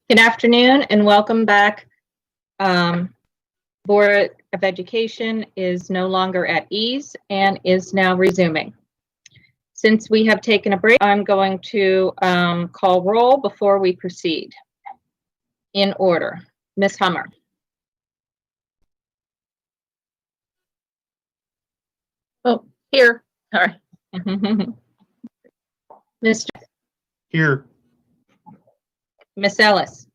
Good afternoon and welcome back. Board of Education is no longer at ease and is now resuming. Since we have taken a break, I'm going to call roll before we proceed. In order, Ms. Hummer. Oh, here. Sorry. Mr. Here. Miss Ellis.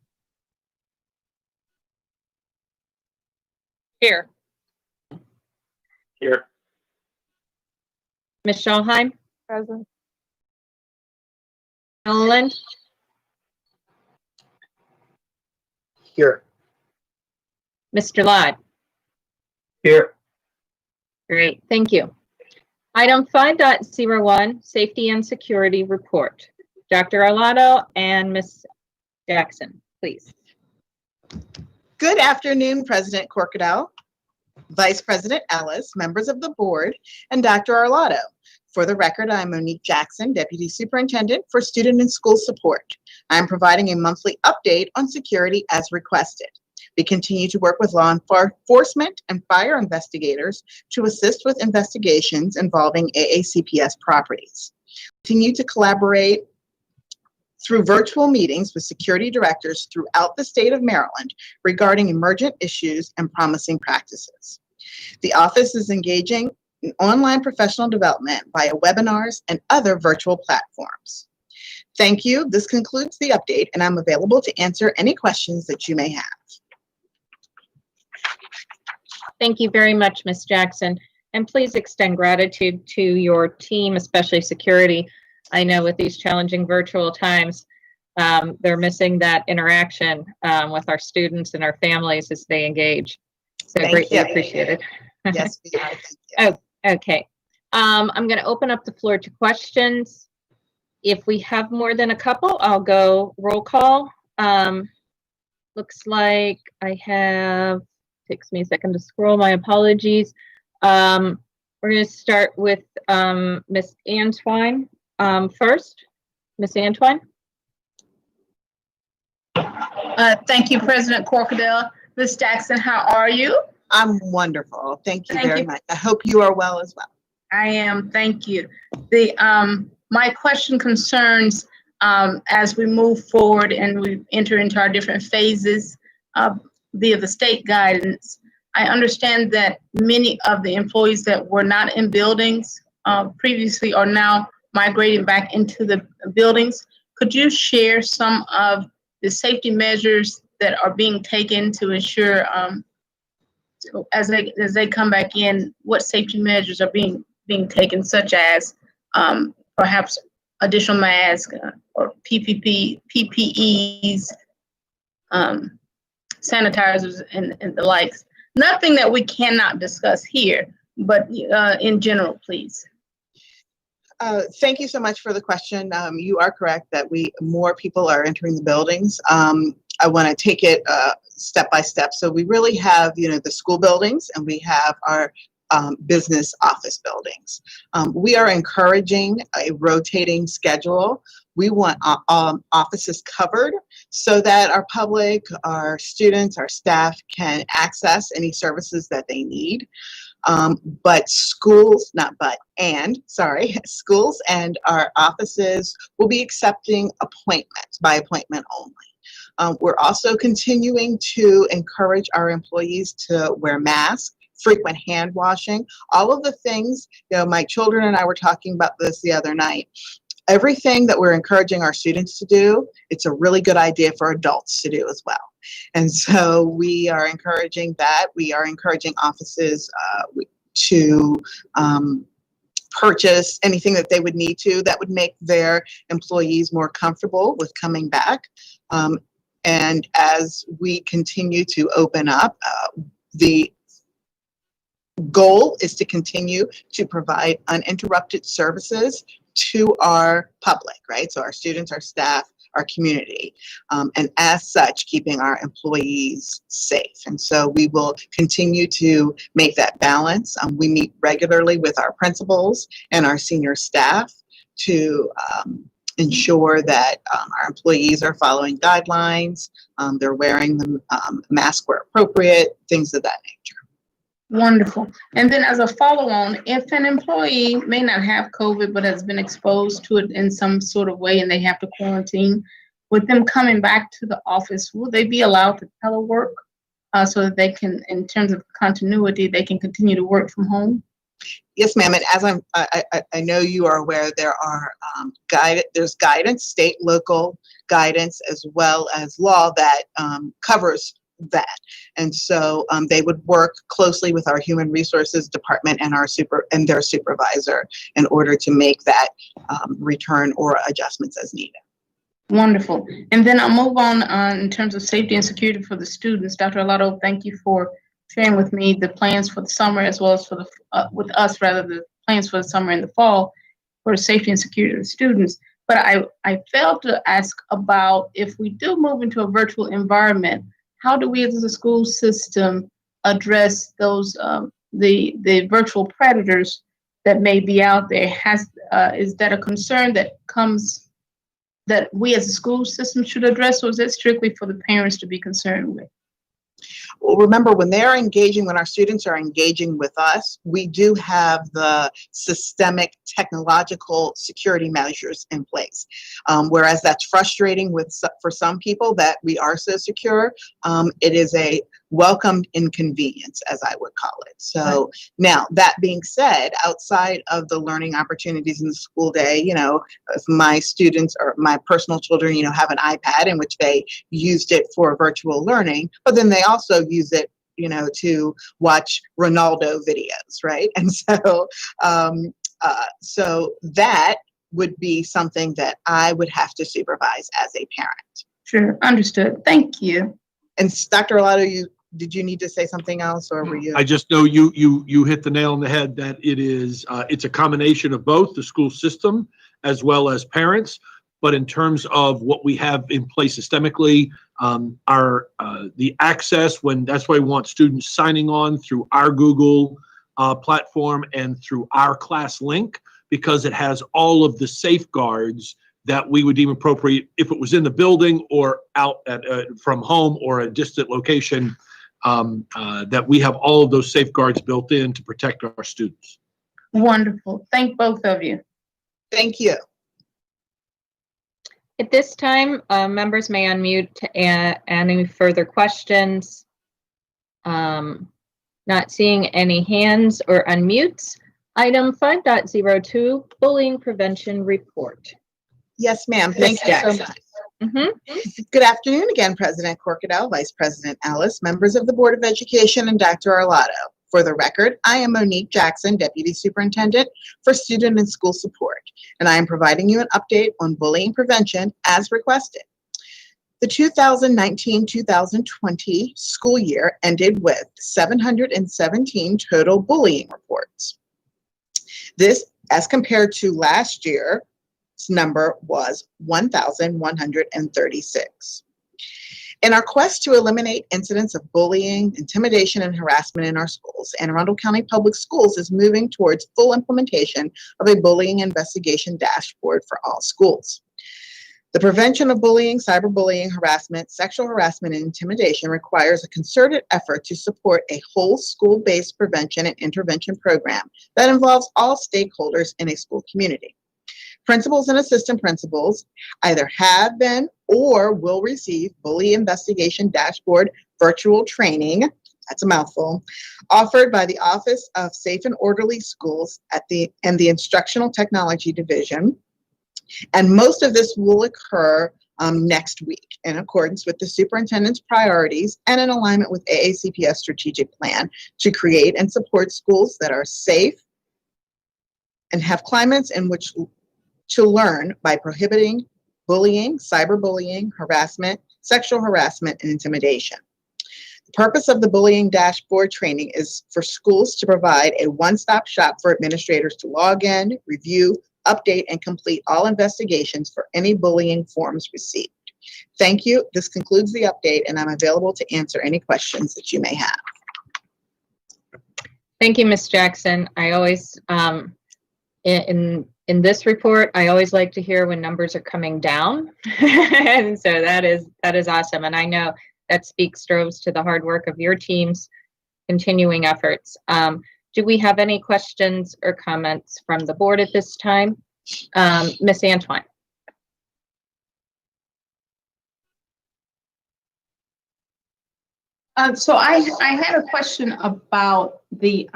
Here. Here. Ms. Schallheim. Present. Noland. Here. Mr. Lod. Here. Great, thank you. Item 5.01, Safety and Security Report. Dr. Arlotto and Ms. Jackson, please. Good afternoon, President Corkadell, Vice President Ellis, members of the board, and Dr. Arlotto. For the record, I'm Monique Jackson, Deputy Superintendent for Student and School Support. I'm providing a monthly update on security as requested. We continue to work with law enforcement and fire investigators to assist with investigations involving AACPS properties. Continue to collaborate through virtual meetings with security directors throughout the state of Maryland regarding emergent issues and promising practices. The office is engaging in online professional development via webinars and other virtual platforms. Thank you. This concludes the update, and I'm available to answer any questions that you may have. Thank you very much, Ms. Jackson. And please extend gratitude to your team, especially security. I know with these challenging virtual times, they're missing that interaction with our students and our families as they engage. So greatly appreciated. Yes, we are. Thank you. Oh, okay. I'm going to open up the floor to questions. If we have more than a couple, I'll go roll call. Looks like I have, takes me a second to scroll, my apologies. We're going to start with Ms. Antwine first. Ms. Antwine. Thank you, President Corkadell. Ms. Jackson, how are you? I'm wonderful. Thank you very much. I hope you are well as well. I am, thank you. My question concerns as we move forward and we enter into our different phases via the state guidance. I understand that many of the employees that were not in buildings previously are now migrating back into the buildings. Could you share some of the safety measures that are being taken to ensure as they come back in, what safety measures are being taken, such as perhaps additional masks or PPEs, sanitizers, and the likes? Nothing that we cannot discuss here, but in general, please. Thank you so much for the question. You are correct that more people are entering the buildings. I want to take it step by step. So we really have, the school buildings, and we have our business office buildings. We are encouraging a rotating schedule. We want offices covered so that our public, our students, our staff can access any services that they need. But schools and our offices will be accepting appointments by appointment only. We're also continuing to encourage our employees to wear masks, frequent hand washing, all of the things, my children and I were talking about this the other night. Everything that we're encouraging our students to do, it's a really good idea for adults to do as well. And so we are encouraging that. We are encouraging offices to purchase anything that they would need to that would make their employees more comfortable with coming back. And as we continue to open up, the goal is to continue to provide uninterrupted services to our public, right? So our students, our staff, our community, and as such, keeping our employees safe. And so we will continue to make that balance. We meet regularly with our principals and our senior staff to ensure that our employees are following guidelines, they're wearing the mask where appropriate, things of that nature. Wonderful. And then as a follow-on, if an employee may not have COVID but has been exposed to it in some sort of way and they have to quarantine, with them coming back to the office, will they be allowed to telework so that they can, in terms of continuity, they can continue to work from home? Yes, ma'am. And as I know you are aware, there are there's guidance, state, local guidance, as well as law that covers that. And so they would work closely with our human resources department and their supervisor in order to make that return or adjustments as needed. Wonderful. And then I'll move on in terms of safety and security for the students. Dr. Arlotto, thank you for sharing with me the plans for the summer, as well as for the with us rather, the plans for the summer and the fall for safety and security of the students. But I failed to ask about, if we do move into a virtual environment, how do we as a school system address those the virtual predators that may be out there? Is that a concern that comes that we as a school system should address, or is it strictly for the parents to be concerned with? Well, remember, when our students are engaging with us, we do have the systemic technological security measures in place. Whereas that's frustrating for some people that we are so secure, it is a welcome inconvenience, as I would call it. So now, that being said, outside of the learning opportunities in the school day, if my students or my personal children, have an iPad in which they used it for virtual learning, but then they also use it, to watch Ronaldo videos, right? And so, so that would be something that I would have to supervise as a parent. Sure, understood. Thank you. And Dr. Arlotto, did you need to say something else, or were you? I just know you hit the nail on the head that it's a combination of both the school system as well as parents. But in terms of what we have in place systemically, the access, that's why we want students signing on through our Google platform and through our class link, because it has all of the safeguards that we would deem appropriate if it was in the building or out from home or a distant location, that we have all of those safeguards built in to protect our students. Wonderful. Thank both of you. Thank you. At this time, members may unmute to add any further questions. Not seeing any hands or unmutes. Item 5.02, bullying prevention report. Yes, ma'am. Ms. Thank you so Jackson. much. Good afternoon again, President Corkadell, Vice President Ellis, members of the Board of Education, and Dr. Arlotto. For the record, I am Monique Jackson, Deputy Superintendent for Student and School Support, and I am providing you an update on bullying prevention as requested. The 2019-2020 school year ended with 717 total bullying reports. This, as compared to last year's number, was 1,136. In our quest to eliminate incidents of bullying, intimidation, and harassment in our schools, Anne Arundel County Public Schools is moving towards full implementation of a bullying investigation dashboard for all schools. The prevention of bullying, cyberbullying, harassment, sexual harassment, and intimidation requires a concerted effort to support a whole school-based prevention and intervention program that involves all stakeholders in a school community. Principals and assistant principals either have been or will receive bully investigation dashboard virtual training, that's a mouthful, offered by the Office of Safe and Orderly Schools and the Instructional Technology Division. And most of this will occur next week in accordance with the superintendent's priorities and in alignment with AACPS strategic plan to create and support schools that are safe and have climates in which to learn by prohibiting bullying, cyberbullying, harassment, sexual harassment, and intimidation. The purpose of the bullying dashboard training is for schools to provide a one-stop shop for administrators to log in, review, update, and complete all investigations for any bullying forms received. Thank you. This concludes the update, and I'm available to answer any questions that you may have. Thank you, Ms. Jackson. I always, in in this report, I always like to hear when numbers are coming down. And so that is awesome. And I know that speaks droves to the hard work of your team's continuing efforts. Do we have any questions or comments from the board at this time? Ms. Antoine. So I had a question about the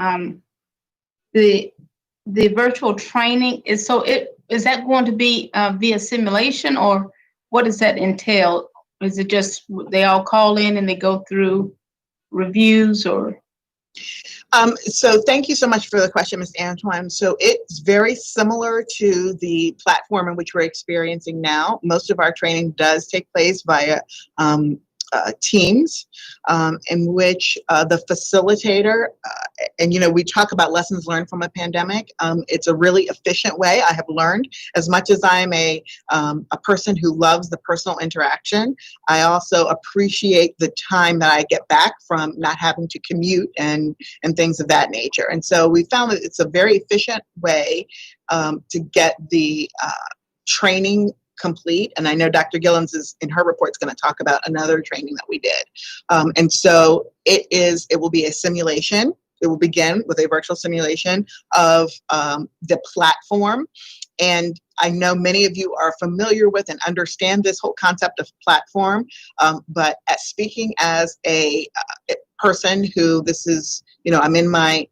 virtual training. Is that going to be via simulation, or what does that entail? Is it just they all call in and they go through reviews, or? So thank you so much for the question, Ms. Antoine. So it's very similar to the platform in which we're experiencing now. Most of our training does take place via teams, in which the facilitator, and we talk about lessons learned from a pandemic. It's a really efficient way. I have learned, as much as I'm a person who loves the personal interaction, I also appreciate the time that I get back from not having to commute and things of that nature. And so we found that it's a very efficient way to get the training complete. And I know Dr. Gillens is in her report is going to talk about another training that we did. And so it will be a simulation. It will begin with a virtual simulation of the platform. And I know many of you are familiar with and understand this whole concept of platform, but speaking as a person who this is, I'm in my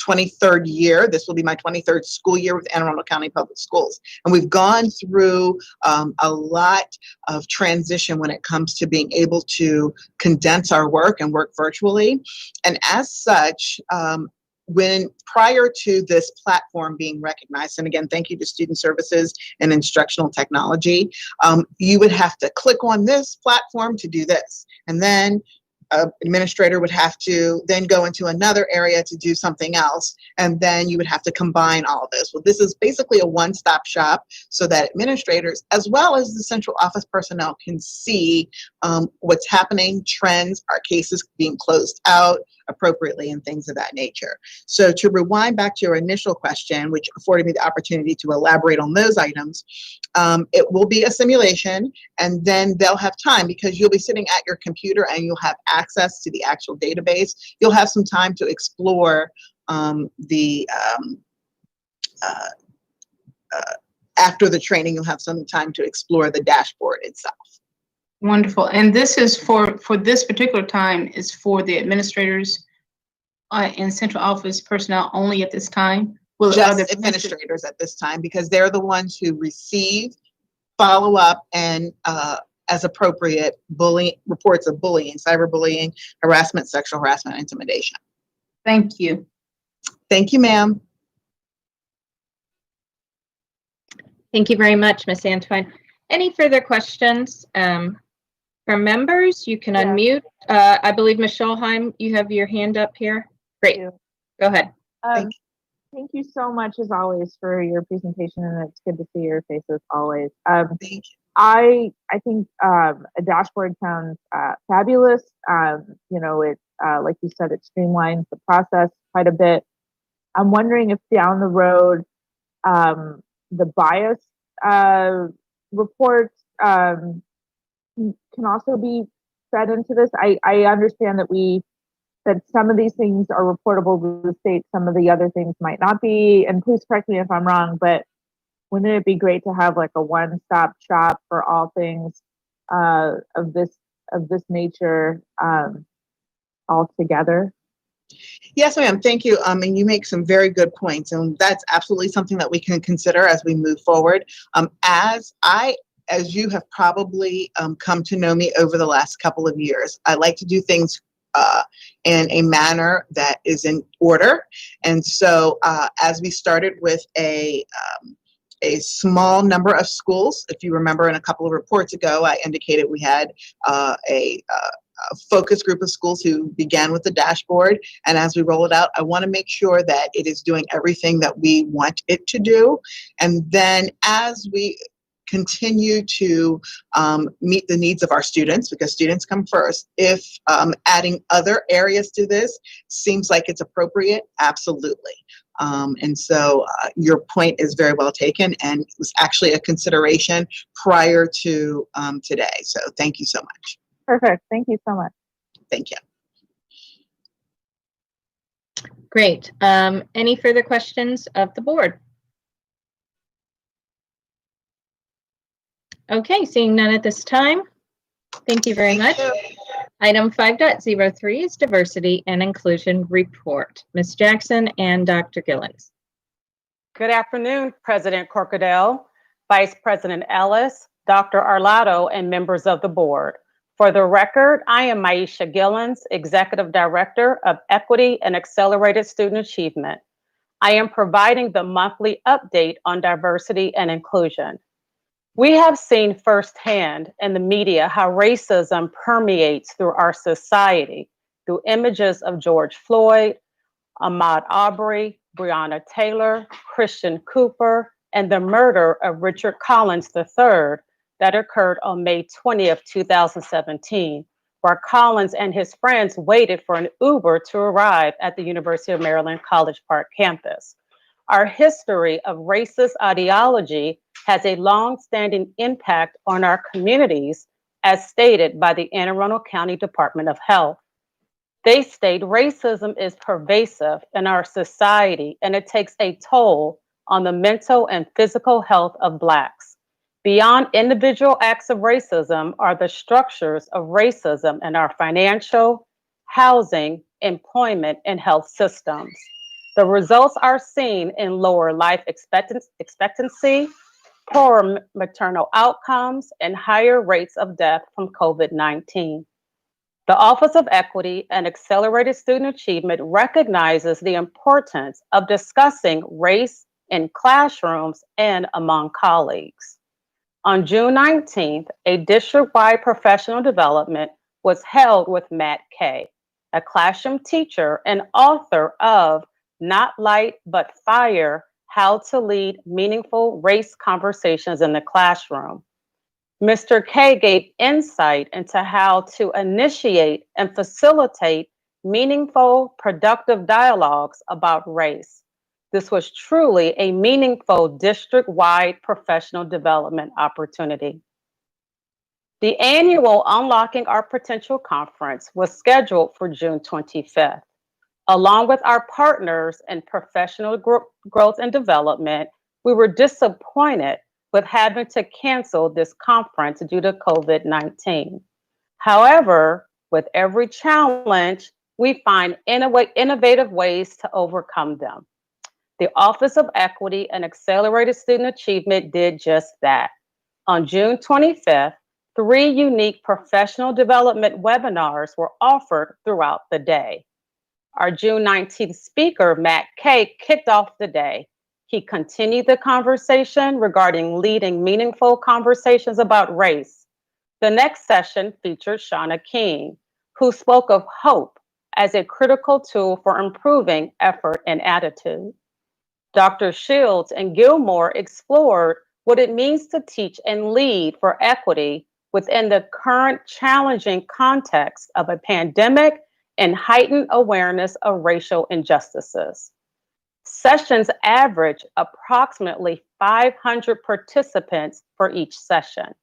23rd year. This will be my 23rd school year with Anne Arundel County Public Schools. And we've gone through a lot of transition when it comes to being able to condense our work and work virtually. And as such, when prior to this platform being recognized, and again, thank you to Student Services and Instructional Technology, you would have to click on this platform to do this. And then administrator would have to then go into another area to do something else, and then you would have to combine all of this. Well, this is basically a one-stop shop so that administrators, as well as the central office personnel, can see what's happening, trends, our cases being closed out appropriately, and things of that nature. So to rewind back to your initial question, which afforded me the opportunity to elaborate on those items, it will be a simulation, and then they'll have time, because you'll be sitting at your computer and you'll have access to the actual database. You'll have some time to explore after the training, you'll have some time to explore the dashboard itself. Wonderful. And this is for this particular time is for the administrators and central office personnel only at this time? Will just administrators at this time, because they're the ones who receive, follow up, and as appropriate, reports of bullying, cyberbullying, harassment, sexual harassment, intimidation. Thank you. Thank you, ma'am. Thank you very much, Ms. Antoine. Any further questions from members? You can unmute. I believe Ms. Scholheim, you have your hand up here. Great. Go ahead. Thank you so much, as always, for your presentation, and it's good to see your faces always. Thank you. I think a dashboard sounds fabulous. It like you said, it streamlines the process quite a bit. I'm wondering if down the road, the bias reports can also be fed into this. I understand that some of these things are reportable to the state, some of the other things might not be, and please correct me if I'm wrong, but wouldn't it be great to have like a one-stop shop for all things of this nature all together? Yes, ma'am. Thank you. And you make some very good points, and that's absolutely something that we can consider as we move forward. As you have probably come to know me over the last couple of years, I like to do things in a manner that is in order. And so as we started with a small number of schools, if you remember in a couple of reports ago, I indicated we had a focus group of schools who began with the dashboard. And as we roll it out, I want to make sure that it is doing everything that we want it to do. And then as we continue to meet the needs of our students, because students come first, if adding other areas to this seems like it's appropriate, absolutely. And so your point is very well taken and was actually a consideration prior to today. So thank you so much. Perfect. Thank you so much. Thank you. Great. Any further questions of the board? Okay, seeing none at this time. Thank you very much. Item 5.03 is Diversity and Inclusion Report. Ms. Jackson and Dr. Gillens. Good afternoon, President Corkadell, Vice President Ellis, Dr. Arlotto, and members of the board. For the record, I am Maisha Gillens, Executive Director of Equity and Accelerated Student Achievement. I am providing the monthly update on diversity and inclusion. We have seen firsthand in the media how racism permeates through our society through images of George Floyd, Ahmaud Arbery, Breonna Taylor, Christian Cooper, and the murder of Richard Collins III that occurred on May 20th, 2017, where Collins and his friends waited for an Uber to arrive at the University of Maryland College Park campus. Our history of racist ideology has a long-standing impact on our communities, as stated by the Anne Arundel County Department of Health. They state racism is pervasive in our society and it takes a toll on the mental and physical health of Blacks. Beyond individual acts of racism are the structures of racism in our financial, housing, employment, and health systems. The results are seen in lower life expectancy, poorer maternal outcomes, and higher rates of death from COVID-19. The Office of Equity and Accelerated Student Achievement recognizes the importance of discussing race in classrooms and among colleagues. On June 19th, a district-wide professional development was held with Matt Kay, a classroom teacher and author of Not Light But Fire: How to Lead Meaningful Race Conversations in the Classroom. Mr. Kay gave insight into how to initiate and facilitate meaningful, productive dialogues about race. This was truly a meaningful district-wide professional development opportunity. The annual Unlocking Our Potential Conference was scheduled for June 25th. Along with our partners in professional growth and development, we were disappointed with having to cancel this conference due to COVID-19. However, with every challenge, we find innovative ways to overcome them. The Office of Equity and Accelerated Student Achievement did just that. On June 25th, 3 unique professional development webinars were offered throughout the day. Our June 19th speaker, Matt Kay, kicked off the day. He continued the conversation regarding leading meaningful conversations about race. The next session featured Shauna King, who spoke of hope as a critical tool for improving effort and attitude. Dr. Shields and Gilmore explored what it means to teach and lead for equity within the current challenging context of a pandemic and heightened awareness of racial injustices. Sessions average approximately 500 participants for each session.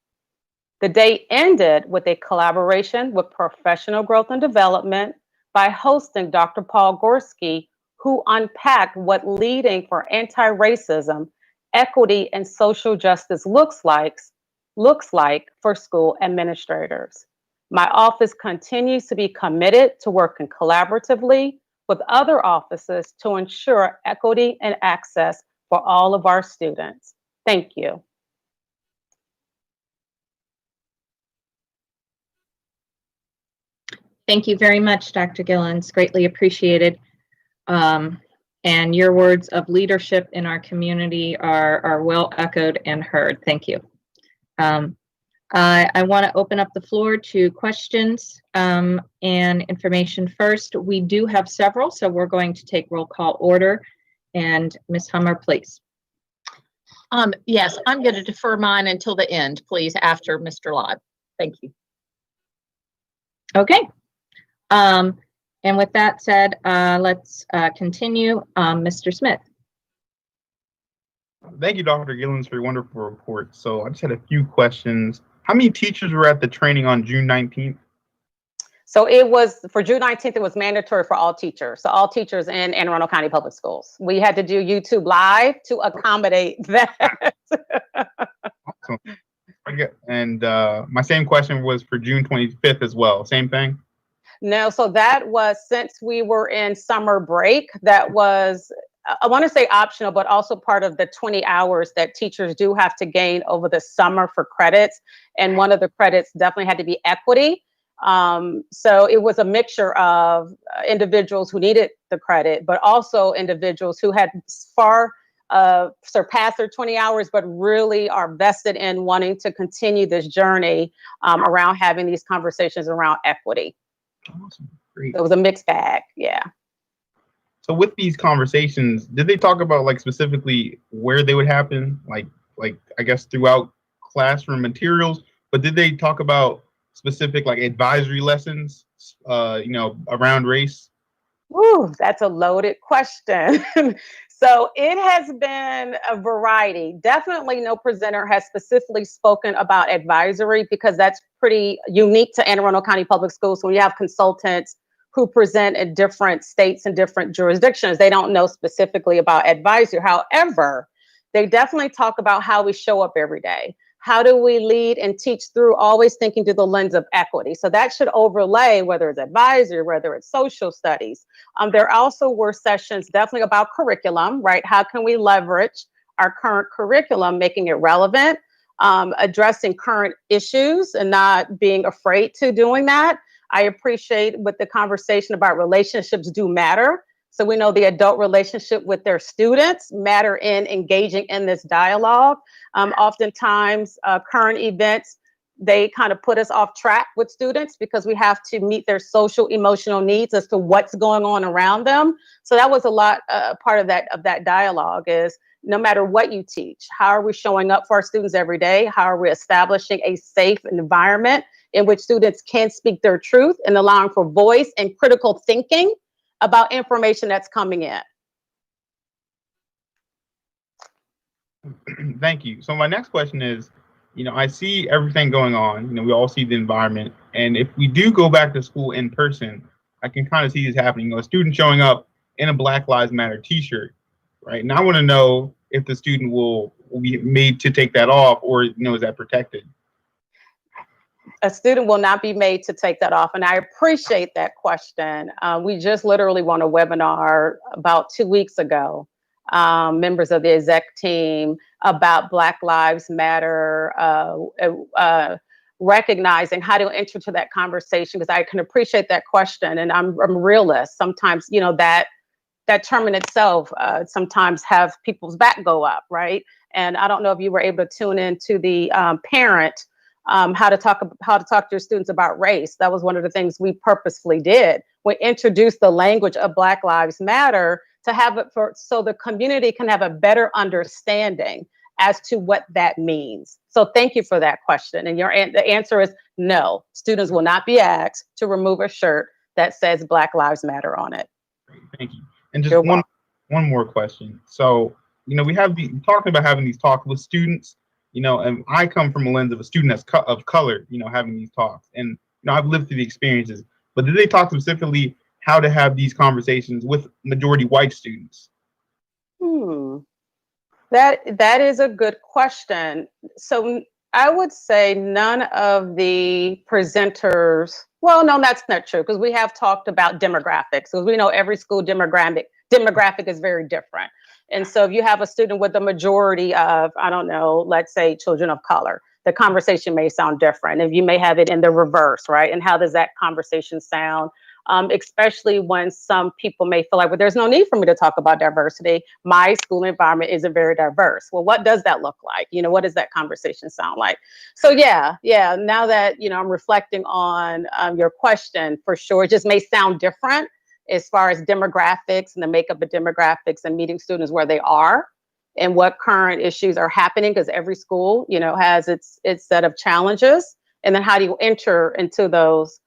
The day ended with a collaboration with Professional Growth and Development by hosting Dr. Paul Gorski, who unpacked what leading for anti-racism, equity, and social justice looks like for school administrators. My office continues to be committed to working collaboratively with other offices to ensure equity and access for all of our students. Thank you. Thank you very much, Dr. Gillens. Greatly appreciated. And your words of leadership in our community are well echoed and heard. Thank you. I want to open up the floor to questions and information first. We do have several, so we're going to take roll call order. And Ms. Hummer, please. Yes, I'm going to defer mine until the end, please, after Mr. Lott. Thank you. Okay. And with that said, let's continue. Mr. Smith. Thank you, Dr. Gillens, for your wonderful report. So I just had a few questions. How many teachers were at the training on June 19th? So it was, for June 19th, it was mandatory for all teachers. So all teachers in Anne Arundel County Public Schools. We had to do YouTube Live to accommodate that. Awesome. And my same question was for June 25th as well. Same thing? No, so that was, since we were in summer break, that was, I want to say optional, but also part of the 20 hours that teachers do have to gain over the summer for credits. And one of the credits definitely had to be equity. So it was a mixture of individuals who needed the credit, but also individuals who had far surpassed their 20 hours, but really are vested in wanting to continue this journey around having these conversations around equity. Awesome. Great. It was a mixed bag. Yeah. So with these conversations, did they talk about like specifically where they would happen? Like I guess throughout classroom materials, but did they talk about specific like advisory lessons, around race? Woo, that's a loaded question. So it has been a variety. Definitely no presenter has specifically spoken about advisory because that's pretty unique to Anne Arundel County Public Schools. When you have consultants who present in different states and different jurisdictions, they don't know specifically about advisory. However, they definitely talk about how we show up every day. How do we lead and teach through always thinking through the lens of equity? So that should overlay whether it's advisory, whether it's social studies. There also were sessions definitely about curriculum, right? How can we leverage our current curriculum, making it relevant, addressing current issues and not being afraid to doing that. I appreciate with the conversation about relationships do matter. So we know the adult relationship with their students matter in engaging in this dialogue. Oftentimes, current events, they kind of put us off track with students because we have to meet their social emotional needs as to what's going on around them. So that was a lot part of that dialogue is no matter what you teach, how are we showing up for our students every day? How are we establishing a safe environment in which students can speak their truth and allowing for voice and critical thinking about information that's coming in? Thank you. So my next question is, I see everything going on. We all see the environment. And if we do go back to school in person, I can kind of see this happening. A student showing up in a Black Lives Matter t-shirt, right? And I want to know if the student will be made to take that off or, is that protected? A student will not be made to take that off. And I appreciate that question. We just literally won a webinar about 2 weeks ago, members of the exec team, about Black Lives Matter, recognizing how to enter to that conversation, because I can appreciate that question. And I'm a realist. Sometimes, that term in itself sometimes have people's back go up, right? And I don't know if you were able to tune into the parent, how to talk to your students about race. That was one of the things we purposefully did. We introduced the language of Black Lives Matter to have it so the community can have a better understanding as to what that means. So thank you for that question. And the answer is no. Students will not be asked to remove a shirt that says Black Lives Matter on it. Great, thank you. And just one more question. So, we have talking about having these talks with students, and I come from a lens of a student of color, having these talks. And, I've lived through the experiences. But did they talk specifically how to have these conversations with majority white students? That is a good question. So I would say none of the presenters, well, no, that's not true, because we have talked about demographics. So we know every school demographic is very different. And so if you have a student with a majority of, I don't know, let's say children of color, the conversation may sound different. If you may have it in the reverse, right? And how does that conversation sound? Especially when some people may feel like, well, there's no need for me to talk about diversity. My school environment isn't very diverse. Well, what does that look like? What does that conversation sound like? So yeah. Now that, I'm reflecting on your question, for sure, it just may sound different as far as demographics and the makeup of demographics and meeting students where they are and what current issues are happening, because every school, has its set of challenges. And then how do you enter into those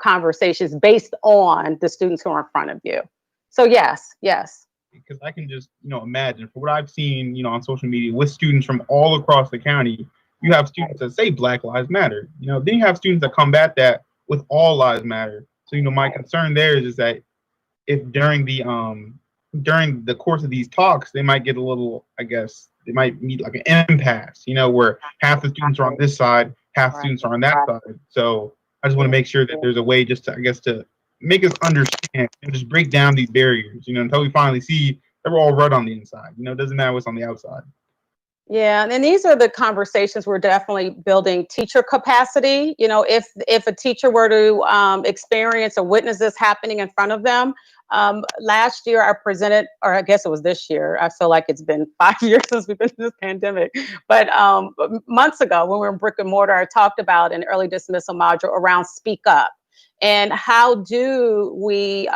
conversations based on the students who are in front of you? So yes. because I can just, imagine for what I've seen, on social media with students from all across the county. You have students that say Black Lives Matter, then you have students that combat that with All Lives Matter. So, my concern there is that if during the course of these talks, they might get a little, I guess, they might meet like an impasse, where half the students are on this side, half the students are on that side. So I just want to make sure that there's a way just to, I guess, to make us understand and just break down these barriers, until we finally see that we're all right on the inside. It doesn't matter what's on the outside. Yeah, and these are the conversations we're definitely building teacher capacity. If a teacher were to experience or witness this happening in front of them, last year I presented, or I guess it was this year. I feel like it's been 5 years since we've been in this pandemic. But months ago, when we were in brick and mortar, I talked about an early dismissal module around Speak Up. And how do we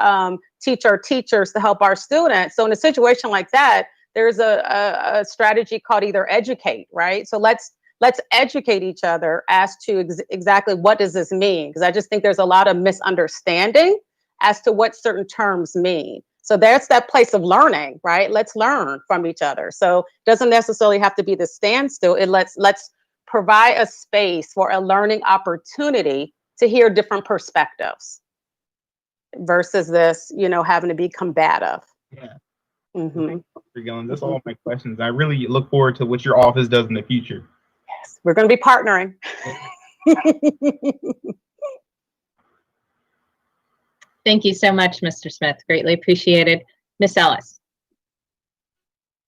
teach our teachers to help our students? So in a situation like that, there's a strategy called either educate, right? So let's educate each other as to exactly what does this mean? Because I just think there's a lot of misunderstanding as to what certain terms mean. So that's that place of learning, right? Let's learn from each other. So it doesn't necessarily have to be the standstill. Let's provide a space for a learning opportunity to hear different perspectives versus this, having to be combative. Yeah. Mm-hmm. That's all my questions. I really look forward to what your office does in the future. Yes, we're going to be partnering. Thank you so much, Mr. Smith. Greatly appreciated. Miss Ellis.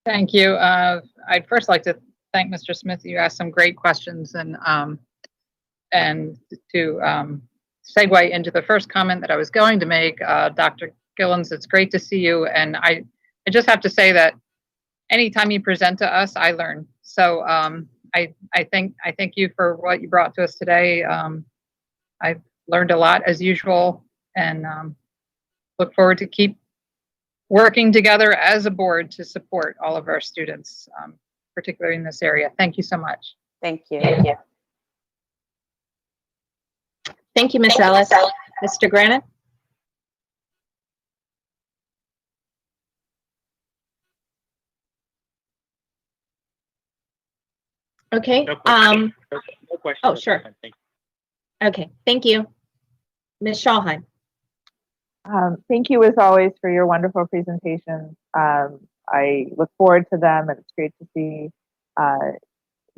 Thank you. I'd first like to thank Mr. Smith. You asked some great questions, and to segue into the first comment that I was going to make, Dr. Gillens, it's great to see you. And I just have to say that anytime you present to us, I learn. So I thank you for what you brought to us today. I've learned a lot as usual, and look forward to keep working together as a board to support all of our students, particularly in this area. Thank you so much. Thank you. Thank you, Miss Ellis. Mr. Granite? Okay. No question. No question. Oh, sure. Thank you. Okay, thank you. Ms. Schallheim. Thank you, as always, for your wonderful presentations. I look forward to them, and it's great to see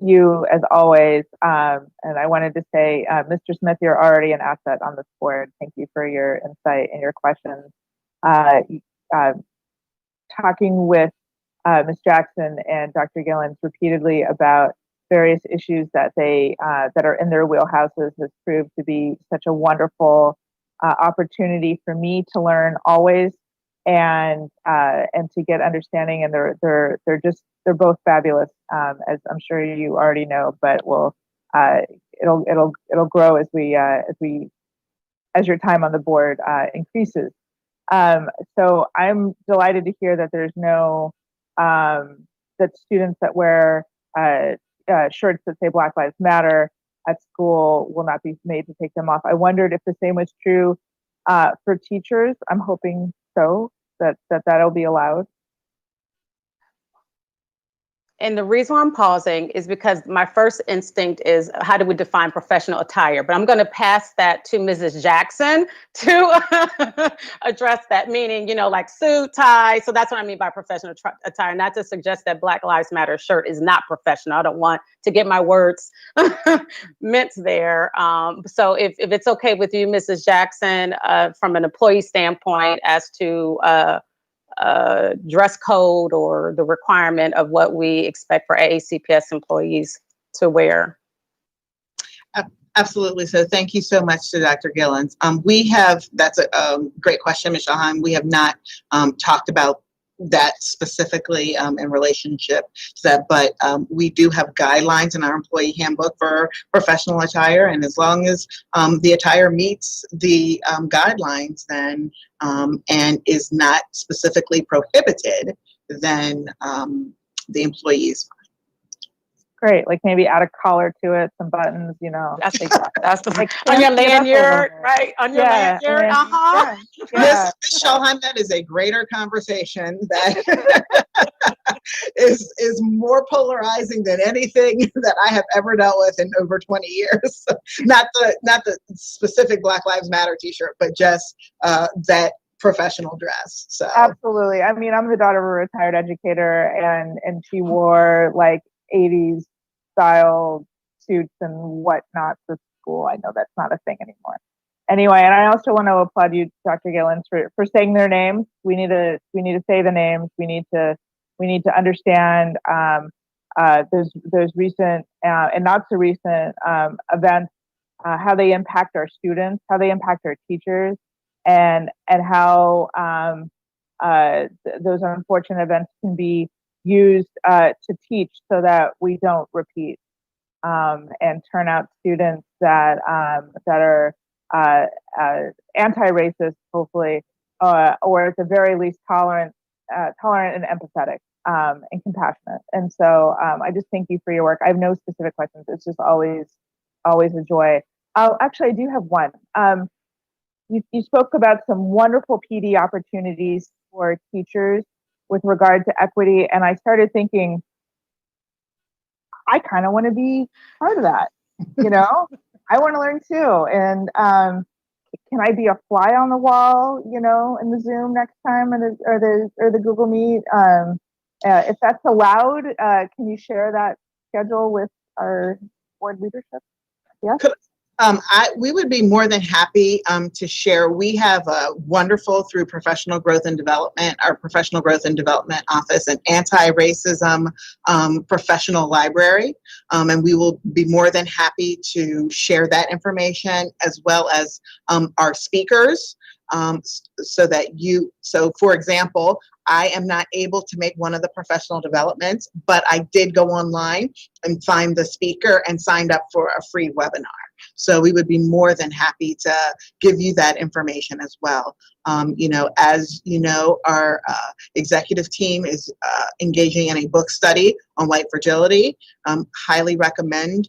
you, as always. And I wanted to say, Mr. Smith, you're already an asset on this board. Thank you for your insight and your questions. Talking with Ms. Jackson and Dr. Gillens repeatedly about various issues that that are in their wheelhouses has proved to be such a wonderful opportunity for me to learn always, and to get understanding. And they're both fabulous, as I'm sure you already know. But it'll grow as your time on the board increases. So I'm delighted to hear that there's no that students that wear shirts that say Black Lives Matter at school will not be made to take them off. I wondered if the same was true for teachers. I'm hoping so, that'll be allowed. And the reason why I'm pausing is because my first instinct is, how do we define professional attire? But I'm going to pass that to Mrs. Jackson to address that, meaning, like suit, tie. So that's what I mean by professional attire, not to suggest that Black Lives Matter shirt is not professional. I don't want to get my words minced there. So if it's okay with you, Mrs. Jackson, from an employee standpoint as to dress code or the requirement of what we expect for AACPS employees to wear. Absolutely. So thank you so much to Dr. Gillens. That's a great question, Ms. Schallheim. We have not talked about that specifically in relationship to that, but we do have guidelines in our employee handbook for professional attire, and as long as the attire meets the guidelines, then and is not specifically prohibited, then the employees. great. Like maybe add a collar to it, some buttons, you know. That's like, that's the like on your fancy it up a little lanyard, bit. right? On your Yeah, lanyard. and- Uh-huh. yeah. Ms. Schulheim, that is a greater conversation that is more polarizing than anything that I have ever dealt with in over 20 years. Not the specific Black Lives Matter T-shirt, but just that professional dress. So Absolutely. I mean, I'm the daughter of a retired educator, and she wore like 80s style suits and whatnot to school. I know that's not a thing anymore. Anyway, and I also want to applaud you, Dr. Gillens, for saying their names. We need to say the names. We need to understand those recent and not so recent events, how they impact our students, how they impact our teachers, and how those unfortunate events can be used to teach so that we don't repeat and turn out students that are anti-racist, hopefully, or at the very least tolerant and empathetic and compassionate. And so I just thank you for your work. I have no specific questions. It's just always a joy. Actually, I do have one. You spoke about some wonderful PD opportunities for teachers with regard to equity, and I started thinking, I kind of want to be part of that. You know, I want to learn too. And can I be a fly on the wall? You know, in the Zoom next time, or the Google Meet? If that's allowed, can you share that schedule with our board leadership? Yes. We would be more than happy to share. We have a wonderful, through Professional Growth and Development, our Professional Growth and Development Office, an anti-racism professional library. And we will be more than happy to share that information as well as our speakers. So for example, I am not able to make one of the professional developments, but I did go online and find the speaker and signed up for a free webinar. So we would be more than happy to give you that information as well. You know, as you know, our executive team is engaging in a book study on white fragility. Highly recommend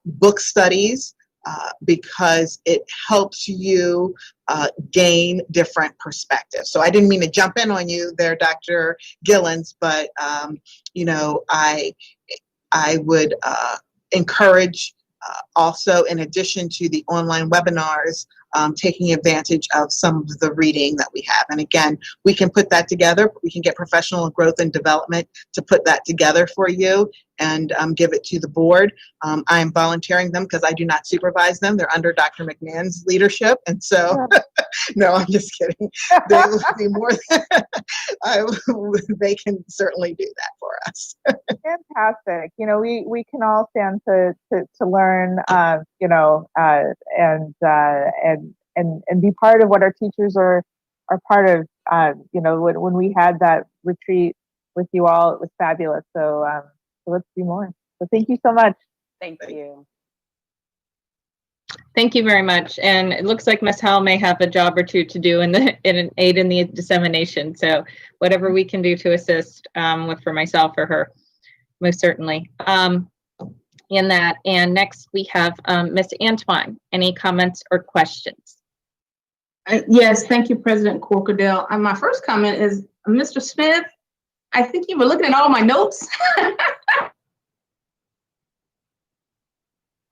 book studies because it helps you gain different perspectives. So I didn't mean to jump in on you there, Dr. Gillens, but you know, I would encourage also, in addition to the online webinars, taking advantage of some of the reading that we have. And again, we can put that together. We can get Professional Growth and Development to put that together for you and give it to the board. I am volunteering them because I do not supervise them. They're under Dr. McMahon's leadership. And so, no, I'm just kidding. They will be more than, they can certainly do that for us. Fantastic. You know, we can all stand to learn, you know, and be part of what our teachers are part of. You know, when we had that retreat with you all, it was fabulous. So let's do more. So thank you so much. Thank you. Thank you very much. And it looks like Ms. Howell may have a job or two to do in aid in the dissemination. So whatever we can do to assist for myself or her, most certainly. In that. And next we have Ms. Antoine. Any comments or questions? Yes, thank you, President Corkadell. My first comment is, Mr. Smith, I think you were looking at all my notes.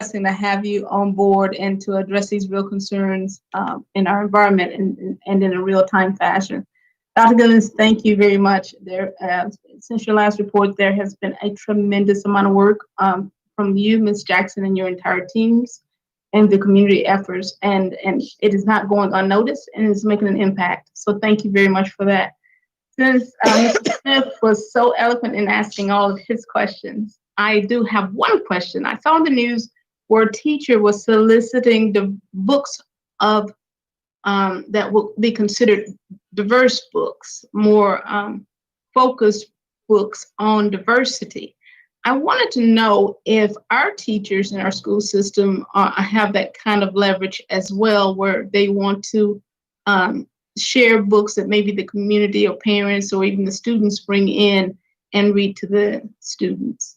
To have you on board and to address these real concerns in our environment and in a real-time fashion. Dr. Gillens, thank you very much. Since your last report, there has been a tremendous amount of work from you, Ms. Jackson, and your entire teams and the community efforts, and it is not going unnoticed and it's making an impact. So thank you very much for that. Since Mr. Smith was so eloquent in asking all of his questions, I do have one question. I saw in the news where a teacher was soliciting the books of that will be considered diverse books, more focused books on diversity. I wanted to know if our teachers in our school system have that kind of leverage as well, where they want to share books that maybe the community or parents or even the students bring in and read to the students.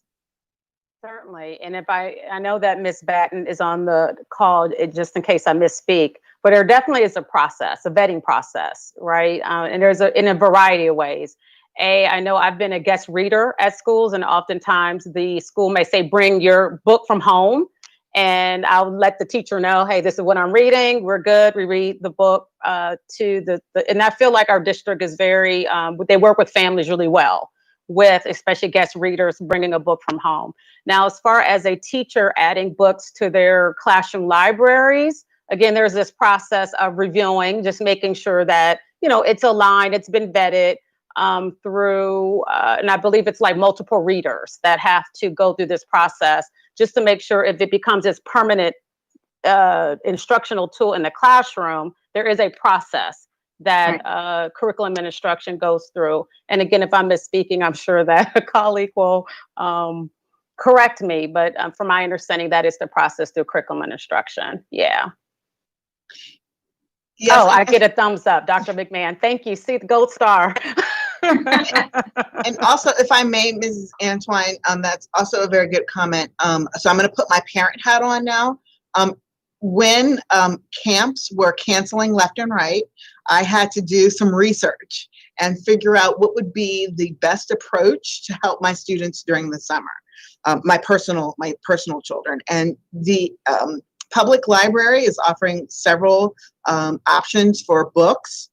Certainly. And if I know that Ms. Batten is on the call, just in case I misspeak, but there definitely is a process, a vetting process, right? And there's in a variety of ways. I know I've been a guest reader at schools, and oftentimes the school may say, bring your book from home. And I'll let the teacher know, hey, this is what I'm reading. We're good. We read the book and I feel like our district is very, they work with families really well, with especially guest readers bringing a book from home. Now, as far as a teacher adding books to their classroom libraries, again, there's this process of reviewing, just making sure that, it's aligned, it's been vetted through, and I believe it's like multiple readers that have to go through this process just to make sure if it becomes this permanent instructional tool in the classroom, there is a process that curriculum and instruction goes through. And again, if I'm misspeaking, I'm sure that a colleague will correct me, but from my understanding, that is the process through curriculum and instruction. Yeah. Yes, I get a thumbs up, Dr. McMahon. Thank you. See the gold star. and also, if I may, Mrs. Antwine, that's also a very good comment. So I'm going to put my parent hat on now. When camps were canceling left and right, I had to do some research and figure out what would be the best approach to help my students during the summer. My personal children, and the public library is offering several options for books.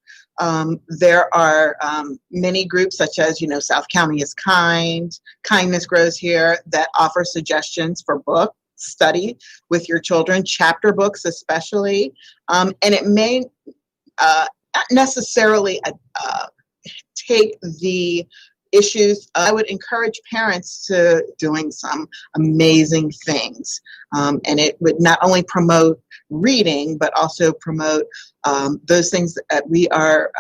There are many groups such as, South County is Kind, Kindness Grows Here, that offer suggestions for book study with your children, chapter books especially, and it may not necessarily take the issues. I would encourage parents to doing some amazing things, and it would not only promote reading, but also promote those things that we are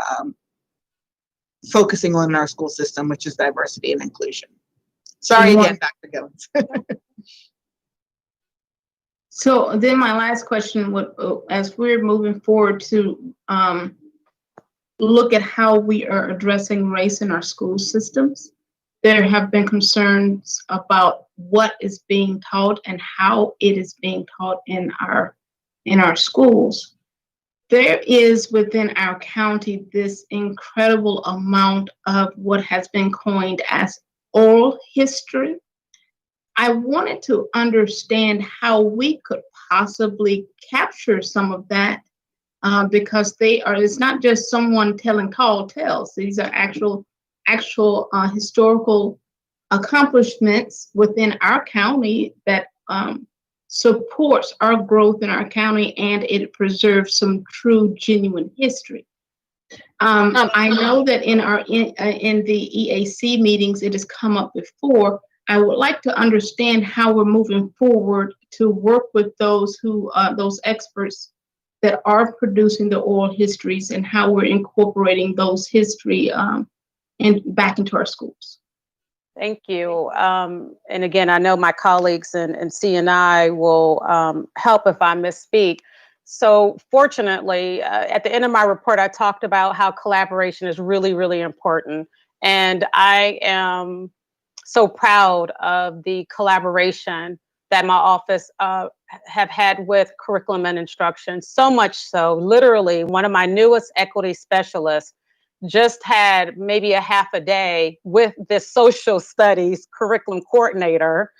focusing on in our school system, which is diversity and inclusion. Sorry again, Dr. Gillens. So then my last question would, as we're moving forward to look at how we are addressing race in our school systems, there have been concerns about what is being taught and how it is being taught in our schools. There is within our county this incredible amount of what has been coined as oral history. I wanted to understand how we could possibly capture some of that, because it's not just someone telling tall tales. These are actual historical accomplishments within our county that supports our growth in our county, and it preserves some true, genuine history. I know that in the EAC meetings, it has come up before. I would like to understand how we're moving forward to work with those experts that are producing the oral histories, and how we're incorporating those history back into our schools. Thank you. And again, I know my colleagues and CNI will help if I misspeak. So fortunately, at the end of my report, I talked about how collaboration is really, really important. And I am so proud of the collaboration that my office have had with curriculum and instruction. So much so, literally, one of my newest equity specialists just had maybe a half a day with this social studies curriculum coordinator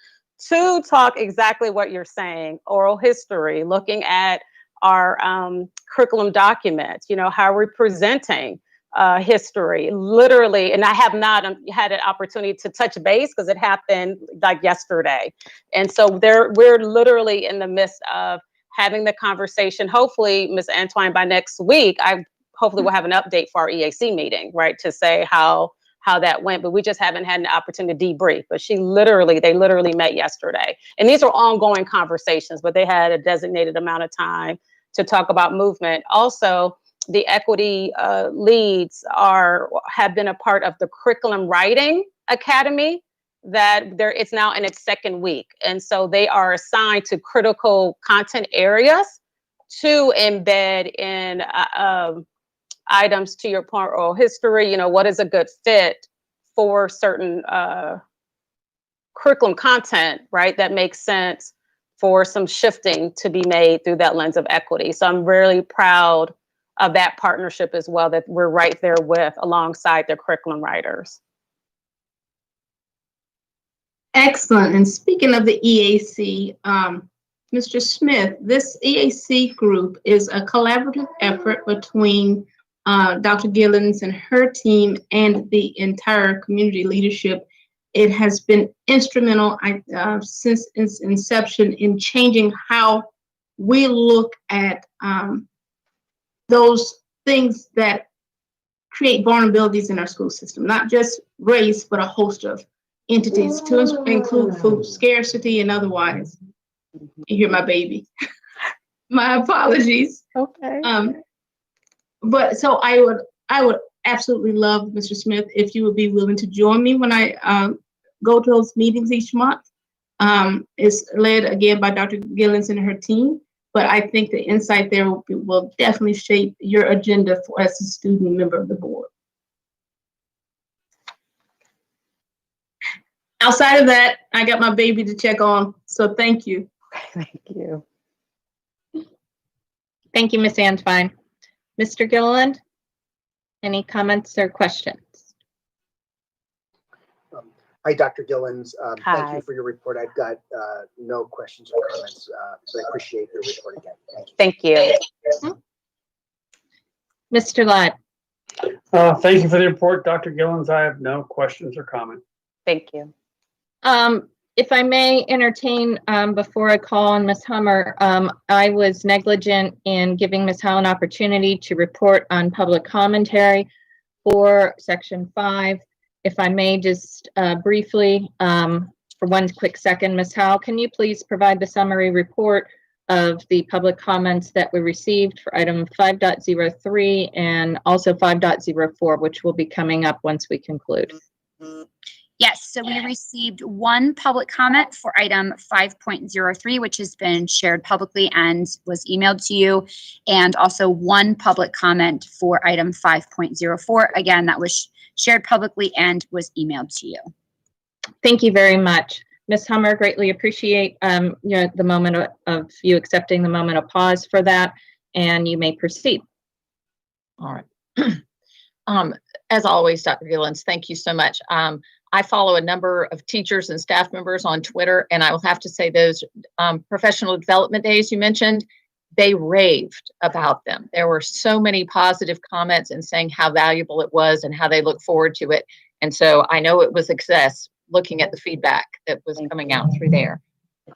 to talk exactly what you're saying, oral history, looking at our curriculum documents, how we're presenting history, literally. And I have not had an opportunity to touch base because it happened like yesterday. And so we're literally in the midst of having the conversation. Hopefully, Ms. Antwine, by next week, hopefully we'll have an update for our EAC meeting, right, to say how that went, but we just haven't had an opportunity to debrief. But they literally met yesterday. And these are ongoing conversations, but they had a designated amount of time to talk about movement. Also, the equity leads have been a part of the Curriculum Writing Academy it's now in its second week. And so they are assigned to critical content areas to embed in items, to your point, oral history, what is a good fit for certain curriculum content, right, that makes sense for some shifting to be made through that lens of equity. So I'm really proud of that partnership as well, that we're right there with alongside their curriculum writers. Excellent. And speaking of the EAC, Mr. Smith, this EAC group is a collaborative effort between Dr. Gillens and her team and the entire community leadership. It has been instrumental since its inception in changing how we look at those things that create vulnerabilities in our school system, not just race, but a host of entities to include food scarcity and otherwise. You hear my baby. My apologies. Okay. But so I would absolutely love, Mr. Smith, if you would be willing to join me when I go to those meetings each month. It's led again by Dr. Gillens and her team, but I think the insight there will definitely shape your agenda as a student member of the board. Outside of that, I got my baby to check on, so thank you. Thank you. Thank you, Ms. Antoine. Mr. Gilliland, any comments or questions? Hi, Dr. Gillens. Thank Hi. you for your report. I've got no questions or comments, but I appreciate your report again. Thank you. Thank you. Mr. Lott, Thank you for the report, Dr. Gillens. I have no questions or comments. Thank you. if I may entertain, before I call on Ms. Hummer, I was negligent in giving Ms. Howe an opportunity to report on public commentary for Section 5. If I may just briefly, for one quick second, Ms. Howe, can you please provide the summary report of the public comments that we received for item 5.03 and also 5.04, which will be coming up once we conclude? Yes, so we received one public comment for item 5.03, which has been shared publicly and was emailed to you, and also one public comment for item 5.04. Again, that was shared publicly and was emailed to you. Thank you very much. Ms. Hummer, greatly appreciate the moment of you accepting the moment of pause for that, and you may proceed. All right. As always, Dr. Gillens, thank you so much. I follow a number of teachers and staff members on Twitter, and I will have to say those professional development days you mentioned, they raved about them. There were so many positive comments and saying how valuable it was and how they look forward to it. And so I know it was a success looking at the feedback that was coming out through there.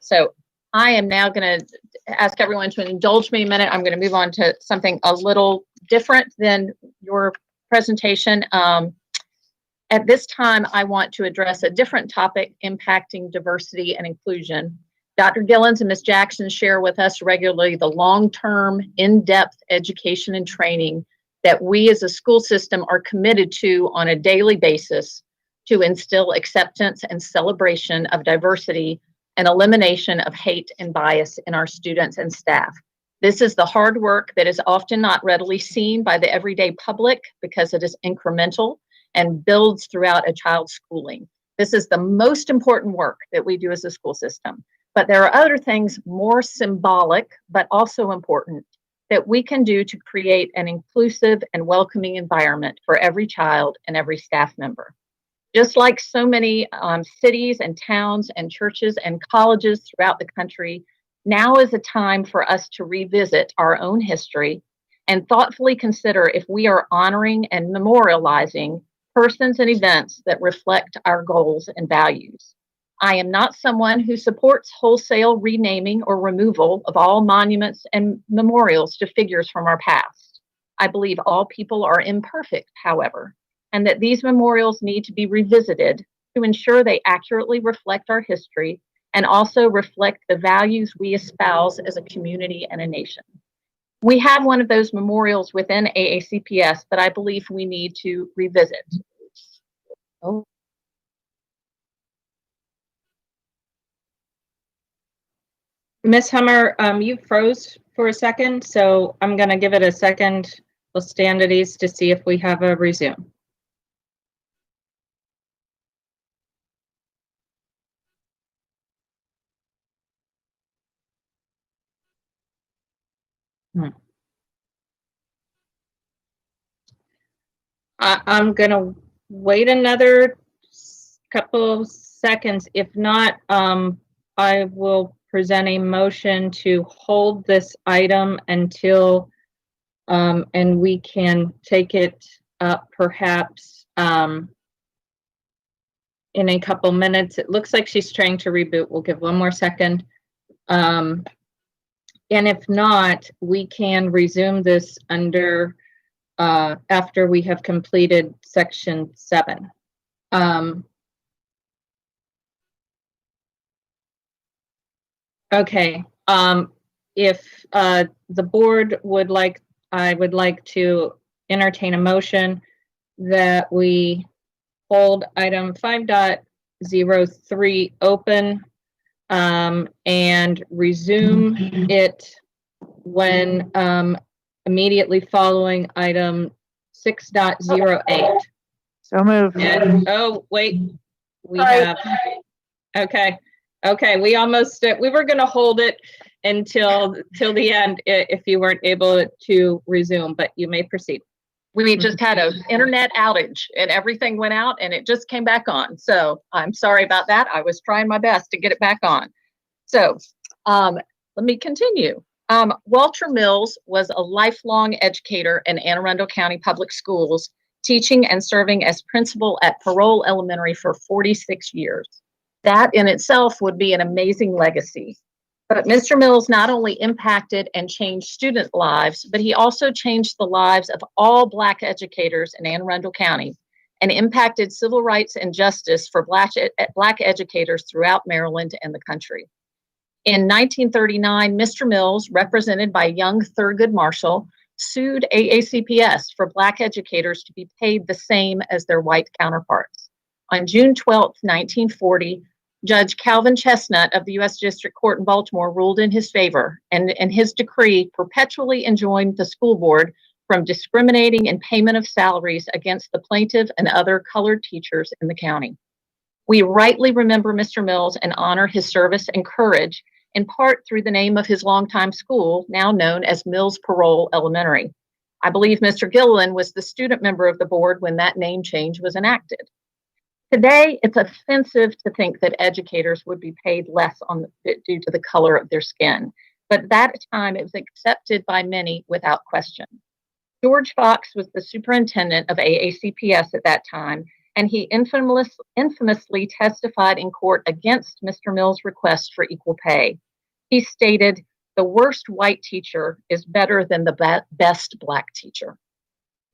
So I am now going to ask everyone to indulge me a minute. I'm going to move on to something a little different than your presentation. At this time, I want to address a different topic impacting diversity and inclusion. Dr. Gillens and Ms. Jackson share with us regularly the long-term, in-depth education and training that we as a school system are committed to on a daily basis to instill acceptance and celebration of diversity and elimination of hate and bias in our students and staff. This is the hard work that is often not readily seen by the everyday public because it is incremental and builds throughout a child's schooling. This is the most important work that we do as a school system. But there are other things more symbolic, but also important that we can do to create an inclusive and welcoming environment for every child and every staff member. Just like so many cities and towns and churches and colleges throughout the country, now is a time for us to revisit our own history and thoughtfully consider if we are honoring and memorializing persons and events that reflect our goals and values. I am not someone who supports wholesale renaming or removal of all monuments and memorials to figures from our past. I believe all people are imperfect, however, and that these memorials need to be revisited to ensure they accurately reflect our history and also reflect the values we espouse as a community and a nation. We have one of those memorials within AACPS that I believe we need to revisit. Oh. Ms. Hummer, you froze for a second, so I'm going to give it a second. We'll stand at ease to see if we have a resume. I'm gonna wait another couple seconds. If not, I will present a motion to hold this item until, and we can take it up perhaps, in a couple minutes. It looks like she's trying to reboot. We'll give one more second. And if not, we can resume this under, after we have completed section 7. Okay, if the board would like, I would like to entertain a motion that we hold item 5.03 open, and resume it when immediately following item 6.08. So moved. And, oh, wait, we Sorry. have, okay, we almost, we were gonna hold it until the end if you weren't able to resume, but you may proceed. We just had an internet outage and everything went out and it just came back on. So I'm sorry about that. I was trying my best to get it back on. So let me continue. Walter Mills was a lifelong educator in Anne Arundel County Public Schools, teaching and serving as principal at Parole Elementary for 46 years. That in itself would be an amazing legacy. But Mr. Mills not only impacted and changed student lives, but he also changed the lives of all Black educators in Anne Arundel County and impacted civil rights and justice for Black educators throughout Maryland and the country. In 1939, Mr. Mills, represented by young Thurgood Marshall, sued AACPS for Black educators to be paid the same as their white counterparts. On June 12, 1940, Judge Calvin Chestnut of the U.S. District Court in Baltimore ruled in his favor, and his decree perpetually enjoined the school board from discriminating in payment of salaries against the plaintiff and other colored teachers in the county. We rightly remember Mr. Mills and honor his service and courage, in part through the name of his longtime school, now known as Mills Parole Elementary. I believe Mr. Gilliland was the student member of the board when that name change was enacted. Today, it's offensive to think that educators would be paid less due to the color of their skin, but at that time it was accepted by many without question. George Fox was the superintendent of AACPS at that time, and he infamously testified in court against Mr. Mills' request for equal pay. He stated, "The worst white teacher is better than the best Black teacher."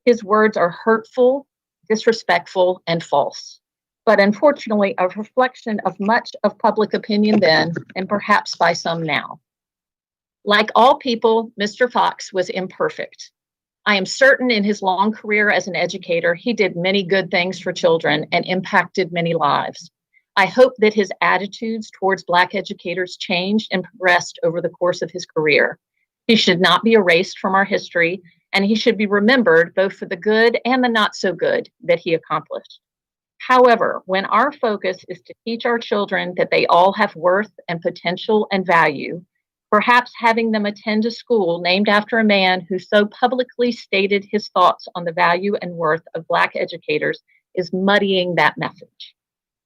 His words are hurtful, disrespectful, and false, but unfortunately a reflection of much of public opinion then, and perhaps by some now. Like all people, Mr. Fox was imperfect. I am certain in his long career as an educator, he did many good things for children and impacted many lives. I hope that his attitudes towards Black educators changed and progressed over the course of his career. He should not be erased from our history, and he should be remembered both for the good and the not so good that he accomplished. However, when our focus is to teach our children that they all have worth and potential and value, perhaps having them attend a school named after a man who so publicly stated his thoughts on the value and worth of Black educators is muddying that message.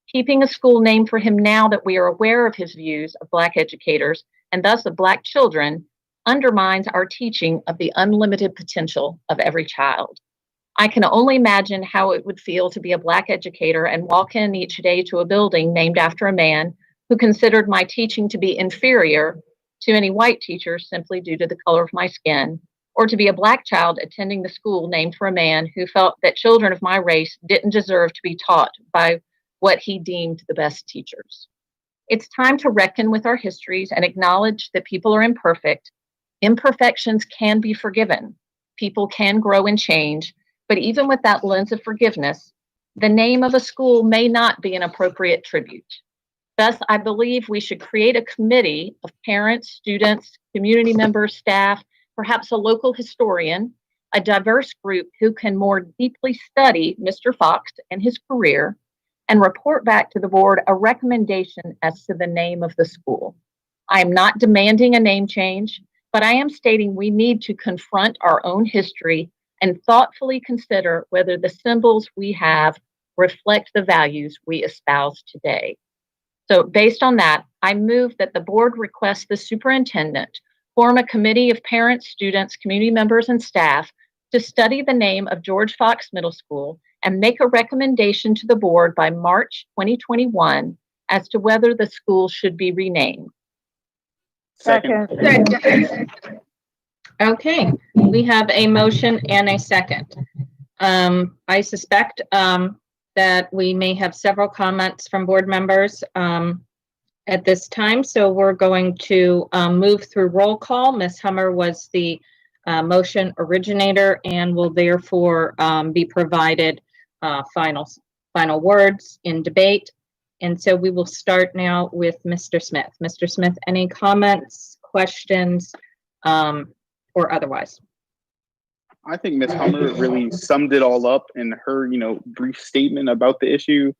Keeping a school named for him now that we are aware of his views of Black educators and thus of Black children undermines our teaching of the unlimited potential of every child. I can only imagine how it would feel to be a Black educator and walk in each day to a building named after a man who considered my teaching to be inferior to any white teacher simply due to the color of my skin, or to be a Black child attending the school named for a man who felt that children of my race didn't deserve to be taught by what he deemed the best teachers. It's time to reckon with our histories and acknowledge that people are imperfect. Imperfections can be forgiven. People can grow and change, but even with that lens of forgiveness, the name of a school may not be an appropriate tribute. Thus, I believe we should create a committee of parents, students, community members, staff, perhaps a local historian, a diverse group who can more deeply study Mr. Fox and his career and report back to the board a recommendation as to the name of the school. I am not demanding a name change. but I am stating we need to confront our own history and thoughtfully consider whether the symbols we have reflect the values we espouse today. So based on that, I move that the board request the superintendent form a committee of parents, students, community members, and staff to study the name of George Fox Middle School and make a recommendation to the board by March 2021 as to whether the school should be renamed. Second. Okay, we have a motion and a second. I suspect that we may have several comments from board members at this time, so we're going to move through roll call. Ms. Hummer was the motion originator and will therefore be provided final words in debate. And so we will start now with Mr. Smith. Mr. Smith, any comments, questions, or otherwise? I think Ms. Hummer really summed it all up in her, brief statement about the issue.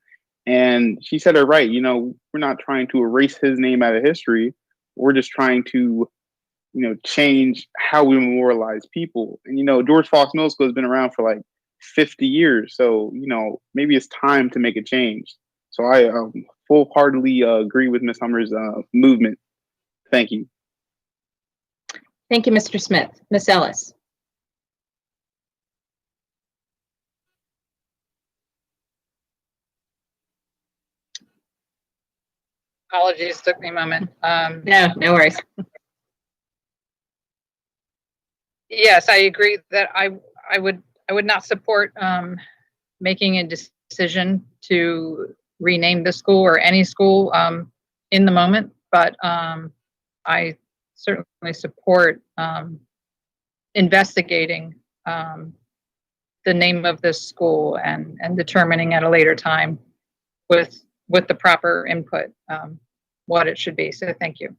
And she said it right. We're not trying to erase his name out of history. We're just trying to, change how we memorialize people. And, George Fox Middle School has been around for like 50 years. So, maybe it's time to make a change. So I full-heartedly agree with Ms. Hummer's movement. Thank you. Thank you, Mr. Smith. Ms. Ellis. Apologies, took me a moment. No worries. Yes, I agree that I would not support making a decision to rename the school or any school in the moment, but I certainly support investigating the name of this school and determining at a later time with the proper input what it should be. So thank you.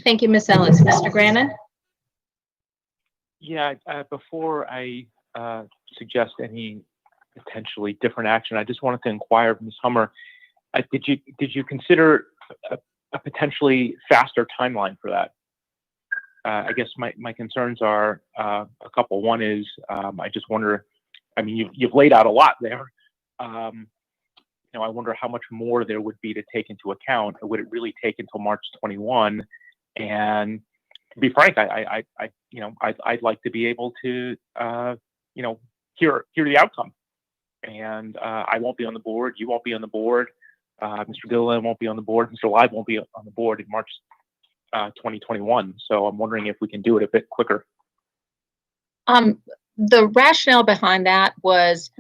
Thank you, Ms. Ellis. Mr. Grannon? Yeah, before I suggest any potentially different action, I just wanted to inquire of Ms. Hummer, did you consider a potentially faster timeline for that? I guess my concerns are a couple. One is I just wonder, you've laid out a lot there. I wonder how much more there would be to take into account. Would it really take until March 21? And to be frank, I'd like to be able to, hear the outcome. And I won't be on the board. You won't be on the board. Mr. Gilliland won't be on the board. Mr. Live won't be on the board in March 2021. So I'm wondering if we can do it a bit quicker. The rationale behind that was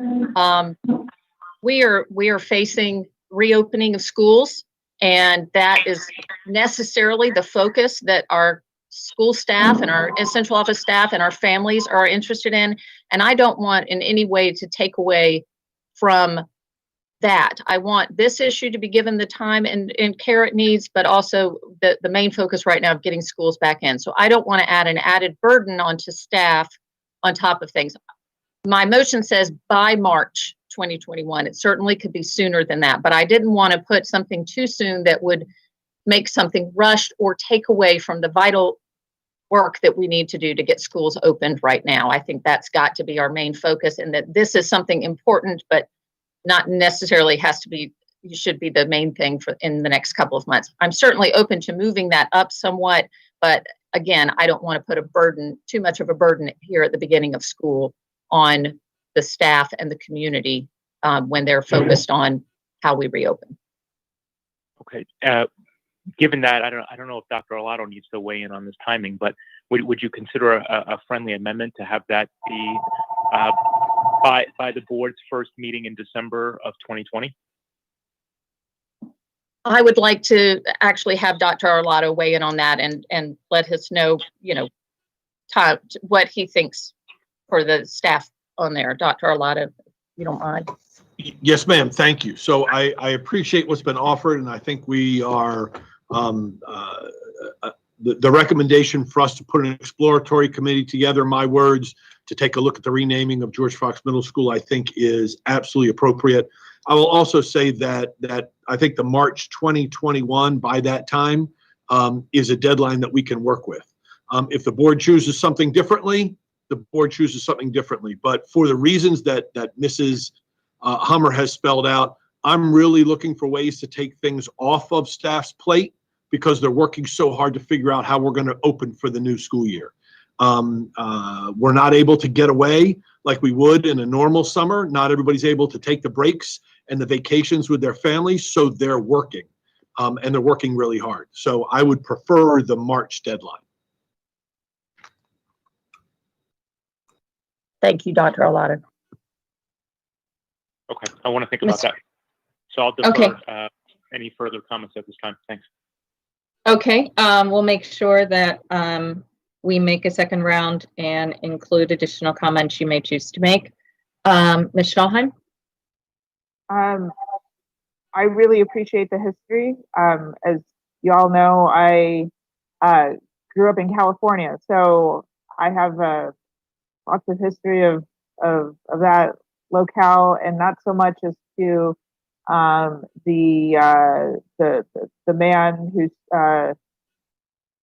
we are facing reopening of schools, and that is necessarily the focus that our school staff and our central office staff and our families are interested in. And I don't want in any way to take away from that. I want this issue to be given the time and care it needs, but also the main focus right now of getting schools back in. So I don't want to add an added burden onto staff on top of things. My motion says by March 2021. It certainly could be sooner than that, but I didn't want to put something too soon that would make something rushed or take away from the vital work that we need to do to get schools opened right now. I think that's got to be our main focus, and that this is something important, but not necessarily should be the main thing for in the next couple of months. I'm certainly open to moving that up somewhat, but again, I don't want to put too much of a burden here at the beginning of school on the staff and the community when they're focused on how we reopen. Okay. Given that, I don't know if Dr. Arlotto needs to weigh in on this timing, but would you consider a friendly amendment to have that be by the board's first meeting in December of 2020? I would like to actually have Dr. Arlotto weigh in on that and let us know, what he thinks for the staff on there. Dr. Arlotto, if you don't mind. Yes, ma'am. Thank you. So I appreciate what's been offered, and I think we are the recommendation for us to put an exploratory committee together, my words, to take a look at the renaming of George Fox Middle School, I think is absolutely appropriate. I will also say that I think the March 2021, by that time, is a deadline that we can work with. If the board chooses something differently, the board chooses something differently. But for the reasons that Mrs. Hummer has spelled out, I'm really looking for ways to take things off of staff's plate because they're working so hard to figure out how we're going to open for the new school year. We're not able to get away like we would in a normal summer. Not everybody's able to take the breaks and the vacations with their families, so they're working, and they're working really hard. So I would prefer the March deadline. Thank you, Dr. Arlotto. Okay, I want to think about that. So I'll defer any further comments at this time. Thanks. Okay, we'll make sure that we make a second round and include additional comments you may choose to make. Ms. Schallheim? I really appreciate the history. As you all know, I grew up in California, so I have lots of history of that locale, and not so much as to the man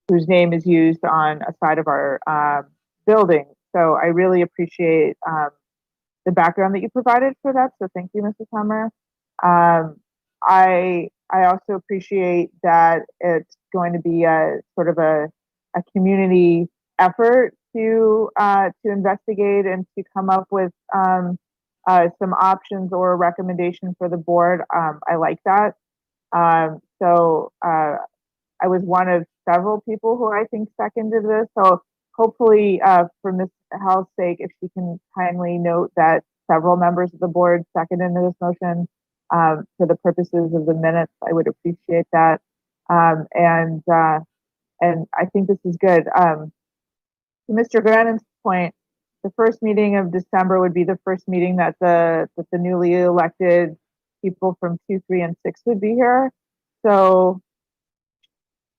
whose name is used on a side of our building. So I really appreciate the background that you provided for that. So thank you, Mrs. Hummer. I also appreciate that it's going to be a sort of a community effort to investigate and to come up with some options or a recommendation for the board. I like that. So I was one of several people who I think seconded this. So hopefully, for Ms. Howell's sake, if she can kindly note that several members of the board seconded this motion for the purposes of the minutes, I would appreciate that. And I think this is good. To Mr. Grannon's point, the first meeting of December would be the first meeting that the newly elected people from 2, 3, and 6 would be here. So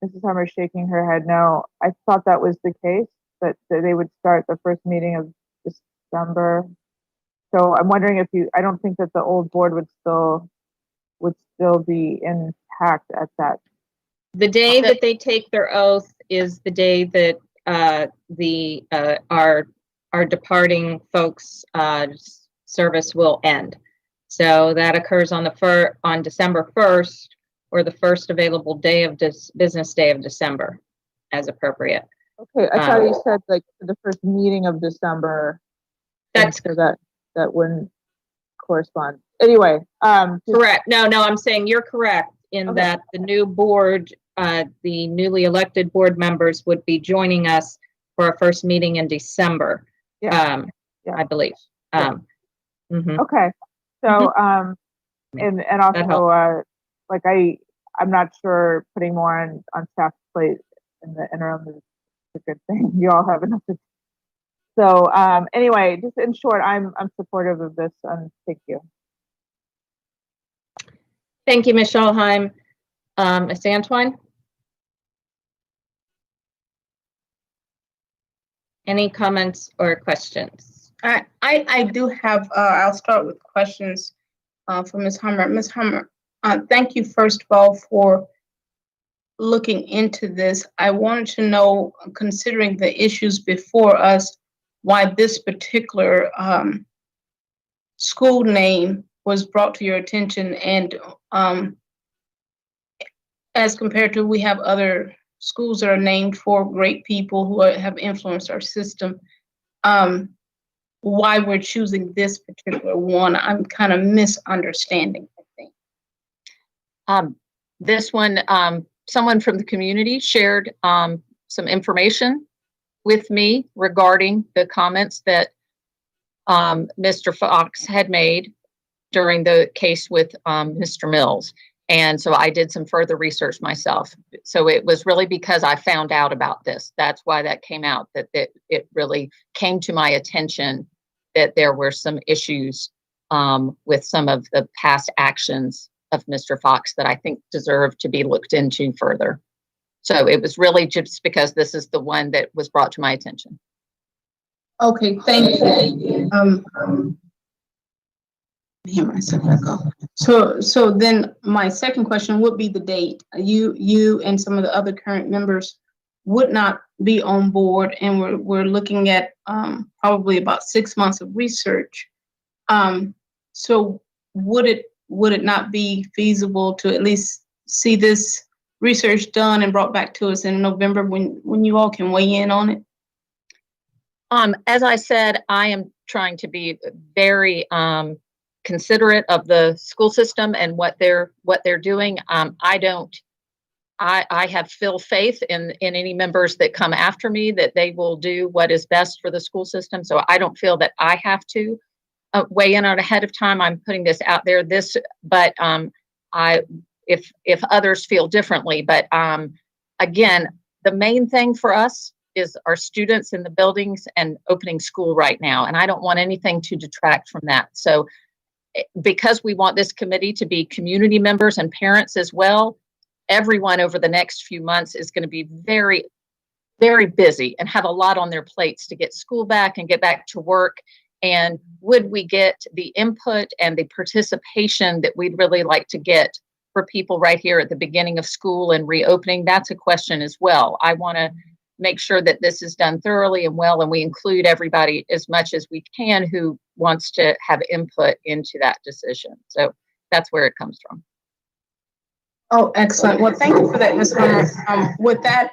Mrs. Hummer shaking her head no. I thought that was the case, that they would start the first meeting of December. So I'm wondering if I don't think that the old board would still be intact at that. The day that they take their oath is the day that our departing folks service will end. So that occurs on on December 1st, or the first available day of business day of December, as appropriate. Okay, I thought you said like the first meeting of December. That's so that wouldn't correspond. Anyway, correct. No, I'm saying you're correct in that the new board, the newly elected board members would be joining us for our first meeting in December. Yeah. I believe. Okay. So, and also, like I'm not sure putting more on staff's plate in the interim is a good thing. You all have enough to. So, anyway, just in short, I'm supportive of this, and thank you. Thank you, Ms. Schallheim. Ms. Antwine? Any comments or questions? I do have, I'll start with questions for Ms. Hummer. Ms. Hummer, thank you first of all for looking into this. I wanted to know, considering the issues before us, why this particular school name was brought to your attention, and as compared to we have other schools that are named for great people who have influenced our system, why we're choosing this particular one, I'm kind of misunderstanding, I think. This one, someone from the community shared some information with me regarding the comments that Mr. Fox had made during the case with Mr. Mills. And so I did some further research myself. So it was really because I found out about this. That's why that came out, that it really came to my attention that there were some issues with some of the past actions of Mr. Fox that I think deserve to be looked into further. So it was really just because this is the one that was brought to my attention. Okay, thank you. Hear myself echo. So then my second question would be the date. You and some of the other current members would not be on board, and we're looking at probably about 6 months of research. So would it not be feasible to at least see this research done and brought back to us in November when you all can weigh in on it? As I said, I am trying to be very considerate of the school system and what they're doing. I have full faith in any members that come after me that they will do what is best for the school system. So I don't feel that I have to weigh in on ahead of time. I'm putting this out there. But if others feel differently, but again, the main thing for us is our students in the buildings and opening school right now, and I don't want anything to detract from that. So, because we want this committee to be community members and parents as well, everyone over the next few months is going to be very, very busy and have a lot on their plates to get school back and get back to work. And would we get the input and the participation that we'd really like to get for people right here at the beginning of school and reopening? That's a question as well. I want to make sure that this is done thoroughly and well, and we include everybody as much as we can who wants to have input into that decision. So that's where it comes from. Oh, excellent. Well, thank you for that, Ms. Hunter. With that,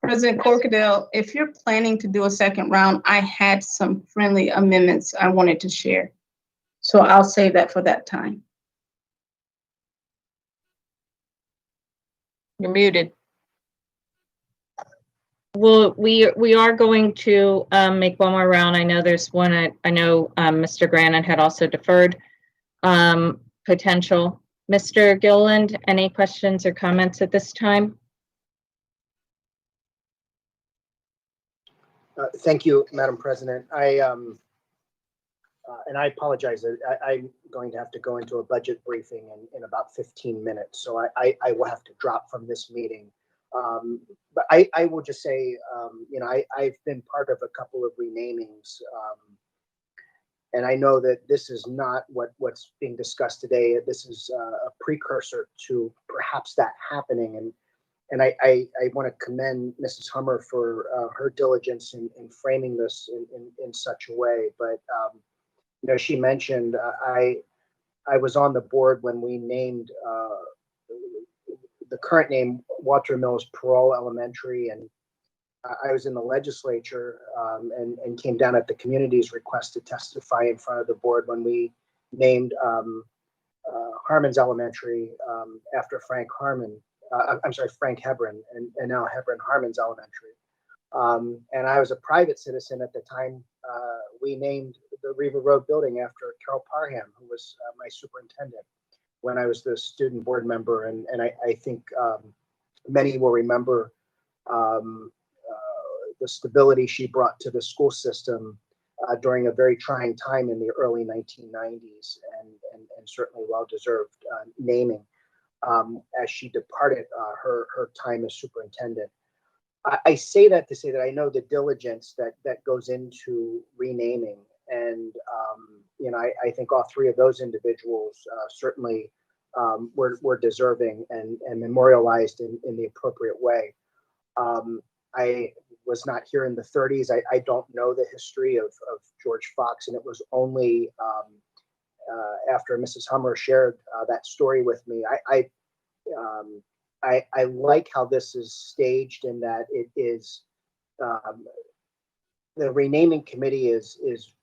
President Corkadale, if you're planning to do a second round, I had some friendly amendments I wanted to share. So I'll save that for that time. You're muted. Well, we are going to make one more round. I know there's one. I know Mr. Grannon had also deferred potential. Mr. Gilliland, any questions or comments at this time? Thank you, Madam President. And I apologize. I'm going to have to go into a budget briefing in about 15 minutes, so I will have to drop from this meeting. But I will just say, I've been part of a couple of renamings, and I know that this is not what's being discussed today. This is a precursor to perhaps that happening, and I want to commend Mrs. Hummer for her diligence in framing this in such a way. But she mentioned I was on the board when we named the current name Walter Mills Parole Elementary, and I was in the legislature and came down at the community's request to testify in front of the board when we named Harmon's Elementary after Frank Harmon. Frank Hebron, and now Hebron Harmon's Elementary. And I was a private citizen at the time. We named the Riva Road building after Carol Parham, who was my superintendent when I was the student board member. And I think many will remember the stability she brought to the school system during a very trying time in the early 1990s, and certainly well-deserved naming as she departed her time as superintendent. I say that to say that I know the diligence that goes into renaming, and I think all three of those individuals certainly were deserving and memorialized in the appropriate way. I was not here in the 30s. I don't know the history of George Fox, and it was only after Mrs. Hummer shared that story with me. I like how this is staged, in that it is the renaming committee is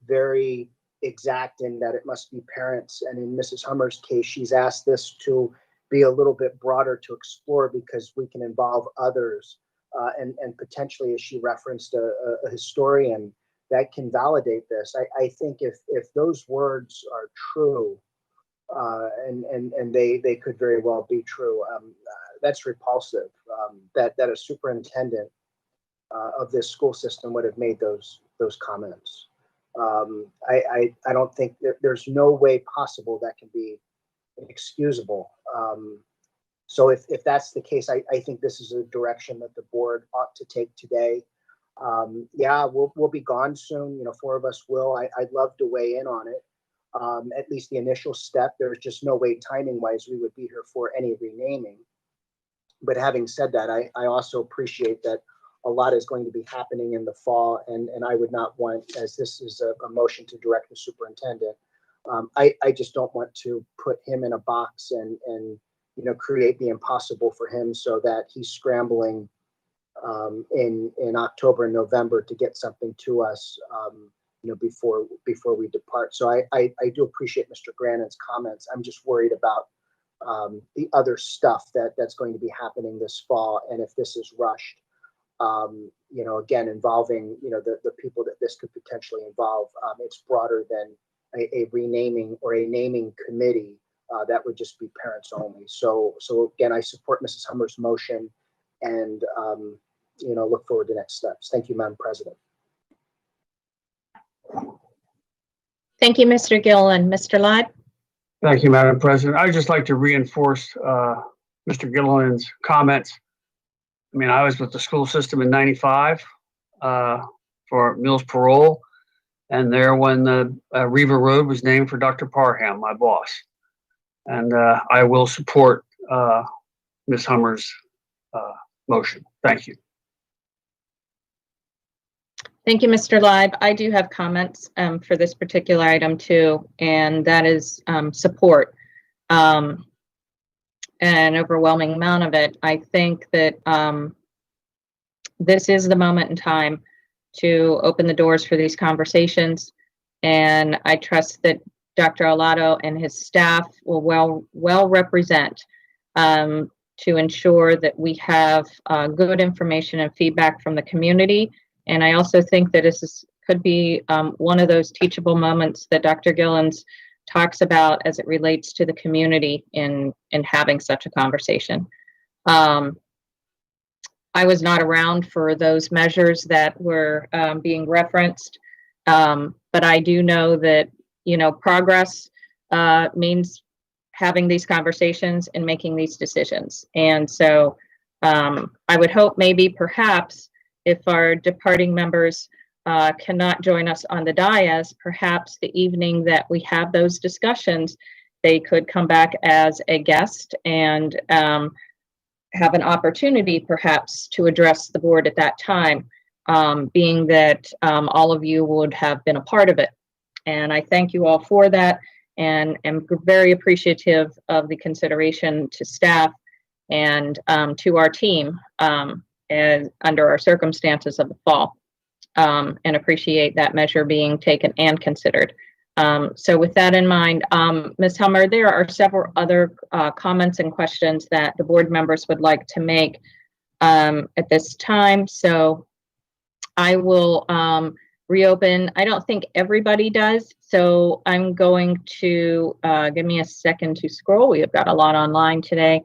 very exact in that it must be parents, and in Mrs. Hummer's case, she's asked this to be a little bit broader to explore because we can involve others, and potentially, as she referenced, a historian that can validate this. I think if those words are true, and they could very well be true, that's repulsive, that a superintendent of this school system would have made those comments. I don't think there's no way possible that can be excusable. So if that's the case, I think this is a direction that the board ought to take today. Yeah, we'll be gone soon. 4 of us will. I'd love to weigh in on it. at least the initial step. There's just no way timing wise we would be here for any renaming. But having said that, I also appreciate that a lot is going to be happening in the fall, and I would not want, as this is a motion to direct the superintendent, I just don't want to put him in a box and create the impossible for him so that he's scrambling in October and November to get something to us before we depart. So I do appreciate Mr. Grannon's comments. I'm just worried about the other stuff that's going to be happening this fall, and if this is rushed, again, involving the people that this could potentially involve, it's broader than a renaming or a naming committee. That would just be parents only. So again, I support Mrs. Hummer's motion, and look forward to next steps. Thank you, Madam President. Thank you, Mr. Gillen. Mr. Lott? Thank you, Madam President. I'd just like to reinforce Mr. Gilliland's comments. I mean, I was with the school system in '95 for Mills Parole, and there when the Riva Road was named for Dr. Parham, my boss. And I will support Ms. Hummer's motion. Thank you. Thank you, Mr. Live. I do have comments for this particular item too, and that is support. An overwhelming amount of it. I think that this is the moment in time to open the doors for these conversations, and I trust that Dr. Arlotto and his staff will well represent to ensure that we have good information and feedback from the community. And I also think that this could be one of those teachable moments that Dr. Gillens talks about as it relates to the community in having such a conversation. I was not around for those measures that were being referenced, but I do know that progress means having these conversations and making these decisions. And so I would hope maybe perhaps if our departing members cannot join us on the dais, perhaps the evening that we have those discussions, they could come back as a guest and have an opportunity perhaps to address the board at that time, being that all of you would have been a part of it. And I thank you all for that, and am very appreciative of the consideration to staff and to our team and under our circumstances of the fall, and appreciate that measure being taken and considered. So with that in mind, Ms. Hummer, there are several other comments and questions that the board members would like to make at this time. So I will reopen. I don't think everybody does, so I'm going to give me a second to scroll. We have got a lot online today.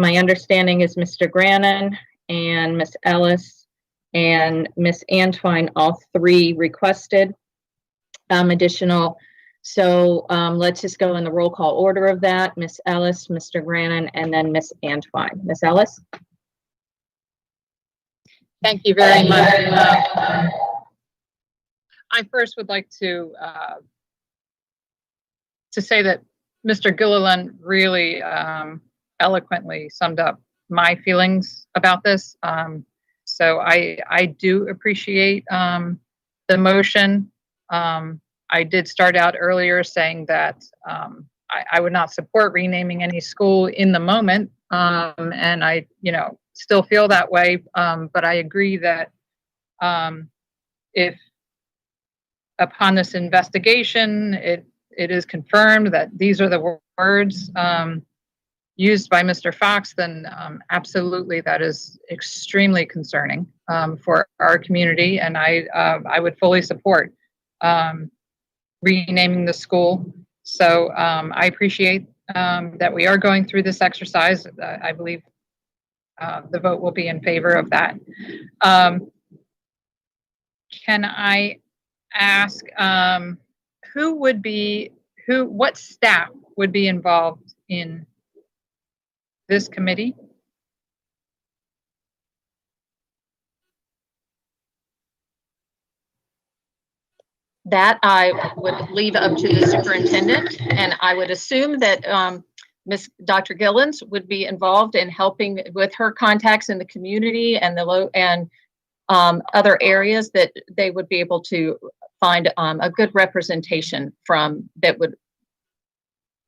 My understanding is Mr. Grannon and Ms. Ellis and Ms. Antwine, all three requested additional. So let's just go in the roll call order of that. Ms. Ellis, Mr. Grannon, and then Ms. Antwine. Ms. Ellis? Thank you very much. I first would like to say that Mr. Gilliland really eloquently summed up my feelings about this. So I do appreciate the motion. I did start out earlier saying that I would not support renaming any school in the moment, and I, still feel that way. But I agree that if upon this investigation it is confirmed that these are the words used by Mr. Fox, then absolutely that is extremely concerning for our community, and I would fully support renaming the school. So I appreciate that we are going through this exercise. I believe the vote will be in favor of that. Can I ask what staff would be involved in this committee? That I would leave up to the superintendent, and I would assume that Dr. Gillens would be involved in helping with her contacts in the community and other areas, that they would be able to find a good representation that would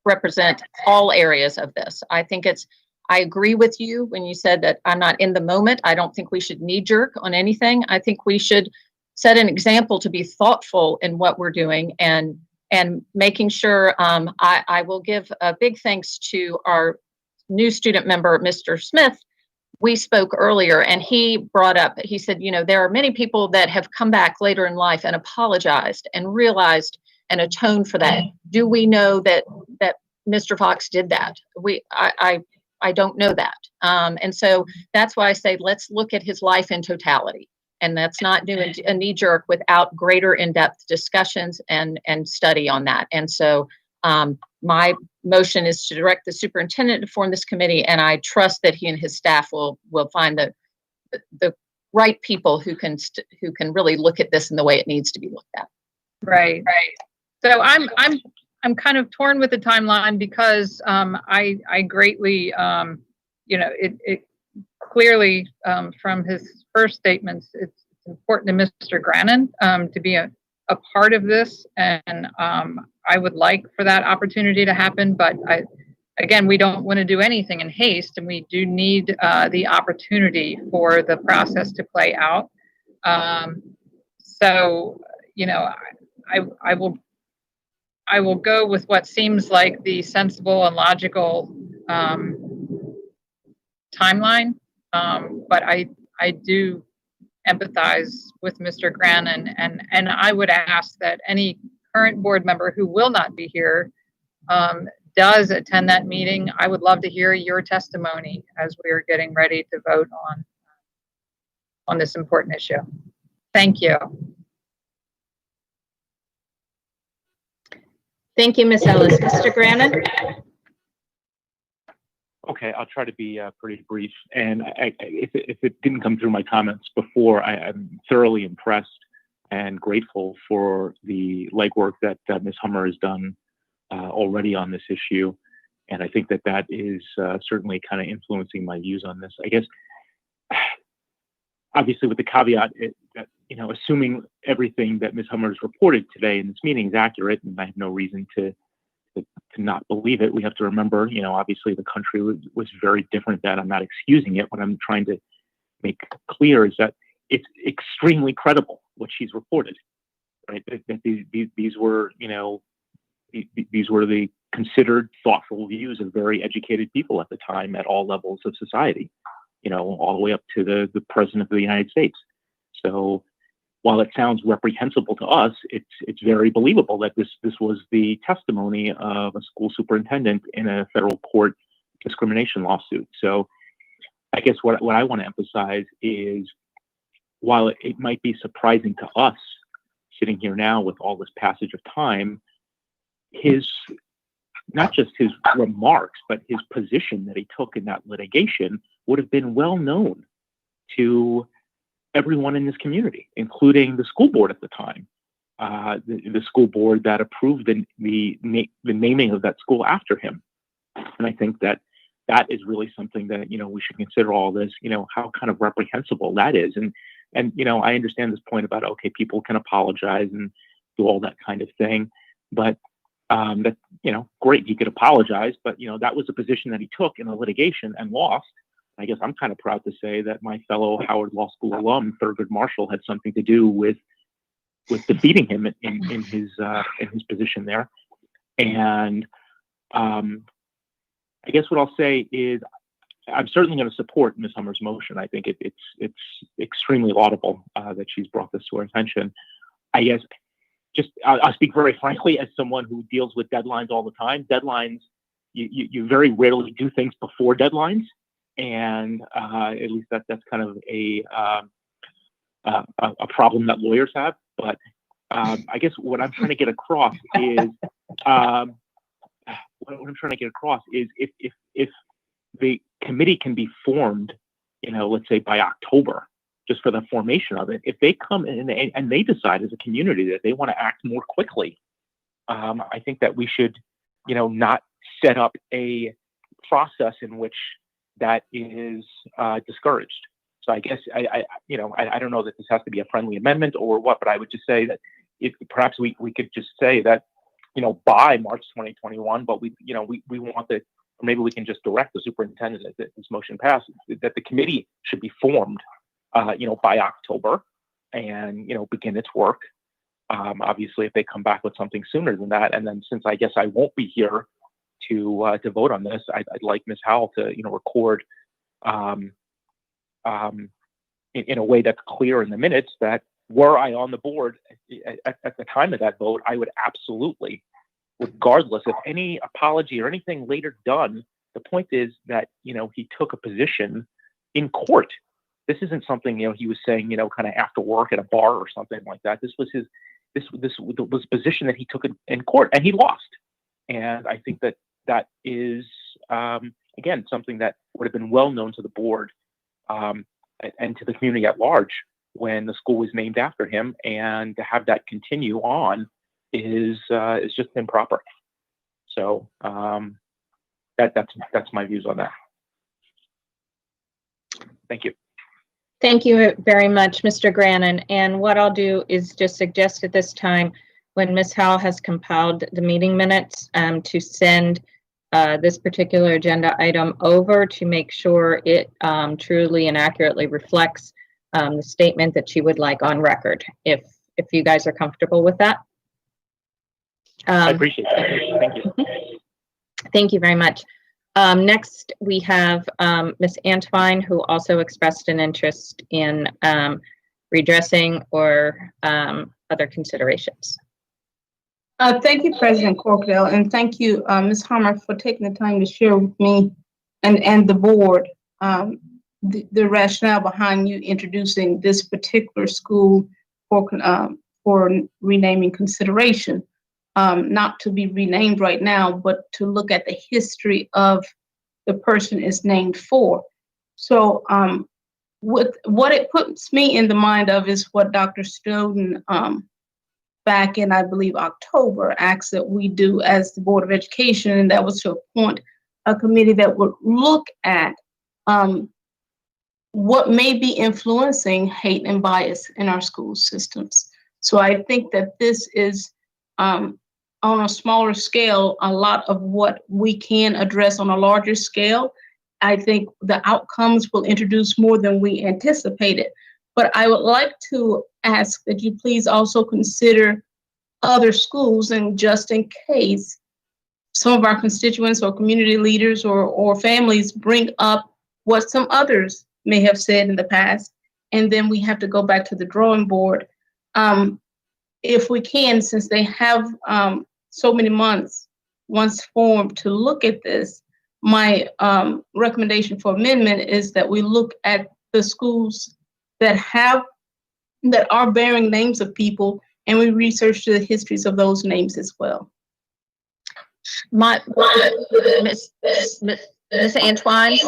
represent all areas of this. I agree with you when you said that I'm not in the moment. I don't think we should knee jerk on anything. I think we should set an example to be thoughtful in what we're doing and making sure. I will give a big thanks to our new student member, Mr. Smith. We spoke earlier and he said, there are many people that have come back later in life and apologized and realized and atoned for that. Do we know that Mr. Fox did that? I don't know that. And so that's why I say, let's look at his life in totality. And that's not doing a knee jerk without greater in-depth discussions and study on that. And so my motion is to direct the superintendent to form this committee, and I trust that he and his staff will find the right people who can really look at this in the way it needs to be looked at. Right. So I'm kind of torn with the timeline because I greatly, it clearly from his first statements, it's important to Mr. Grannon to be a part of this, and I would like for that opportunity to happen, but again, we don't want to do anything in haste, and we do need the opportunity for the process to play out. So, I will go with what seems like the sensible and logical timeline, but I do empathize with Mr. Grannon, and I would ask that any current board member who will not be here does attend that meeting. I would love to hear your testimony as we are getting ready to vote on this important issue. Thank you. Thank you, Ms. Ellis. Mr. Grannon? Okay, I'll try to be pretty brief. And if it didn't come through my comments before, I'm thoroughly impressed and grateful for the legwork that Ms. Hummer has done already on this issue. And I think that is certainly kind of influencing my views on this. I guess, obviously with the caveat that, assuming everything that Ms. Hummer has reported today in this meeting is accurate, and I have no reason to not believe it, we have to remember, obviously the country was very different then. I'm not excusing it. What I'm trying to make clear is that it's extremely credible what she's reported, right? That these were, these were the considered, thoughtful views of very educated people at the time at all levels of society, all the way up to the President of the United States. So while it sounds reprehensible to us, it's very believable that this was the testimony of a school superintendent in a federal court discrimination lawsuit. So I guess what I want to emphasize is, while it might be surprising to us sitting here now with all this passage of time, not just his remarks, but his position that he took in that litigation would have been well known to everyone in this community, including the school board at the time, the school board that approved the naming of that school after him. And I think that is really something that, we should consider all this, how kind of reprehensible that is. And I understand this point about, okay, people can apologize and do all that kind of thing, but that, great, he could apologize, but, that was a position that he took in a litigation and lost. I guess I'm kind of proud to say that my fellow Howard Law School alum, Thurgood Marshall, had something to do with defeating him in his position there. And I guess what I'll say is, I'm certainly going to support Ms. Hummer's motion. I think it's extremely laudable that she's brought this to our attention. I guess I'll speak very frankly as someone who deals with deadlines all the time. Deadlines, you very rarely do things before deadlines. And at least that's kind of a problem that lawyers have. But I guess what I'm trying to get across is if the committee can be formed, let's say by October, just for the formation of it. If they come in and they decide as a community that they want to act more quickly, I think that we should, not set up a process in which that is discouraged. So I guess I don't know that this has to be a friendly amendment or what, but I would just say that if perhaps we could just say that, by March 2021, but we want the, or maybe we can just direct the superintendent that this motion passes, that the committee should be formed, by October and, begin its work. Obviously, if they come back with something sooner than that, and then since I guess I won't be here to vote on this, I'd like Ms. Howell to, record in a way that's clear in the minutes that were I on the board at the time of that vote, I would absolutely, regardless of any apology or anything later done, the point is that, he took a position in court. This isn't something, he was saying, kind of after work at a bar or something like that. This was this was a position that he took in court, and he lost. And I think that is, again, something that would have been well known to the board and to the community at large when the school was named after him, and to have that continue on is just improper. So that's my views on that. Thank you. Thank you very much, Mr. Grannon. And what I'll do is just suggest at this time, when Ms. Howell has compiled the meeting minutes, to send this particular agenda item over to make sure it truly and accurately reflects the statement that she would like on record, if you guys are comfortable with that. I appreciate that. Thank you. Thank you very much. Next, we have Ms. Antwine, who also expressed an interest in redressing or other considerations. Thank you, President Corkdale, and thank you, Ms. Hummer, for taking the time to share with me and the board the rationale behind you introducing this particular school for renaming consideration. Not to be renamed right now, but to look at the history of the person is named for. So what it puts me in the mind of is what Dr. Snowden back in, I believe, October asked that we do as the Board of Education, and that was to appoint a committee that would look at what may be influencing hate and bias in our school systems. So I think that this is on a smaller scale, a lot of what we can address on a larger scale. I think the outcomes will introduce more than we anticipated. But I would like to ask that you please also consider other schools, and just in case some of our constituents or community leaders or families bring up what some others may have said in the past, and then we have to go back to the drawing board. If we can, since they have so many months once formed to look at this, my recommendation for amendment is that we look at the schools that are bearing names of people, and we research the histories of those names as well. Miss Antwine,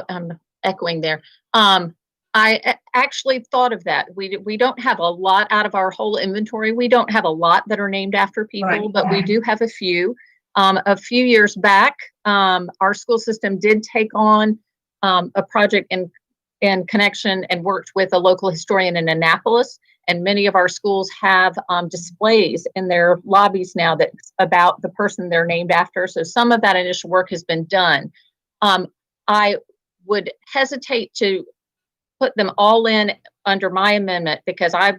I'm echoing there. I actually thought of that. We don't have a lot out of our whole inventory. We don't have a lot that are named after people, right, but we do have a few. A few years back, our school system did take on a project in connection and worked with a local historian in Annapolis. And many of our schools have displays in their lobbies now that's about the person they're named after. So some of that initial work has been done. I would hesitate to put them all in under my amendment, because I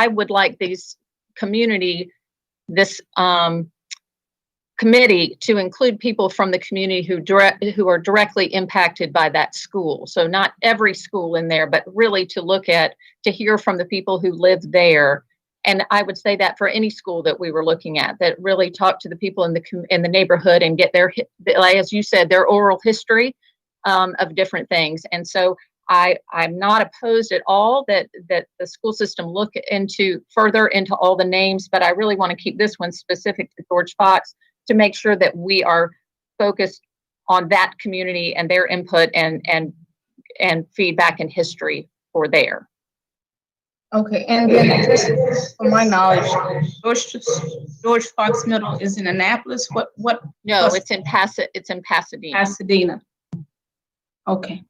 would like this committee to include people from the community who are directly impacted by that school. So not every school in there, but really to hear from the people who live there. And I would say that for any school that we were looking at, that really talk to the people in the neighborhood and get their, as you said, their oral history of different things. And so I'm not opposed at all that the school system look further into all the names, but I really want to keep this one specific to George Fox to make sure that we are focused on that community and their input and and feedback and history for there. Okay, and then just for my knowledge, George Fox Middle is in Annapolis. What? No, it's in Pasadena. Pasadena. Okay.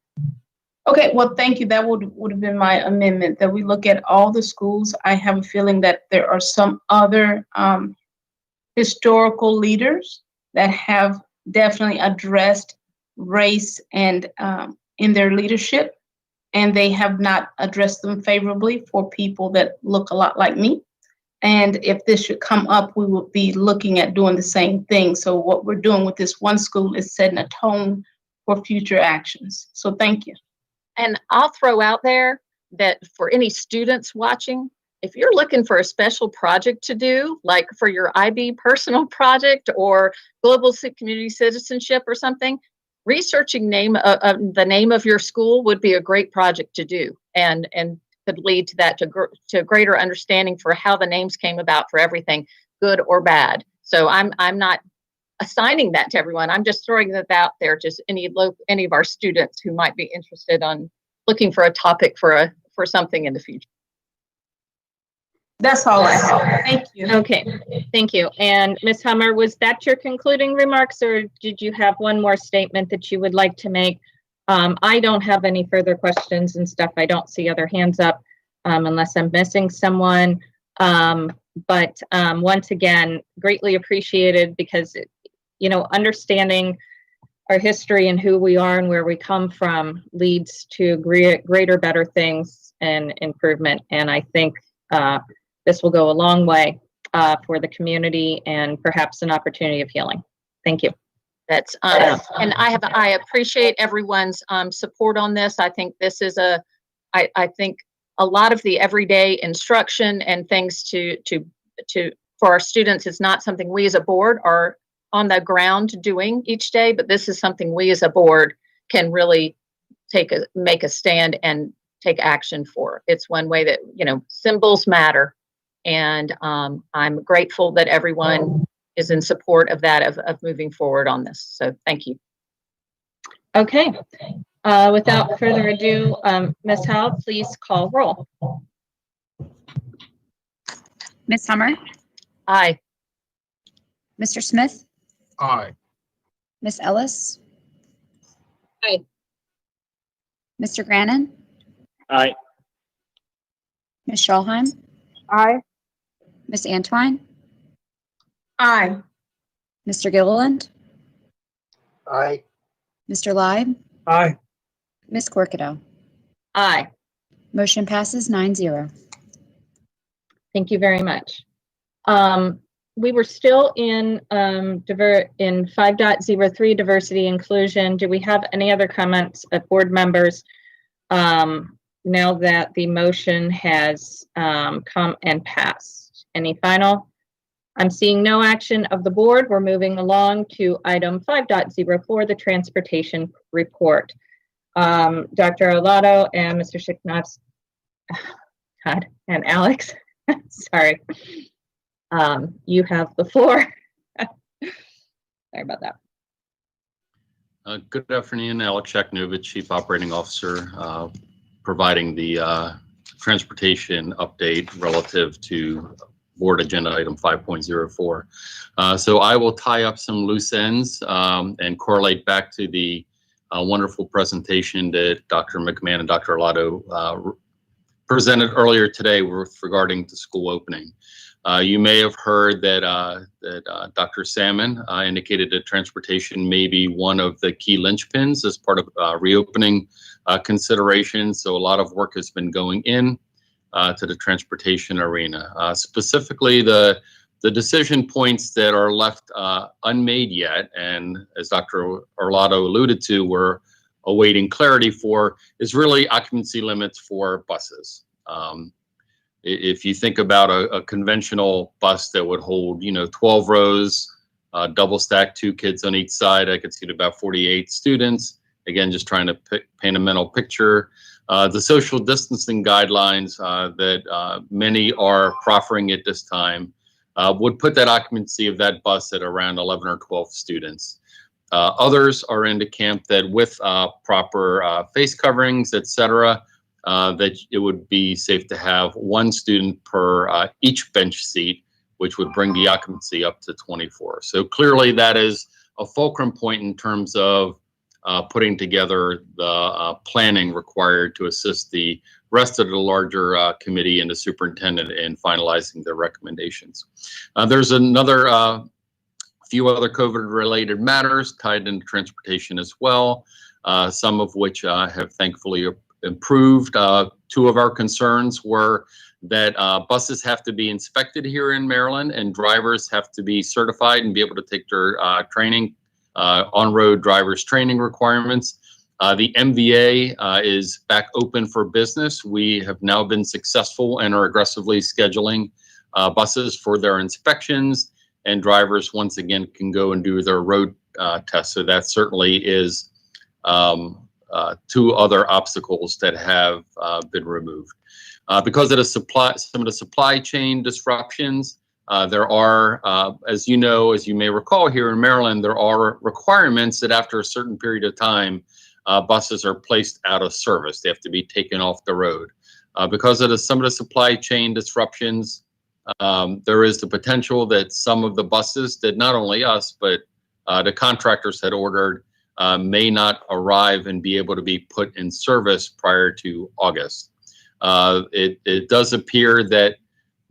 Okay, well, thank you. That would have been my amendment, that we look at all the schools. I have a feeling that there are some other historical leaders that have definitely addressed race and in their leadership, and they have not addressed them favorably for people that look a lot like me. And if this should come up, we will be looking at doing the same thing. So what we're doing with this one school is setting a tone for future actions. So thank you. And I'll throw out there that for any students watching, if you're looking for a special project to do, like for your IB personal project or global community citizenship or something, researching the name of your school would be a great project to do, and could lead to that, to greater understanding for how the names came about for everything, good or bad. So I'm not assigning that to everyone. I'm just throwing that out there to any of our students who might be interested on looking for a topic for something in the future. That's all I have. Thank you. Okay, thank you. And Ms. Hummer, was that your concluding remarks, or did you have one more statement that you would like to make? I don't have any further questions and stuff. I don't see other hands up unless I'm missing someone. But once again, greatly appreciated, because, you know, understanding our history and who we are and where we come from leads to greater, better things and improvement. And I think this will go a long way for the community and perhaps an opportunity of healing. Thank you. That's and I appreciate everyone's support on this. I think this is I think a lot of the everyday instruction and things for our students is not something we as a board are on the ground doing each day, but this is something we as a board can really make a stand and take action for. It's one way that, you know, symbols matter. And I'm grateful that everyone is in support of that, of moving forward on this. So thank you. Okay. Without further ado, Ms. Howell, please call roll. Ms. Hummer, Aye. Mr. Smith, Aye. Ms. Ellis, Aye. Mr. Grannon, Aye. Ms. Schulheim, Aye. Ms. Antwine, Aye. Mr. Gilliland, Aye. Mr. Live, Aye. Ms. Corkadell. Aye. Motion passes 9-0. Thank you very much. We were still in 5.03 diversity inclusion. Do we have any other comments of board members now that the motion has come and passed? Any final? I'm seeing no action of the board. We're moving along to item 5.04, the transportation report. Dr. Arlotto and Mr. Shiknovsky, God, and Alex, sorry. You have the floor. Sorry about that. Good afternoon, Alex Sheknovich, Chief Operating Officer, providing the transportation update relative to board agenda item 5.04. So I will tie up some loose ends and correlate back to the wonderful presentation that Dr. McMahon and Dr. Arlotto presented earlier today regarding the school opening. You may have heard that Dr. Salmon indicated that transportation may be one of the key linchpins as part of reopening considerations. So a lot of work has been going in to the transportation arena. Specifically, the decision points that are left unmade yet, and as Dr. Arlotto alluded to, we're awaiting clarity for, is really occupancy limits for buses. If you think about a conventional bus that would hold, 12 rows, double stacked, 2 kids on each side, I could see about 48 students. Again, just trying to paint a mental picture. The social distancing guidelines that many are proffering at this time would put that occupancy of that bus at around 11 or 12 students. Others are in the camp that with proper face coverings, etc., that it would be safe to have one student per each bench seat, which would bring the occupancy up to 24. So clearly that is a fulcrum point in terms of putting together the planning required to assist the rest of the larger committee and the superintendent in finalizing their recommendations. There's another few other COVID-related matters tied into transportation as well, some of which have thankfully improved. Two of our concerns were that buses have to be inspected here in Maryland and drivers have to be certified and be able to take their training, on-road drivers training requirements. The MVA is back open for business. We have now been successful and are aggressively scheduling buses for their inspections, and drivers once again can go and do their road tests. So that certainly is two other obstacles that have been removed. Because of some of the supply chain disruptions, there are, as you know, as you may recall here in Maryland, there are requirements that after a certain period of time, buses are placed out of service. They have to be taken off the road. Because of some of the supply chain disruptions, there is the potential that some of the buses that not only us, but the contractors had ordered may not arrive and be able to be put in service prior to August. It does appear that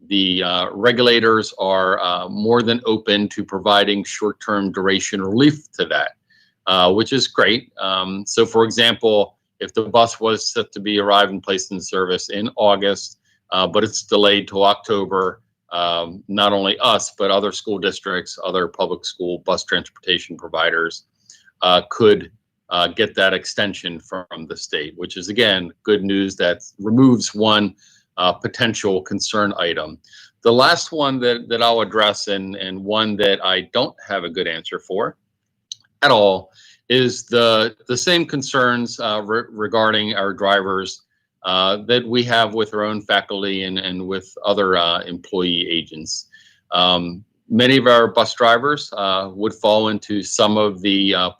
the regulators are more than open to providing short-term duration relief to that, which is great. So for example, if the bus was set to be arrived and placed in service in August, but it's delayed to October, not only us, but other school districts, other public school bus transportation providers could get that extension from the state, which is, again, good news that removes one potential concern item. The last one that I'll address, and one that I don't have a good answer for at all, is the same concerns regarding our drivers that we have with our own faculty and with other employee agents. Many of our bus drivers would fall into some of the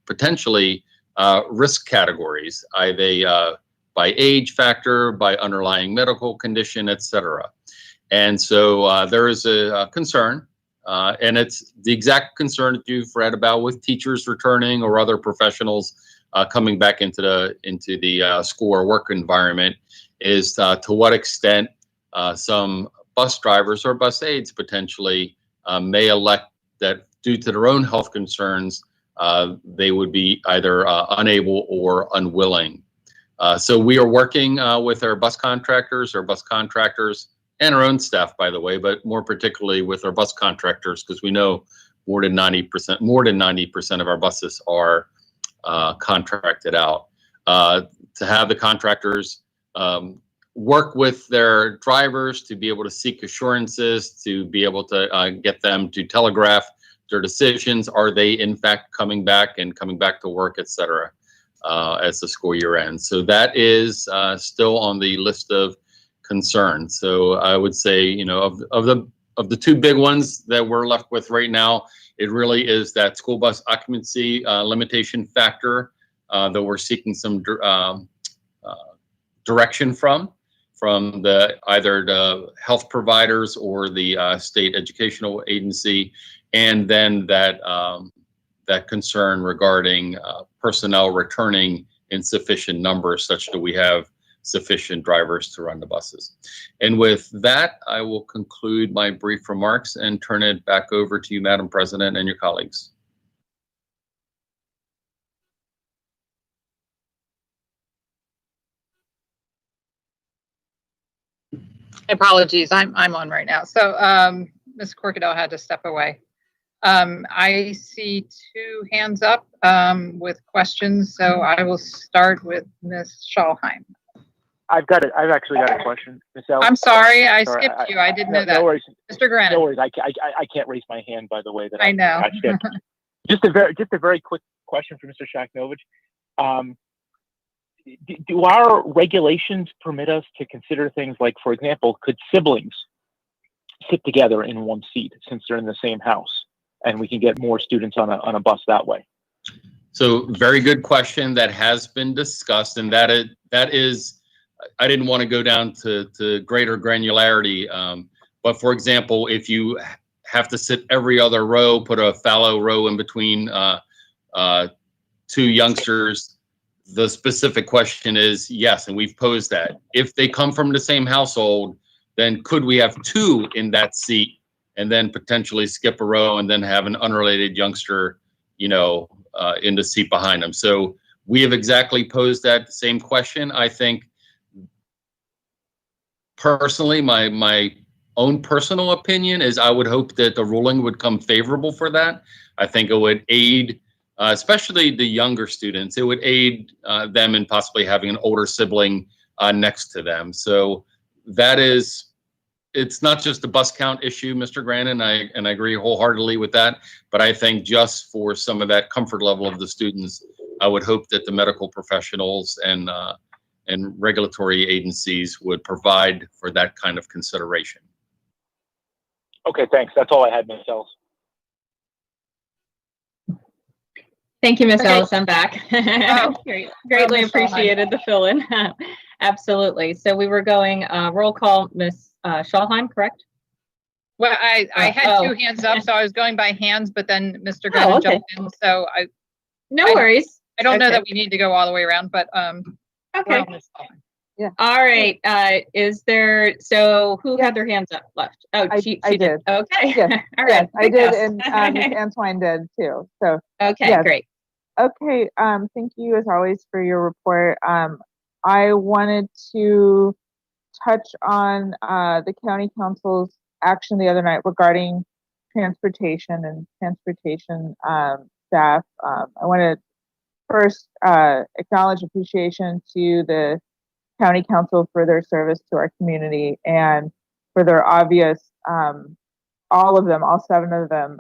potentially risk categories, either by age factor, by underlying medical condition, etc. And so there is a concern, and it's the exact concern that you've read about with teachers returning or other professionals coming back into the school or work environment, is to what extent some bus drivers or bus aides potentially may elect that due to their own health concerns, they would be either unable or unwilling. So we are working with our bus contractors, and our own staff, by the way, but more particularly with our bus contractors, because we know more than 90% of our buses are contracted out. To have the contractors work with their drivers to be able to seek assurances, to be able to get them to telegraph their decisions. Are they in fact coming back to work, et cetera, as the school year ends? So that is still on the list of concerns. So I would say, you know, of the two big ones that we're left with right now, it really is that school bus occupancy limitation factor that we're seeking some direction from either the health providers or the state educational agency, and then that concern regarding personnel returning in sufficient numbers such that we have sufficient drivers to run the buses. And with that, I will conclude my brief remarks and turn it back over to you, Madam President, and your colleagues. Apologies, I'm on right now. So Ms. Corkadell had to step away. I see two hands up with questions, so I will start with Ms. Schalheim. I've actually got a question, Ms. Ellis. I'm sorry, I skipped you. I didn't know that. No worries. Mr. Grennan. No worries. I can't raise my hand, by the way. That I know. Just a very quick question for Mr. Shaknovich. Do our regulations permit us to consider things like, for example, could siblings sit together in one seat since they're in the same house? and we can get more students on a bus that way? So very good question that has been discussed, and that is I didn't want to go down to greater granularity, but for example, if you have to sit every other row, put a fallow row in between two youngsters, the specific question is yes, and we've posed that. If they come from the same household, then could we have two in that seat and then potentially skip a row and then have an unrelated youngster, in the seat behind them? So we have exactly posed that same question. I think personally, my own personal opinion is I would hope that the ruling would come favorable for that. I think it would aid, especially the younger students, it would aid them in possibly having an older sibling next to them. So it's not just a bus count issue, Mr. Grant, and I agree wholeheartedly with that, but I think just for some of that comfort level of the students, I would hope that the medical professionals and regulatory agencies would provide for that kind of consideration. Okay, thanks. That's all I had, Ms. Ellis. Thank you, Ms. Okay. Ellis. I'm back. Greatly Ms. Schallheim. appreciated the fill-in. Absolutely. So we were going roll call, Ms. Schallheim, correct? Well, I had Oh. two hands up, so I was going by hands, but then Mr. Gunn okay. jumped in, so No I- worries. I don't know Okay. that we need to go all the way around, but Okay. well, Ms. Schallheim. All right. So who had their hands up left? Oh, I she did. did. Okay. Yes, All yes, right. I Good did, guess. and Ms. Antoine did too. So, Okay, yes. great. okay, thank you as always for your report. I wanted to touch on the county council's action the other night regarding transportation and transportation staff. I want to first acknowledge appreciation to the county council for their service to our community and for their obvious, all of them, all 7 of them,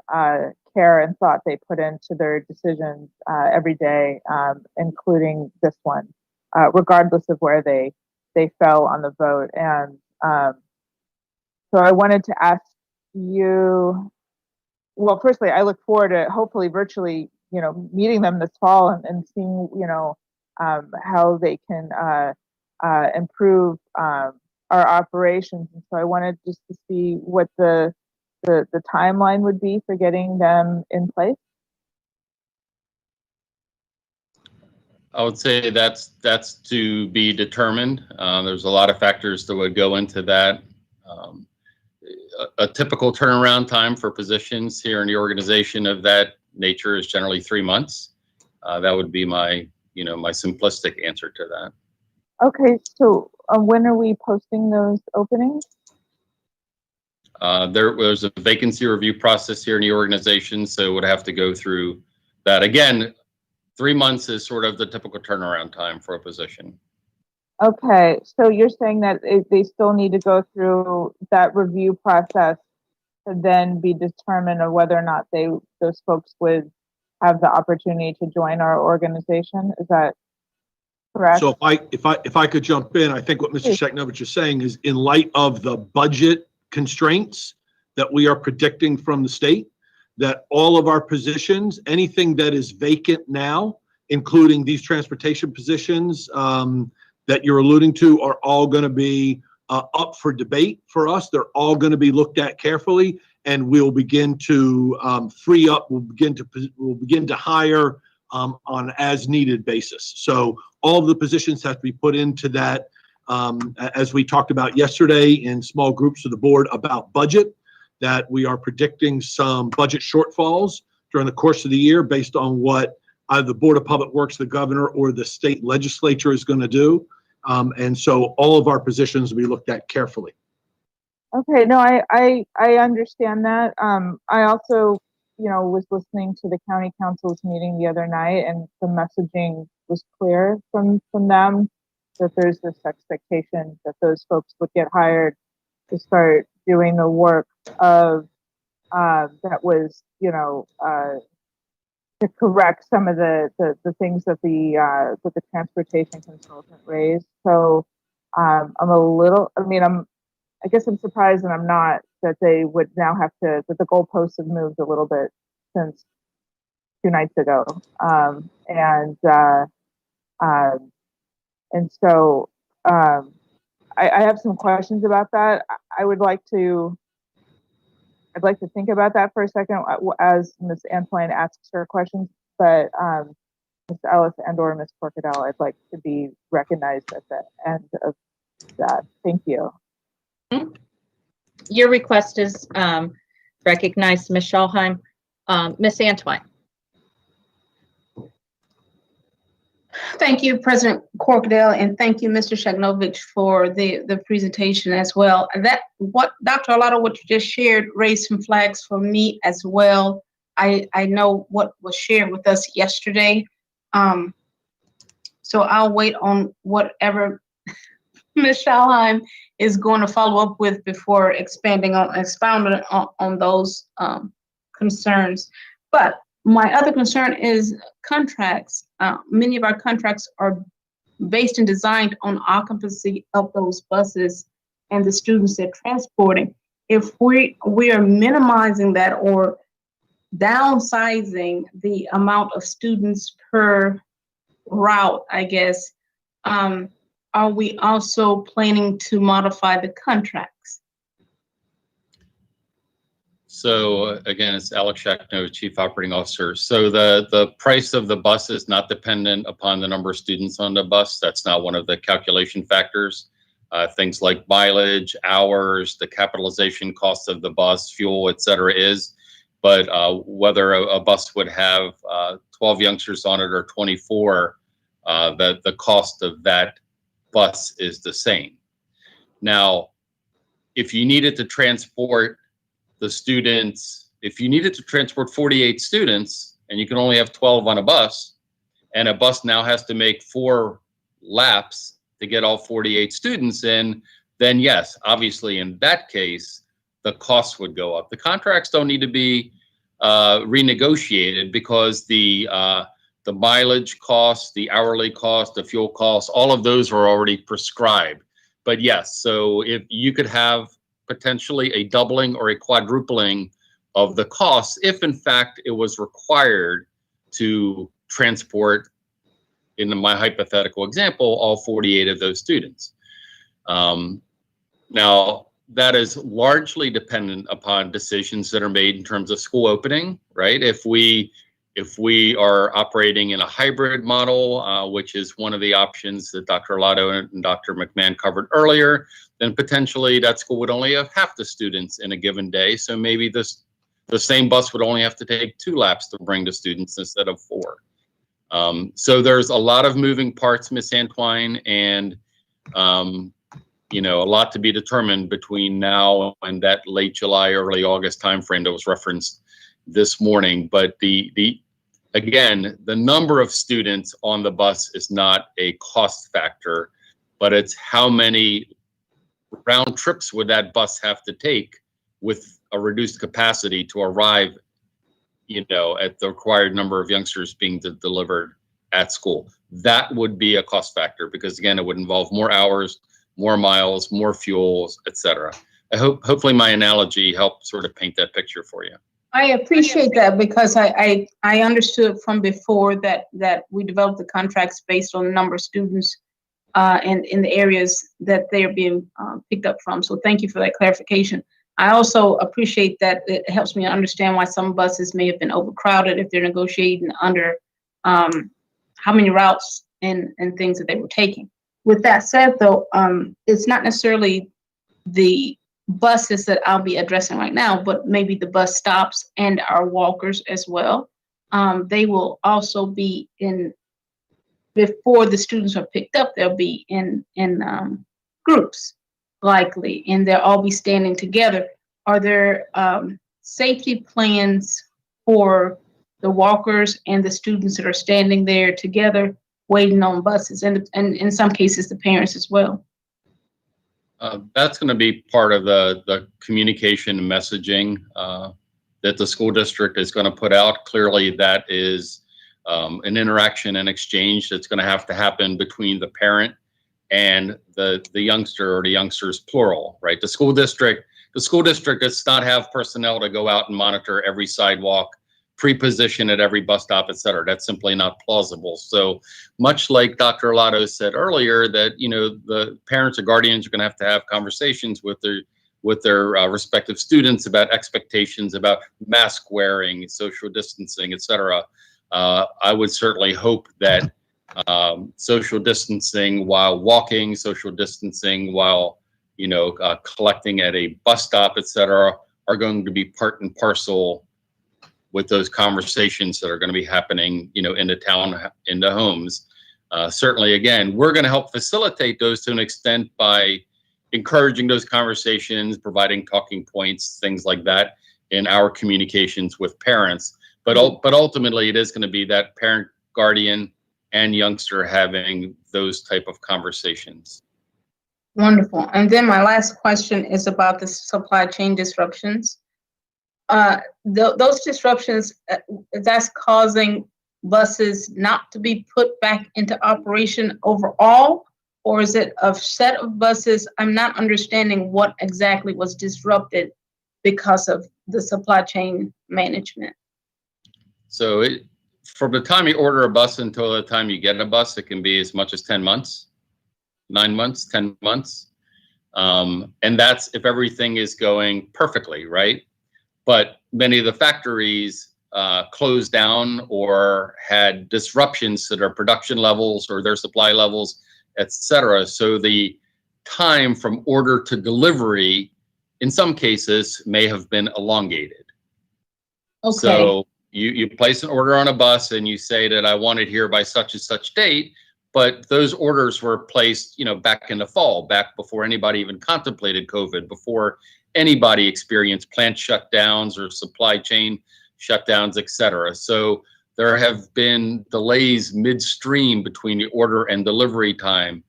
care and thought they put into their decisions every day, including this one, regardless of where they fell on the vote. And so I wanted to ask you, well, firstly, I look forward to hopefully virtually, meeting them this fall and seeing, how they can improve our operations. And so I wanted just to see what the timeline would be for getting them in place. I would say that's to be determined. There's a lot of factors that would go into that. A typical turnaround time for positions here in the organization of that nature is generally 3 months. That would be my simplistic answer to that. Okay, so when are we posting those openings? There was a vacancy review process here in the organization, so it would have to go through that. Again, 3 months is sort of the typical turnaround time for a position. Okay, so you're saying that they still need to go through that review process to then be determined of whether or not those folks would have the opportunity to join our organization? Is that correct? So if I could jump in, I think what Mr. Sheknovich is saying is in light of the budget constraints that we are predicting from the state, that all of our positions, anything that is vacant now, including these transportation positions that you're alluding to, are all going to be up for debate for us. They're all going to be looked at carefully, and we'll begin to free up. We'll begin to hire on an as needed basis. So all of the positions have to be put into that, as we talked about yesterday in small groups of the board about budget, that we are predicting some budget shortfalls during the course of the year based on what either the Board of Public Works, the governor, or the state legislature is going to do. And so all of our positions will be looked at carefully. Okay, no, I understand that. I also, was listening to the county council's meeting the other night, and the messaging was clear from them that there's this expectation that those folks would get hired to start doing the work of that was, to correct some of the things that the transportation consultant raised. So I guess I'm surprised, and I'm not, that they would now have to, that the goalposts have moved a little bit since 2 nights ago. And so I have some questions about that. I'd like to think about that for a second as Ms. Antwine asks her questions, but Ms. Ellis and/or Ms. Corkadell, I'd like to be recognized at the end of that. Thank you. Your request is recognized, Ms. Schalheim. Ms. Antwine. Thank you, President Corkadell, and thank you, Mr. Shagnovich, for the presentation as well. What Dr. Arlotto, what you just shared raised some flags for me as well. I know what was shared with us yesterday. So I'll wait on whatever Ms. Schalheim is going to follow up with before expounding on those concerns. But my other concern is contracts. Many of our contracts are based and designed on occupancy of those buses and the students they're transporting. If we are minimizing that or downsizing the amount of students per route, I guess, are we also planning to modify the contracts? So again, it's Alex Shachno, Chief Operating Officer. So the price of the bus is not dependent upon the number of students on the bus. That's not one of the calculation factors. Things like mileage, hours, the capitalization cost of the bus, fuel, et cetera is. But whether a bus would have 12 youngsters on it or 24, the cost of that bus is the same. Now, if you needed to transport the students, if you needed to transport 48 students and you can only have 12 on a bus, and a bus now has to make 4 laps to get all 48 students in, then yes, obviously in that case, the costs would go up. The contracts don't need to be renegotiated because the mileage costs, the hourly cost, the fuel costs, all of those are already prescribed. But yes, so if you could have potentially a doubling or a quadrupling of the costs if in fact it was required to transport, in my hypothetical example, all 48 of those students. Now, that is largely dependent upon decisions that are made in terms of school opening, right? If we are operating in a hybrid model, which is one of the options that Dr. Arlotto and Dr. McMahon covered earlier, then potentially that school would only have half the students in a given day. So maybe the same bus would only have to take 2 laps to bring the students instead of 4. So there's a lot of moving parts, Ms. Antwine, and a lot to be determined between now and that late July, early August timeframe that was referenced this morning. But again, the number of students on the bus is not a cost factor, but it's how many round trips would that bus have to take with a reduced capacity to arrive, at the required number of youngsters being delivered at school. That would be a cost factor because again, it would involve more hours, more miles, more fuels, et cetera. Hopefully my analogy helped sort of paint that picture for you. I appreciate that because I understood from before that we developed the contracts based on the number of students and in the areas that they are being picked up from. So thank you for that clarification. I also appreciate that it helps me understand why some buses may have been overcrowded if they're negotiating under how many routes and things that they were taking. With that said, though, it's not necessarily the buses that I'll be addressing right now, but maybe the bus stops and our walkers as well. They will also be in, before the students are picked up, they'll be in groups likely, and they'll all be standing together. Are there safety plans for the walkers and the students that are standing there together waiting on buses, and in some cases the parents as well? That's going to be part of the communication and messaging that the school district is going to put out. Clearly, that is an interaction and exchange that's going to have to happen between the parent and the youngster, or the youngsters plural, right? The school district does not have personnel to go out and monitor every sidewalk pre-position at every bus stop, et cetera. That's simply not plausible. So much like Dr. Arlato said earlier, that, you know, the parents or guardians are going to have conversations with their respective students about expectations about mask wearing, social distancing, et cetera. I would certainly hope that social distancing while walking, social distancing while, you know, collecting at a bus stop, et cetera, are going to be part and parcel with those conversations that are going to be happening, you know, in the town, in the homes. Certainly, again, we're going to help facilitate those to an extent by encouraging those conversations, providing talking points, things like that in our communications with parents. But ultimately, it is going to be that parent, guardian, and youngster having those type of conversations. Wonderful. And then my last question is about the supply chain disruptions. Those disruptions, that's causing buses not to be put back into operation overall, or is it a set of buses? I'm not understanding what exactly was disrupted because of the supply chain management. So from the time you order a bus until the time you get a bus, it can be as much as 10 months, 9 months, 10 months. And that's if everything is going perfectly, right? But many of the factories closed down or had disruptions to their production levels or their supply levels, et cetera. So the time from order to delivery, in some cases, may have been elongated. Okay. So you place an order on a bus and you say that I want it here by such and such date, but those orders were placed, you know, back in the fall, back before anybody even contemplated COVID, before anybody experienced plant shutdowns or supply chain shutdowns, et cetera. So there have been delays midstream between the order and delivery time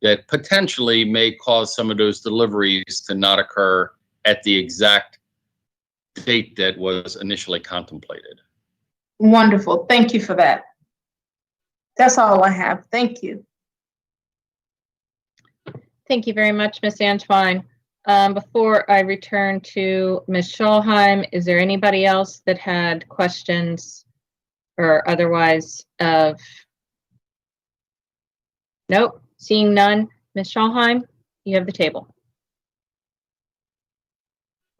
that potentially may cause some of those deliveries to not occur at the exact date that was initially contemplated. Wonderful. Thank you for that. That's all I have. Thank you. Thank you very much, Ms. Antwine. Before I return to Ms. Schulheim, is there anybody else that had questions or otherwise of? Nope, seeing none. Ms. Schulheim, you have the table.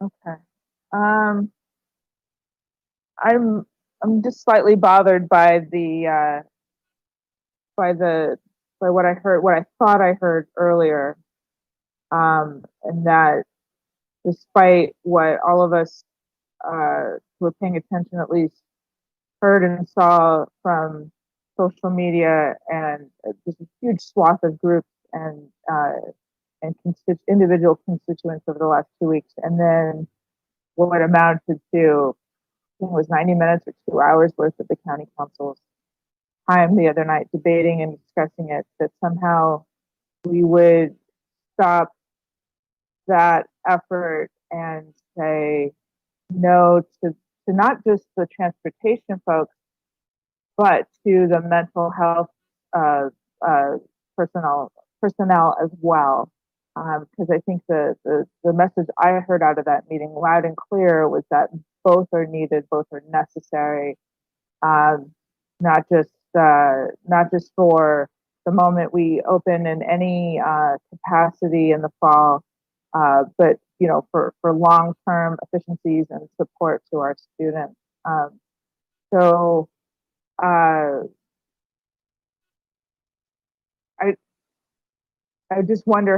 Okay. I'm just slightly bothered by what I heard, what I thought I heard earlier, and that despite what all of us who were paying attention at least heard and saw from social media and just a huge swath of groups and individual constituents over the last 2 weeks, and then what amounted to, I think it was 90 minutes or 2 hours worth of the county council's time the other night debating and discussing it, that somehow we would stop that effort and say no to not just the transportation folks, but to the mental health personnel as well. Because I think the message I heard out of that meeting loud and clear was that both are needed, both are necessary, not just for the moment we open in any capacity in the fall, but you know, for long-term efficiencies and support to our students. So I just wonder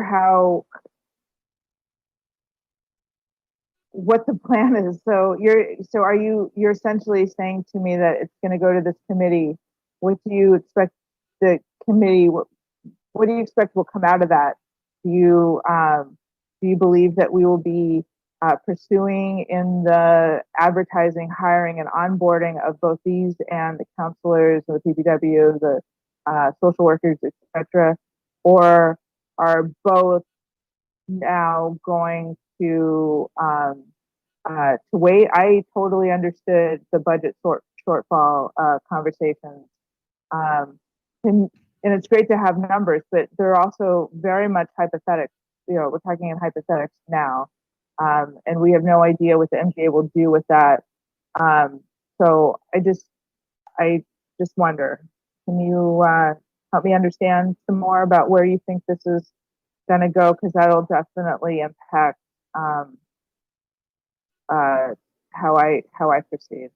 what the plan is. So you're essentially saying to me that it's going to go to this committee. What do you expect the committee? What do you expect will come out of that? Do you believe that we will be pursuing in the advertising, hiring, and onboarding of both these and the counselors, the PPW, the social workers, etc., or are both now going to wait? I totally understood the budget shortfall conversations, and it's great to have numbers, but they're also very much hypothetical. You know, we're talking in hypothetics now, and we have no idea what the MGA will do with that. So I just wonder, can you help me understand some more about where you think this is going to go? Because that'll definitely impact how I proceed.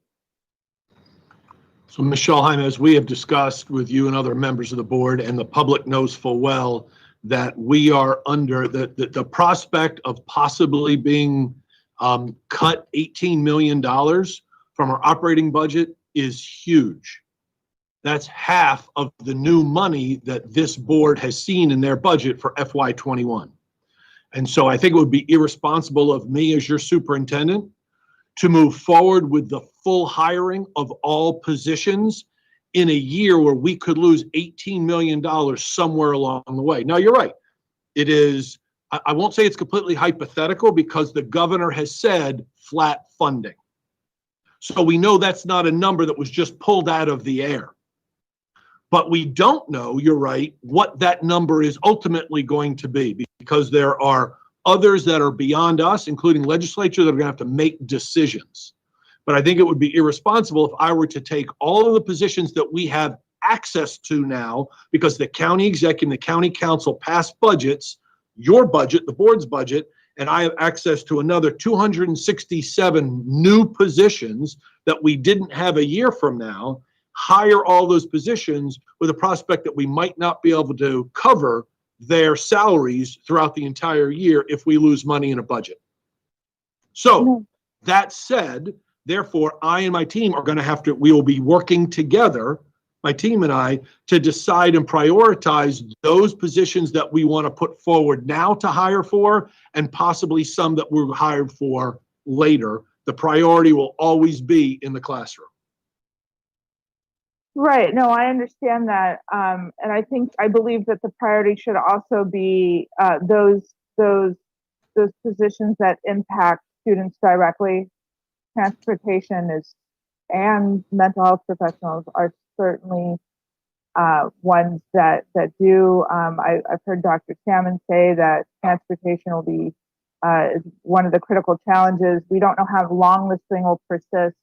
So, Ms. Schulheim, as we have discussed with you and other members of the board, and the public knows full well that we are under the prospect of possibly being cut $18 million from our operating budget is huge. That's half of the new money that this board has seen in their budget for FY21. And so I think it would be irresponsible of me as your superintendent to move forward with the full hiring of all positions in a year where we could lose $18 million somewhere along the way. Now, you're right. It is, I won't say it's completely hypothetical because the governor has said flat funding. So we know that's not a number that was just pulled out of the air. But we don't know, you're right, what that number is ultimately going to be, because there are others that are beyond us, including legislature, that are going to have to make decisions. But I think it would be irresponsible if I were to take all of the positions that we have access to now, because the county executive and the county council passed budgets, your budget, the board's budget, and I have access to another 267 new positions that we didn't have a year from now, hire all those positions with a prospect that we might not be able to cover their salaries throughout the entire year if we lose money in a budget. So that said, therefore, I and my team are going to have to, we will be working together, my team and I, to decide and prioritize those positions that we want to put forward now to hire for, and possibly some that we're hired for later. The priority will always be in the classroom. Right. No, I understand that. And I believe that the priority should also be those positions that impact students directly. Transportation and mental health professionals are certainly ones that do. I've heard Dr. Salmon say that transportation will be is one of the critical challenges. We don't know how long this thing will persist.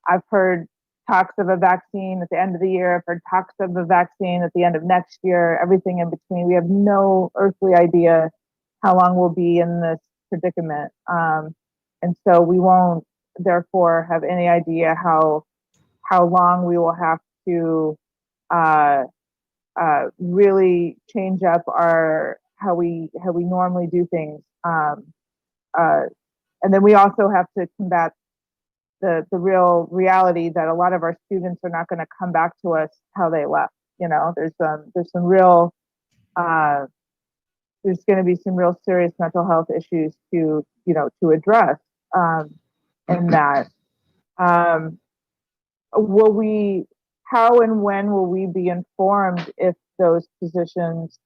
I've heard talks of a vaccine at the end of the year, I've heard talks of a vaccine at the end of next year, everything in between. We have no earthly idea how long we'll be in this predicament. And so we won't therefore have any idea how long we will have to really change up how we normally do things. And then we also have to combat the real reality that a lot of our students are not going to come back to us how they left. You know, there's some real there's going to be some real serious mental health issues to address. And that how and when will we be informed if those positions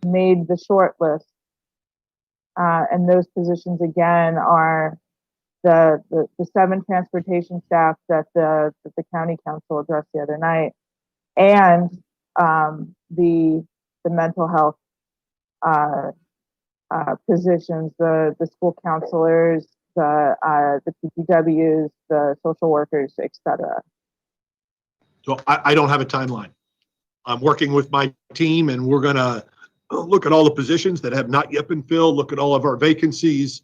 made the short list? And those positions again are the 7 transportation staff that the county council addressed the other night, and the mental health positions, the school counselors, the PPWs, the social workers, etc. So I don't have a timeline. I'm working with my team, and we're going to look at all the positions that have not yet been filled, look at all of our vacancies,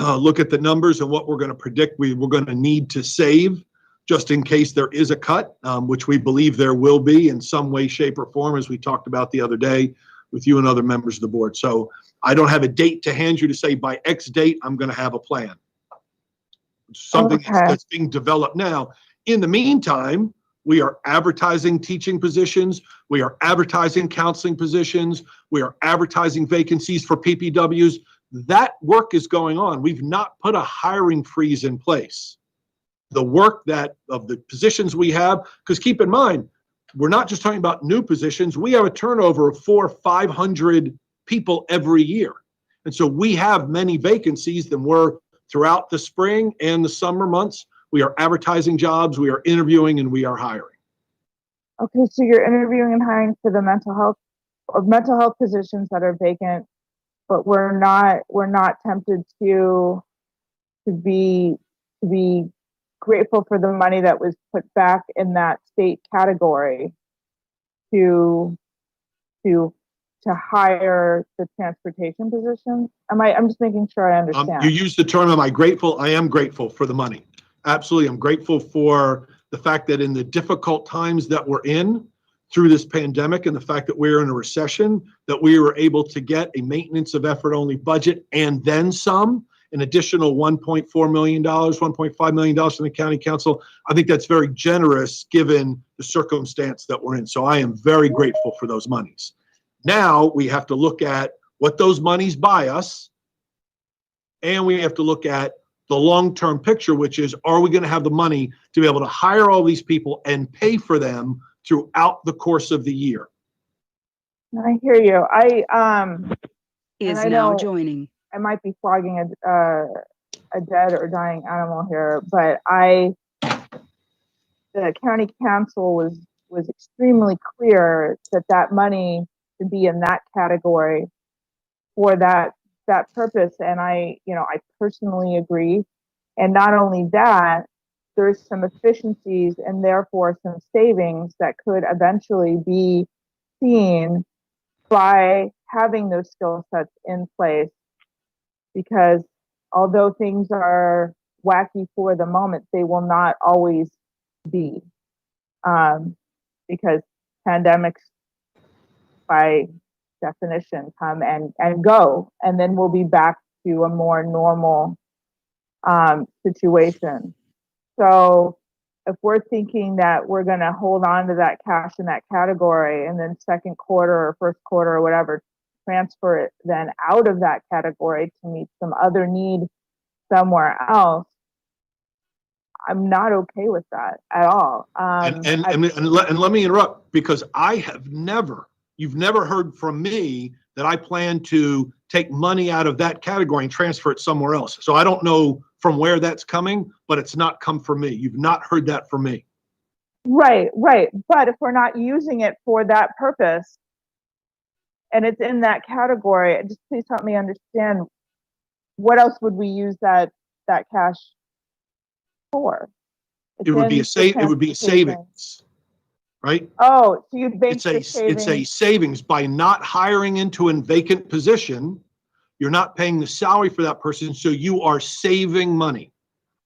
look at the numbers and what we're going to predict we're going to need to save just in case there is a cut, which we believe there will be in some way, shape, or form, as we talked about the other day with you and other members of the board. So I don't have a date to hand you to say by X date, I'm going to have a plan. Something that's being developed now. In the meantime, we are advertising teaching positions. We are advertising counseling positions. We are advertising vacancies for PPWs. That work is going on. We've not put a hiring freeze in place. The work of the positions we have, because keep in mind, we're not just talking about new positions. We have a turnover of 400 or 500 people every year. And so we have many vacancies than were throughout the spring and the summer months. We are advertising jobs, we are interviewing, and we are hiring. Okay, so you're interviewing and hiring for the mental health positions that are vacant, but we're not tempted to be grateful for the money that was put back in that state category to hire the transportation position. I'm just making sure I understand. You used the term, am I grateful? I am grateful for the money. Absolutely. I'm grateful for the fact that in the difficult times that we're in through this pandemic and the fact that we're in a recession, that we were able to get a maintenance of effort only budget and then some, an additional $1.4 million, $1.5 million from the county council. I think that's very generous given the circumstance that we're in. So I am very grateful for those monies. Now we have to look at what those monies buy us, and we have to look at the long-term picture, which is, are we going to have the money to be able to hire all these people and pay for them throughout the course of the year? I hear you. Is I now know joining. I might be flogging a dead or dying animal here, but the county council was extremely clear that money should be in that category for that purpose, and I personally agree. And not only that, there's some efficiencies and therefore some savings that could eventually be seen by having those skill sets in place, because although things are wacky for the moment, they will not always be, because pandemics by definition come and go, and then we'll be back to a more normal situation. So if we're thinking that we're going to hold on to that cash in that category and then second quarter or first quarter or whatever, transfer it then out of that category to meet some other need somewhere else, I'm not okay with that at all. And let me interrupt, because you've never heard from me that I plan to take money out of that category and transfer it somewhere else. So I don't know from where that's coming, but it's not come from me. You've not heard that from me. Right. But if we're not using it for that purpose and it's in that category, just please help me understand, what else would we use that cash for? It would be a savings, right? Oh, so you bank the It's savings. a savings by not hiring into a vacant position. You're not paying the salary for that person, so you are saving money.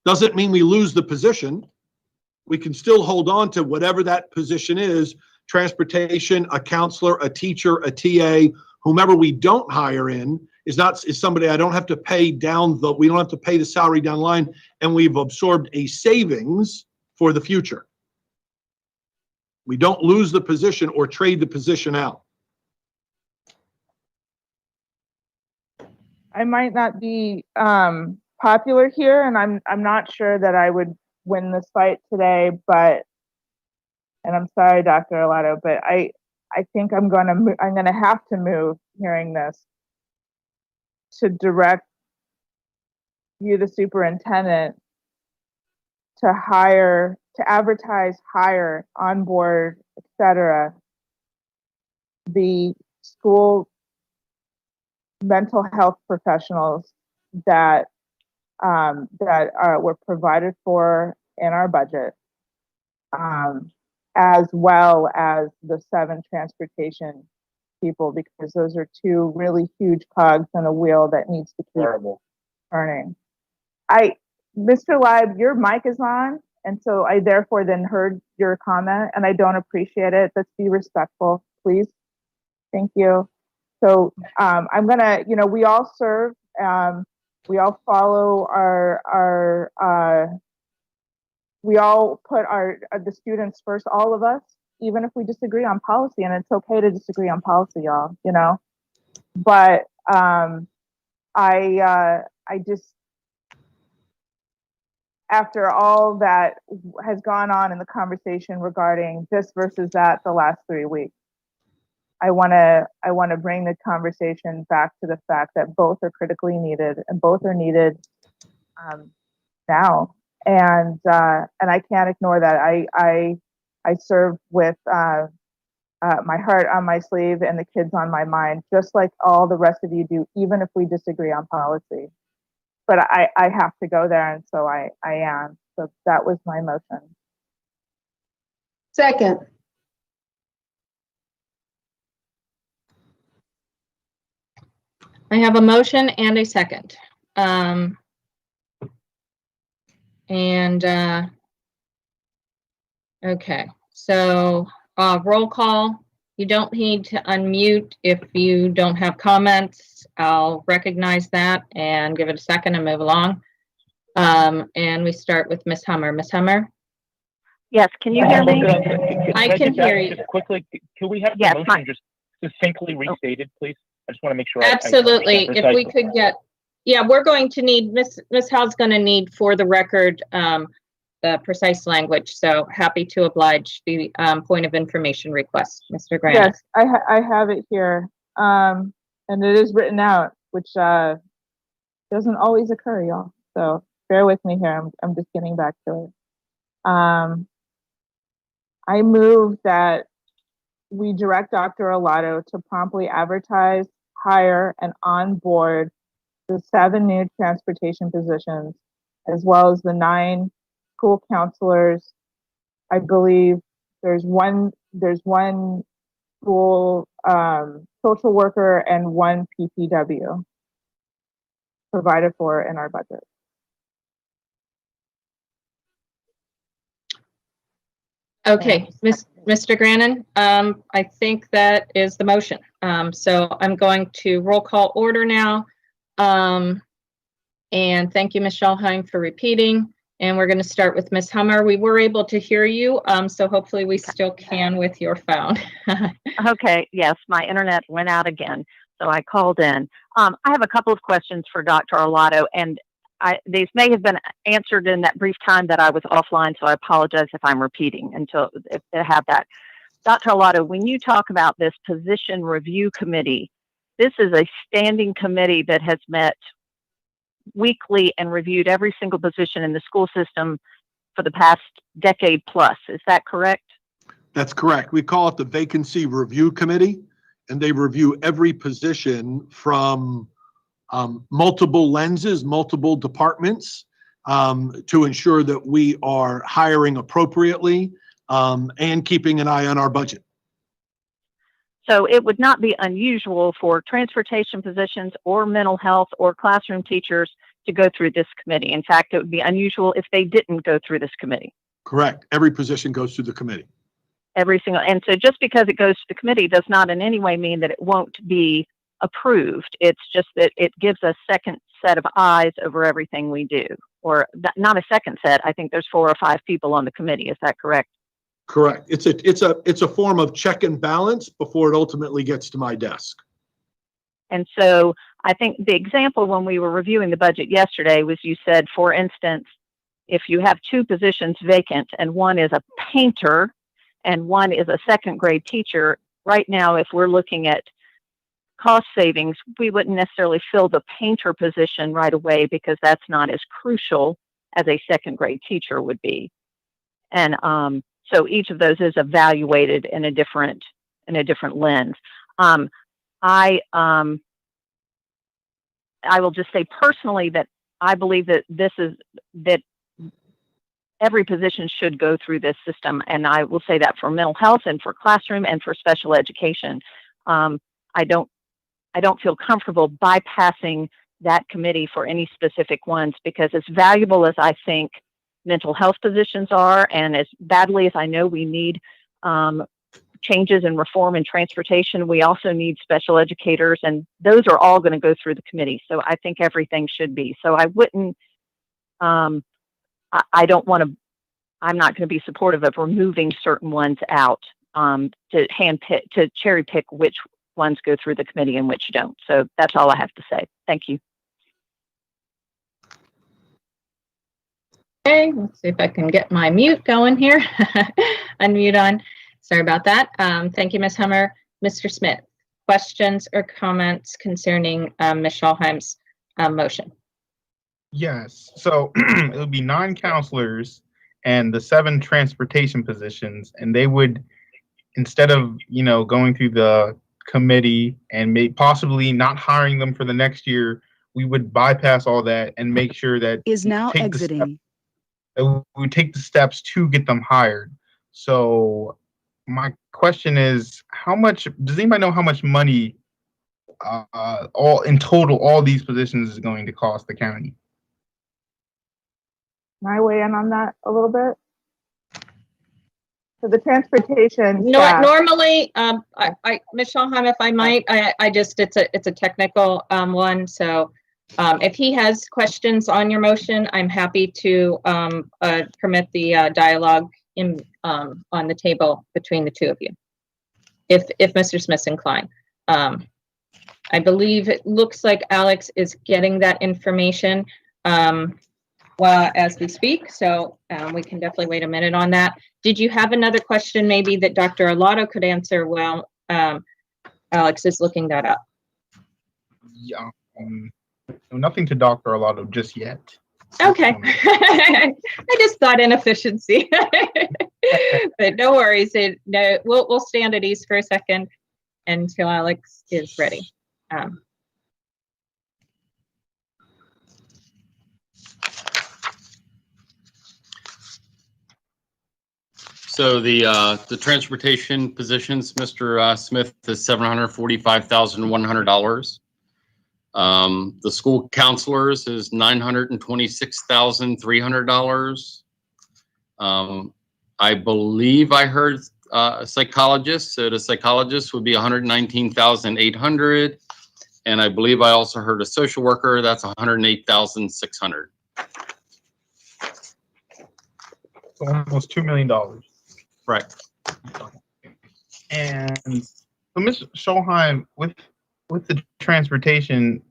Doesn't mean we lose the position. We can still hold on to whatever that position is: transportation, a counselor, a teacher, a TA. Whomever we don't hire in is somebody I don't have to pay we don't have to pay the salary down the line, and we've absorbed a savings for the future. We don't lose the position or trade the position out. I might not be popular here, and I'm not sure that I would win this fight today, and I'm sorry, Dr. Arlotto, but I think I'm gonna have to move hearing this to direct you, the superintendent, to advertise, hire, onboard, etc., the school mental health professionals that were provided for in our budget, as well as the 7 transportation people, because those are 2 really huge cogs in a wheel that needs to keep turning. Mr. Leib, your mic is on, and so I therefore then heard your comment, and I don't appreciate it. Let's be respectful, please. Thank you. So I'm gonna, we all serve, we all follow we all put the students first, all of us, even if we disagree on policy, and it's okay to disagree on policy, y'all, but I just, after all that has gone on in the conversation regarding this versus that the last 3 weeks, I want to bring the conversation back to the fact that both are critically needed, and both are needed now. And I can't ignore that. I serve with my heart on my sleeve and the kids on my mind, just like all the rest of you do, even if we disagree on policy. But I have to go there, and so I am. So that was my motion. Second. I have a motion and a second. Okay, so roll call. You don't need to unmute if you don't have comments. I'll recognize that and give it a second and move along. And we start with Ms. Hummer. Ms. Hummer? Yes, can you hear me? I can hear you. Just quickly, can we have the Yes, motion just succinctly restated, please? I just want to make sure. Absolutely. I If we could get, yeah, we're going to need, Ms. Howell's going to need for the record the precise language. So happy to oblige the point of information request, Mr. Grant. Yes, I have it here. And it is written out, which doesn't always occur, y'all. So bear with me here. I'm just getting back to it. I move that we direct Dr. Arlotto to promptly advertise, hire, and onboard the 7 new transportation positions, as well as the 9 school counselors. I believe there's one school social worker and 1 PPW provided for in our budget. Okay, Mr. Grannon, I think that is the motion. So I'm going to roll call order now. And thank you, Ms. Schalheim, for repeating. And we're going to start with Ms. Hummer. We were able to hear you, so hopefully we still can with your phone. Okay, yes, my internet went out again, so I called in. I have a couple of questions for Dr. Arlotto, and these may have been answered in that brief time that I was offline, so I apologize if I'm repeating if they have that. Dr. Arlotto, when you talk about this position review committee, this is a standing committee that has met weekly and reviewed every single position in the school system for the past decade plus. Is that correct? That's correct. We call it the Vacancy Review Committee, and they review every position from multiple lenses, multiple departments, to ensure that we are hiring appropriately and keeping an eye on our budget. So it would not be unusual for transportation positions or mental health or classroom teachers to go through this committee. In fact, it would be unusual if they didn't go through this committee. Correct. Every position goes through the committee. Every single, and so just because it goes to the committee does not in any way mean that it won't be approved. It's just that it gives a second set of eyes over everything we do, or not a second set. I think there's 4 or 5 people on the committee. Is that correct? Correct. It's a form of check and balance before it ultimately gets to my desk. And so I think the example when we were reviewing the budget yesterday was you said, for instance, if you have 2 positions vacant and one is a painter and one is a 2nd grade teacher, right now, if we're looking at cost savings, we wouldn't necessarily fill the painter position right away because that's not as crucial as a 2nd grade teacher would be. And so each of those is evaluated in a different lens. I will just say personally that I believe that that every position should go through this system, and I will say that for mental health and for classroom and for special education. I don't feel comfortable bypassing that committee for any specific ones, because as valuable as I think mental health positions are, and as badly as I know we need changes and reform in transportation, we also need special educators, and those are all going to go through the committee. So I think everything should be. So I wouldn't, I don't want to, I'm not going to be supportive of removing certain ones out to cherry pick which ones go through the committee and which don't. So that's all I have to say. Thank you. Okay, let's see if I can get my mute going here. Unmute on. Sorry about that. Thank you, Ms. Hummer. Mr. Smith, questions or comments concerning Ms. Schalheim's motion? Yes. So it would be 9 counselors and the 7 transportation positions, and they would, instead of going through the committee and possibly not hiring them for the next year, we would bypass all that and make sure that is now exiting. we would take the steps to get them hired. So my question is, how much, does anybody know how much money all in total, all these positions is going to cost the county? Can I weigh in on that a little bit? So the transportation No, staff, normally, Ms. Schulheim, if I might, it's a technical, one, so, if he has questions on your motion, I'm happy to, permit the, dialogue in, on the table between the two of you. If Mr. Smith's inclined. I believe it looks like Alex is getting that information, well, as we speak, so, we can definitely wait a minute on that. Did you have another question maybe that Dr. Arlotto could answer while Alex is looking that up? Yeah, nothing to Dr. Arlotto just yet. Okay. I just thought inefficiency. But no worries. No, we'll stand at ease for a second until Alex is ready. So the transportation positions, Mr. Smith, is $745,100. The school counselors is $926,300. I believe I heard a psychologist. So the psychologist would be $119,800, and I believe I also heard a social worker. That's $108,600. So almost $2 million. Right. And so, Ms. Schulheim, with the transportation,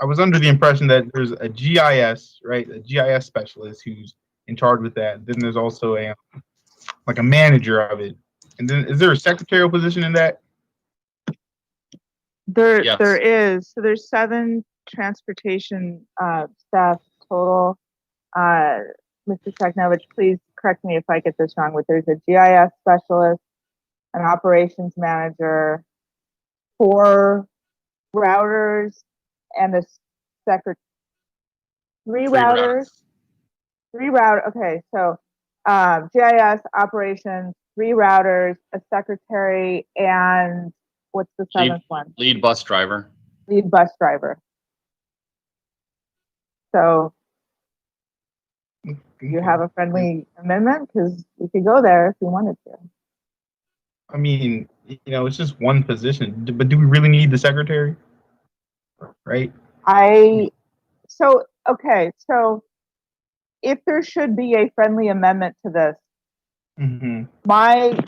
I was under the impression that there's a GIS, right? A GIS specialist who's in charge with that. Then there's also a manager of it. And then is there a secretarial position in that? there is. So there's 7 transportation staff total. Mr. Technovich, please correct me if I get this wrong, but there's a GIS specialist, an operations manager, 4 routers, and a secretary. 3 routers. 3 routers. Okay, so GIS, operations, 3 routers, a secretary, and what's the 7th one? Lead bus driver. Lead bus driver. So you have a friendly amendment? Because we could go there if you wanted to. I mean, it's just one position, but do we really need the secretary? Right? So if there should be a friendly amendment to this, my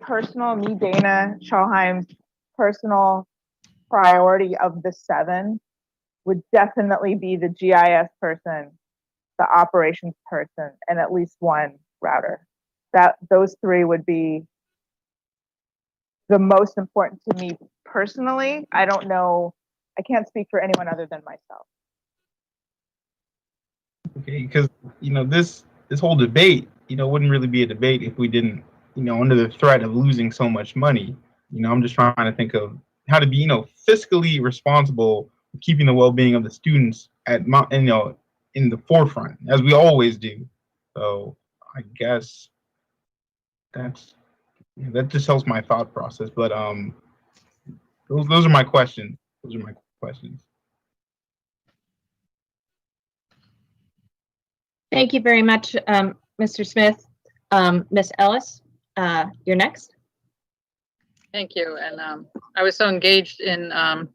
personal, Dana Schulheim's personal priority of the 7 would definitely be the GIS person, the operations person, and at least 1 router. Those 3 would be the most important to me personally. I don't know. I can't speak for anyone other than myself. Okay, because this whole debate, wouldn't really be a debate if we didn't, under the threat of losing so much money. I'm just trying to think of how to be, fiscally responsible, keeping the well-being of the students in the forefront, as we always do. So I guess that just helps my thought process. But those are my questions. Thank you very much, Mr. Smith. Ms. Ellis, you're next. Thank you. And I was so engaged in that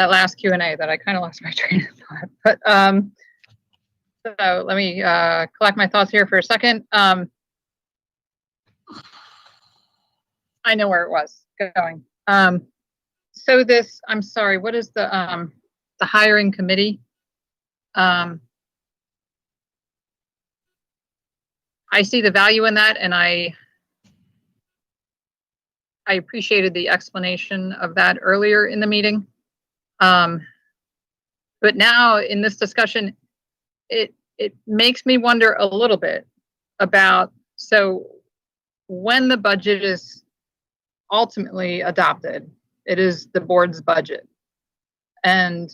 last Q&A that I kind of lost my train of thought. But so let me collect my thoughts here for a second. I know where it was going. So this, I'm sorry, what is the hiring committee? I see the value in that, and I appreciated the explanation of that earlier in the meeting. But now in this discussion, it makes me wonder a little bit about, so when the budget is ultimately adopted, it is the board's budget. And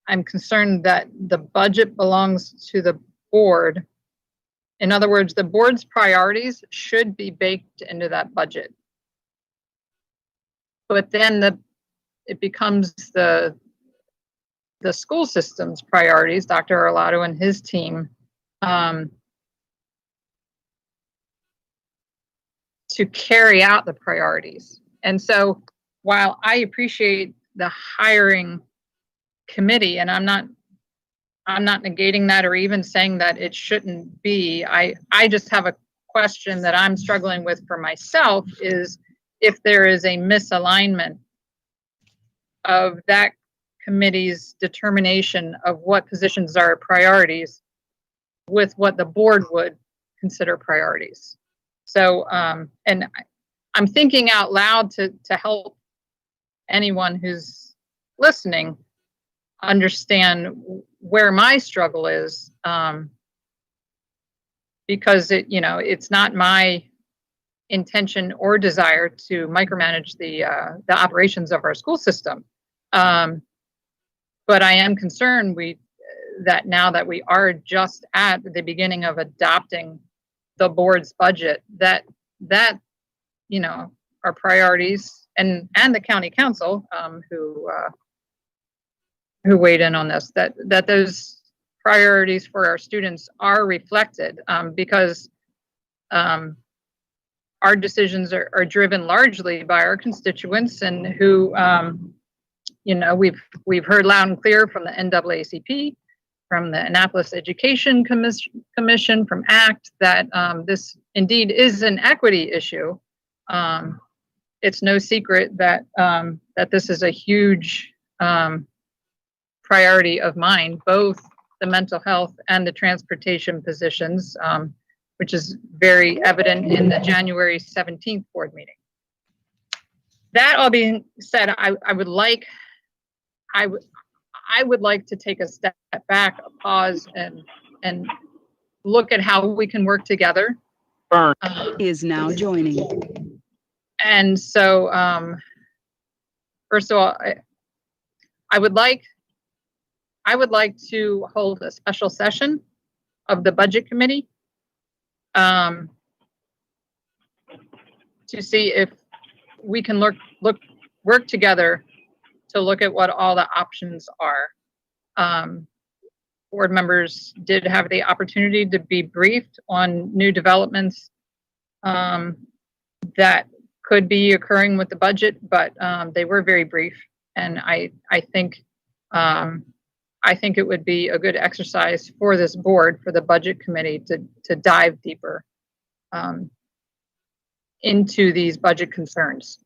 I'm concerned that the budget belongs to the board. In other words, the board's priorities should be baked into that budget. But then it becomes the school system's priorities, Dr. Arlotto and his team, to carry out the priorities. And so while I appreciate the hiring committee, and I'm not negating that or even saying that it shouldn't be, I just have a question that I'm struggling with for myself is if there is a misalignment of that committee's determination of what positions are priorities with what the board would consider priorities. So, and I'm thinking out loud to help anyone who's listening understand where my struggle is, because it's not my intention or desire to micromanage the operations of our school system. But I am concerned that now that we are just at the beginning of adopting the board's budget, that our priorities and the county council who weighed in on this, that those priorities for our students are reflected, because our decisions are driven largely by our constituents and who we've heard loud and clear from the NAACP, from the Annapolis Education Commission, from ACT, that this indeed is an equity issue. It's no secret that this is a huge priority of mine, both the mental health and the transportation positions, which is very evident in the January 17th board meeting. That all being said, I would like to take a step back, a pause, and look at how we can work together. Is now joining. And so, first of all, I would like to hold a special session of the budget committee to see if we can work together to look at what all the options are. Board members did have the opportunity to be briefed on new developments that could be occurring with the budget, but they were very brief. And I think it would be a good exercise for this board, for the budget committee, to dive deeper into these budget concerns.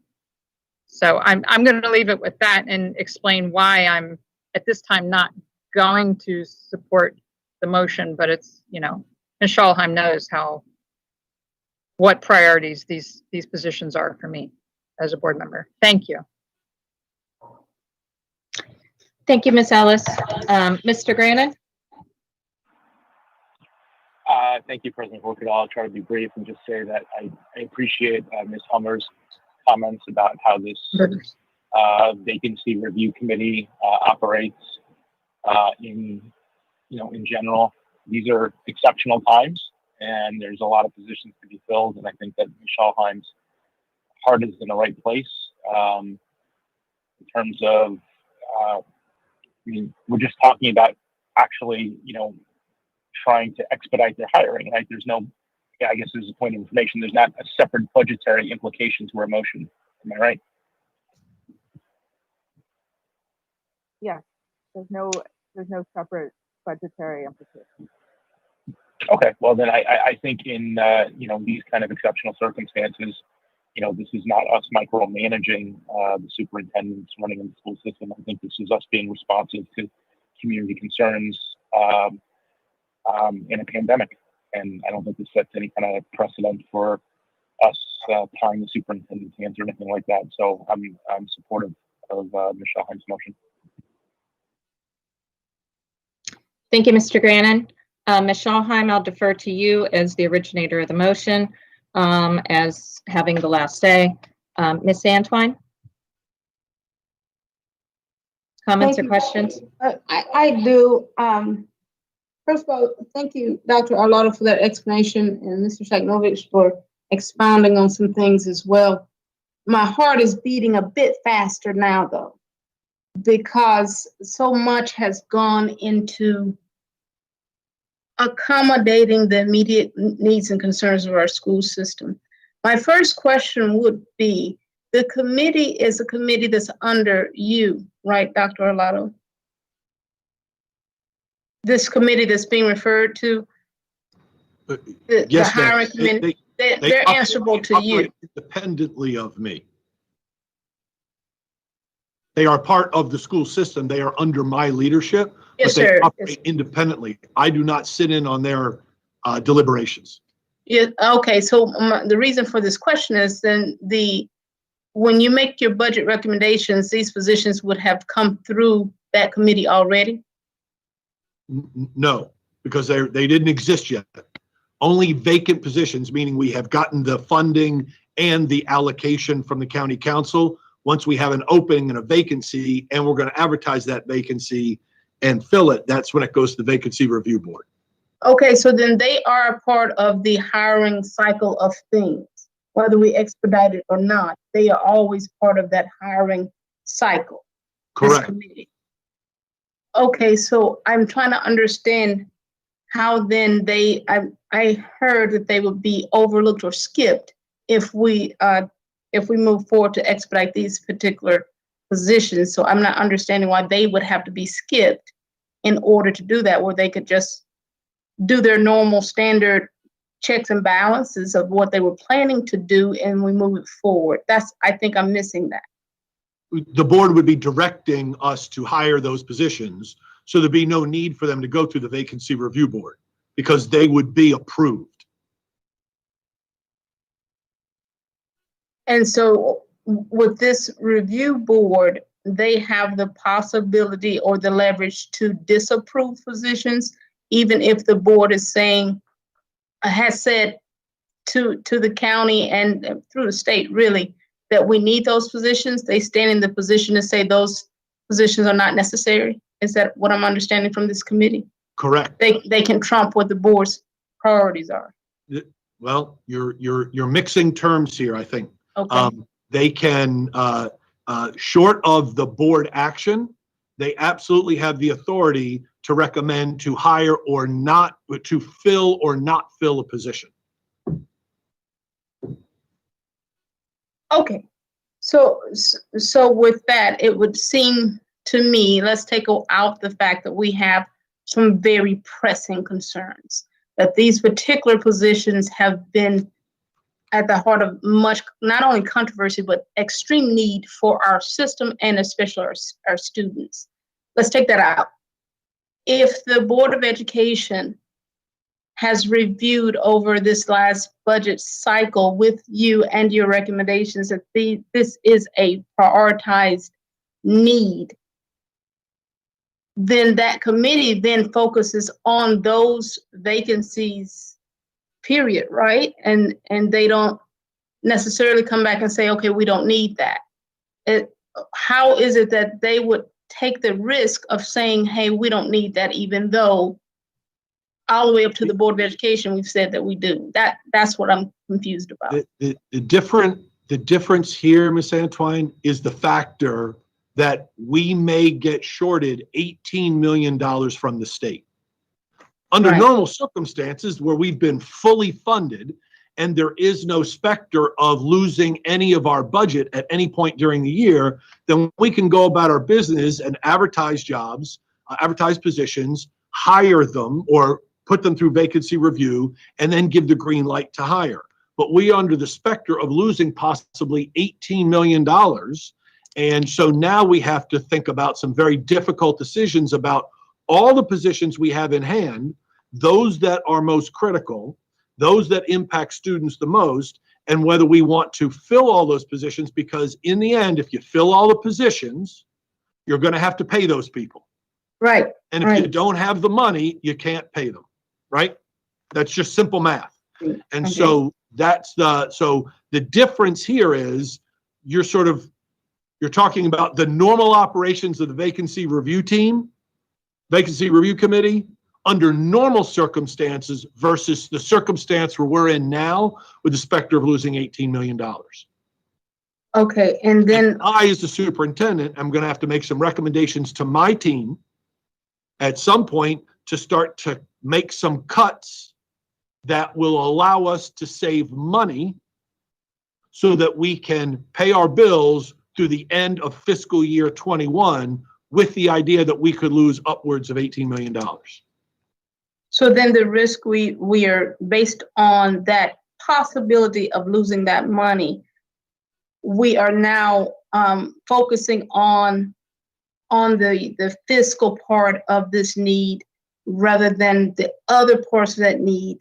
So I'm going to leave it with that and explain why I'm at this time not going to support the motion, but it's, Ms. Schalheim knows what priorities these positions are for me as a board member. Thank you. Thank you, Ms. Ellis. Mr. Grannon? Thank you, President Corkadell. I'll try to be brief and just say that I appreciate Ms. Hummer's comments about how this vacancy review committee operates in general. These are exceptional times, and there's a lot of positions to be filled, and I think that Ms. Schalheim's heart is in the right place in terms of we're just talking about actually, trying to expedite their hiring, right? There's no, I guess there's a point of information. There's not a separate budgetary implication to our motion. Am I right? Yes, there's no separate budgetary implication. Okay, well then I think in these kind of exceptional circumstances, this is not us micromanaging the superintendents running in the school system. I think this is us being responsive to community concerns in a pandemic, and I don't think this sets any kind of precedent for us tying the superintendent's hands or anything like that. So I'm supportive of Ms. Schalheim's motion. Thank you, Mr. Grannon. Ms. Schalheim, I'll defer to you as the originator of the motion, as having the last say. Ms. Antwine? Comments Thank or you. questions? I do. First of all, thank you, Dr. Arlotta, for that explanation, and Mr. Shagnovich for expounding on some things as well. My heart is beating a bit faster now, though, because so much has gone into accommodating the immediate needs and concerns of our school system. My first question would be, the committee is a committee that's under you, right, Dr. Arlotta? This committee that's being referred to, the Yes, ma'am. hiring committee, they're They answerable to you. operate independently of me. They are part of the school system. They are under my leadership, Yes, but they sir. operate independently. I do not sit in on their deliberations. Yeah, okay, so the reason for this question is then when you make your budget recommendations, these positions would have come through that committee already? No, because they didn't exist yet. Only vacant positions, meaning we have gotten the funding and the allocation from the county council. Once we have an opening and a vacancy, and we're going to advertise that vacancy and fill it, that's when it goes to the vacancy review board. Okay, so then they are a part of the hiring cycle of things, whether we expedite it or not. They are always part of that hiring cycle. this Correct. committee. Okay, so I'm trying to understand how then I heard that they would be overlooked or skipped if we move forward to expedite these particular positions. So I'm not understanding why they would have to be skipped in order to do that, where they could just do their normal standard checks and balances of what they were planning to do and we move it forward. I think I'm missing that. The board would be directing us to hire those positions, so there'd be no need for them to go through the vacancy review board because they would be approved. And so with this review board, they have the possibility or the leverage to disapprove positions, even if the board is saying, has said to the county and through the state really, that we need those positions. They stand in the position to say those positions are not necessary. Is that what I'm understanding from this committee? Correct. They can trump what the board's priorities are. Well, you're mixing terms here, I think. Okay. They can, short of the board action, they absolutely have the authority to recommend to hire or not, to fill or not fill a position. Okay, so with that, it would seem to me, let's take out the fact that we have some very pressing concerns, that these particular positions have been at the heart of much, not only controversy, but extreme need for our system and especially our students. Let's take that out. If the Board of Education has reviewed over this last budget cycle with you and your recommendations that this is a prioritized need, then that committee then focuses on those vacancies, period, right? And they don't necessarily come back and say, okay, we don't need that. How is it that they would take the risk of saying, hey, we don't need that, even though all the way up to the Board of Education, we've said that we do. That's what I'm confused about. The difference here, Ms. Antwine, is the factor that we may get shorted $18 million from the state. Under normal circumstances where we've been fully funded and there is no specter of losing any of our budget at any point during the year, then we can go about our business and advertise jobs, advertise positions, hire them or put them through vacancy review, and then give the green light to hire. But we are under the specter of losing possibly $18 million. And so now we have to think about some very difficult decisions about all the positions we have in hand, those that are most critical, those that impact students the most, and whether we want to fill all those positions, because in the end, if you fill all the positions, you're going to have to pay those people. Right. And if you don't have the money, you can't pay them, right? That's just simple math. And so the difference here is you're sort of You're talking about the normal operations of the vacancy review committee, under normal circumstances versus the circumstance where we're in now with the specter of losing $18 million. Okay, and then I, as the superintendent, I'm going to have to make some recommendations to my team at some point to start to make some cuts that will allow us to save money so that we can pay our bills through the end of fiscal year 21 with the idea that we could lose upwards of $18 million. so then the risk we are based on that possibility of losing that money, we are now focusing on the fiscal part of this need rather than the other parts of that need,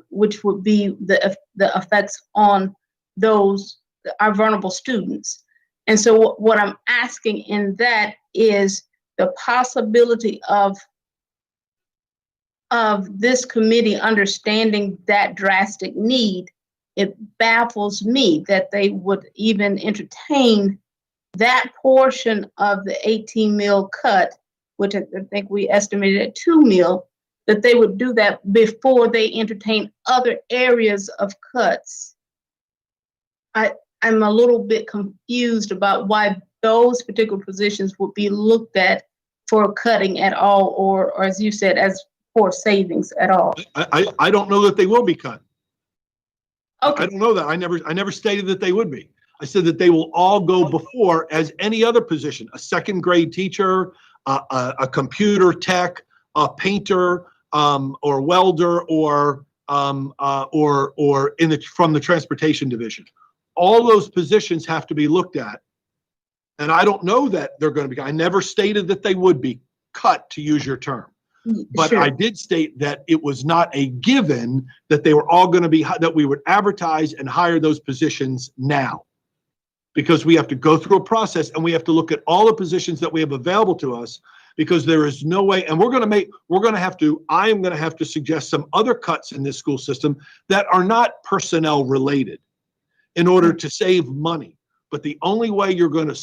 which would be the effects on those, our vulnerable students. And so what I'm asking in that is the possibility of this committee understanding that drastic need. It baffles me that they would even entertain that portion of the 18 mil cut, which I think we estimated at 2 mil, that they would do that before they entertain other areas of cuts. I'm a little bit confused about why those particular positions would be looked at for cutting at all, or as you said, as for savings at all. I don't know that they will be cut. Okay. I don't know that. I never stated that they would be. I said that they will all go before as any other position, a second grade teacher, a computer tech, a painter, or welder, or from the transportation division. All those positions have to be looked at. And I don't know that they're going to be, I never stated that they would be cut, to use your term. But Sure. I did state that it was not a given that they were all going to be, that we would advertise and hire those positions now. Because we have to go through a process and we have to look at all the positions that we have available to us, because there is no way, and I am going to have to suggest some other cuts in this school system that are not personnel related in order to save money. But the only way you're going to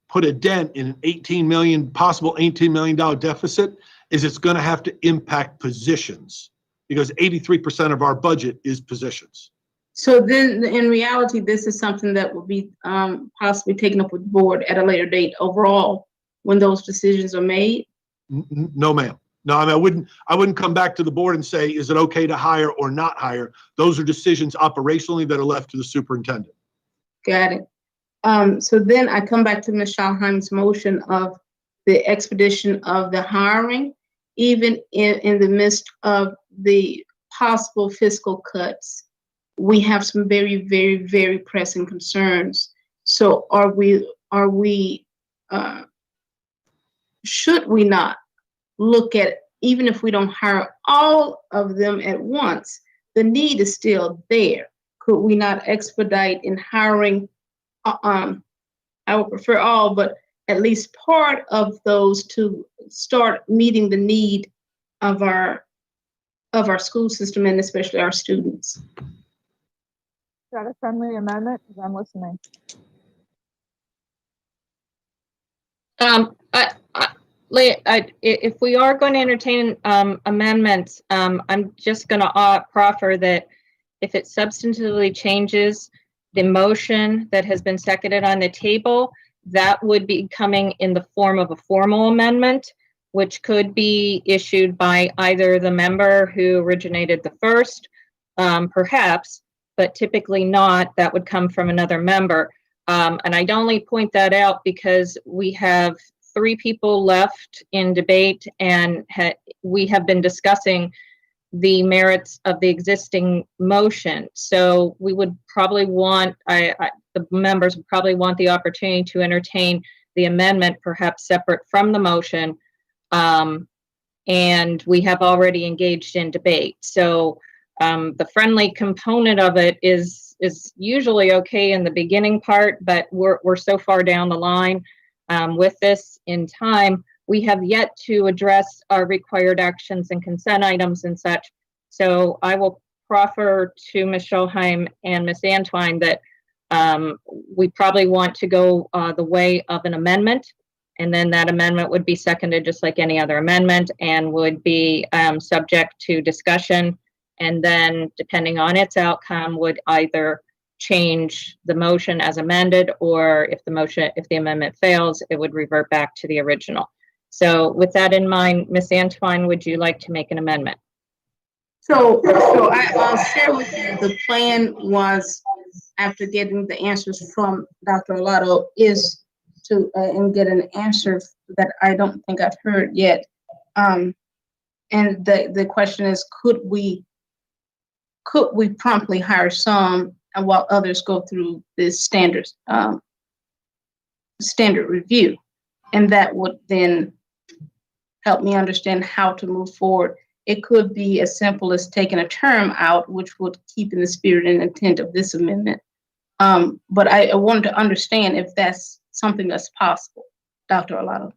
put a dent in an possible $18 million deficit is it's going to have to impact positions, because 83% of our budget is positions. So then, in reality, this is something that will be possibly taken up with the board at a later date overall when those decisions are made? No, ma'am. No, I mean, I wouldn't come back to the board and say, is it okay to hire or not hire? Those are decisions operationally that are left to the superintendent. Got it. So then I come back to Ms. Schallheim's motion of the expedition of the hiring, even in the midst of the possible fiscal cuts. We have some very, very, very pressing concerns. So should we not look at, even if we don't hire all of them at once, the need is still there. Could we not expedite in hiring? I would prefer all, but at least part of those to start meeting the need of our school system and especially our students. Is that a friendly amendment? Because I'm listening. If we are going to entertain amendments, I'm just going to proffer that if it substantively changes the motion that has been seconded on the table, that would be coming in the form of a formal amendment, which could be issued by either the member who originated the first, perhaps, but typically not. That would come from another member. And I'd only point that out because we have 3 people left in debate, and we have been discussing the merits of the existing motion. So we would probably want, the members would probably want the opportunity to entertain the amendment, perhaps separate from the motion. And we have already engaged in debate. So the friendly component of it is usually okay in the beginning part, but we're so far down the line with this in time. We have yet to address our required actions and consent items and such. So I will proffer to Ms. Scholheim and Ms. Antwine that we probably want to go the way of an amendment, and then that amendment would be seconded just like any other amendment and would be subject to discussion, and then depending on its outcome would either change the motion as amended, or if the amendment fails, it would revert back to the original. So with that in mind, Ms. Antwine, would you like to make an amendment? So I'll share with you, the plan was, after getting the answers from Dr. Arlotto, is to, and get an answer that I don't think I've heard yet. And the question is, could we promptly hire some and while others go through this standard review? And that would then help me understand how to move forward. It could be as simple as taking a term out, which would keep in the spirit and intent of this amendment. But I wanted to understand if that's something that's possible, Dr. Arlotto.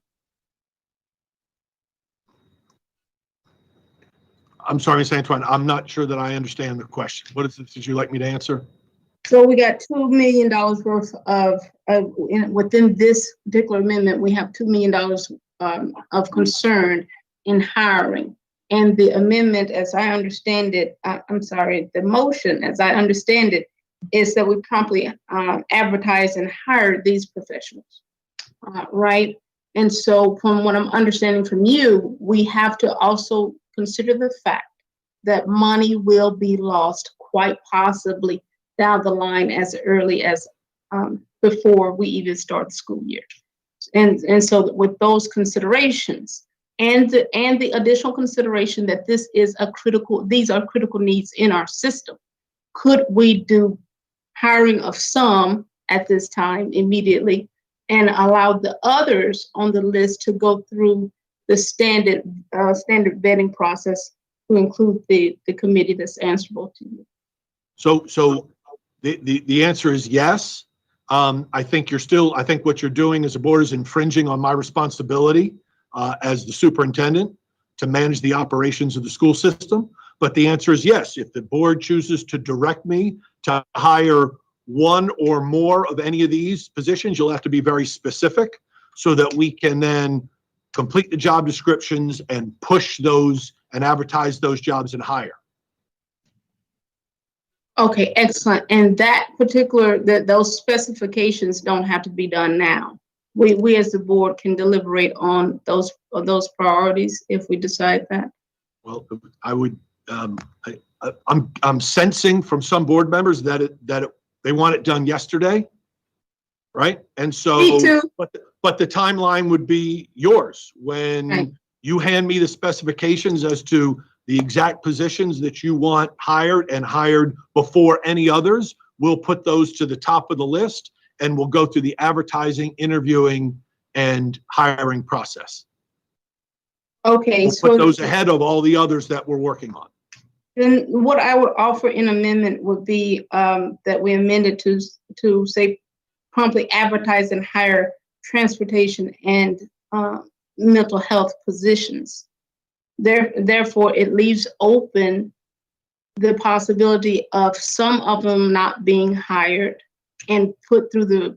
I'm sorry, Ms. Antwine, I'm not sure that I understand the question. What is it that you'd like me to answer? So we got $2 million worth of, within this particular amendment, we have $2 million of concern in hiring. And the amendment, as I understand it, the motion, as I understand it, is that we promptly advertise and hire these professionals, right? And so from what I'm understanding from you, we have to also consider the fact that money will be lost quite possibly down the line as early as before we even start the school year. And so with those considerations and the additional consideration that these are critical needs in our system, could we do hiring of some at this time immediately and allow the others on the list to go through the standard vetting process to include the committee that's answerable to you? So the answer is yes. I think what you're doing as a board is infringing on my responsibility as the superintendent to manage the operations of the school system. But the answer is yes. If the board chooses to direct me to hire one or more of any of these positions, you'll have to be very specific so that we can then complete the job descriptions and push those and advertise those jobs and hire. Okay, excellent. And that particular, those specifications don't have to be done now. We as the board can deliberate on those priorities if we decide that. Well, I would. I'm sensing from some board members that they want it done yesterday, right? And so, me too. But the timeline would be yours when you hand me the specifications as to the exact positions that you want hired and hired before any others. We'll put those to the top of the list and we'll go through the advertising, interviewing, and hiring process. Okay, we'll put those ahead of all the others that we're working on. Then what I would offer in amendment would be that we amend it to say promptly advertise and hire transportation and mental health positions. Therefore, it leaves open the possibility of some of them not being hired and put through the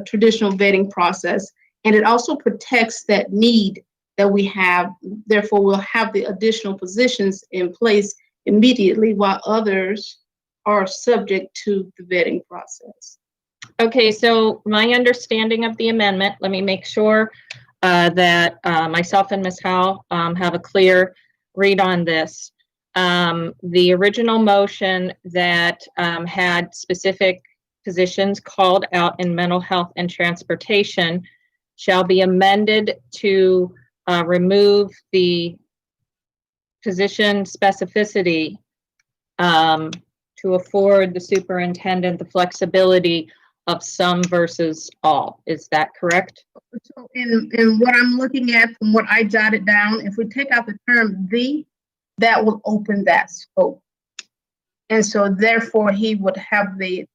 traditional vetting process. And it also protects that need that we have. Therefore, we'll have the additional positions in place immediately while others are subject to the vetting process. Okay, so my understanding of the amendment, let me make sure that myself and Ms. Howell have a clear read on this. The original motion that had specific positions called out in mental health and transportation shall be amended to remove the position specificity to afford the superintendent the flexibility of some versus all. Is that correct? So in what I'm looking at from what I jotted down, if we take out the term "the," that will open that scope. And so therefore he would have the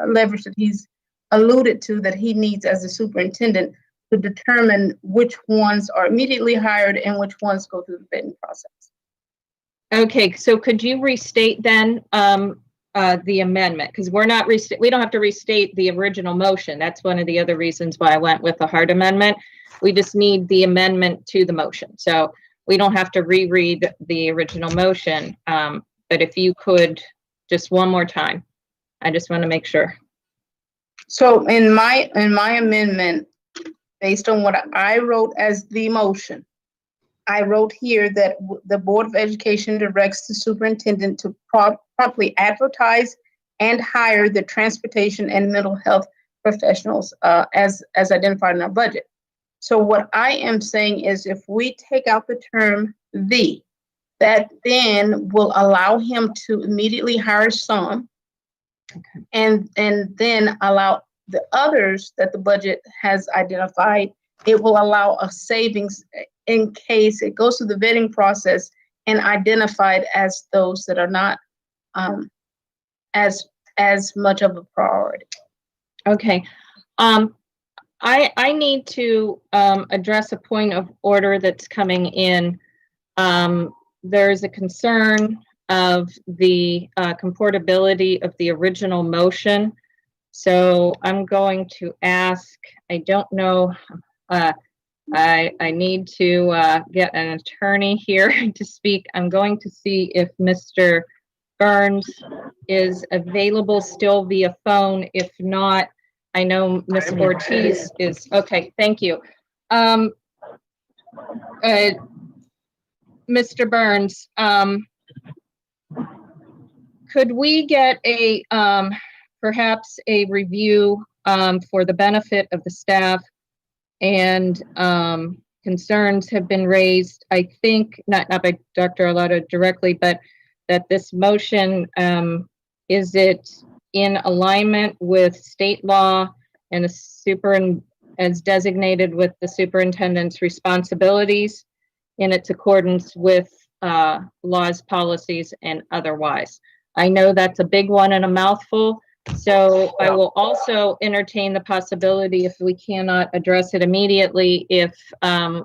leverage that he's alluded to that he needs as a superintendent to determine which ones are immediately hired and which ones go through the vetting process. Okay, so could you restate then the amendment? Because we don't have to restate the original motion. That's one of the other reasons why I went with the Hart amendment. We just need the amendment to the motion. So we don't have to reread the original motion. But if you could just one more time, I just want to make sure. So in my amendment, based on what I wrote as the motion, I wrote here that the Board of Education directs the superintendent to promptly advertise and hire the transportation and mental health professionals as identified in our budget. So what I am saying is if we take out the term "the," that then will allow him to immediately hire some, and then allow the others that the budget has identified. It will allow a savings in case it goes through the vetting process and identified as those that are not as much of a priority. Okay. I need to address a point of order that's coming in. There's a concern of the comportability of the original motion. So I'm going to ask, I don't know, I need to get an attorney here to speak. I'm going to see if Mr. Burns is available still via phone. If not, I know Ms. Ortiz is, okay, thank you. Mr. Burns, could we get a, perhaps a review for the benefit of the staff? And concerns have been raised, I think, not by Dr. Arlotto directly, but that this motion, is it in alignment with state law and as designated with the superintendent's responsibilities in its accordance with laws, policies, and otherwise? I know that's a big one and a mouthful. So I will also entertain the possibility, if we cannot address it immediately, if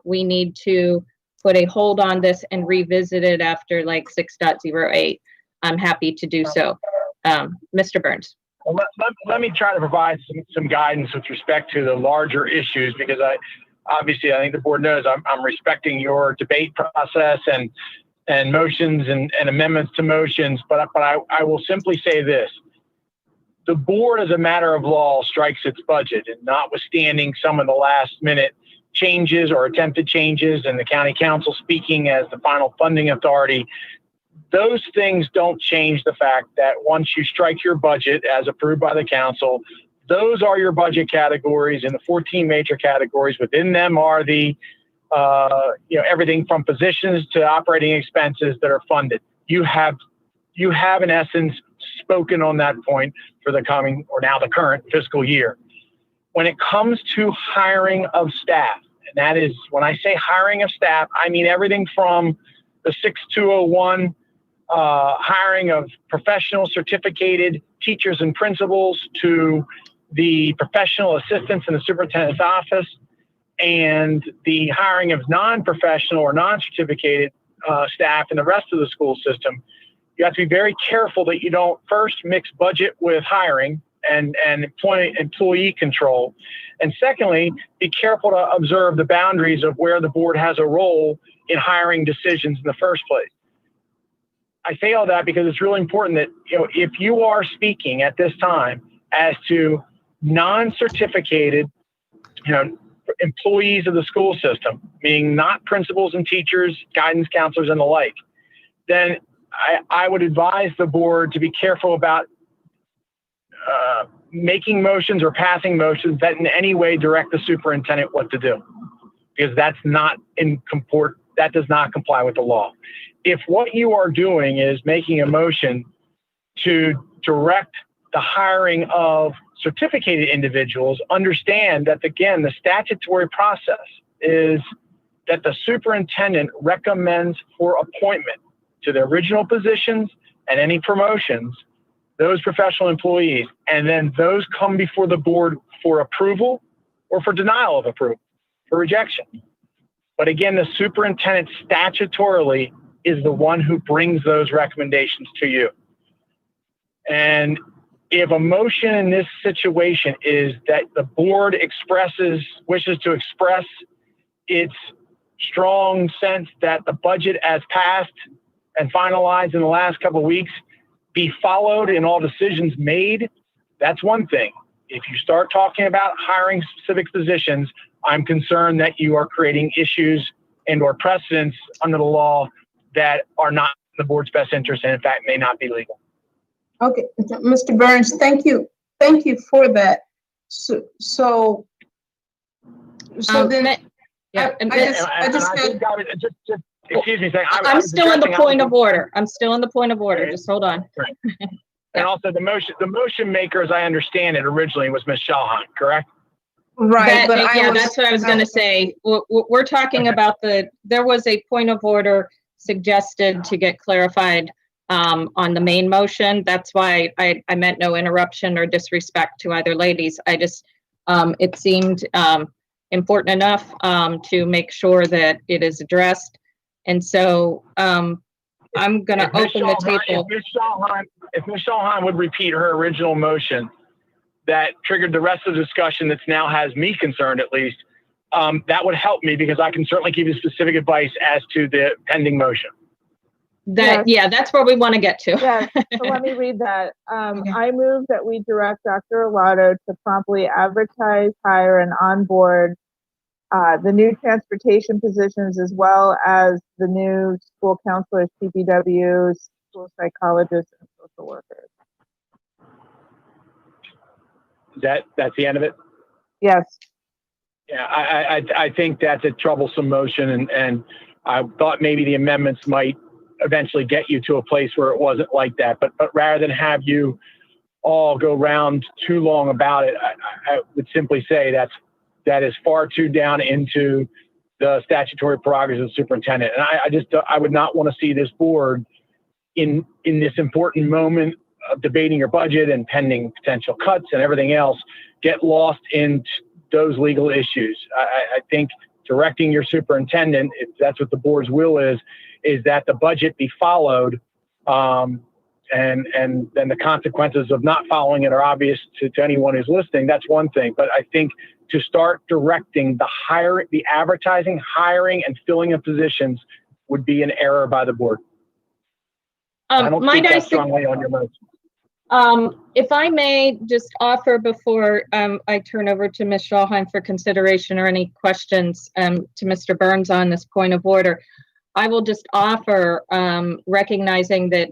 we need to put a hold on this and revisit it after like 6.08, I'm happy to do so. Mr. Burns. Well, let me try to provide some guidance with respect to the larger issues, because I think the board knows I'm respecting your debate process and motions and amendments to motions, but I will simply say this. The board, as a matter of law, strikes its budget, and notwithstanding some of the last minute changes or attempted changes and the county council speaking as the final funding authority, those things don't change the fact that once you strike your budget as approved by the council, those are your budget categories, and the 14 major categories within them are the everything from positions to operating expenses that are funded. You have in essence spoken on that point for the coming, or now the current fiscal year. When it comes to hiring of staff, and that is, when I say hiring of staff, I mean everything from the 6201 hiring of professional certificated teachers and principals to the professional assistants in the superintendent's office, and the hiring of non-professional or non-certificated staff in the rest of the school system. You have to be very careful that you don't first mix budget with hiring and employee control. And secondly, be careful to observe the boundaries of where the board has a role in hiring decisions in the first place. I say all that because it's really important that, if you are speaking at this time as to non-certificated, employees of the school system, meaning not principals and teachers, guidance counselors, and the like, then I would advise the board to be careful about making motions or passing motions that in any way direct the superintendent what to do, because that does not comply with the law. If what you are doing is making a motion to direct the hiring of certificated individuals, understand that, again, the statutory process is that the superintendent recommends for appointment to the original positions and any promotions, those professional employees, and then those come before the board for approval or for denial of approval, for rejection. But again, the superintendent statutorily is the one who brings those recommendations to you. And if a motion in this situation is that the board wishes to express its strong sense that the budget as passed and finalized in the last couple of weeks be followed in all decisions made, that's one thing. If you start talking about hiring specific positions, I'm concerned that you are creating issues and or precedents under the law that are not in the board's best interest and in fact may not be legal. Okay, Mr. Burns, thank you. Thank you for that. So then, excuse me, I'm still in the point of order. I'm still in the point of order. Just hold on. Right. And also the motion maker, as I understand it originally, was Ms. Shalhan, correct? Right, that's what I was going to say. We're talking about there was a point of order suggested to get clarified on the main motion. That's why I meant no interruption or disrespect to either ladies. I just, it seemed important enough to make sure that it is addressed. And so I'm going to open the table. If Ms. Shalhan would repeat her original motion that triggered the rest of the discussion that now has me concerned, at least, that would help me because I can certainly give you specific advice as to the pending motion. That's where we want to get to. Yeah, so let me read that. I move that we direct Dr. Arlotto to promptly advertise, hire, and onboard the new transportation positions as well as the new school counselors, CPWs, school psychologists, and social workers. That's the end of it? Yes. Yeah, I think that's a troublesome motion, and I thought maybe the amendments might eventually get you to a place where it wasn't like that. But rather than have you all go round too long about it, I would simply say that is far too down into the statutory prerogatives of the superintendent. And I would not want to see this board in this important moment of debating your budget and pending potential cuts and everything else get lost in those legal issues. I think directing your superintendent, if that's what the board's will is that the budget be followed, and then the consequences of not following it are obvious to anyone who's listening. That's one thing. But I think to start directing the advertising, hiring, and filling of positions would be an error by the board. I don't speak that strongly on your motion. If I may just offer before I turn over to Ms. Shalhan for consideration or any questions to Mr. Burns on this point of order, I will just offer recognizing that,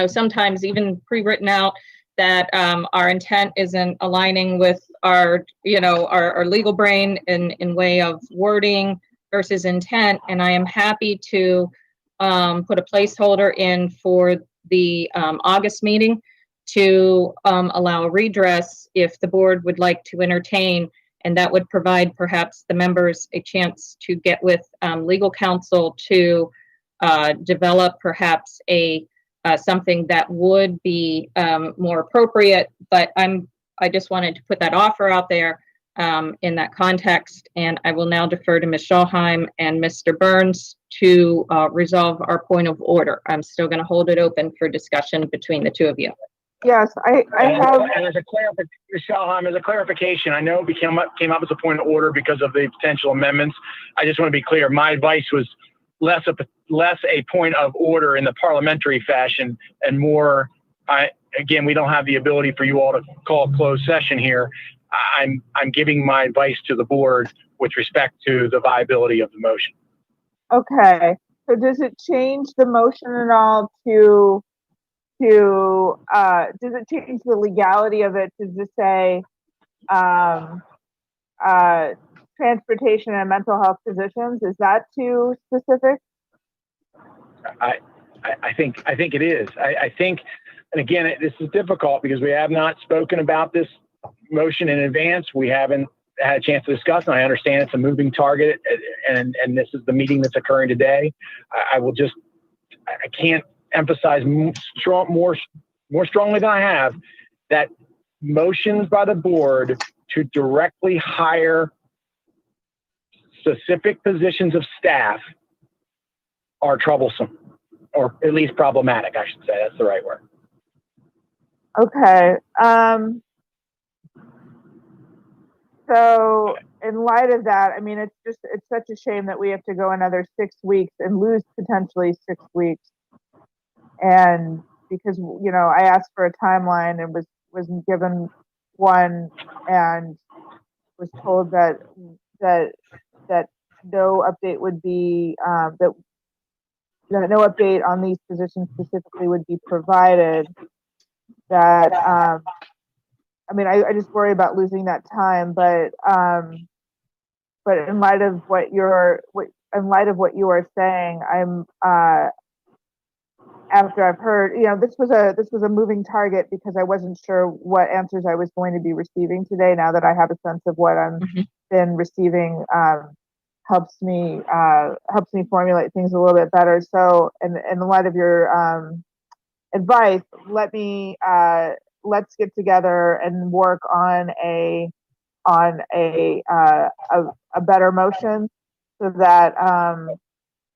sometimes even pre-written out that our intent isn't aligning with our legal brain in way of wording versus intent. And I am happy to put a placeholder in for the August meeting to allow a redress if the board would like to entertain, and that would provide perhaps the members a chance to get with legal counsel to develop perhaps something that would be more appropriate. But I just wanted to put that offer out there in that context, and I will now defer to Ms. Shalheim and Mr. Burns to resolve our point of order. I'm still going to hold it open for discussion between the two of you. Yes, I have. And as a clarification, I know it came up as a point of order because of the potential amendments. I just want to be clear. My advice was less a point of order in the parliamentary fashion and more. Again, we don't have the ability for you all to call a closed session here. I'm giving my advice to the board with respect to the viability of the motion. Okay. So does it change the motion at all does it change the legality of it to just say transportation and mental health positions? Is that too specific? I think it is. I think, and again, this is difficult because we have not spoken about this motion in advance. We haven't had a chance to discuss, and I understand it's a moving target, and this is the meeting that's occurring today. I can't emphasize more strongly than I have that motions by the board to directly hire specific positions of staff are troublesome. or at least problematic, I should say. That's the right word. Okay. So in light of that, I mean, it's such a shame that we have to go another 6 weeks and lose potentially 6 weeks. And because, you know, I asked for a timeline and wasn't given one, and was told that no update would be, that no update on these positions specifically would be provided. That, I mean, I just worry about losing that time, but in light of what you are saying, I'm, after I've heard, you know, this was a moving target because I wasn't sure what answers I was going to be receiving today. Now that I have a sense of what I'm been receiving, helps me formulate things a little bit better. So, in light of your advice, let's get together and work on a better motion, so that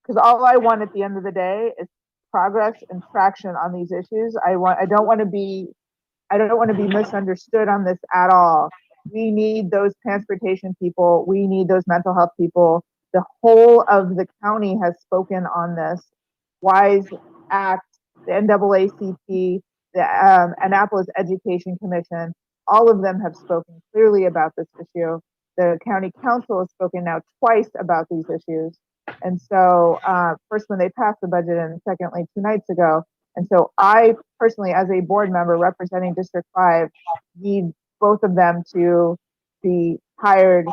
because all I want at the end of the day is progress and traction on these issues. I don't want to be misunderstood on this at all. We need those transportation people. We need those mental health people. The whole of the county has spoken on this. WISE Act, the NAACP, the Annapolis Education Commission, all of them have spoken clearly about this issue. The county council has spoken now twice about these issues. And so, first when they passed the budget, and secondly 2 nights ago. And so I personally, as a board member representing District 5, need both of them to be hired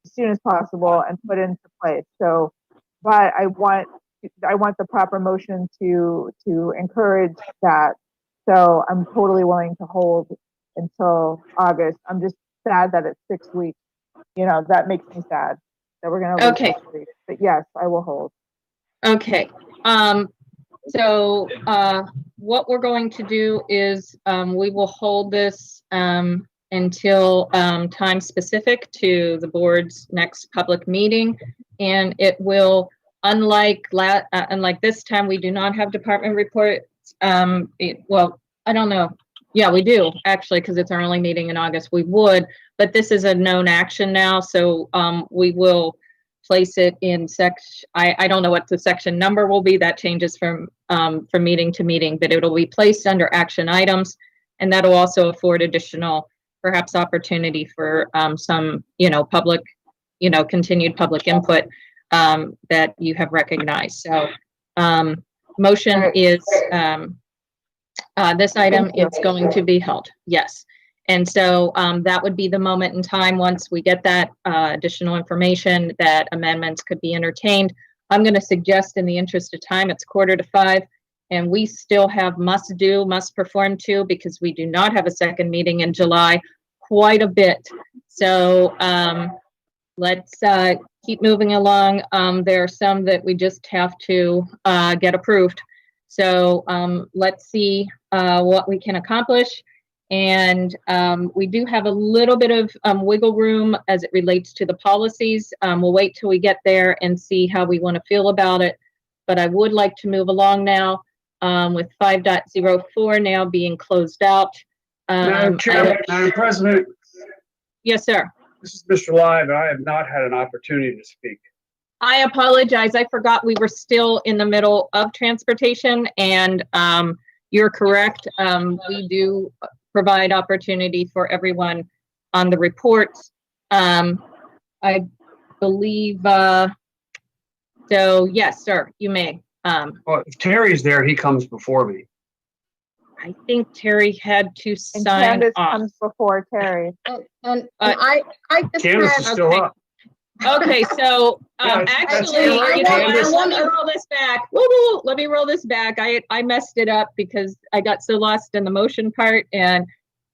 as soon as possible and put into place. So, but I want the proper motion to encourage that. So I'm totally willing to hold until August. I'm just sad that it's 6 weeks. You know, that makes me sad that we're going to lose 6 weeks. But yes, I will hold. Okay. So what we're going to do is we will hold this until time specific to the board's next public meeting, and it will, unlike this time, we do not have department reports. Well, I don't know. Yeah, we do actually, because it's our only meeting in August. We would, but this is a known action now, so we will place it in section. I don't know what the section number will be. That changes from meeting to meeting, but it'll be placed under action items, and that'll also afford additional, perhaps, opportunity for some, public, continued public input that you have recognized. So, motion is this item is going to be held. Yes. And so that would be the moment in time, once we get that additional information, that amendments could be entertained. I'm going to suggest, in the interest of time, it's 4:45, and we still have must perform to, because we do not have a second meeting in July, quite a bit. So let's keep moving along. There are some that we just have to get approved. So let's see what we can accomplish. And we do have a little bit of wiggle room as it relates to the policies. We'll wait till we get there and see how we want to feel about it. But I would like to move along now with 5.04 now being closed out. Madam Chair, Madam President. Yes, sir. This is Mr. Live, and I have not had an opportunity to speak. I apologize. I forgot we were still in the middle of transportation, and you're correct. We do provide opportunity for everyone on the reports. I believe, so yes, sir, you may. Well, if Terry's there, he comes before me. I think Terry had to sign Candace off. comes before Terry. And I just Candace is still up. Okay, so Yeah, actually, right. Candace- let me roll this back. Woo, woo, woo. Let me roll this back. I messed it up because I got so lost in the motion part, and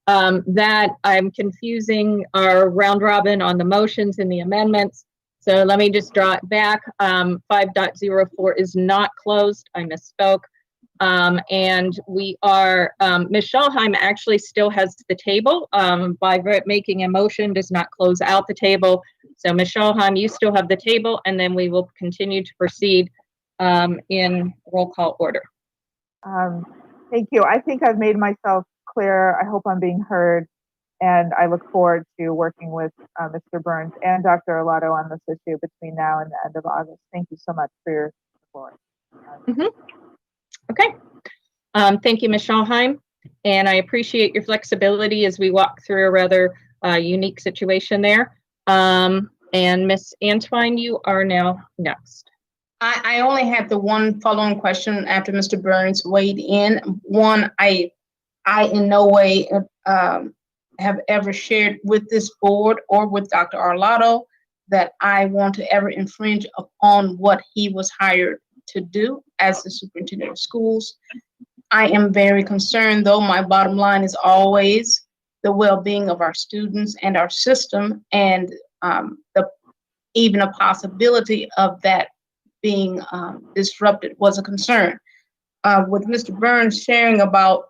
that I'm confusing our round robin on the motions and the amendments. So let me just draw it back. 5.04 is not closed. I misspoke. And we are, Ms. Schallheim actually still has the table. By making a motion does not close out the table. So Ms. Schallheim, you still have the table, and then we will continue to proceed in roll call order. Thank you. I think I've made myself clear. I hope I'm being heard. And I look forward to working with Mr. Burns and Dr. Arlotto on this issue between now and the end of August. Thank you so much for your support. Okay. Thank you, Ms. Schallheim. And I appreciate your flexibility as we walk through a rather unique situation there. And Ms. Antwine, you are now next. I only have the one following question after Mr. Burns weighed in. One, I in no way have ever shared with this board or with Dr. Arlotto that I want to ever infringe upon what he was hired to do as the superintendent of schools. I am very concerned, though. My bottom line is always the well-being of our students and our system, and even a possibility of that being disrupted was a concern. With Mr. Burns sharing about,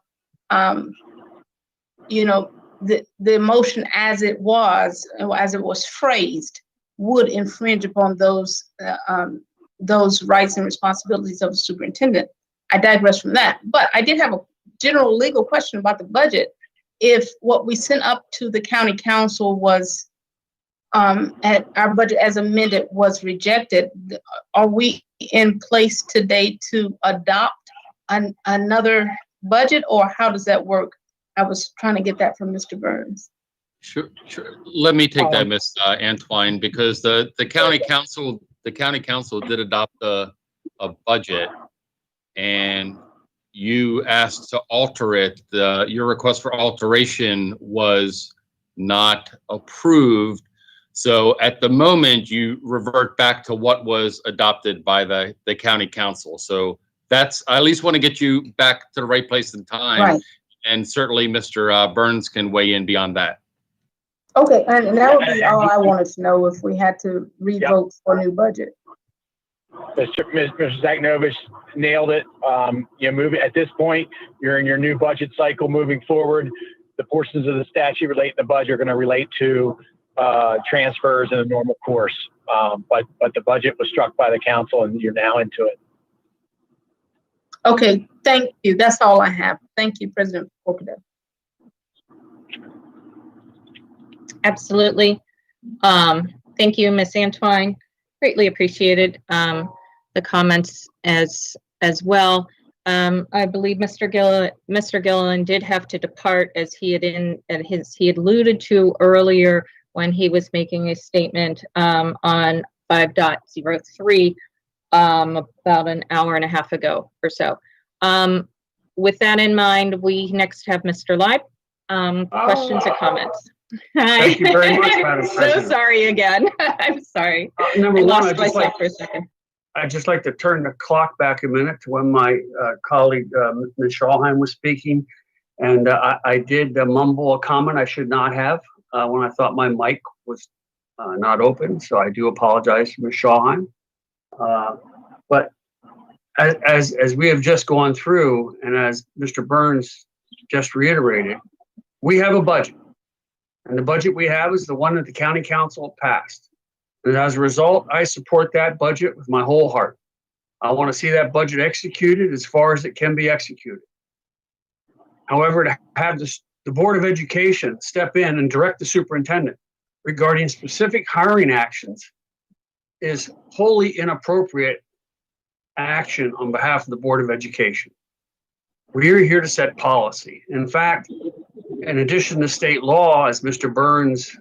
the emotion as it was phrased would infringe upon those rights and responsibilities of the superintendent. I digress from that, but I did have a general legal question about the budget. If what we sent up to the county council was at our budget as amended was rejected, are we in place today to adopt another budget, or how does that work? I was trying to get that from Mr. Burns. Sure. Let me take that, Ms. Antwine, because the county council did adopt a budget, and you asked to alter it. Your request for alteration was not approved. So at the moment, you revert back to what was adopted by the county council. So I at least want to get you back to the right place in time. Right. And certainly Mr. Burns can weigh in beyond that. Okay, and that would be all I wanted to know if we had to revote for a new budget. Mr. Zaknovich nailed it. Moving at this point, you're in your new budget cycle moving forward. The portions of the statute relating to the budget are going to relate to transfers in a normal course. But the budget was struck by the council, and you're now into it. Okay, thank you. That's all I have. Thank you, President Corkadell. Absolutely. Thank you, Ms. Antwine. Greatly appreciated the comments as well. I believe Mr. Gilliland did have to depart, as he had alluded to earlier when he was making a statement on 5.03 about an hour and a half ago or so. With that in mind, we next have Mr. Leib. Questions or comments? Thank you very much, Madam President. So sorry again. I'm sorry. Number I one, lost myself for a second. I'd just like to turn the clock back a minute to when my colleague, Ms. Schallheim, was speaking. And I did mumble a comment I should not have when I thought my mic was not open. So I do apologize to Ms. Schallheim. But as we have just gone through, and as Mr. Burns just reiterated, we have a budget. And the budget we have is the one that the county council passed. And as a result, I support that budget with my whole heart. I want to see that budget executed as far as it can be executed. However, to have the Board of Education step in and direct the superintendent regarding specific hiring actions is wholly inappropriate action on behalf of the Board of Education. We're here to set policy. In fact, in addition to state law, as Mr. Burns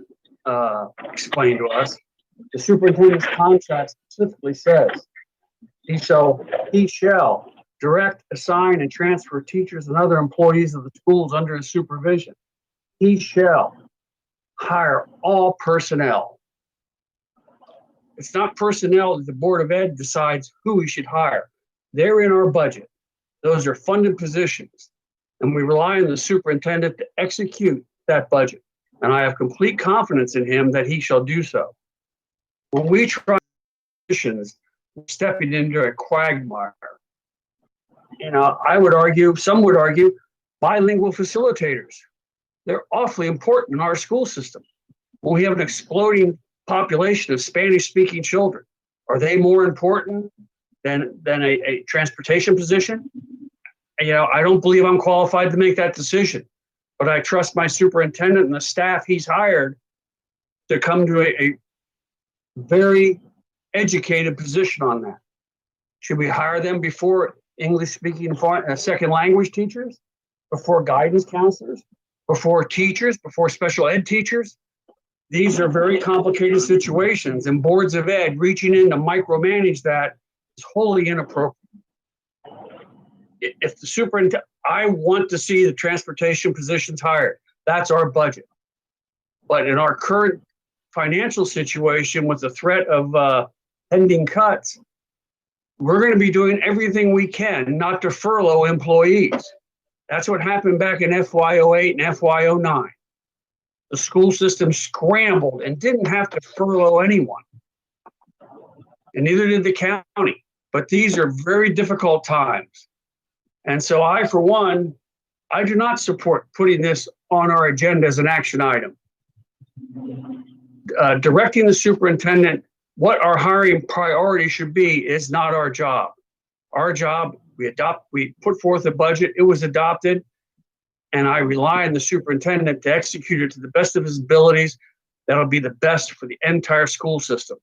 explained to us, the superintendent's contract specifically says he shall direct, assign, and transfer teachers and other employees of the schools under his supervision. He shall hire all personnel. It's not personnel that the Board of Ed decides who we should hire. They're in our budget. Those are funded positions. And we rely on the superintendent to execute that budget. And I have complete confidence in him that he shall do so. When we try positions, we're stepping into a quagmire. I would argue, some would argue, bilingual facilitators. They're awfully important in our school system. When we have an exploding population of Spanish-speaking children, are they more important than a transportation position. You know, I don't believe I'm qualified to make that decision, but I trust my superintendent and the staff he's hired to come to a very educated position on that. Should we hire them before English speaking second language teachers, before guidance counselors, before teachers, before special ed teachers? These are very complicated situations, and boards of ed reaching in to micromanage that is wholly inappropriate. If the superintendent, I want to see the transportation positions hired. That's our budget. But in our current financial situation with the threat of pending cuts, we're going to be doing everything we can not to furlough employees. That's what happened back in FY08 and FY09. The school system scrambled and didn't have to furlough anyone. And neither did the county. But these are very difficult times. And so I, for one, I do not support putting this on our agenda as an action item. Directing the superintendent what our hiring priority should be is not our job. Our job, we put forth a budget, it was adopted, and I rely on the superintendent to execute it to the best of his abilities. That'll be the best for the entire school system.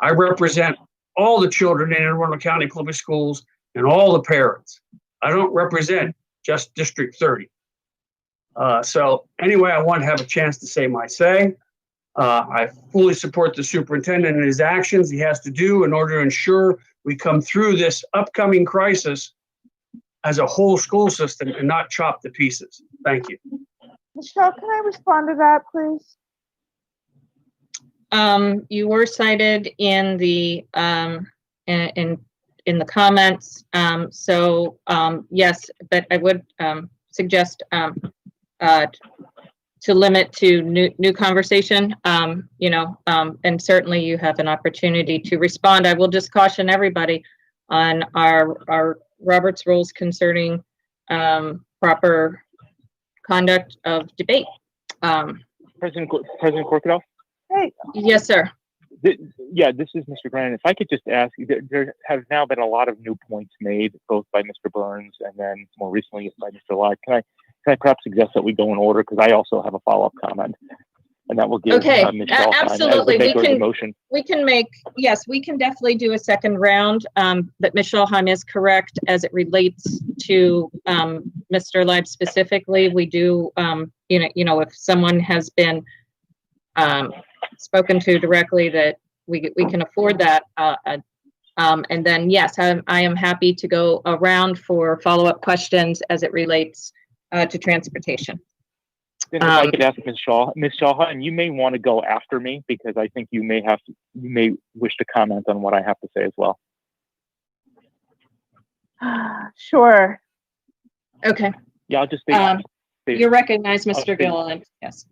I represent all the children in Anne Arundel County Public Schools and all the parents. I don't represent just District 30. So anyway, I want to have a chance to say my say. I fully support the superintendent and his actions he has to do in order to ensure we come through this upcoming crisis as a whole school system and not chop to pieces. Thank you. Michelle, can I respond to that, please? You were cited in the in the comments. Yes, but I would suggest to limit to new conversation, and certainly you have an opportunity to respond. I will just caution everybody on our Robert's rules concerning proper conduct of debate. President Corkadell? Hey. Yes, sir. Yeah, this is Mr. Grannon. If I could just ask you, there have now been a lot of new points made, both by Mr. Burns and then more recently by Mr. Lott. Can I perhaps suggest that we go in order, because I also have a follow-up comment, and that will give okay, Michelle absolutely. time as the maker of the motion. We can definitely do a second round. But Michelle Heim is correct as it relates to Mr. Leib specifically. We do, if someone has been spoken to directly, that we can afford that. And then yes, I am happy to go around for follow-up questions as it relates to transportation. Then if I could ask Ms. Shaw, and you may want to go after me, because I think you may wish to comment on what I have to say as well. Sure. Okay. Yeah, I'll just say. You're recognized, Mr. Gilliland. Yes.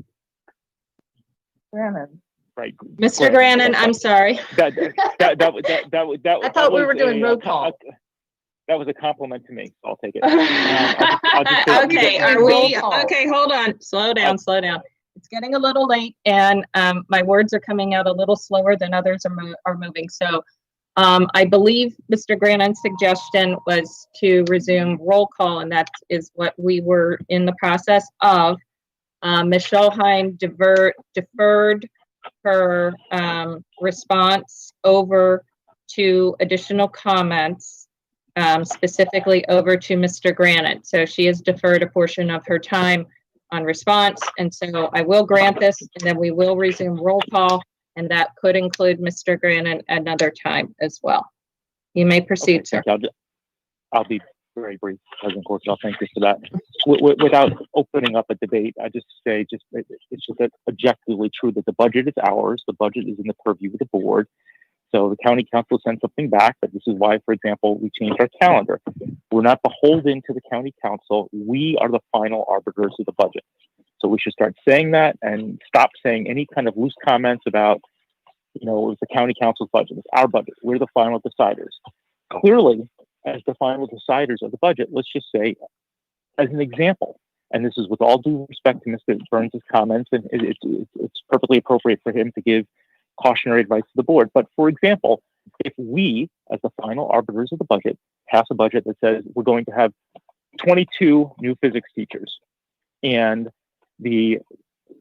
Grannon. Right. Mr. Grannon, I'm sorry. I thought we were doing roll call. That was a compliment to me, so I'll take it. Okay, hold on. Slow down. It's getting a little late, and my words are coming out a little slower than others are moving. So I believe Mr. Grannon's suggestion was to resume roll call, and that is what we were in the process of. Michelle Heim deferred her response over to additional comments, specifically over to Mr. Grannon. So she has deferred a portion of her time on response. And so I will grant this, and then we will resume roll call, and that could include Mr. Grannon another time as well. You may proceed, sir. I'll be very brief, President Corkadell. Thank you for that. Without opening up a debate, I just say it's just objectively true that the budget is ours. The budget is in the purview of the board. So the county council sent something back, but this is why, for example, we changed our calendar. We're not beholden to the county council. We are the final arbiters of the budget. So we should start saying that and stop saying any kind of loose comments about, it was the county council's budget. It's our budget. We're the final deciders. Clearly, as the final deciders of the budget, let's just say, as an example, and this is with all due respect to Mr. Burns' comments, and it's perfectly appropriate for him to give cautionary advice to the board. But for example, if we, as the final arbiters of the budget, pass a budget that says we're going to have 22 new physics teachers, and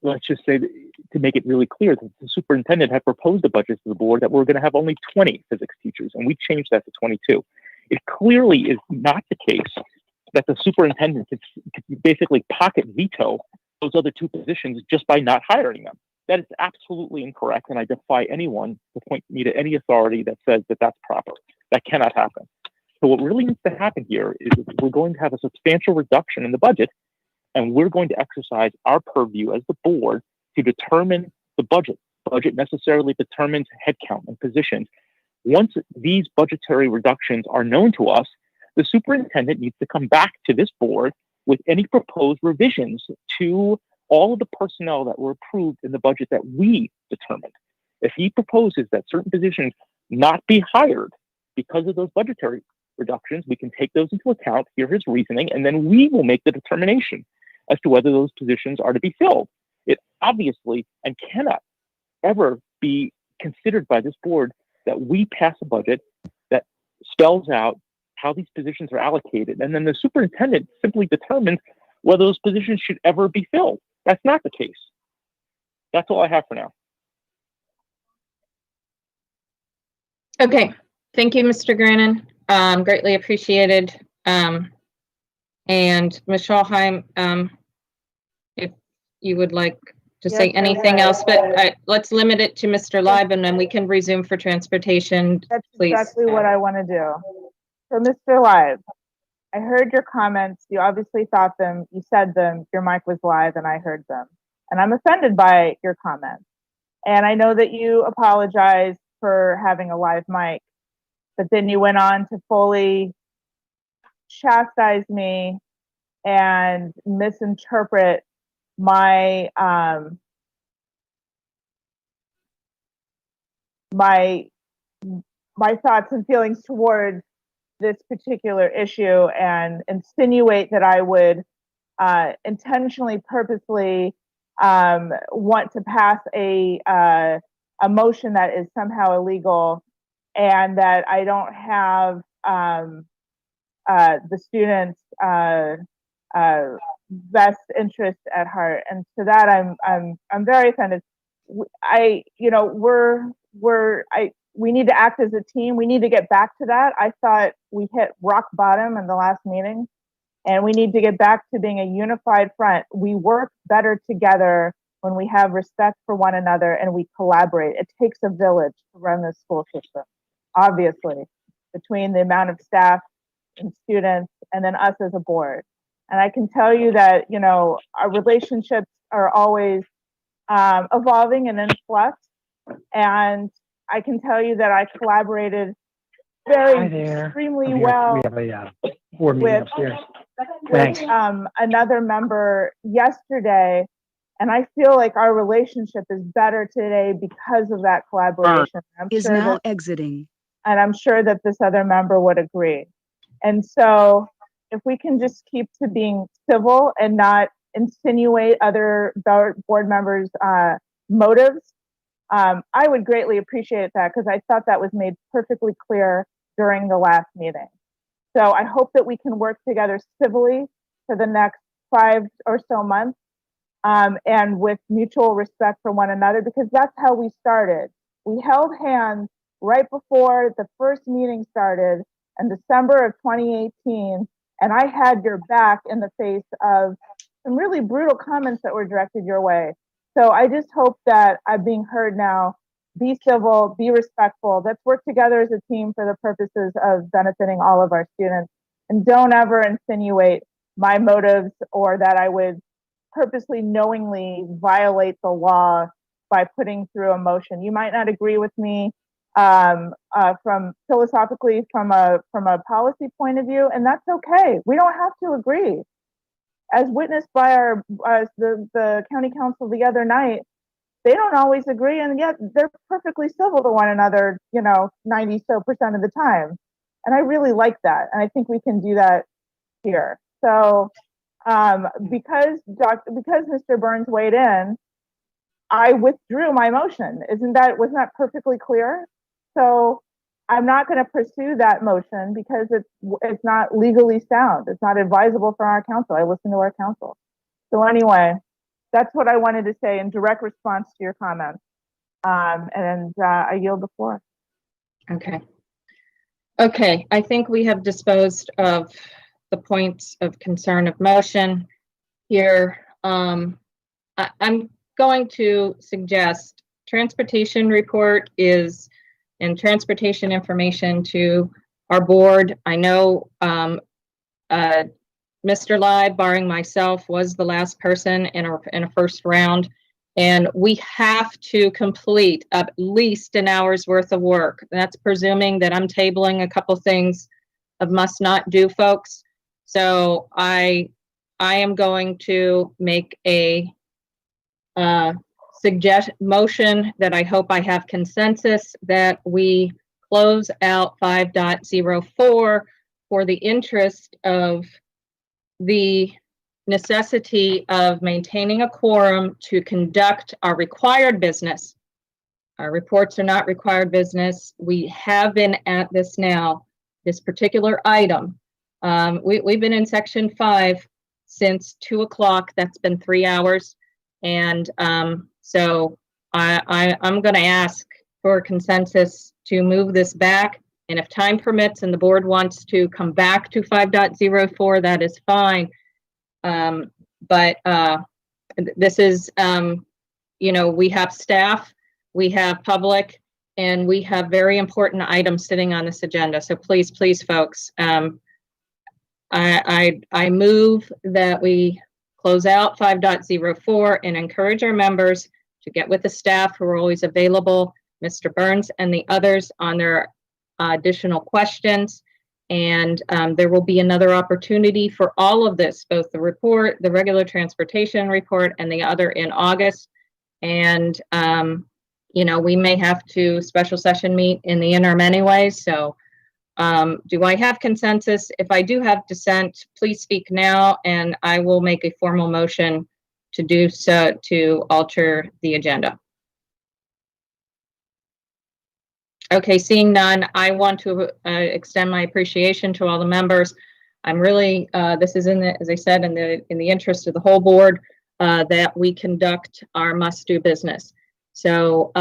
let's just say, to make it really clear, that the superintendent had proposed a budget to the board that we're going to have only 20 physics teachers, and we changed that to 22. It clearly is not the case that the superintendent could basically pocket veto those other two positions just by not hiring them. That is absolutely incorrect, and I defy anyone to point me to any authority that says that that's proper. That cannot happen. So what really needs to happen here is that we're going to have a substantial reduction in the budget, and we're going to exercise our purview as the board to determine the budget. Budget necessarily determines headcount and positions. Once these budgetary reductions are known to us, the superintendent needs to come back to this board with any proposed revisions to all of the personnel that were approved in the budget that we determined. If he proposes that certain positions not be hired because of those budgetary reductions, we can take those into account, hear his reasoning, and then we will make the determination as to whether those positions are to be filled. It obviously and cannot ever be considered by this board that we pass a budget that spells out how these positions are allocated, and then the superintendent simply determines whether those positions should ever be filled. That's not the case. That's all I have for now. Okay, thank you, Mr. Grannon. Greatly appreciated. And Ms. Schalheim, if you would like to say Yes, anything else, but let's limit it to Mr. Leib, and then we can resume for transportation, That's please. exactly what I want to do. So, Mr. Leib, I heard your comments. You obviously thought them. You said them. Your mic was live, and I heard them. And I'm offended by your comments. And I know that you apologized for having a live mic, but then you went on to fully chastise me and misinterpret my my thoughts and feelings towards this particular issue, and insinuate that I would intentionally, purposely want to pass a motion that is somehow illegal, and that I don't have the students' best interest at heart. And to that, I'm very offended. We need to act as a team. We need to get back to that. I thought we hit rock bottom in the last meeting, and we need to get back to being a unified front. We work better together when we have respect for one another and we collaborate. It takes a village to run this school system, obviously, between the amount of staff and students and then us as a board. And I can tell you that, our relationships are always evolving and in flux. And I can tell you that I collaborated extremely well We have a board meeting upstairs. Thanks. with another member yesterday, and I feel like our relationship is better today because of that collaboration. Is now exiting. And I'm sure that this other member would agree. And so if we can just keep to being civil and not insinuate other board members' motives, I would greatly appreciate that, because I thought that was made perfectly clear during the last meeting. So I hope that we can work together civilly for the next 5 or so months, and with mutual respect for one another, because that's how we started. We held hands right before the first meeting started in December of 2018, and I had your back in the face of some really brutal comments that were directed your way. So I just hope that I'm being heard now. Be civil, be respectful. Let's work together as a team for the purposes of benefiting all of our students. And don't ever insinuate my motives or that I would purposely, knowingly violate the law by putting through a motion. You might not agree with me from philosophically, from a policy point of view, and that's okay. We don't have to agree. As witnessed by the county council the other night, they don't always agree, and yet they're perfectly civil to one another, 90% of the time. And I really like that, and I think we can do that here. So because Mr. Burns weighed in, I withdrew my motion. Wasn't that perfectly clear? So I'm not going to pursue that motion because it's not legally sound. It's not advisable for our council. I listen to our council. So anyway, that's what I wanted to say in direct response to your comments. I yield the floor. Okay. Okay, I think we have disposed of the points of concern of motion here. I'm going to suggest transportation report and transportation information to our board. I know Mr. Lai, barring myself, was the last person in a first round, and we have to complete at least an hour's worth of work. That's presuming that I'm tabling a couple things of must not do, folks. So I am going to make a motion that I hope I have consensus that we close out 5.04 for the interest of the necessity of maintaining a quorum to conduct our required business. Our reports are not required business. We have been at this now, this particular item. We've been in section 5 since 2 o'clock. That's been 3 hours. And so I'm going to ask for consensus to move this back. And if time permits and the board wants to come back to 5.04, that is fine. But this is, we have staff, we have public, and we have very important items sitting on this agenda. So please, folks, I move that we close out 5.04 and encourage our members to get with the staff who are always available, Mr. Burns and the others, on their additional questions. And there will be another opportunity for all of this, both the report, the regular transportation report, and the other in August. And, we may have to special session meet in the interim anyway. So do I have consensus? If I do have dissent, please speak now, and I will make a formal motion to do so to alter the agenda. Okay, seeing none, I want to extend my appreciation to all the members. I'm really, this is as I said, in the interest of the whole board, that we conduct our must-do business. So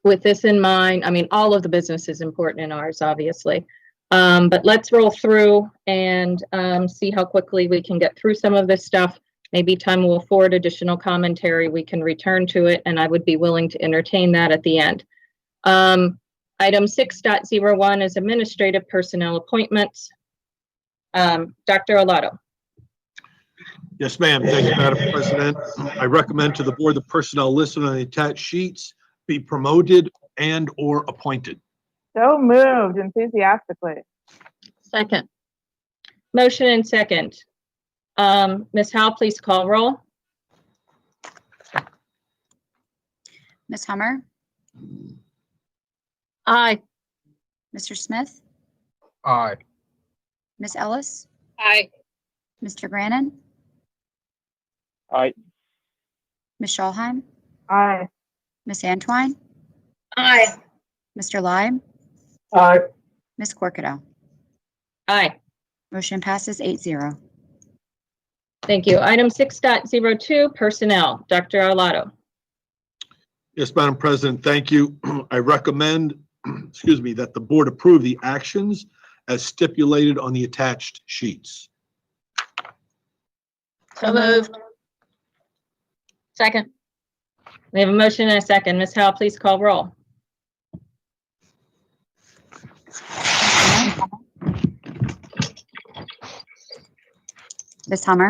with this in mind, I mean, all of the business is important in ours, obviously. But let's roll through and see how quickly we can get through some of this stuff. Maybe time will afford additional commentary. We can return to it, and I would be willing to entertain that at the end. Item 6.01 is administrative personnel appointments. Dr. Arlotto. Yes, ma'am. Thank you, Madam President. I recommend to the board the personnel listed on the attached sheets be promoted and or appointed. So moved enthusiastically. Second. Motion and second. Ms. Howe, please call roll. Ms. Hummer? Aye. Mr. Smith? Aye. Ms. Ellis? Aye. Mr. Grannon? Aye. Ms. Schalheim? Aye. Ms. Antwine? Aye. Mr. Lime? Aye. Ms. Corkadell? Aye. Motion passes 8-0. Thank you. Item 6.02, personnel. Dr. Arlotto. Yes, Madam President, thank you. I recommend, that the board approve the actions as stipulated on the attached sheets. So moved. Second. We have a motion and a second. Ms. Howe, please call roll. Ms. Hummer?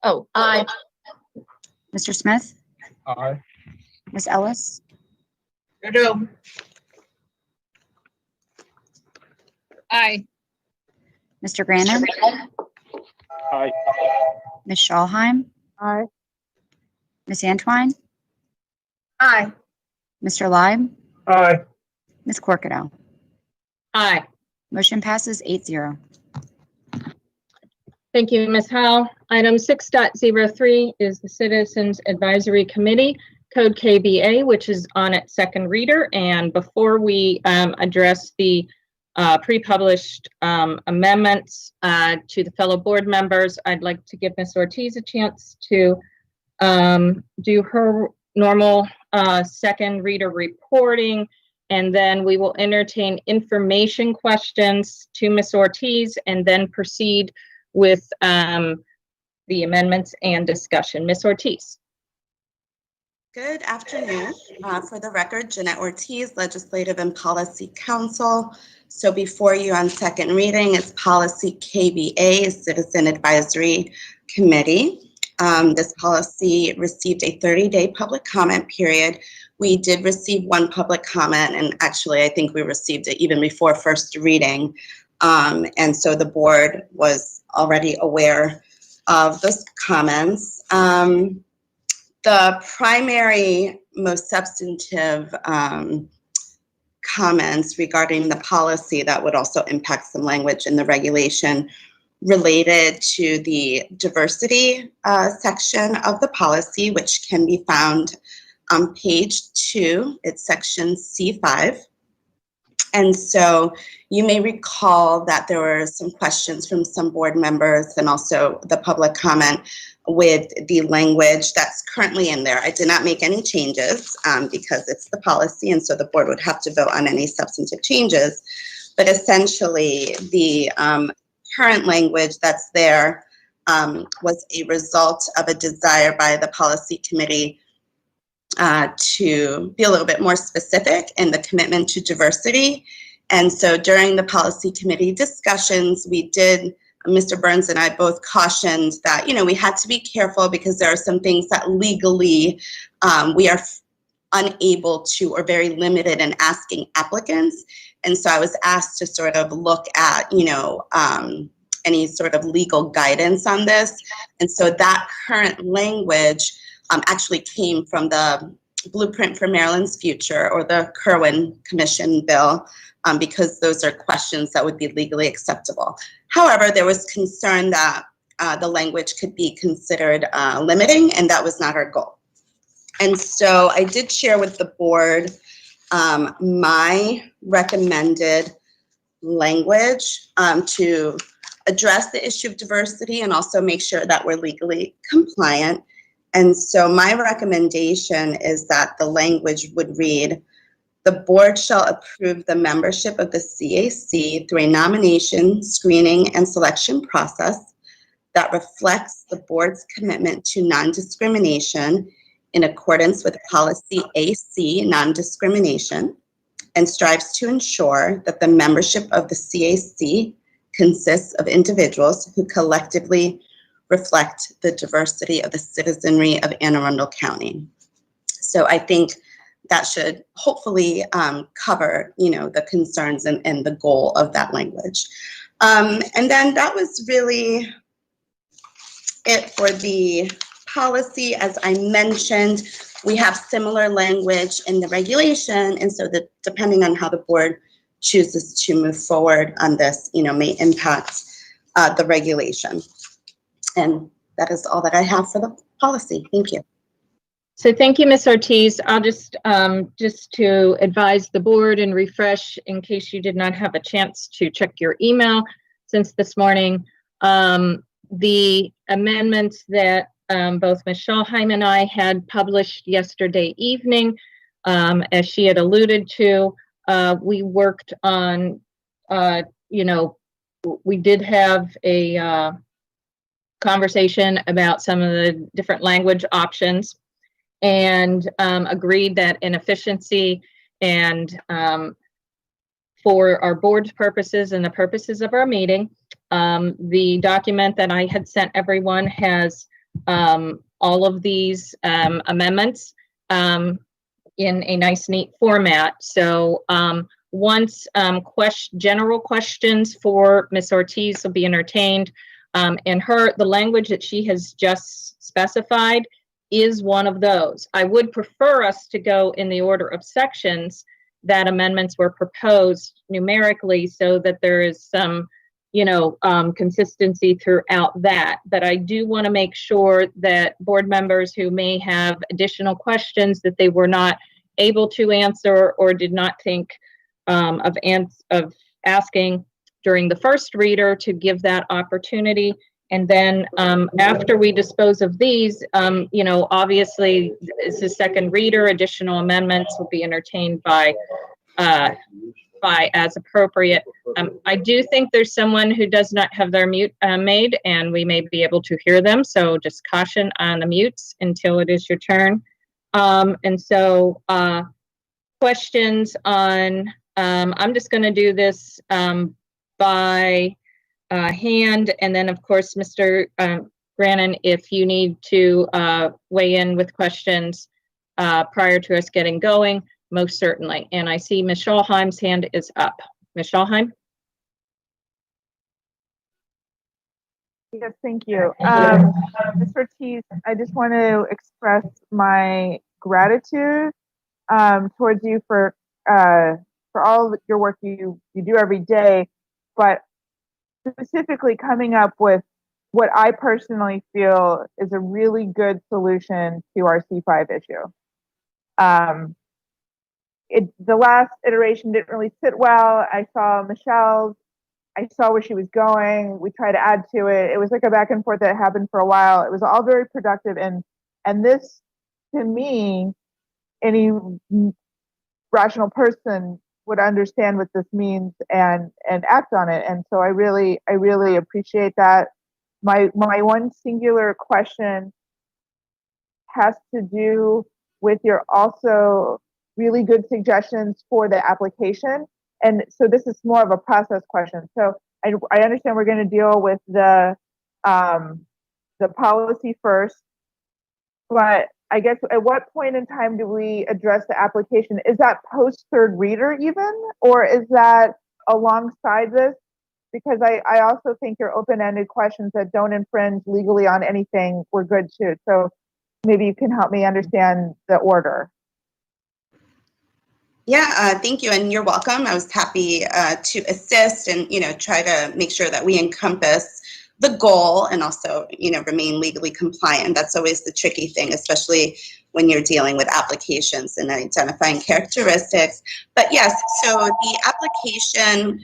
Oh, aye. Mr. Smith? Aye. Ms. Ellis? Aye. Mr. Grannon? Aye. Ms. Schalheim? Aye. Ms. Antwine? Aye. Mr. Lime? Aye. Ms. Corkadell? Aye. Motion passes 8-0. Thank you, Ms. Howe. Item 6.03 is the Citizens Advisory Committee Code KBA, which is on its second reader. And before we address the pre-published amendments to the fellow board members, I'd like to give Ms. Ortiz a chance to do her normal second reader reporting, and then we will entertain information questions to Ms. Ortiz and then proceed with the amendments and discussion. Ms. Ortiz. Good afternoon. For the record, Jeanette Ortiz, Legislative and Policy Counsel. So before you on second reading is Policy KBA, Citizen Advisory Committee. This policy received a 30-day public comment period. We did receive one public comment, and actually I think we received it even before first reading. And so the board was already aware of those comments. The primary, most substantive comments regarding the policy that would also impact some language in the regulation related to the diversity section of the policy, which can be found on page 2. It's section C5. And so you may recall that there were some questions from some board members and also the public comment with the language that's currently in there. I did not make any changes because it's the policy, and so the board would have to vote on any substantive changes. But essentially, the current language that's there was a result of a desire by the policy committee to be a little bit more specific in the commitment to diversity. And so during the policy committee discussions, we did, Mr. Burns and I both cautioned that, you know, we had to be careful because there are some things that legally we are unable to or very limited in asking applicants. And so I was asked to sort of look at, you know, any sort of legal guidance on this. And so that current language actually came from the Blueprint for Maryland's Future, or the Kirwan Commission bill, because those are questions that would be legally acceptable. However, there was concern that the language could be considered limiting, and that was not our goal. And so I did share with the board my recommended language to address the issue of diversity and also make sure that we're legally compliant. And so my recommendation is that the language would read, the board shall approve the membership of the CAC through a nomination, screening, and selection process that reflects the board's commitment to non-discrimination in accordance with policy AC non-discrimination, and strives to ensure that the membership of the CAC consists of individuals who collectively reflect the diversity of the citizenry of Anne Arundel County. So I think that should hopefully cover, you know, the concerns and the goal of that language. And then that was really it for the policy. As I mentioned, we have similar language in the regulation, and so that depending on how the board chooses to move forward on this, you know, may impact the regulation. And that is all that I have for the policy. Thank you. So thank you, Ms. Ortiz. I'll just to advise the board and refresh in case you did not have a chance to check your email since this morning, the amendments that both Ms. Schalheim and I had published yesterday evening, as she had alluded to, we worked on, you know, we did have a conversation about some of the different language options, and agreed that in efficiency and for our board's purposes and the purposes of our meeting, the document that I had sent everyone has all of these amendments in a nice, neat format. So once general questions for Ms. Ortiz will be entertained, and the language that she has just specified is one of those. I would prefer us to go in the order of sections that amendments were proposed numerically so that there is some consistency throughout that. But I do want to make sure that board members who may have additional questions that they were not able to answer or did not think of asking during the first reader, to give that opportunity. And then after we dispose of these, obviously it's a second reader, additional amendments will be entertained by as appropriate. I do think there's someone who does not have their mute made, and we may be able to hear them. So just caution on the mutes until it is your turn. And so questions on, I'm just going to do this by hand. And then, of course, Mr. Brannan, if you need to weigh in with questions prior to us getting going, most certainly. And I see Ms. Scholheim's hand is up. Ms. Scholheim? Yes, thank you. Ms. Ortiz, I just want to express my gratitude towards you for all your work you do every day, but specifically coming up with what I personally feel is a really good solution to our C5 issue. The last iteration didn't really sit well. I saw Michelle's, I saw where she was going. We tried to add to it. It was like a back and forth that happened for a while. It was all very productive. And this, to me, any rational person would understand what this means and act on it. And so I really appreciate that. My one singular question has to do with your also really good suggestions for the application. And so this is more of a process question. So I understand we're going to deal with the policy first, but I guess at what point in time do we address the application? Is that post third reader even, or is that alongside this? Because I also think your open-ended questions that don't infringe legally on anything were good too. So maybe you can help me understand the order. Yeah, thank you, and you're welcome. I was happy to assist and try to make sure that we encompass the goal and also remain legally compliant. That's always the tricky thing, especially when you're dealing with applications and identifying characteristics. But yes, so the application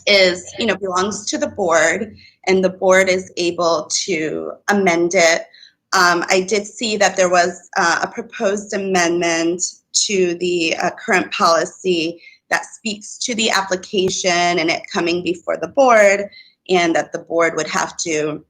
is belongs to the board, and the board is able to amend it. I did see that there was a proposed amendment to the current policy that speaks to the application and it coming before the board, and that the board would have to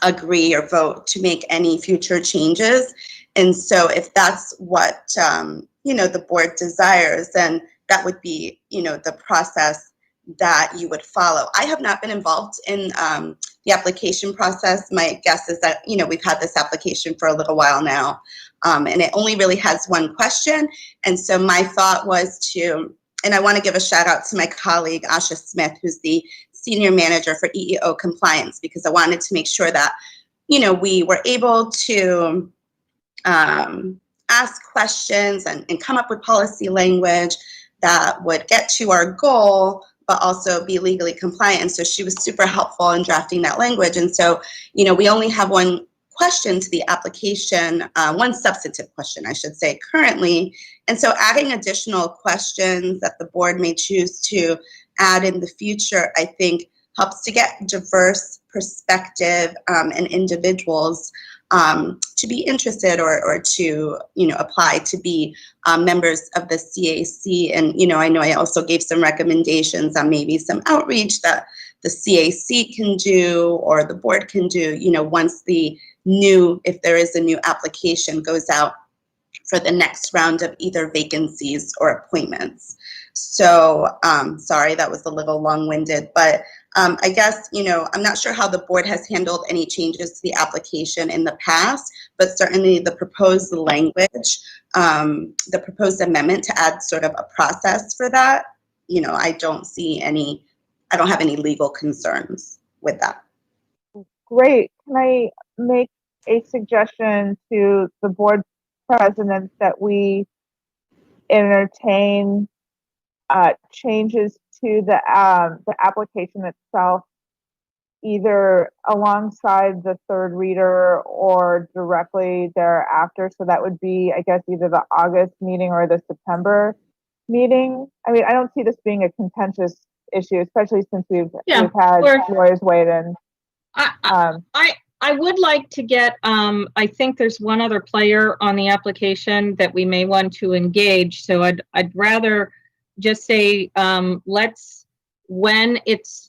agree or vote to make any future changes. And so if that's what the board desires, then that would be the process that you would follow. I have not been involved in the application process. My guess is that we've had this application for a little while now, and it only really has one question. And so my thought was and I want to give a shout out to my colleague Asha Smith, who's the Senior Manager for EEO Compliance, because I wanted to make sure that we were able to ask questions and come up with policy language that would get to our goal, but also be legally compliant. And so she was super helpful in drafting that language. And so, we only have one question to the application, one substantive question, I should say, currently. And so adding additional questions that the board may choose to add in the future, I think helps to get diverse perspective and individuals to be interested or to apply to be members of the CAC. And I know I also gave some recommendations on maybe some outreach that the CAC can do or the board can do once if there is a new application goes out for the next round of either vacancies or appointments. So sorry, that was a little long-winded, but I guess, I'm not sure how the board has handled any changes to the application in the past, but certainly the proposed language, the proposed amendment to add sort of a process for that, I don't have any legal concerns with that. Great. Can I make a suggestion to the board president that we entertain changes to the application itself, either alongside the third reader or directly thereafter. So that would be, I guess, either the August meeting or the September meeting. I mean, I don't see this being a contentious issue, especially since we've had lawyers weigh in. I would like to get, I think there's one other player on the application that we may want to engage. So I'd rather just say, let's, when it's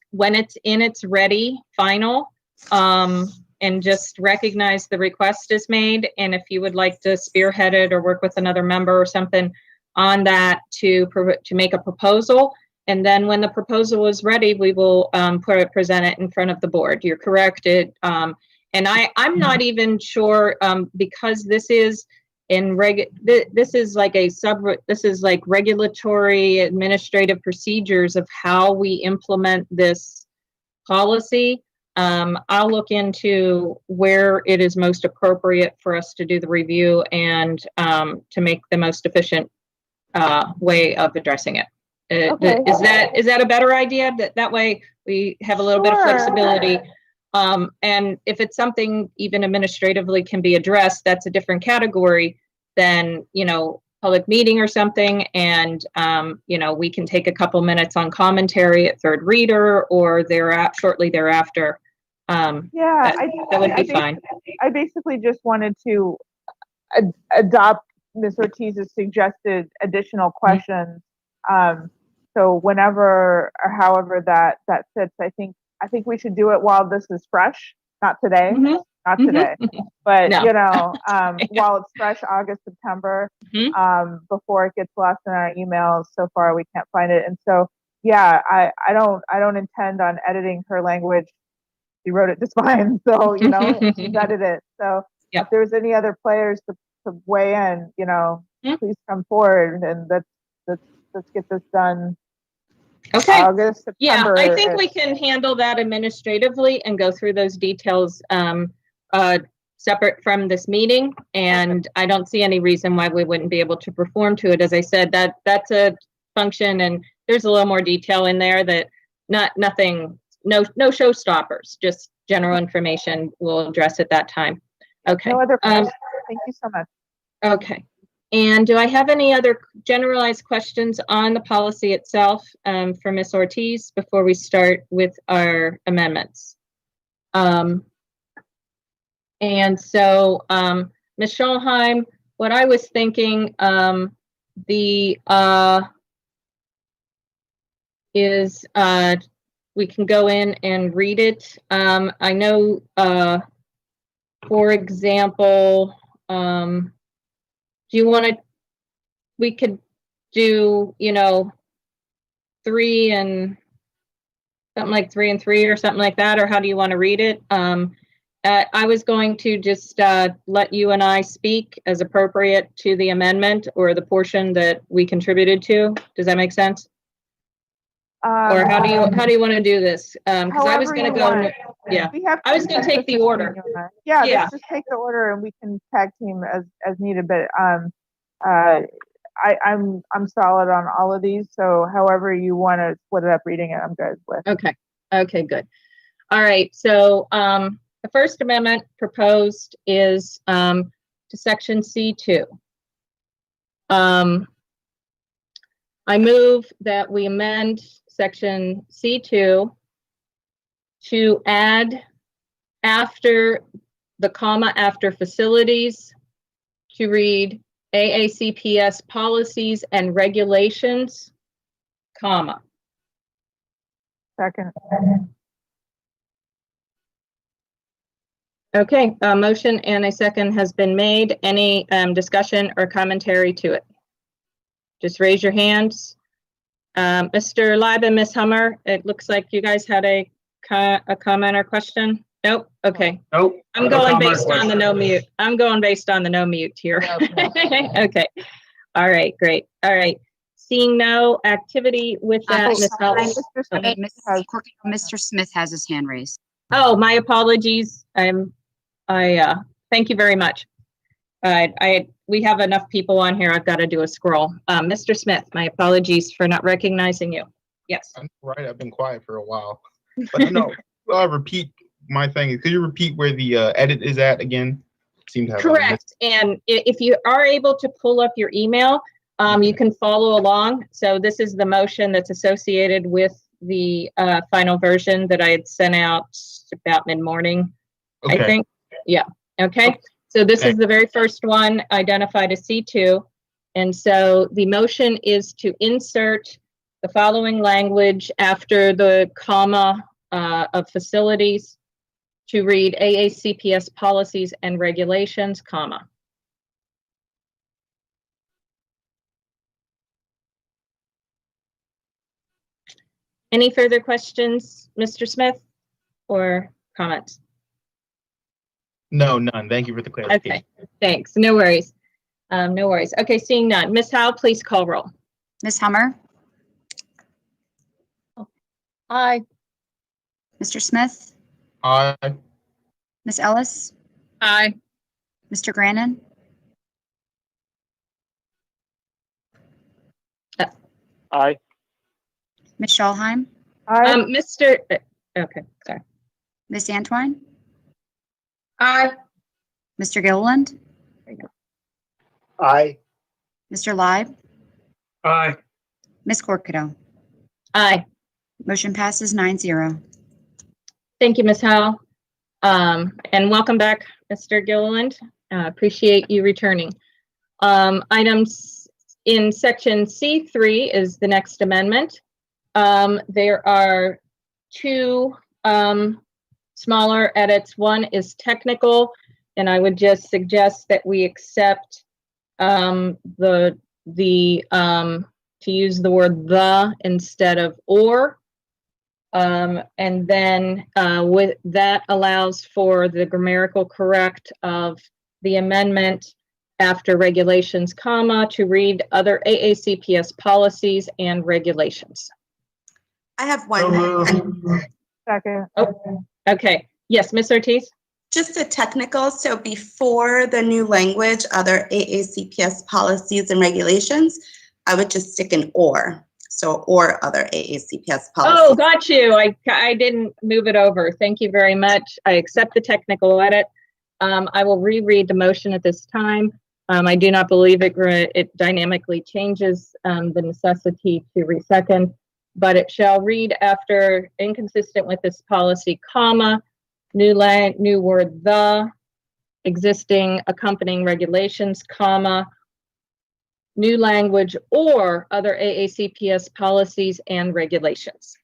in its ready final, and just recognize the request is made. And if you would like to spearhead it or work with another member or something on that to make a proposal. And then when the proposal is ready, we will present it in front of the board. You're correct. And I'm not even sure, because this is this is like regulatory administrative procedures of how we implement this policy. I'll look into where it is most appropriate for us to do the review and to make the most efficient way of addressing it. Okay. Is that a better idea? That way we have a little bit of flexibility. And if it's something even administratively can be addressed, that's a different category than, public meeting or something. And, we can take a couple minutes on commentary at third reader or shortly thereafter. That would be fine. I basically just wanted to adopt Ms. Ortiz's suggested additional questions. So whenever or however that fits, I think we should do it while this is fresh, not today, not today, but while it's fresh, August, September, before it gets lost in our emails. So far, we can't find it. And so, I don't intend on editing her language. She wrote it just fine. So, she's edited it. So if there's any other players to weigh in, please come forward and let's get this done. Okay. August, September. I think we can handle that administratively and go through those details separate from this meeting. And I don't see any reason why we wouldn't be able to perform to it. As I said, that's a function, and there's a little more detail in there that no showstoppers, just general information we'll address at that time. Okay. No other questions. Thank you so much. Okay. And do I have any other generalized questions on the policy itself for Ms. Ortiz before we start with our amendments? And so, Ms. Scholheim, what I was thinking is we can go in and read it. I know, for example, do you want to, we could do, 3 and something like 3 and 3 or something like that, or how do you want to read it? I was going to just let you and I speak as appropriate to the amendment or the portion that we contributed to. Does that make sense? Or how do you want to do this? Because I was going to go, I was going to take the order. Let's just take the order and we can tag team as needed. But I'm solid on all of these. So however you want to split it up reading it, I'm good with. Okay, good. All right. So the first amendment proposed is to section C2. I move that we amend section C2 to add after the comma after facilities to read AACPS policies and regulations, comma. Second. Okay, a motion and a second has been made. Any discussion or commentary to it? Just raise your hands. Mr. Leib and Ms. Hummer, it looks like you guys had a comment or question. Nope. Okay. Nope. I'm going based on the no mute. I'm going based on the no mute here. Okay. All right. Great. All right. Seeing no activity with that, Ms. Helps. Mr. Smith has his hand raised. Oh, my apologies. Thank you very much. We have enough people on here. I've got to do a scroll. Mr. Smith, my apologies for not recognizing you. Yes. I'm right. I've been quiet for a while. But no, I'll repeat my thing. Could you repeat where the edit is at again? Seem to have Correct. And if you are able to pull up your email, you can follow along. So this is the motion that's associated with the final version that I had sent out about mid-morning, I Okay. think. Yeah. Okay. So this is the very first one identified as C2. And so the motion is to insert the following language after the comma of facilities to read AACPS policies and regulations, comma. Any further questions, Mr. Smith, or comments? No, none. Thank you for the clarification. Okay, thanks. No worries. No worries. Okay, seeing none. Ms. Howe, please call roll. Ms. Hummer, Aye. Mr. Smith, Aye. Ms. Ellis, Aye. Mr. Grannon, Aye. Ms. Schalheim, Mr. Okay, sorry. Ms. Antwine, Aye. Mr. Gilliland, Aye. Mr. Live, Aye. Ms. Corkado. Aye. Motion passes 9-0. Thank you, Ms. Howe. And welcome back, Mr. Gilliland. Appreciate you returning. Items in section C3 is the next amendment. There are two smaller edits. One is technical, and I would just suggest that we accept to use the word the instead of or. And then with that allows for the grammatical correct of the amendment after regulations, comma, to read other AACPS policies and regulations. I have one. Second. Oh, okay. Yes, Ms. Ortiz? Just a technical, so before the new language, other AACPS policies and regulations, I would just stick an or. So, or other AACPS policies. Oh, got you. I didn't move it over. Thank you very much. I accept the technical edit. I will reread the motion at this time. I do not believe it dynamically changes the necessity to resecond, but it shall read after inconsistent with this policy, comma, new word the, existing accompanying regulations, comma, new language or other AACPS policies and regulations.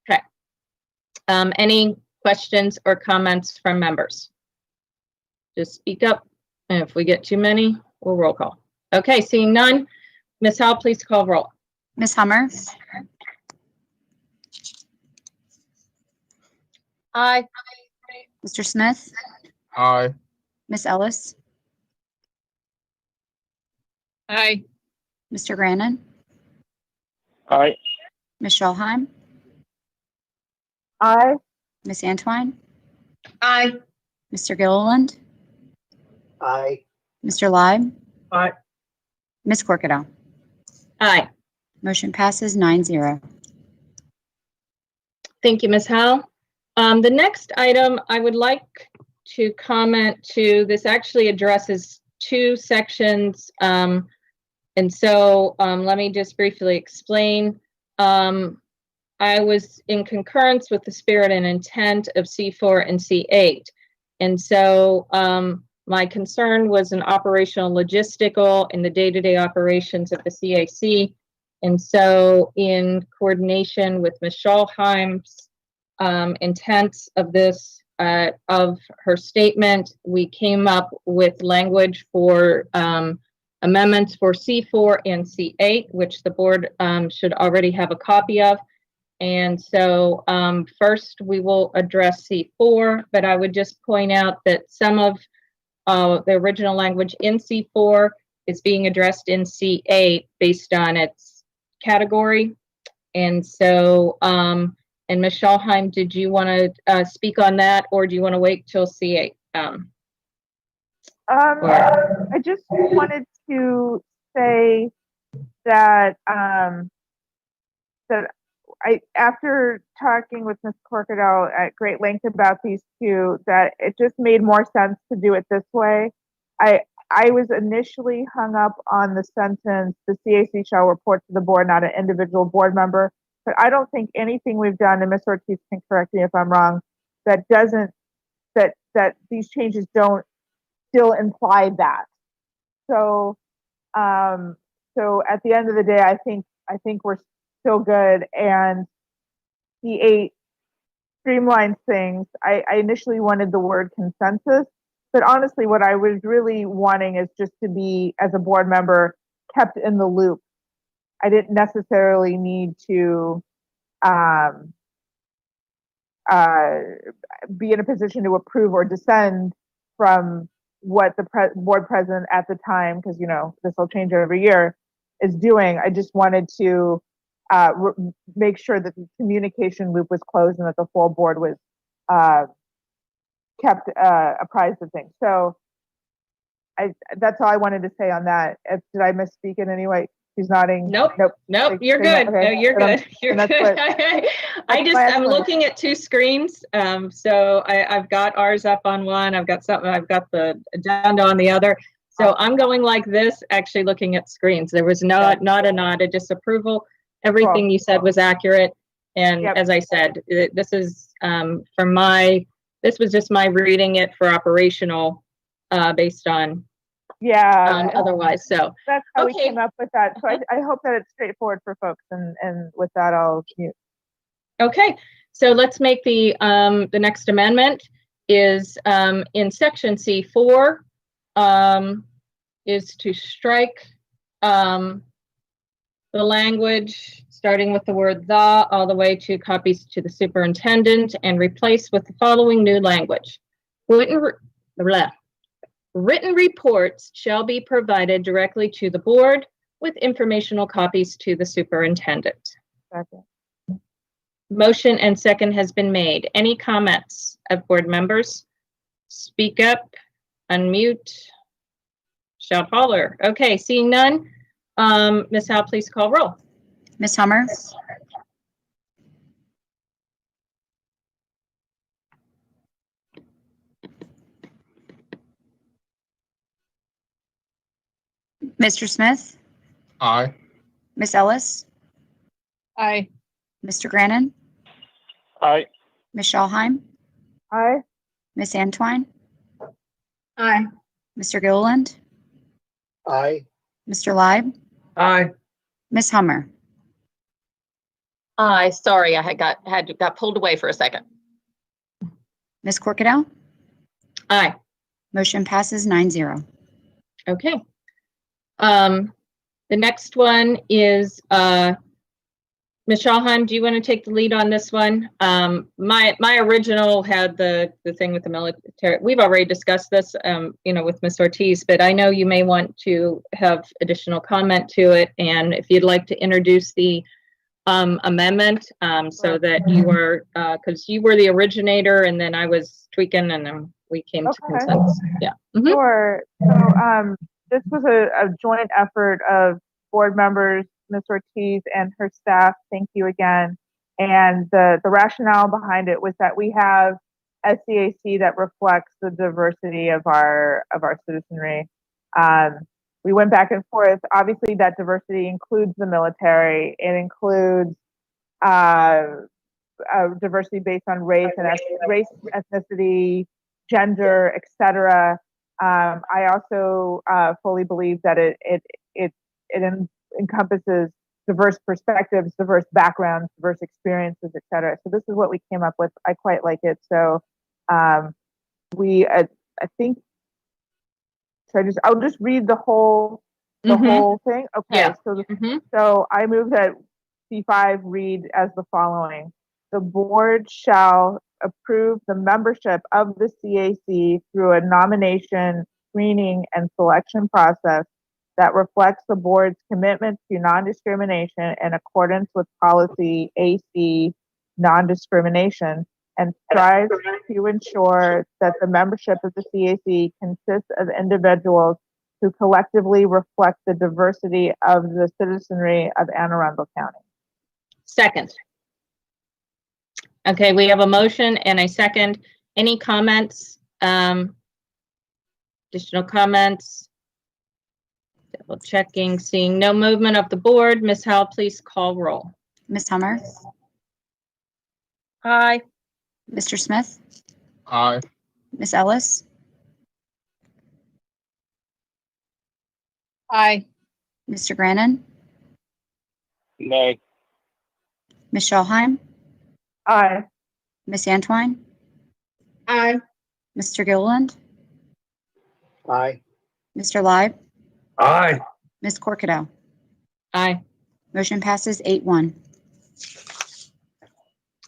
Okay. Any questions or comments from members? Just speak up. And if we get too many, we'll roll call. Okay, seeing none. Ms. Howe, please call roll. Ms. Hummer, Aye. Mr. Smith, Aye. Ms. Ellis, Aye. Mr. Grannon, Aye. Ms. Schalheim, Aye. Ms. Antwine, Aye. Mr. Gilliland, Aye. Mr. Live, Aye. Ms. Corkado. Aye. Motion passes 9-0. Thank you, Ms. Howe. The next item I would like to comment to, this actually addresses two sections. And so let me just briefly explain. I was in concurrence with the spirit and intent of C4 and C8. And so my concern was an operational logistical in the day-to-day operations of the CAC. And so in coordination with Ms. Schalheim's intent of this, of her statement, we came up with language for amendments for C4 and C8, which the board should already have a copy of. And so first we will address C4, but I would just point out that some of the original language in C4 is being addressed in C8 based on its category. And so, and Ms. Schalheim, did you want to speak on that, or do you want to wait till C8? I just wanted to say that that after talking with Ms. Corkadell at great length about these two, that it just made more sense to do it this way. I was initially hung up on the sentence, the CAC shall report to the board, not an individual board member. But I don't think anything we've done, and Ms. Ortiz can correct me if I'm wrong, that these changes don't still imply that. So, so at the end of the day, I think we're still good. And the 8 streamlines things. I initially wanted the word consensus, but honestly, what I was really wanting is just to be, as a board member, kept in the loop. I didn't necessarily need to be in a position to approve or dissent from what the board president at the time, because this will change every year, is doing. I just wanted to make sure that the communication loop was closed and that the full board was kept apprised of things. So that's all I wanted to say on that. Did I misspeak in any way? She's nodding. Nope. You're good. No, you're good. You're good. I'm looking at 2 screens. So I've got ours up on one. I've got the agenda on the other. So I'm going like this, actually looking at screens. There was not a nod, a disapproval. Everything you said was accurate. And as I said, this is this was just my reading it for operational based on otherwise. So that's how we came up with that. So I hope that it's straightforward for folks, and with that I'll mute. Okay, so let's make the next amendment is in section C4 is to strike the language starting with the word "the" all the way to copies to the superintendent, and replace with the following new language. Written reports shall be provided directly to the board with informational copies to the superintendent. Second. Motion and second has been made. Any comments of board members? Speak up, unmute, shout holler. Okay, seeing none. Ms. Howe, please call roll. Ms. Hummer? Mr. Smith? Aye. Ms. Ellis? Aye. Mr. Grannon? Aye. Ms. Schallheim? Aye. Ms. Antwine? Aye. Mr. Gilliland? Aye. Mr. Leib? Aye. Ms. Hummer? Aye, sorry, I got pulled away for a second. Ms. Corkadell? Aye. Motion passes 9-0. Okay. The next one is Ms. Schallheim, do you want to take the lead on this one? My original had the thing with the military. We've already discussed this, with Ms. Ortiz, but I know you may want to have additional comment to it. And if you'd like to introduce the amendment, so that you were, because you were the originator, and then I was tweaking, and then we came to consensus. Yeah. Mm-hmm. Sure. So this was a joint effort of board members, Ms. Ortiz and her staff. Thank you again. And the rationale behind it was that we have a CAC that reflects the diversity of our citizenry. We went back and forth. Obviously, that diversity includes the military. It includes diversity based on race, ethnicity, gender, etc. I also fully believe that it encompasses diverse perspectives, diverse backgrounds, diverse experiences, etc. So this is what we came up with. I quite like it. So I think. So I'll just read the whole whole thing. Okay. Yeah. So so I move that C5 read as the following: the board shall approve the membership of the CAC through a nomination, screening, and selection process that reflects the board's commitment to non-discrimination in accordance with policy AC non-discrimination, and strives to ensure that the membership of the CAC consists of individuals who collectively reflect the diversity of the citizenry of Anne Arundel County. Second. Okay, we have a motion and a second. Any comments? Additional comments? Double checking, seeing no movement of the board. Ms. Howell, please call roll. Ms. Hummer, Aye. Mr. Smith, Aye. Ms. Ellis, Aye. Mr. Grannon, Nay. Ms. Schallheim, Aye. Ms. Antwine, Aye. Mr. Gilliland, Aye. Mr. Live, Aye. Ms. Corkadell. Aye. Motion passes 8-1.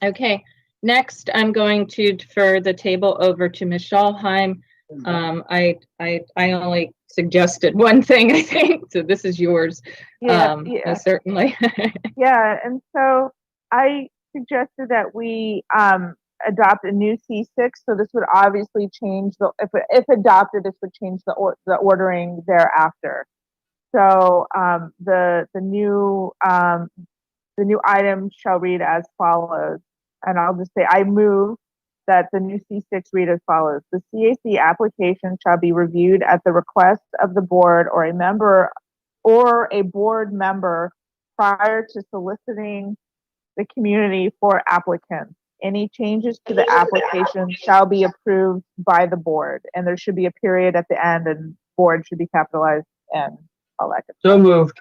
Okay, next I'm going to defer the table over to Ms. Schallheim. I only suggested one thing, I think, so this is yours. Yeah. Certainly. Yeah, and so I suggested that we adopt a new C6. So this would obviously change the if adopted, this would change the ordering thereafter. So the new item shall read as follows, and I'll just say I move that the new C6 read as follows: the CAC application shall be reviewed at the request of the board or a member or a board member prior to soliciting the community for applicants. Any changes to the application shall be approved by the board, and there should be a period at the end, and board should be capitalized and all that good So moved.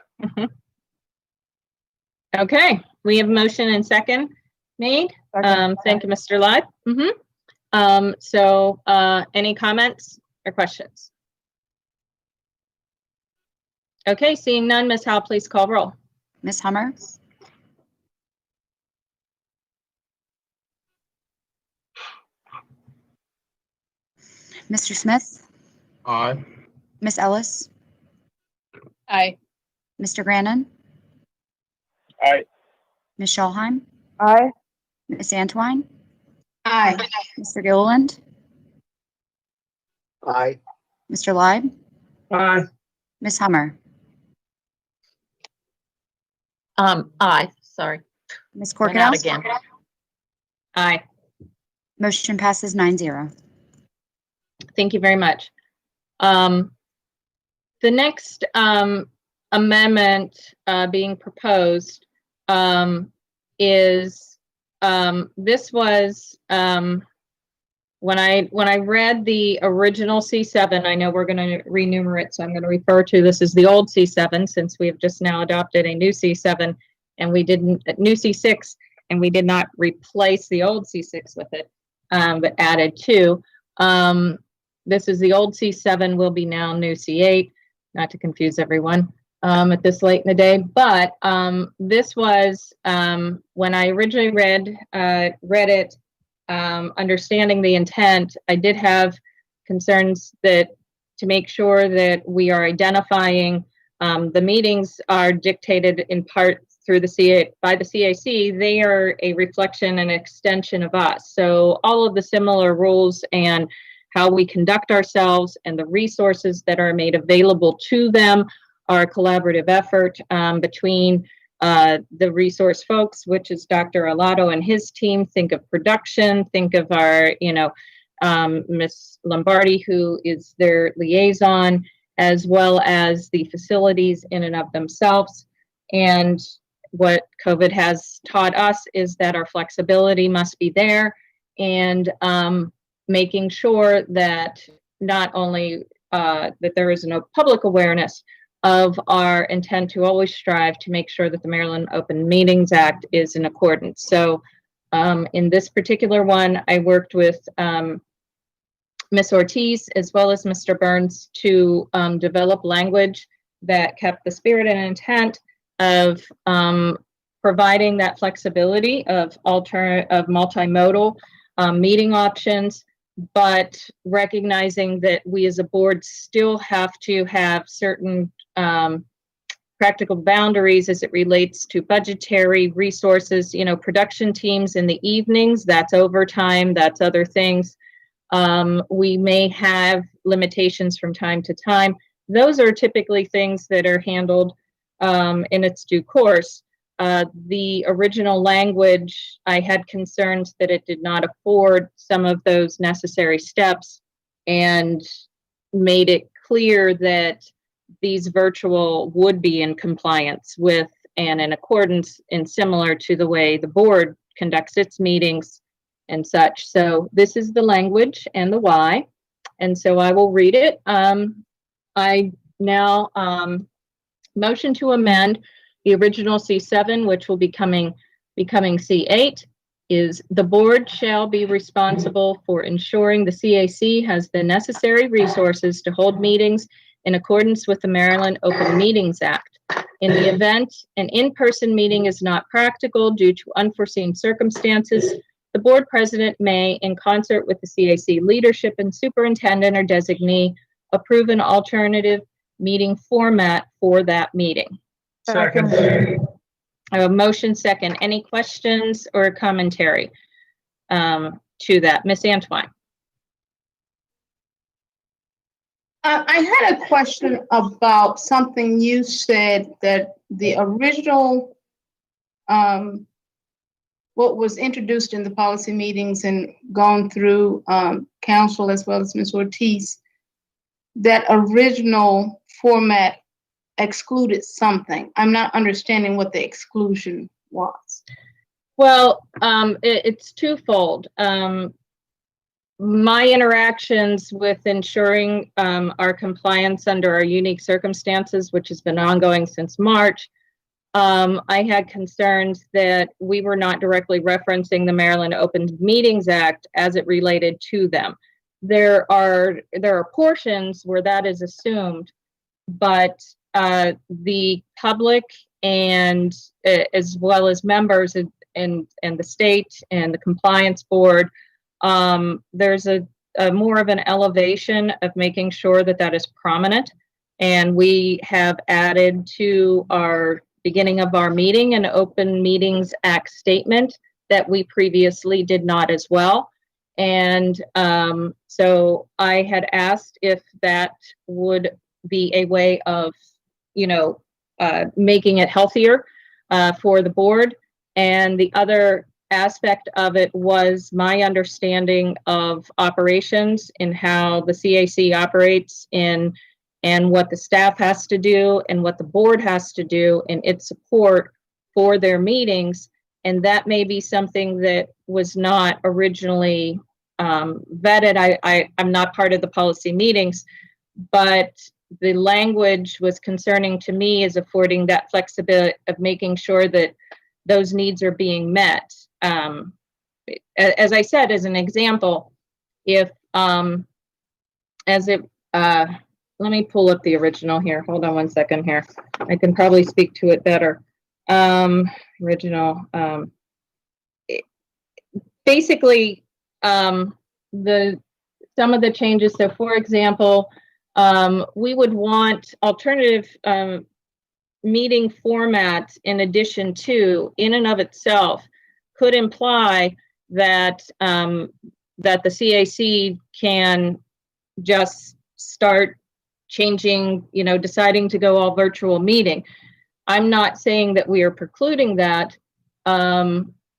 Okay, we have motion and second made. Second. Thank you, Mr. Live. So any comments or questions? Okay, seeing none, Ms. Howell, please call roll. Ms. Hummer, Mr. Smith, Aye. Ms. Ellis, Aye. Mr. Grannon, Aye. Ms. Schallheim, Aye. Ms. Antwine, Aye. Mr. Gilliland, Aye. Mr. Live, Aye. Ms. Hummer, Aye, sorry. Ms. Went out Corkadell. again. Aye. Motion passes 9-0. Thank you very much. The next amendment being proposed is this was when I read the original C7. I know we're going to renumerate, so I'm going to refer to this as the old C7 since we have just now adopted a new C7 and we didn't new C6 and we did not replace the old C6 with it, but added two. This is the old C7 will be now new C8, not to confuse everyone at this late in the day. But this was when I originally read it, understanding the intent, I did have concerns that to make sure that we are identifying the meetings are dictated in part through the by the CAC. They are a reflection and extension of us. So all of the similar rules and how we conduct ourselves and the resources that are made available to them are a collaborative effort between the resource folks, which is Dr. Arlotto and his team. Think of production, think of our, Miss Lombardi, who is their liaison, as well as the facilities in and of themselves. And what COVID has taught us is that our flexibility must be there, and making sure that not only that there is no public awareness of our intent to always strive to make sure that the Maryland Open Meetings Act is in accordance. So in this particular one, I worked with Ms. Ortiz as well as Mr. Burns to develop language that kept the spirit and intent of providing that flexibility of multimodal meeting options, but recognizing that we as a board still have to have certain practical boundaries as it relates to budgetary resources, production teams in the evenings, that's overtime, that's other things. We may have limitations from time to time. Those are typically things that are handled in its due course. the original language, I had concerns that it did not afford some of those necessary steps and made it clear that these virtual would be in compliance with and in accordance and similar to the way the board conducts its meetings and such. So this is the language and the why. And so I will read it. I now motion to amend the original C7, which will becoming C8, is the board shall be responsible for ensuring the CAC has the necessary resources to hold meetings in accordance with the Maryland Open Meetings Act. In the event an in-person meeting is not practical due to unforeseen circumstances, the board president may, in concert with the CAC leadership and superintendent or designee, approve an alternative meeting format for that meeting. Second. I have a motion second. Any questions or commentary to that? Ms. Antoine. I had a question about something you said, that the original, what was introduced in the policy meetings and gone through council as well as Ms. Ortiz, that original format excluded something. I'm not understanding what the exclusion was. Well, it's twofold. My interactions with ensuring our compliance under our unique circumstances, which has been ongoing since March, I had concerns that we were not directly referencing the Maryland Open Meetings Act as it related to them. There are portions where that is assumed, but the public and as well as members and the state and the compliance board, there's a more of an elevation of making sure that that is prominent. And we have added to our beginning of our meeting an Open Meetings Act statement that we previously did not as well. And so I had asked if that would be a way of, making it healthier for the board. And the other aspect of it was my understanding of operations and how the CAC operates and what the staff has to do and what the board has to do in its support for their meetings. And that may be something that was not originally vetted. I'm not part of the policy meetings, but the language was concerning to me as affording that flexibility of making sure that those needs are being met. As I said, as an example, if let me pull up the original here. Hold on one second here. I can probably speak to it better. Basically, some of the changes. So, for example, we would want alternative meeting formats in addition to, in and of itself, could imply that that the CAC can just start changing, deciding to go all virtual meeting. I'm not saying that we are precluding that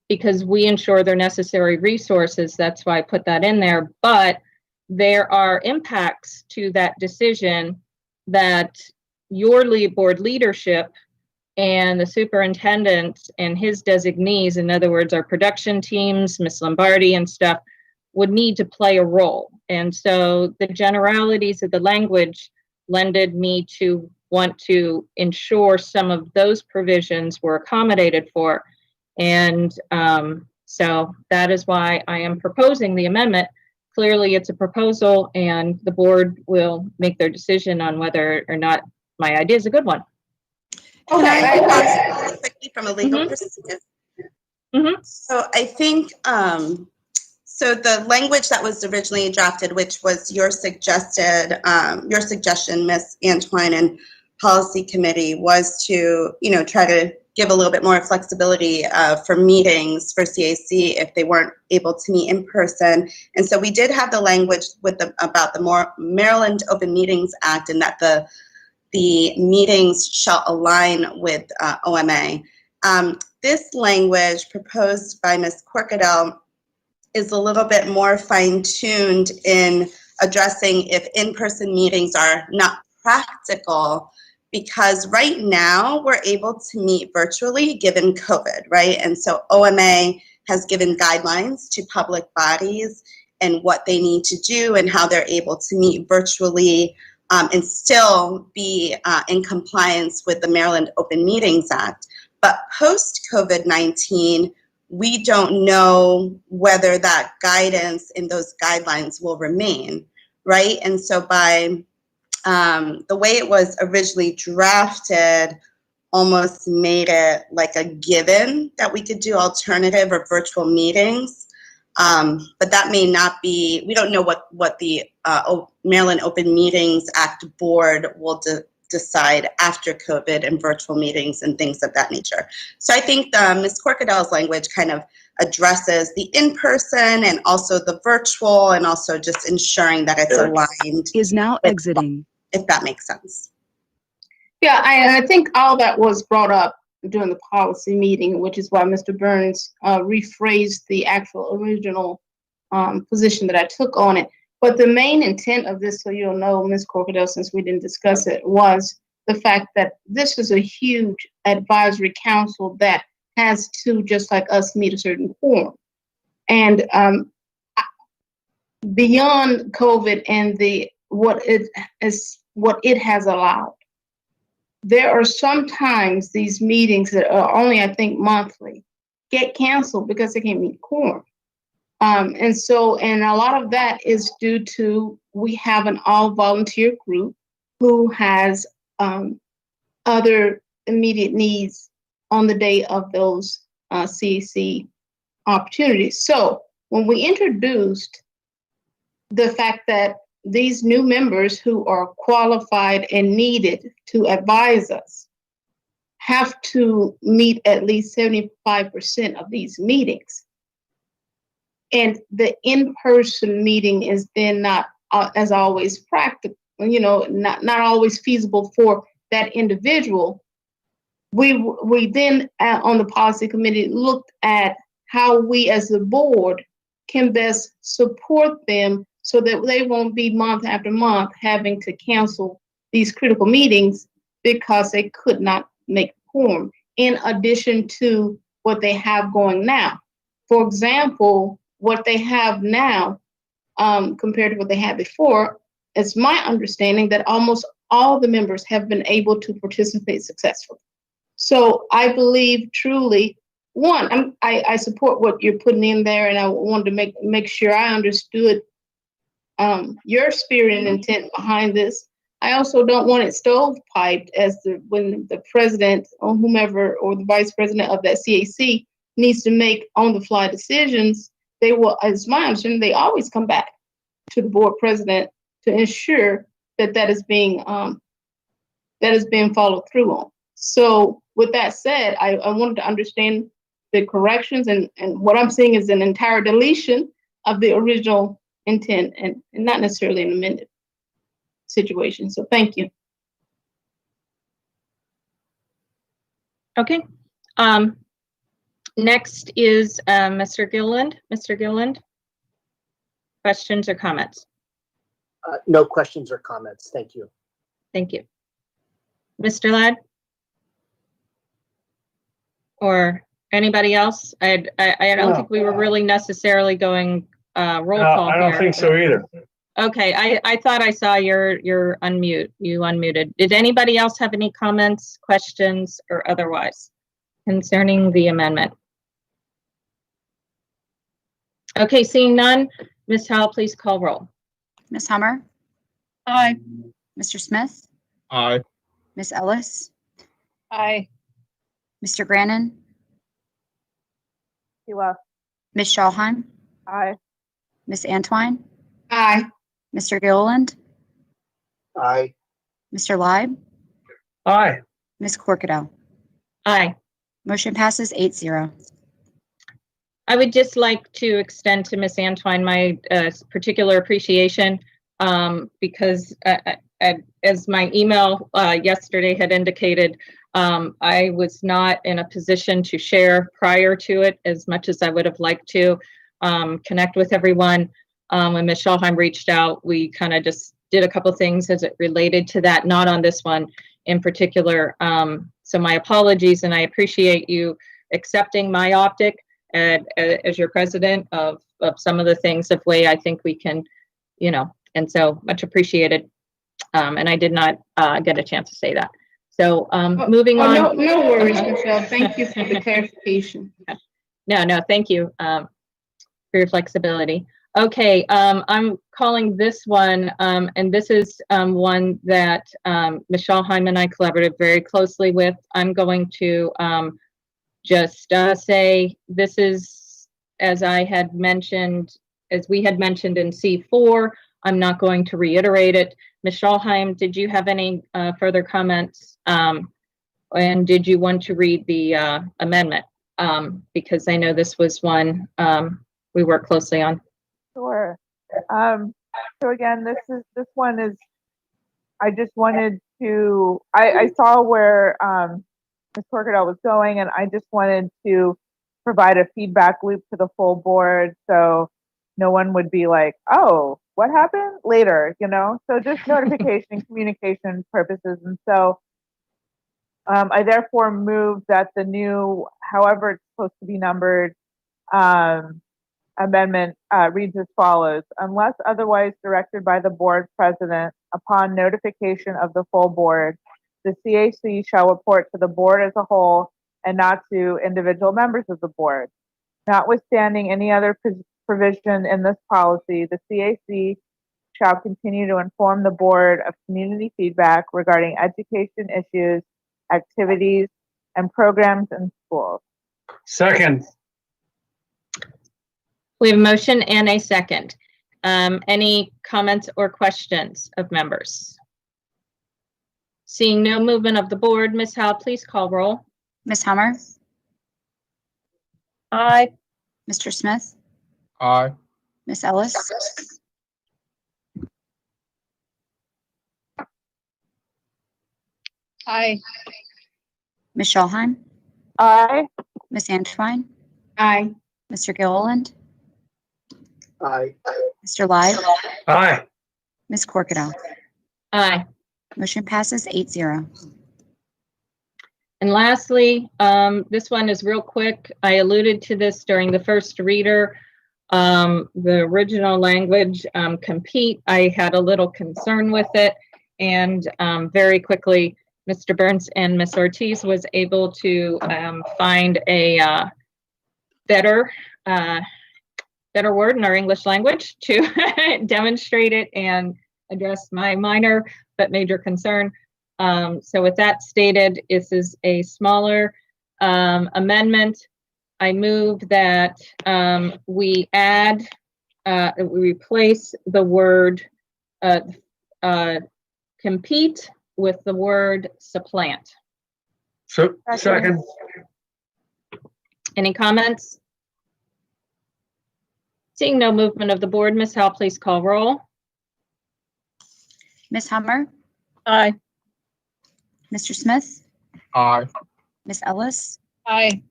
because we ensure their necessary resources. That's why I put that in there. But there are impacts to that decision that your board leadership and the superintendent and his designees, in other words, our production teams, Ms. Lombardi and stuff, would need to play a role. And so the generalities of the language lended me to want to ensure some of those provisions were accommodated for. And so that is why I am proposing the amendment. Clearly, it's a proposal, and the board will make their decision on whether or not my idea is a good one. Okay. Really quickly from a legal perspective. So I think, so the language that was originally drafted, which was your suggestion, Ms. Antoine, and policy committee, was to, try to give a little bit more flexibility for meetings for CAC if they weren't able to meet in person. And so we did have the language about the Maryland Open Meetings Act, and that the meetings shall align with OMA. This language proposed by Ms. Corkadell is a little bit more fine-tuned in addressing if in-person meetings are not practical, because right now we're able to meet virtually given COVID, right? And so OMA has given guidelines to public bodies and what they need to do and how they're able to meet virtually and still be in compliance with the Maryland Open Meetings Act. But post-COVID-19, we don't know whether that guidance in those guidelines will remain, right? And so by the way it was originally drafted almost made it like a given that we could do alternative or virtual meetings. But that may not be, we don't know what the Maryland Open Meetings Act board will decide after COVID and virtual meetings and things of that nature. So I think Ms. Corkadell's language kind of addresses the in-person and also the virtual and also just ensuring that it's aligned. Is now exiting. If that makes sense. Yeah, I think all that was brought up during the policy meeting, which is why Mr. Burns rephrased the actual original position that I took on it. But the main intent of this, so you'll know, Ms. Corkadell, since we didn't discuss it, was the fact that this is a huge advisory council that has to, just like us, meet a certain quorum. And beyond COVID and what it has allowed, there are sometimes these meetings that are only, I think, monthly, get canceled because they can't meet quorum. And a lot of that is due to we have an all-volunteer group who has other immediate needs on the day of those CAC opportunities. So when we introduced the fact that these new members who are qualified and needed to advise us have to meet at least 75% of these meetings, and the in-person meeting is then not, as always, practical, not always feasible for that individual. We then on the policy committee looked at how we as the board can best support them so that they won't be month after month having to cancel these critical meetings because they could not make quorum, in addition to what they have going now. For example, what they have now compared to what they had before, it's my understanding that almost all the members have been able to participate successfully. So I believe truly, one, I support what you're putting in there, and I wanted to make sure I understood your spirit and intent behind this. I also don't want it stovepiped as when the president or whomever or the vice president of that CAC needs to make on-the-fly decisions. They will, as my understanding, they always come back to the board president to ensure that is being followed through on. So with that said, I wanted to understand the corrections, and what I'm seeing is an entire deletion of the original intent and not necessarily an amended situation. So thank you. Okay. Next is Mr. Gilliland. Mr. Gilliland, questions or comments? No questions or comments. Thank you. Thank you. Mr. Ladd? Or anybody else? I don't think we were really necessarily going roll call. I don't here, think so either. Okay, I thought I saw your unmute. You unmuted. Did anybody else have any comments, questions, or otherwise concerning the amendment? Okay, seeing none, Ms. Howell, please call roll. Ms. Hummer? Aye. Mr. Smith? Aye. Ms. Ellis? Aye. Mr. Brannon? He left. Ms. Shawhan? Aye. Ms. Antwine? Aye. Mr. Gilliland? Aye. Mr. Leib? Aye. Ms. Corkadell? Aye. Motion passes 8-0. I would just like to extend to Ms. Antwine my particular appreciation because as my email yesterday had indicated, I was not in a position to share prior to it as much as I would have liked to connect with everyone. When Ms. Schallheim reached out, we kind of just did a couple things as it related to that, not on this one in particular. So my apologies, and I appreciate you accepting my optic as your president of some of the things of way I think we can, and so much appreciated. And I did not get a chance to say that. So moving on. No worries, Michelle. Thank you for the clarification. No, thank you for your flexibility. Okay, I'm calling this one, and this is one that Ms. Schallheim and I collaborated very closely with. I'm going to just say this is, as I had mentioned, as we had mentioned in C4, I'm not going to reiterate it. Ms. Schallheim, did you have any further comments? And did you want to read the amendment? Because I know this was one we worked closely on. Sure. So again, this one is, I just wanted to, I saw where Ms. Corkadell was going, and I just wanted to provide a feedback loop to the full board so no one would be like, oh, what happened later, So just notification and communication purposes. And so I therefore move that the new, however it's supposed to be numbered, amendment reads as follows: unless otherwise directed by the board president, upon notification of the full board, the CAC shall report to the board as a whole and not to individual members of the board. Notwithstanding any other provision in this policy, the CAC shall continue to inform the board of community feedback regarding education issues, activities, and programs in schools. Second. We have a motion and a second. Any comments or questions of members? Seeing no movement of the board, Ms. Howe, please call roll. Ms. Hummer? Aye. Mr. Smith? Aye. Ms. Ellis? Aye. Ms. Schallheim? Aye. Ms. Antwine? Aye. Mr. Gilliland? Aye. Mr. Live? Aye. Ms. Corkadell? Aye. Motion passes 8-0. And lastly, this one is real quick. I alluded to this during the first reader. The original language, compete, I had a little concern with it. And very quickly, Mr. Burns and Ms. Ortiz was able to find a better word in our English language to demonstrate it and address my minor but major concern. So with that stated, this is a smaller amendment. I move that we replace the word compete with the word supplant. So, second. Any comments? Seeing no movement of the board, Ms. Howe, please call roll. Ms. Hummer? Aye. Mr. Smith? Aye. Ms. Ellis? Aye.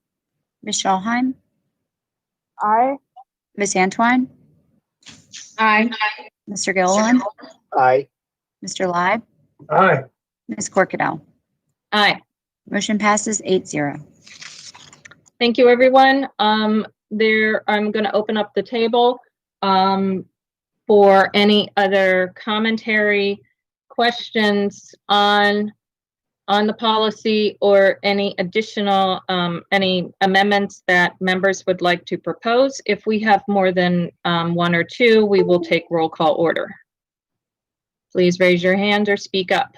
Ms. Schallheim? Aye. Ms. Antwine? Aye. Mr. Gilliland? Aye. Mr. Live? Aye. Ms. Corkadell? Aye. Motion passes 8-0. Thank you, everyone. I'm going to open up the table for any other commentary, questions on the policy, or any additional any amendments that members would like to propose. If we have more than one or two, we will take roll call order. Please raise your hand or speak up.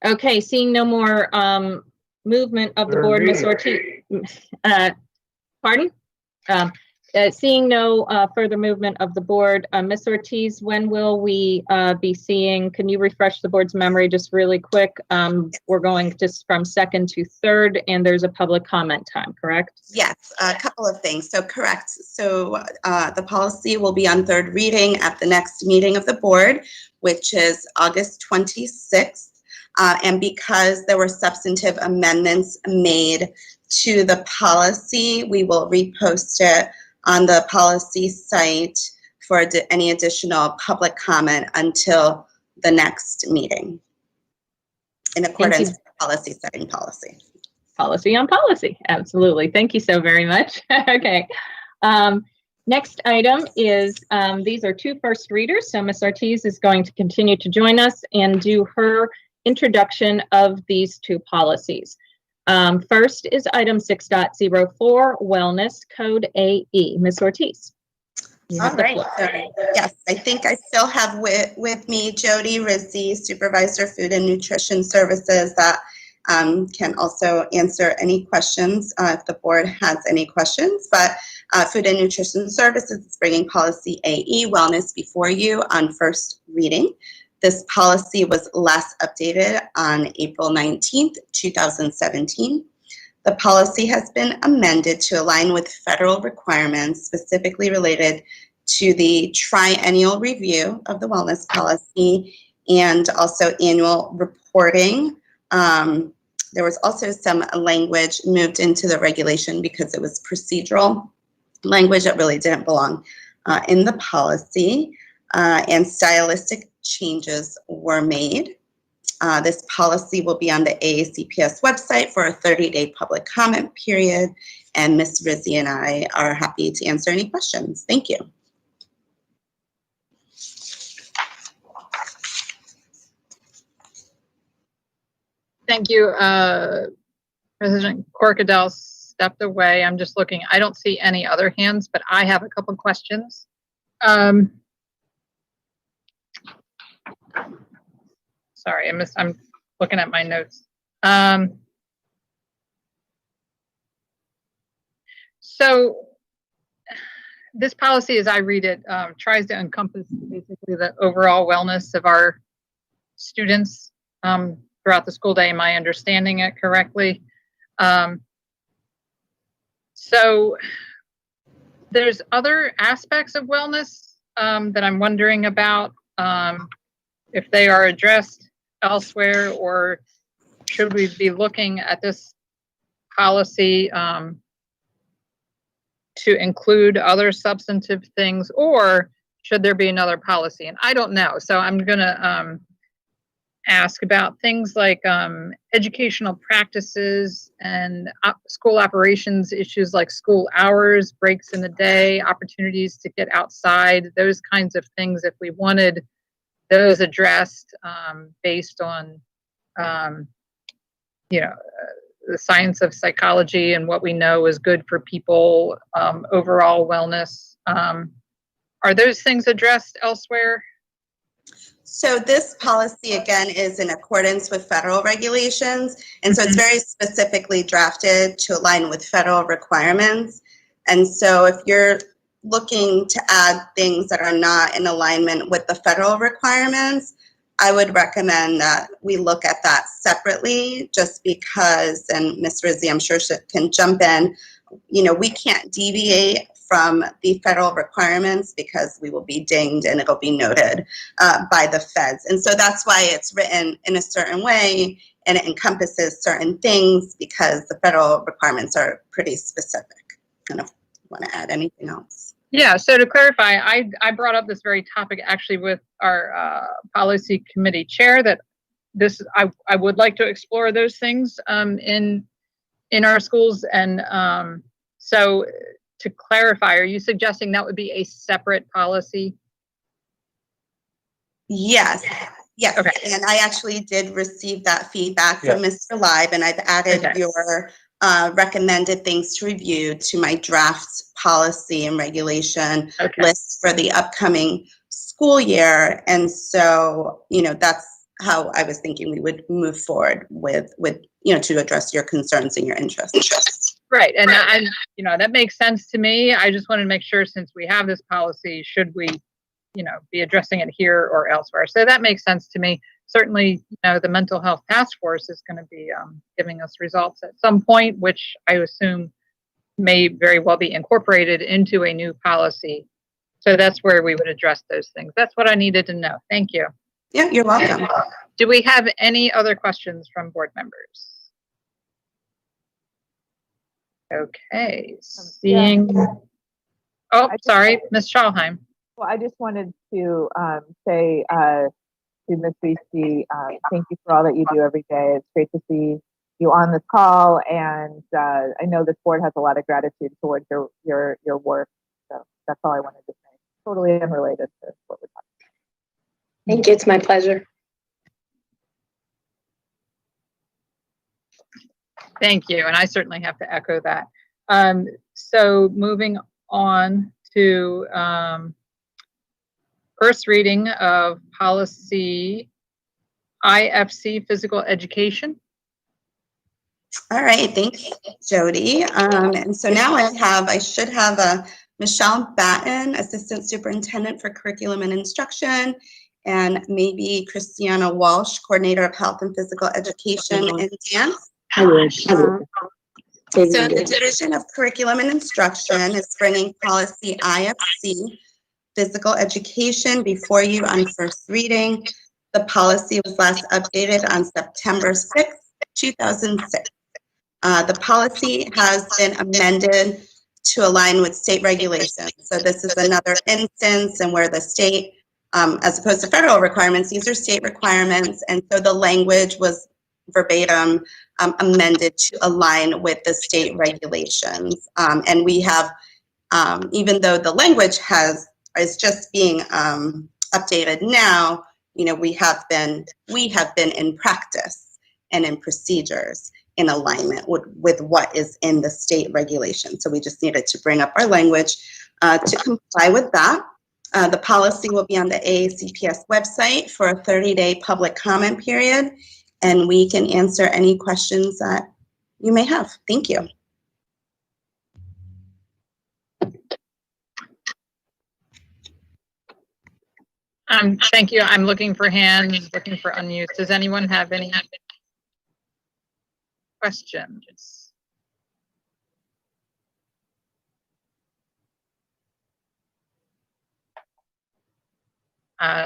Okay, seeing no more movement of the board, Ms. Ortiz. Pardon? Seeing no further movement of the board, Ms. Ortiz, when will we be seeing, can you refresh the board's memory just really quick? We're going just from second to third, and there's a public comment time, correct? Yes, a couple of things. So correct. So the policy will be on third reading at the next meeting of the board, which is August 26th. And because there were substantive amendments made to the policy, we will repost it on the policy site for any additional public comment until the next meeting in accordance with the policy setting policy. Policy on policy. Absolutely. Thank you so very much. Okay. Next item is, these are two first readers. So Ms. Ortiz is going to continue to join us and do her introduction of these two policies. First is item 6.04, Wellness Code AE. Ms. Ortiz. All right. So, yes, I think I still have with me Jody Rizzi, Supervisor Food and Nutrition Services, that can also answer any questions if the board has any questions. But Food and Nutrition Services is bringing policy AE, Wellness, before you on first reading. This policy was last updated on April 19th, 2017. The policy has been amended to align with federal requirements specifically related to the triennial review of the wellness policy and also annual reporting. There was also some language moved into the regulation because it was procedural language that really didn't belong in the policy, and stylistic changes were made. This policy will be on the AACPS website for a 30-day public comment period, and Ms. Rizzi and I are happy to answer any questions. Thank you. Thank you. President Corkadell stepped away. I'm just looking. I don't see any other hands, but I have a couple questions. Sorry, I'm looking at my notes. So this policy, as I read it, tries to encompass basically the overall wellness of our students throughout the school day. Am I understanding it correctly? So there's other aspects of wellness that I'm wondering about, if they are addressed elsewhere, or should we be looking at this policy to include other substantive things, or should there be another policy? And I don't know. So I'm going to ask about things like educational practices and school operations issues like school hours, breaks in the day, opportunities to get outside, those kinds of things. If we wanted those addressed based on, the science of psychology and what we know is good for people, overall wellness. Are those things addressed elsewhere? So this policy, again, is in accordance with federal regulations. And so it's very specifically drafted to align with federal requirements. And so if you're looking to add things that are not in alignment with the federal requirements, I would recommend that we look at that separately, just because, and Ms. Rizzi, I'm sure she can jump in, we can't deviate from the federal requirements because we will be dinged and it'll be noted by the feds. And so that's why it's written in a certain way and it encompasses certain things, because the federal requirements are pretty specific. I don't know if you want to add anything else. Yeah, so to clarify, I brought up this very topic actually with our policy committee chair, that I would like to explore those things in our schools. And so to clarify, are you suggesting that would be a separate policy? Yes. Yes. Okay. And I actually did receive that feedback from Mr. Live, and I've added your recommended things to review to my draft policy and regulation list for the upcoming school year. And so, that's how I was thinking we would move forward with to address your concerns and your interests. Right. And that makes sense to me. I just wanted to make sure, since we have this policy, should we, be addressing it here or elsewhere? So that makes sense to me. Certainly, the mental health task force is going to be giving us results at some point, which I assume may very well be incorporated into a new policy. So that's where we would address those things. That's what I needed to know. Thank you. Yeah, you're welcome. Do we have any other questions from board members? Okay, seeing. Oh, sorry, Ms. Schalheim. Well, I just wanted to say to Ms. Beastie, thank you for all that you do every day. It's great to see you on this call, and I know this board has a lot of gratitude towards your work. So that's all I wanted to say. Totally unrelated to what we're talking about. Thank you. It's my pleasure. Thank you, and I certainly have to echo that. So moving on to first reading of policy IFC, physical education. All right, thanks, Jody. And so now I should have Michelle Batten, Assistant Superintendent for Curriculum and Instruction, and maybe Christiana Walsh, Coordinator of Health and Physical Education and Dance. So the Division of Curriculum and Instruction is bringing policy IFC, physical education, before you on first reading. The policy was last updated on September 6th, 2006. The policy has been amended to align with state regulations. So this is another instance and where the state, as opposed to federal requirements, these are state requirements. And so the language was verbatim amended to align with the state regulations. And we have, even though the language is just being updated now, you know, we have been in practice and in procedures in alignment with what is in the state regulation. So we just needed to bring up our language to comply with that. The policy will be on the AACPS website for a 30-day public comment period, and we can answer any questions that you may have. Thank you. Thank you. I'm looking for hands, looking for unmute. Does anyone have any questions?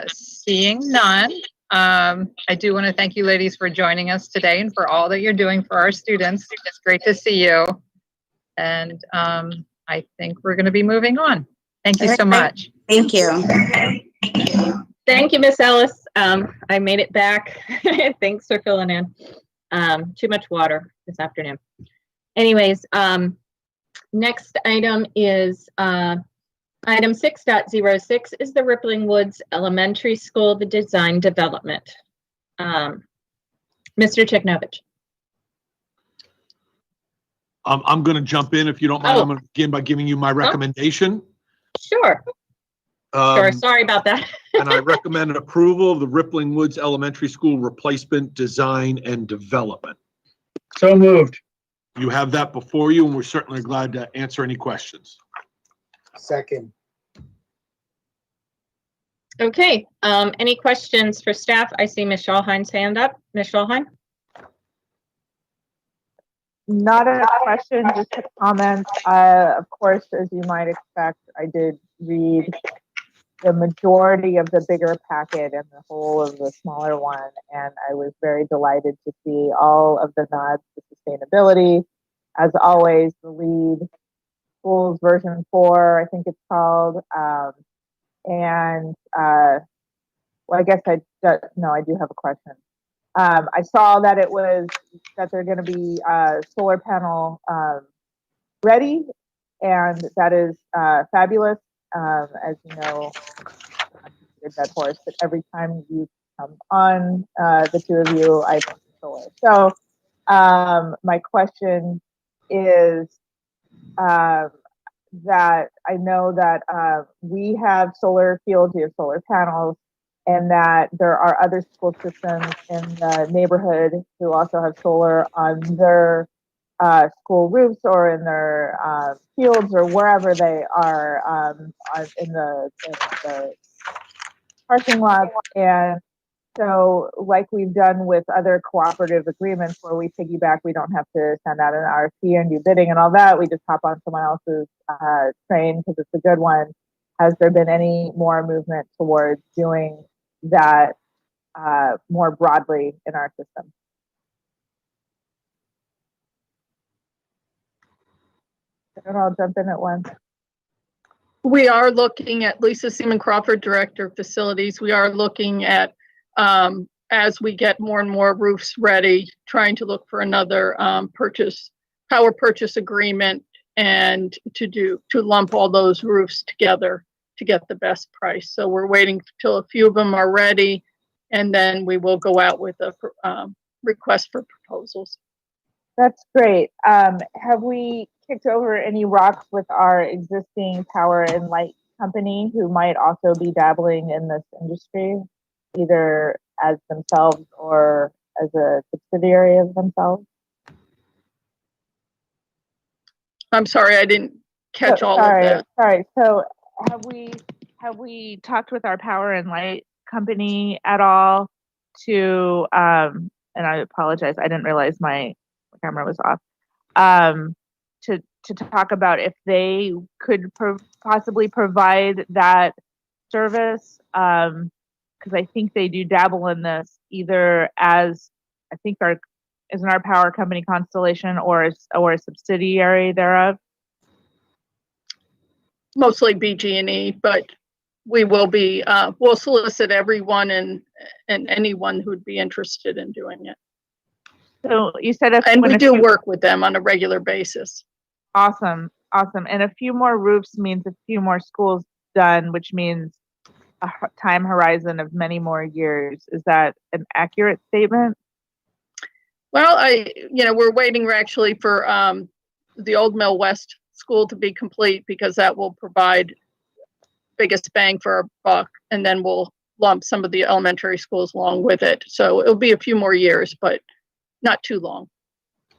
Seeing none, I do want to thank you ladies for joining us today and for all that you're doing for our students. It's great to see you. And I think we're going to be moving on. Thank you so much. Thank you. Thank you, Miss Ellis. I made it back. Thanks for filling in. Too much water this afternoon. Anyways, next item is item 6.06 is the Rippling Woods Elementary School, the design development. Mr. Technovich. I'm going to jump in if you don't mind. I'm going to begin by giving you my recommendation. Sure. Sure. Sorry about that. And I recommend an approval of the Rippling Woods Elementary School replacement design and development. So moved. You have that before you, and we're certainly glad to answer any questions. Second. Okay. Any questions for staff? I see Ms. Schalheim's hand up. Ms. Schalheim? Not a question, just a comment. Of course, as you might expect, I did read the majority of the bigger packet and the whole of the smaller one, and I was very delighted to see all of the nods to sustainability. As always, the LEED schools version 4, I think it's called, well, I guess I do have a question. I saw that they're going to be solar panel ready, and that is fabulous. As you know, I did that horse, but every time you come on, the two of you, I think solar. So my question is that I know that we have solar fields, we have solar panels, and that there are other school systems in the neighborhood who also have solar on their school roofs or in their fields or wherever they are in the parking lot. And so like we've done with other cooperative agreements where we piggyback, we don't have to send out an RFP and do bidding and all that. We just hop on someone else's train because it's a good one. Has there been any more movement towards doing that more broadly in our system. And I'll jump in at once. We are looking at, Lisa Seaman Crawford, Director of Facilities, we are looking at, as we get more and more roofs ready, trying to look for another power purchase agreement, and to lump all those roofs together to get the best price. So we're waiting till a few of them are ready, and then we will go out with a request for proposals. That's great. Have we kicked over any rocks with our existing power and light company who might also be dabbling in this industry, either as themselves or as a subsidiary of themselves? I'm sorry, I didn't catch all of that. Sorry. So have we talked with our power and light company at all to, and I apologize, I didn't realize my camera was off, to talk about if they could possibly provide that service, because I think they do dabble in this either as, I think isn't our power company Constellation or a subsidiary thereof? Mostly BG&E, but we will be, we'll solicit everyone and anyone who'd be interested in doing it. So you said, and we do work with them on a regular basis. Awesome. And a few more roofs means a few more schools done, which means a time horizon of many more years. Is that an accurate statement? Well, we're waiting actually for the Old Mill West school to be complete, because that will provide biggest bang for our buck, and then we'll lump some of the elementary schools along with it. So it'll be a few more years, but not too long.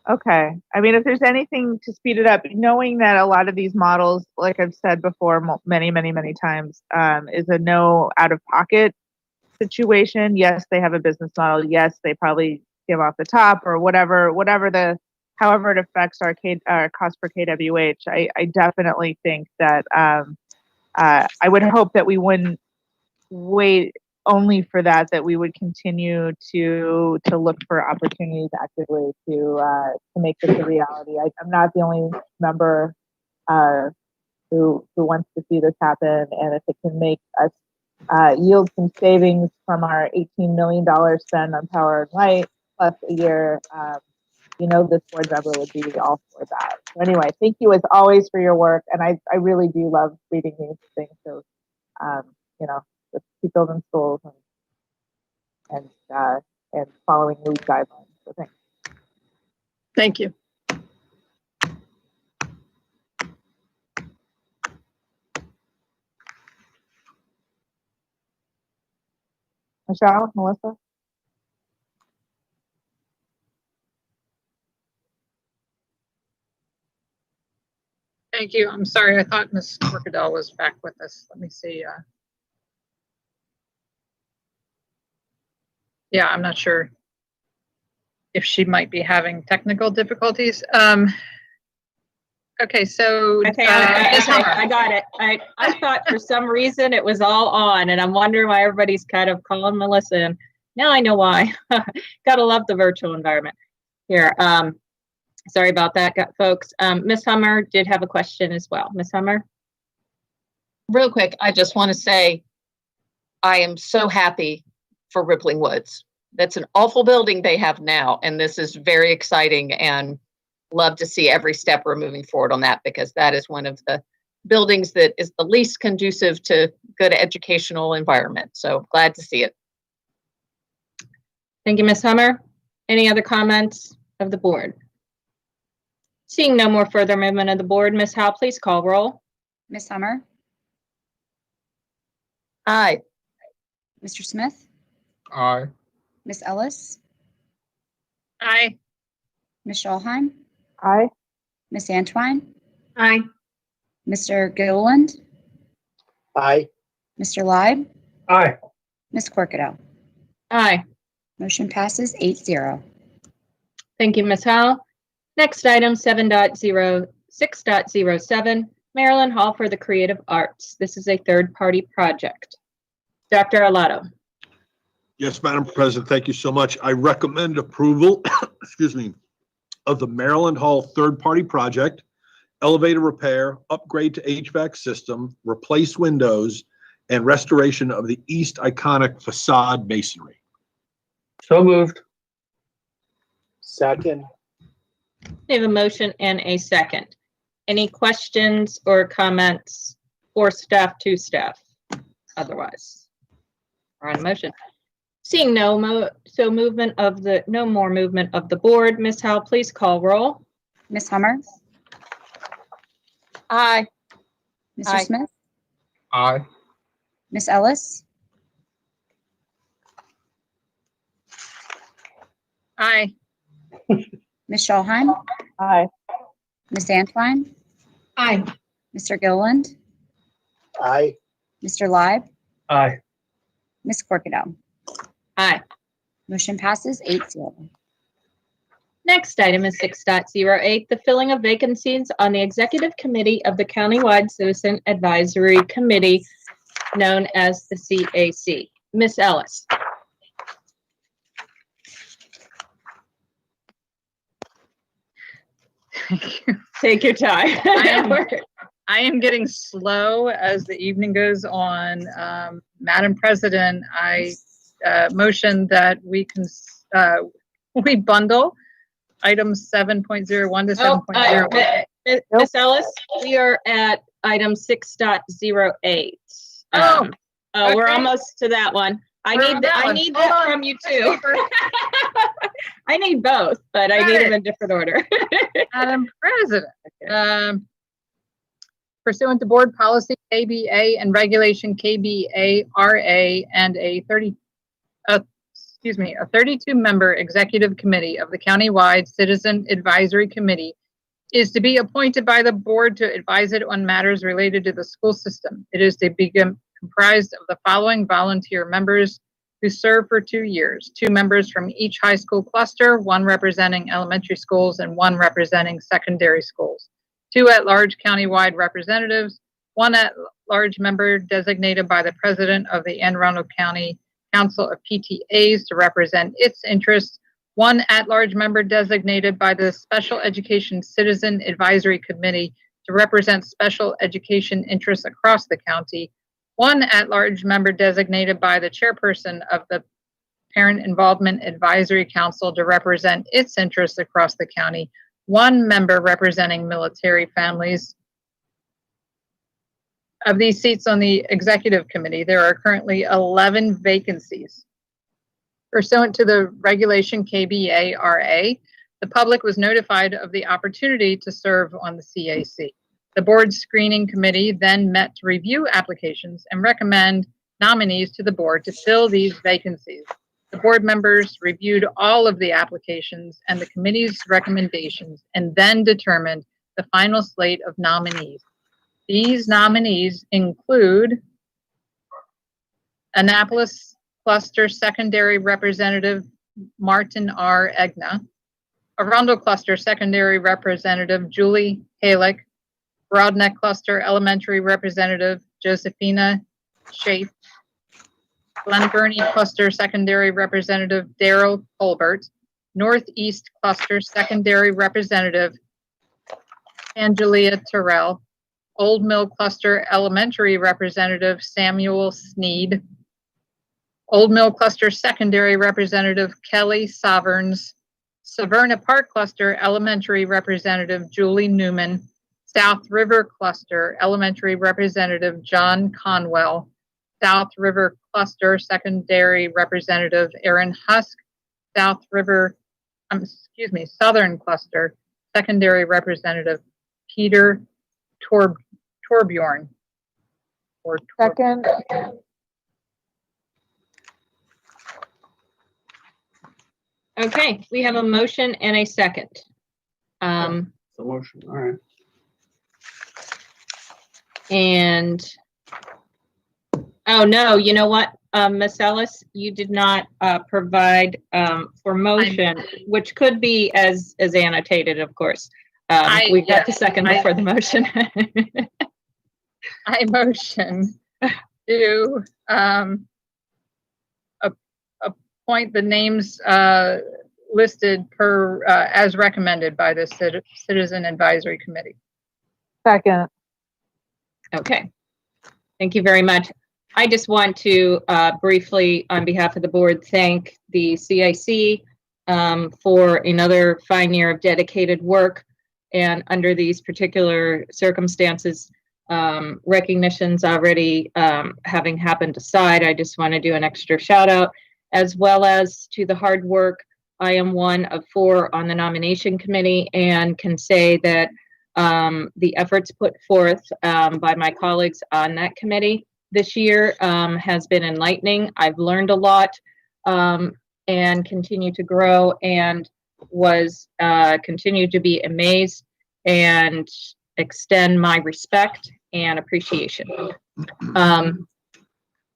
Okay. I mean, if there's anything to speed it up, knowing that a lot of these models, like I've said before many, many, many times, is a no out-of-pocket situation. Yes, they have a business model. Yes, they probably give off the top or however it affects our cost per kWh. I definitely think that I would hope that we wouldn't wait only for that we would continue to look for opportunities actively to make this a reality. I'm not the only member who wants to see this happen, and if it can make us yield some savings from our $18 million spend on power and light plus a year, this board member would be all for that. So anyway, thank you as always for your work, and I really do love reading these things. So let's keep building schools and following new guidelines. So thanks. Thank you. Michelle, Melissa? Thank you. I'm sorry. I thought Ms. Corkadell was back with us. Let me see. Yeah, I'm not sure if she might be having technical difficulties. Okay, so I got it. I thought for some reason it was all on, and I'm wondering why everybody's kind of calling Melissa. And now I know why. Gotta love the virtual environment here. Sorry about that, folks. Ms. Hummer did have a question as well. Ms. Hummer? Real quick, I just want to say I am so happy for Rippling Woods. That's an awful building they have now, and this is very exciting, and love to see every step we're moving forward on that, because that is one of the buildings that is the least conducive to good educational environment. So glad to see it. Thank you, Ms. Hummer. Any other comments of the board? Seeing no more further movement of the board, Ms. Howe, please call roll. Ms. Hummer? Aye. Mr. Smith? Aye. Ms. Ellis? Aye. Ms. Schulheim? Aye. Ms. Antwine? Aye. Mr. Gilliland? Aye. Mr. Leib? Aye. Ms. Corkadell? Aye. Motion passes 8-0. Thank you, Ms. Howe. Next item, 7.06.07, Maryland Hall for the Creative Arts. This is a third-party project. Dr. Arlotto. Yes, Madam President, thank you so much. I recommend approval, excuse me, of the Maryland Hall third-party project, elevator repair, upgrade to HVAC system, replace windows, and restoration of the east iconic facade masonry. So moved. Second. We have a motion and a second. Any questions or comments for staff to staff? Otherwise, we're on a motion. Seeing no more movement of the board, Ms. Howell, please call roll. Ms. Hummer, Aye. Mr. Aye. Smith, Aye. Ms. Ellis, Aye. Ms. Schulheim, Aye. Ms. Antwine, Aye. Mr. Gilliland, Aye. Mr. Live, Aye. Ms. Corkadell. Aye. Motion passes 8-0. Next item is 6.08, the filling of vacancies on the executive committee of the Countywide Citizen Advisory Committee, known as the CAC. Ms. Ellis. Take your time. I am getting slow as the evening goes on. Madam President, I motion that we bundle items 7.01 to 7.01. Ms. Ellis, we are at item 6.08. Oh, we're okay. almost to that one. I We're on need that that. I one. need Hold that on. from you too. I need both, but I Got need it. them in different order. Madam President, pursuant to board policy KBA and regulation KBA-RA and a 32-member executive committee of the countywide Citizen Advisory Committee is to be appointed by the board to advise it on matters related to the school system. It is to be comprised of the following volunteer members who serve for 2 years, 2 members from each high school cluster, 1 representing elementary schools and 1 representing secondary schools, 2 at-large countywide representatives, 1 at-large member designated by the president of the Anne Arundel County Council of PTAs to represent its interests, 1 at-large member designated by the Special Education Citizen Advisory Committee to represent special education interests across the county, 1 at-large member designated by the chairperson of the Parent Involvement Advisory Council to represent its interests across the county, 1 member representing military families. Of these seats on the executive committee, there are currently 11 vacancies. Pursuant to the regulation KBA-RA, the public was notified of the opportunity to serve on the CAC. The board screening committee then met to review applications and recommend nominees to the board to fill these vacancies. The board members reviewed all of the applications and the committee's recommendations and then determined the final slate of nominees. These nominees include Annapolis Cluster Secondary Representative Martin R. Egna, Arundel Cluster Secondary Representative Julie Halick, Broadneck Cluster Elementary Representative Josephina Schaaf, Glen Burnie Cluster Secondary Representative Daryl Colbert, Northeast Cluster Secondary Representative Angelia Terrell, Old Mill Cluster Elementary Representative Samuel Sneed, Old Mill Cluster Secondary Representative Kelly Soverns, Severna Park Cluster Elementary Representative Julie Newman, South River Cluster Elementary Representative John Conwell, South River Cluster Secondary Representative Aaron Husk, Southern Cluster Secondary Representative Peter Torbjorn. Second. Okay, we have a motion and a second. The motion, all right. And, oh no, you know what, Ms. Ellis, you did not provide for motion, which could be as annotated, of course. We got the second before the motion. I motion to appoint the names listed per, as recommended by the Citizen Advisory Committee. Second. Okay. Thank you very much. I just want to briefly, on behalf of the board, thank the CIC for another fine year of dedicated work. And under these particular circumstances, recognitions already having happened aside, I just want to do an extra shout out, as well as to the hard work. I am one of 4 on the nomination committee and can say that the efforts put forth by my colleagues on that committee this year has been enlightening. I've learned a lot and continue to grow, and was continue to be amazed and extend my respect and appreciation. I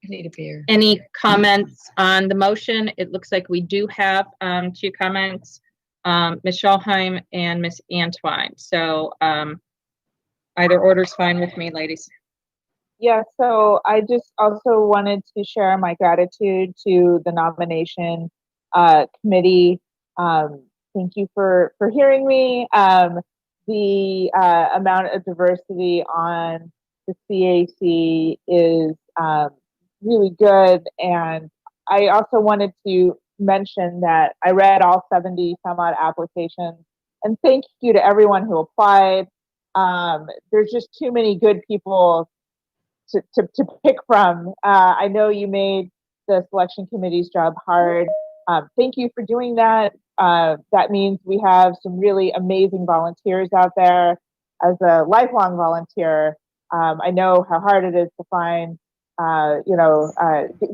need a beer. Any comments on the motion? It looks like we do have 2 comments, Ms. Schalheim and Ms. Antwine. So either order's fine with me, ladies. Yeah, so I just also wanted to share my gratitude to the nomination committee. Thank you for hearing me. The amount of diversity on the CAC is really good. And I also wanted to mention that I read all 70 some odd applications, and thank you to everyone who applied. There's just too many good people to pick from. I know you made the selection committee's job hard. Thank you for doing that. That means we have some really amazing volunteers out there. As a lifelong volunteer, I know how hard it is to find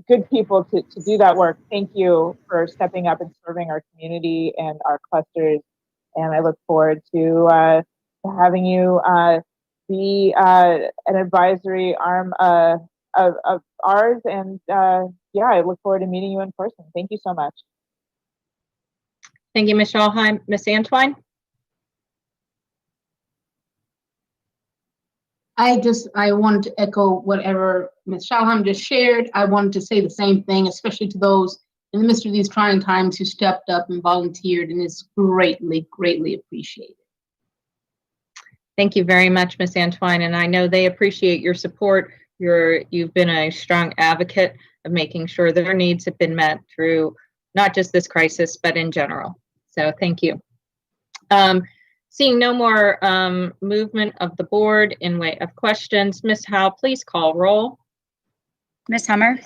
good people to do that work. Thank you for stepping up and serving our community and our clusters. And I look forward to having you be an advisory arm of ours. And yeah, I look forward to meeting you in person. Thank you so much. Thank you, Ms. Schalheim. Ms. Antwine? I wanted to echo whatever Ms. Schalheim just shared. I wanted to say the same thing, especially to those in the midst of these trying times who stepped up and volunteered, and it's greatly, greatly appreciated. Thank you very much, Ms. Antwine, and I know they appreciate your support. You've been a strong advocate of making sure their needs have been met through not just this crisis, but in general. So thank you. Seeing no more movement of the board in way of questions, Ms. Howe, please call roll. Ms. Hummer?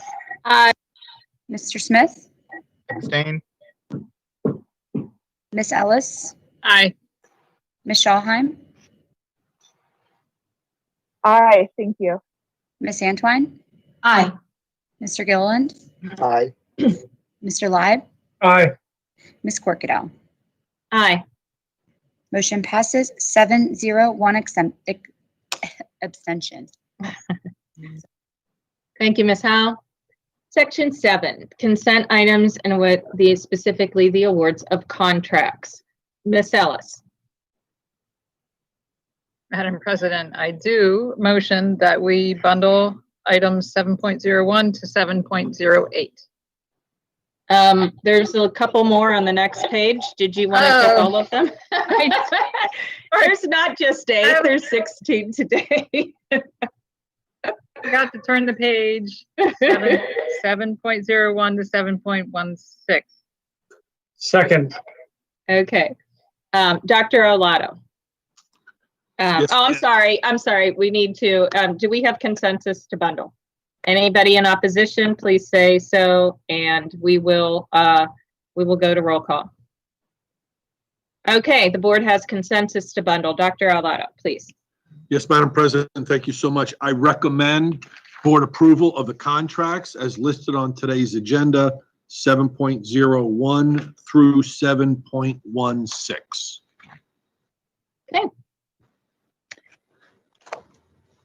Aye. Mr. Smith? Abstain. Ms. Ellis? Aye. Ms. Schalheim? Aye, thank you. Ms. Antwine? Aye. Mr. Gilliland? Aye. Mr. Live? Aye. Ms. Corkadell? Aye. Motion passes 7-0, 1 abstention. Thank you, Ms. Howe. Section 7, consent items and what specifically the awards of contracts. Ms. Ellis. Madam President, I do motion that we bundle items 7.01 to 7.08. There's a couple more on the next page. Did you want to get all of them? There's not just 8, there's 16 today. Forgot to turn the page. 7.01 to 7.16. Second. Okay. Dr. Olato. Yes, I'm sorry. We need to, do we have consensus to bundle? Anybody in opposition, please say so, and we will go to roll call. Okay, the board has consensus to bundle. Dr. Olato, please. Yes, Madam President, thank you so much. I recommend board approval of the contracts as listed on today's agenda, 7.01 through 7.16. Okay.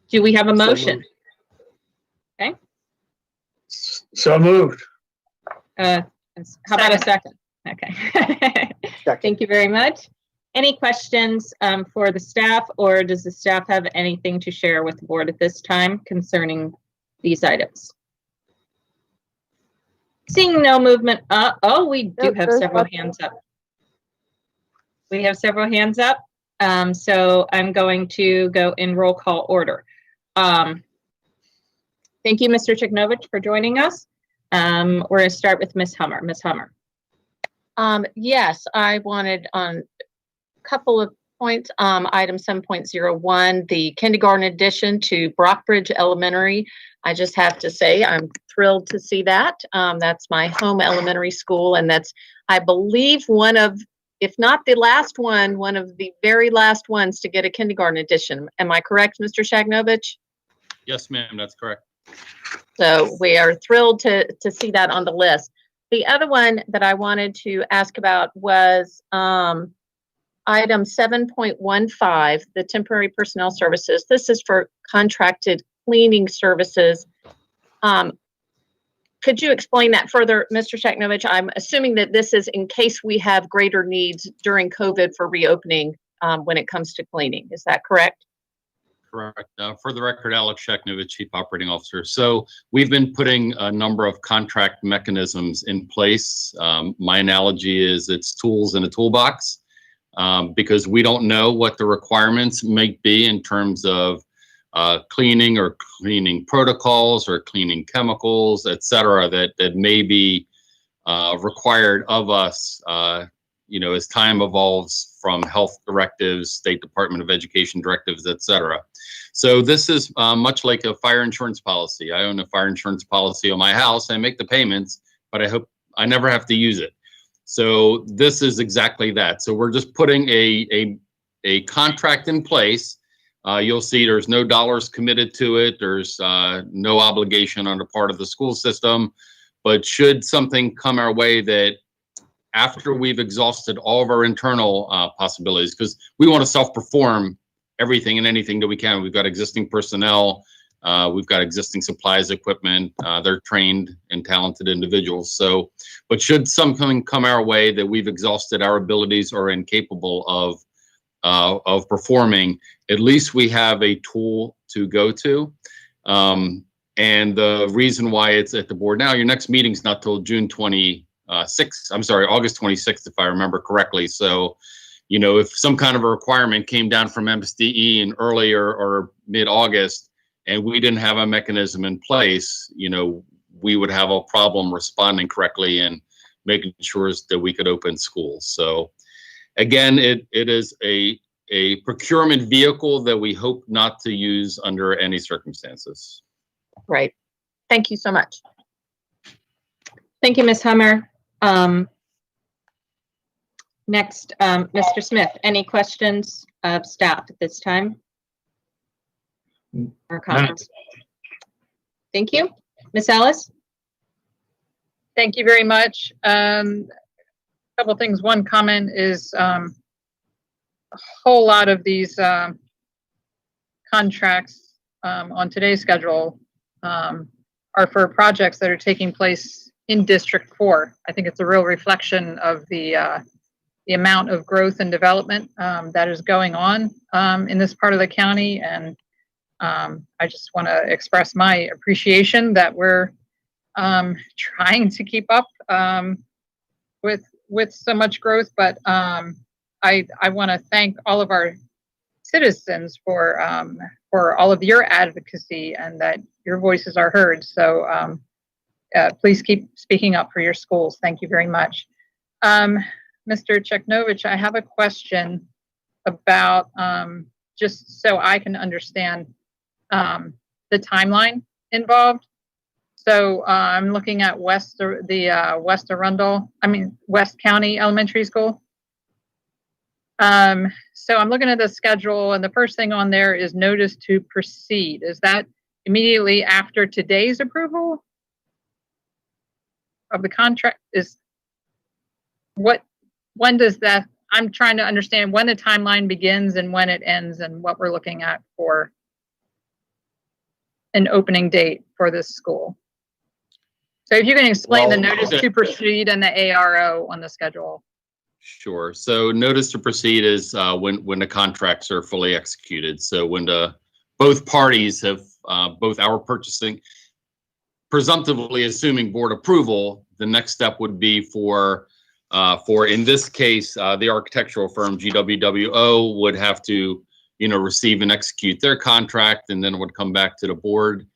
Do we have a motion? Okay. So moved. How about a second? Okay. Thank you very much. Any questions for the staff, or does the staff have anything to share with the board at this time concerning these items? Seeing no movement up. Oh, we do Yep, have there's several lots. hands up. We have several hands up. So I'm going to go in roll call order. Thank you, Mr. Chiknovich, for joining us. We're going to start with Ms. Hummer. Ms. Hummer. Yes, I wanted on a couple of points. Item 7.01, the kindergarten addition to Brockbridge Elementary. I just have to say I'm thrilled to see that. That's my home elementary school, and that's, I believe, one of, if not the last one of the very last ones to get a kindergarten addition. Am I correct, Mr. Shagnovich? Yes, ma'am, that's correct. So we are thrilled to see that on the list. The other one that I wanted to ask about was item 7.15, the temporary personnel services. This is for contracted cleaning services. Could you explain that further, Mr. Shagnovich? I'm assuming that this is in case we have greater needs during COVID for reopening when it comes to cleaning. Is that correct? Correct. For the record, Alex Sheknovich, Chief Operating Officer. So we've been putting a number of contract mechanisms in place. My analogy is it's tools in a toolbox because we don't know what the requirements may be in terms of cleaning or cleaning protocols or cleaning chemicals, et cetera, that may be required of us, as time evolves from health directives, State Department of Education directives, et cetera. So this is much like a fire insurance policy. I own a fire insurance policy on my house. I make the payments, but I hope I never have to use it. So this is exactly that. So we're just putting a contract in place. You'll see there's no dollars committed to it. There's no obligation on the part of the school system. But should something come our way that after we've exhausted all of our internal possibilities, because we want to self-perform everything and anything that we can. We've got existing personnel. We've got existing supplies, equipment. They're trained and talented individuals. So, but should something come our way that we've exhausted our abilities or incapable of performing, at least we have a tool to go to. And the reason why it's at the board now, your next meeting's not till August 26th, if I remember correctly. So, if some kind of a requirement came down from MSDE in earlier or mid-August and we didn't have a mechanism in place, we would have a problem responding correctly and making sure that we could open schools. So again, it is a procurement vehicle that we hope not to use under any circumstances. Right. Thank you so much. Thank you, Ms. Hummer. Next, Mr. Smith, any questions of staff at this time? Or comments? Thank you. Ms. Ellis? Thank you very much. Couple things. One comment is a whole lot of these contracts on today's schedule are for projects that are taking place in District 4. I think it's a real reflection of the amount of growth and development that is going on in this part of the county. And I just want to express my appreciation that we're trying to keep up with so much growth. But I want to thank all of our citizens for all of your advocacy and that your voices are heard. So please keep speaking up for your schools. Thank you very much. Mr. Cheknovich, I have a question about, just so I can understand the timeline involved. So I'm looking at West County Elementary School. So I'm looking at the schedule and the first thing on there is notice to proceed. Is that immediately after today's approval of the contract? When does that, I'm trying to understand when the timeline begins and when it ends and what we're looking at for an opening date for this school. So if you can explain the notice to proceed and the ARO on the schedule. Sure. So notice to proceed is when the contracts are fully executed. So when both parties have, both our purchasing, presumptively assuming board approval, the next step would be for in this case, the architectural firm GWWO would have to, receive and execute their contract, and then it would come back to the Board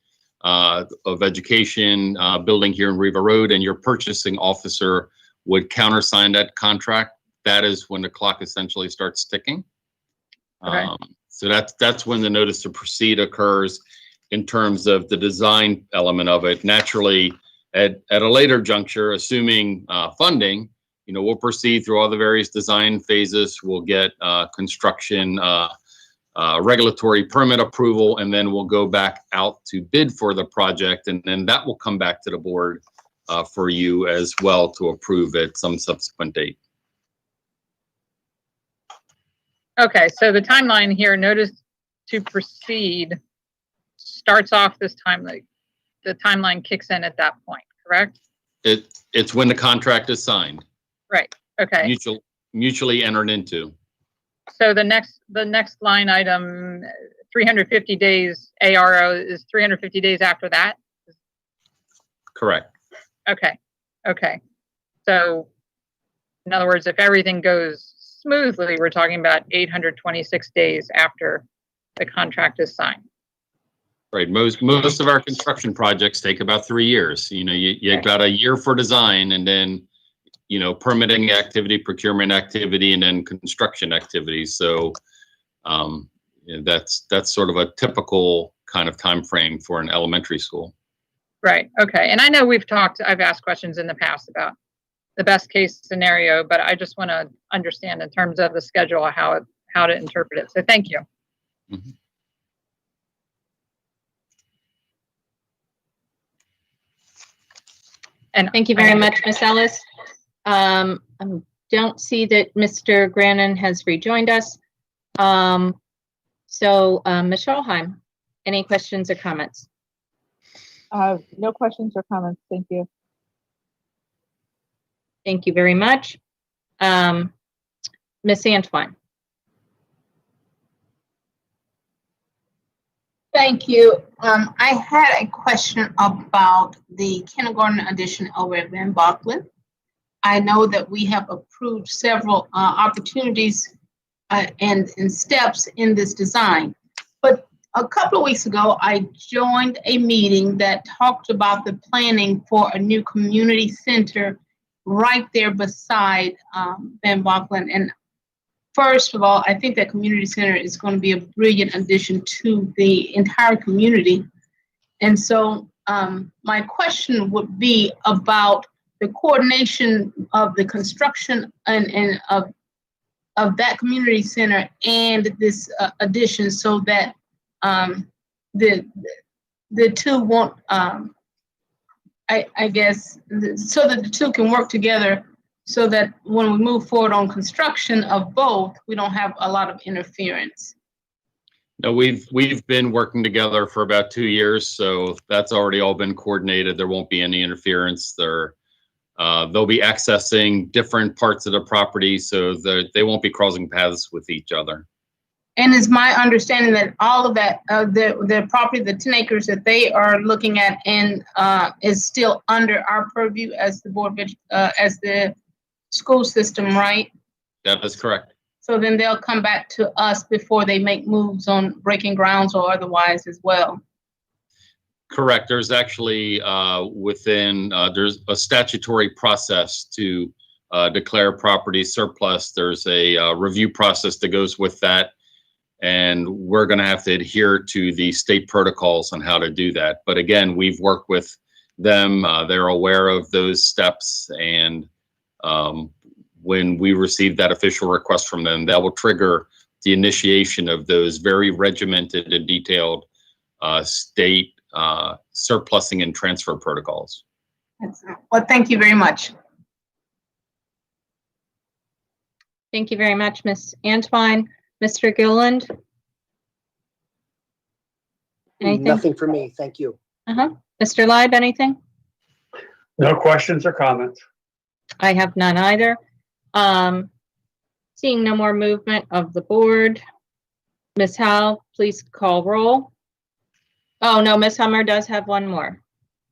of Education building here in Riva Road, and your purchasing officer would countersign that contract. That is when the clock essentially starts ticking. Okay. So that's when the notice to proceed occurs in terms of the design element of it. Naturally, at a later juncture, assuming funding, we'll proceed through all the various design phases. We'll get construction regulatory permit approval, and then we'll go back out to bid for the project, and then that will come back to the board for you as well to approve at some subsequent date. Okay, so the timeline here, notice to proceed starts off this time, like the timeline kicks in at that point, correct? It's when the contract is signed. Right, okay. Mutually entered into. So the next line item, 350 days ARO is 350 days after that? Correct. Okay, okay. So in other words, if everything goes smoothly, we're talking about 826 days after the contract is signed. Right. Most of our construction projects take about 3 years. You got a year for design, and then, permitting activity, procurement activity, and then construction activities. So that's sort of a typical kind of time frame for an elementary school. Right. Okay. And I know I've asked questions in the past about the best case scenario, but I just want to understand in terms of the schedule how to interpret it. So thank you. Mm-hmm. And thank you very much, Ms. Ellis. I don't see that Mr. Grannon has rejoined us. Ms. Scholheim, any questions or comments? No questions or comments. Thank you. Thank you very much. Ms. Antwine. Thank you. I had a question about the kindergarten addition over at Van Bocklin. I know that we have approved several opportunities and steps in this design. But a couple of weeks ago, I joined a meeting that talked about the planning for a new community center right there beside Van Bocklin. And first of all, I think that community center is going to be a brilliant addition to the entire community. And so my question would be about the coordination of the construction and of that community center and this addition, so that the two won't, I guess, so that the two can work together, so that when we move forward on construction of both, we don't have a lot of interference. No, we've been working together for about 2 years, so that's already all been coordinated. There won't be any interference. They'll be accessing different parts of the property, so they won't be crossing paths with each other. And it's my understanding that all of that, the property, the 10 acres that they are looking at, and is still under our purview as the board, as the school system, right? That is correct. So then they'll come back to us before they make moves on breaking grounds or otherwise as well. Correct. There's actually there's a statutory process to declare property surplus. There's a review process that goes with that, and we're going to have to adhere to the state protocols on how to do that. But again, we've worked with them. They're aware of those steps, and when we receive that official request from them, that will trigger the initiation of those very regimented and detailed state surplusing and transfer protocols. Well, thank you very much. Thank you very much, Ms. Antwine. Mr. Gilliland? Anything? Nothing for me. Thank you. Mr. Leib, anything? No questions or comments. I have none either. Seeing no more movement of the board, Ms. Howe, please call roll. Oh, no, Ms. Hummer does have one more.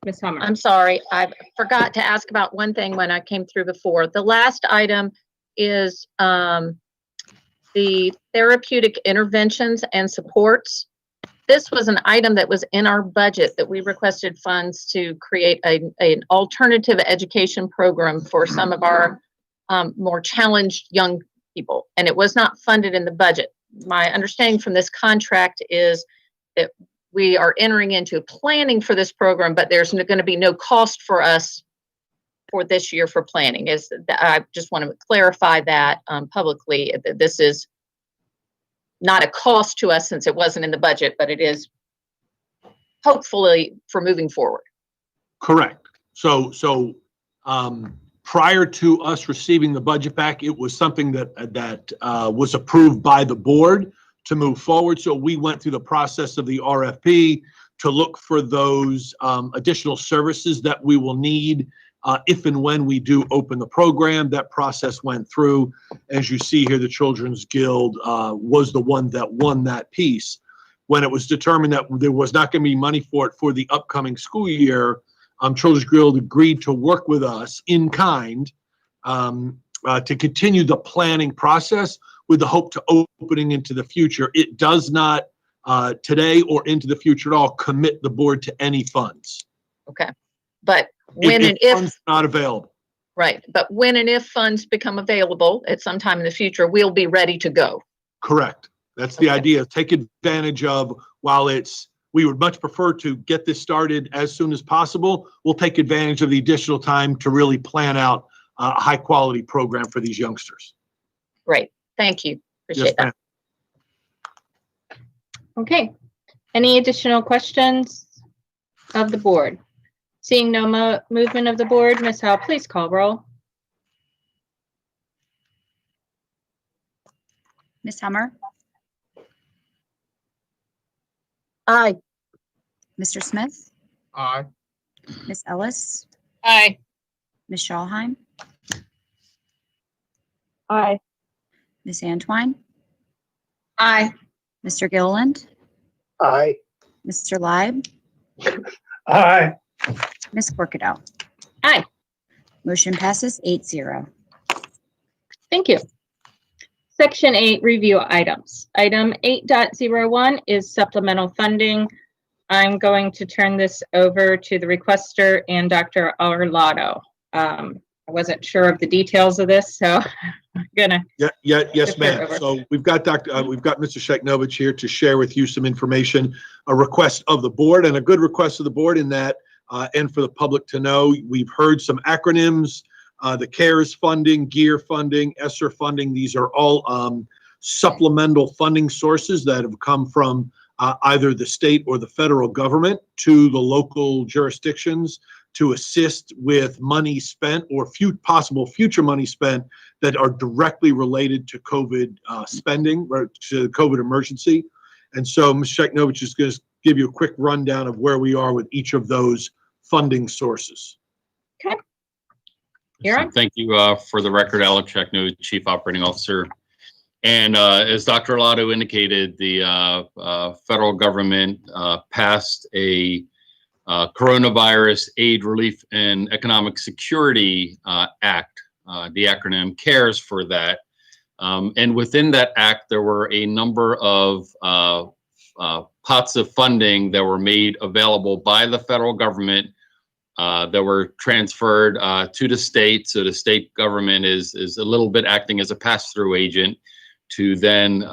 Ms. Hummer. I'm sorry, I forgot to ask about one thing when I came through before. The last item is the therapeutic interventions and supports. This was an item that was in our budget that we requested funds to create an alternative education program for some of our more challenged young people, and it was not funded in the budget. My understanding from this contract is that we are entering into planning for this program, but there's going to be no cost for us for this year for planning. I just want to clarify that publicly. This is not a cost to us since it wasn't in the budget, but it is hopefully for moving forward. Correct. So prior to us receiving the budget back, it was something that was approved by the board to move forward. So we went through the process of the RFP to look for those additional services that we will need if and when we do open the program. That process went through. As you see here, the Children's Guild was the one that won that piece. When it was determined that there was not going to be money for it for the upcoming school year, Children's Guild agreed to work with us in kind to continue the planning process with the hope to opening into the future. It does not today or into the future at all commit the board to any funds. Okay, but when and if funds are not available. Right, but when and if funds become available at some time in the future, we'll be ready to go. Correct. That's the idea. Take advantage of, we would much prefer to get this started as soon as possible. We'll take advantage of the additional time to really plan out a high quality program for these youngsters. Great, thank you. Appreciate that. Okay. Any additional questions of the board? Seeing no movement of the board, Ms. Howe, please call roll. Ms. Hummer, Aye. Mr. Smith, Aye. Ms. Ellis, Aye. Ms. Schalheim, Aye. Ms. Antwine, Aye. Mr. Gilliland, Aye. Mr. Leib, Aye. Ms. Corkadell. Aye. Motion passes 8-0. Thank you. Section 8, review items. Item 8.01 is supplemental funding. I'm going to turn this over to the requester and Dr. Arlotto. I wasn't sure of the details of this, so I'm gonna. Yes, ma'am. So we've got Mr. Sheknovich here to share with you some information, a request of the board, and a good request of the board in that, and for the public to know, we've heard some acronyms, the CARES funding, GEAR funding, ESSER funding. These are all supplemental funding sources that have come from either the state or the federal government to the local jurisdictions to assist with money spent or possible future money spent that are directly related to COVID spending, or to the COVID emergency. And so Ms. Sheknovich is going to give you a quick rundown of where we are with each of those funding sources. Okay. Aaron? Thank you. For the record, Alex Sheknovich, Chief Operating Officer. And as Dr. Arlotto indicated, the federal government passed a Coronavirus Aid, Relief, and Economic Security Act, the acronym CARES for that. And within that act, there were a number of pots of funding that were made available by the federal government that were transferred to the state. So the state government is a little bit acting as a pass-through agent to then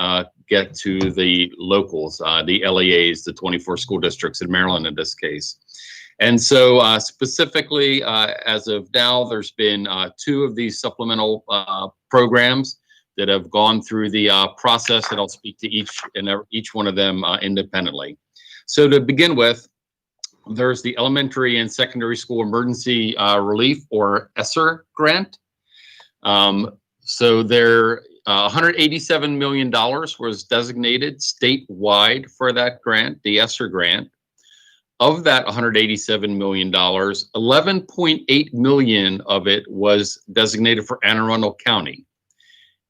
get to the locals, the LEAs, the 24 school districts in Maryland in this case. And so specifically, as of now, there's been 2 of these supplemental programs that have gone through the process, and I'll speak to each one of them independently. So to begin with, there's the Elementary and Secondary School Emergency Relief, or ESSER grant. So there, $187 million was designated statewide for that grant, the ESSER grant. Of that $187 million, $11.8 million of it was designated for Anne Arundel County.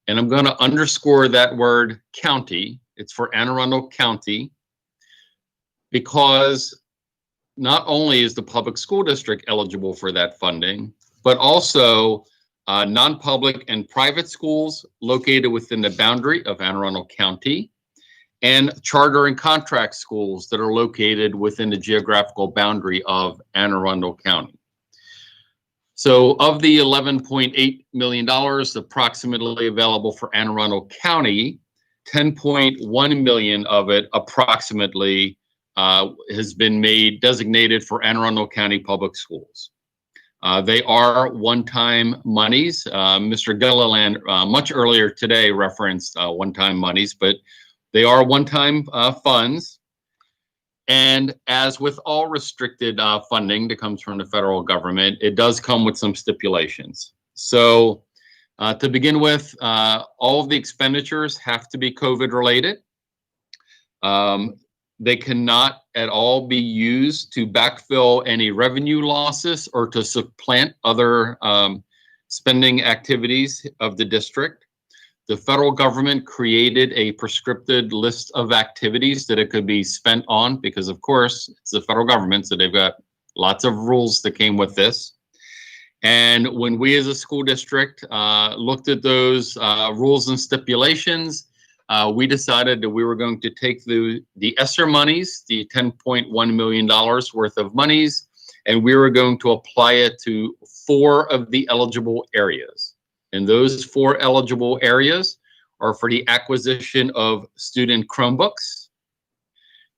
And I'm going to underscore that word county. It's for Anne Arundel County because not only is the public school district eligible for that funding, but also non-public and private schools located within the boundary of Anne Arundel County, and charter and contract schools that are located within the geographical boundary of Anne Arundel County. So of the $11.8 million approximately available for Anne Arundel County, 10.1 million of it approximately has been made designated for Anne Arundel County Public Schools. They are one-time monies. Mr. Gilliland much earlier today referenced one-time monies, but they are one-time funds. And as with all restricted funding that comes from the federal government, it does come with some stipulations. So to begin with, all of the expenditures have to be COVID related. They cannot at all be used to backfill any revenue losses or to supplant other spending activities of the district. The federal government created a prescripted list of activities that it could be spent on because, of course, it's the federal government, so they've got lots of rules that came with this. And when we as a school district looked at those rules and stipulations, we decided that we were going to take the ESSER monies, the $10.1 million worth of monies, and we were going to apply it to 4 of the eligible areas. And those 4 eligible areas are for the acquisition of student Chromebooks,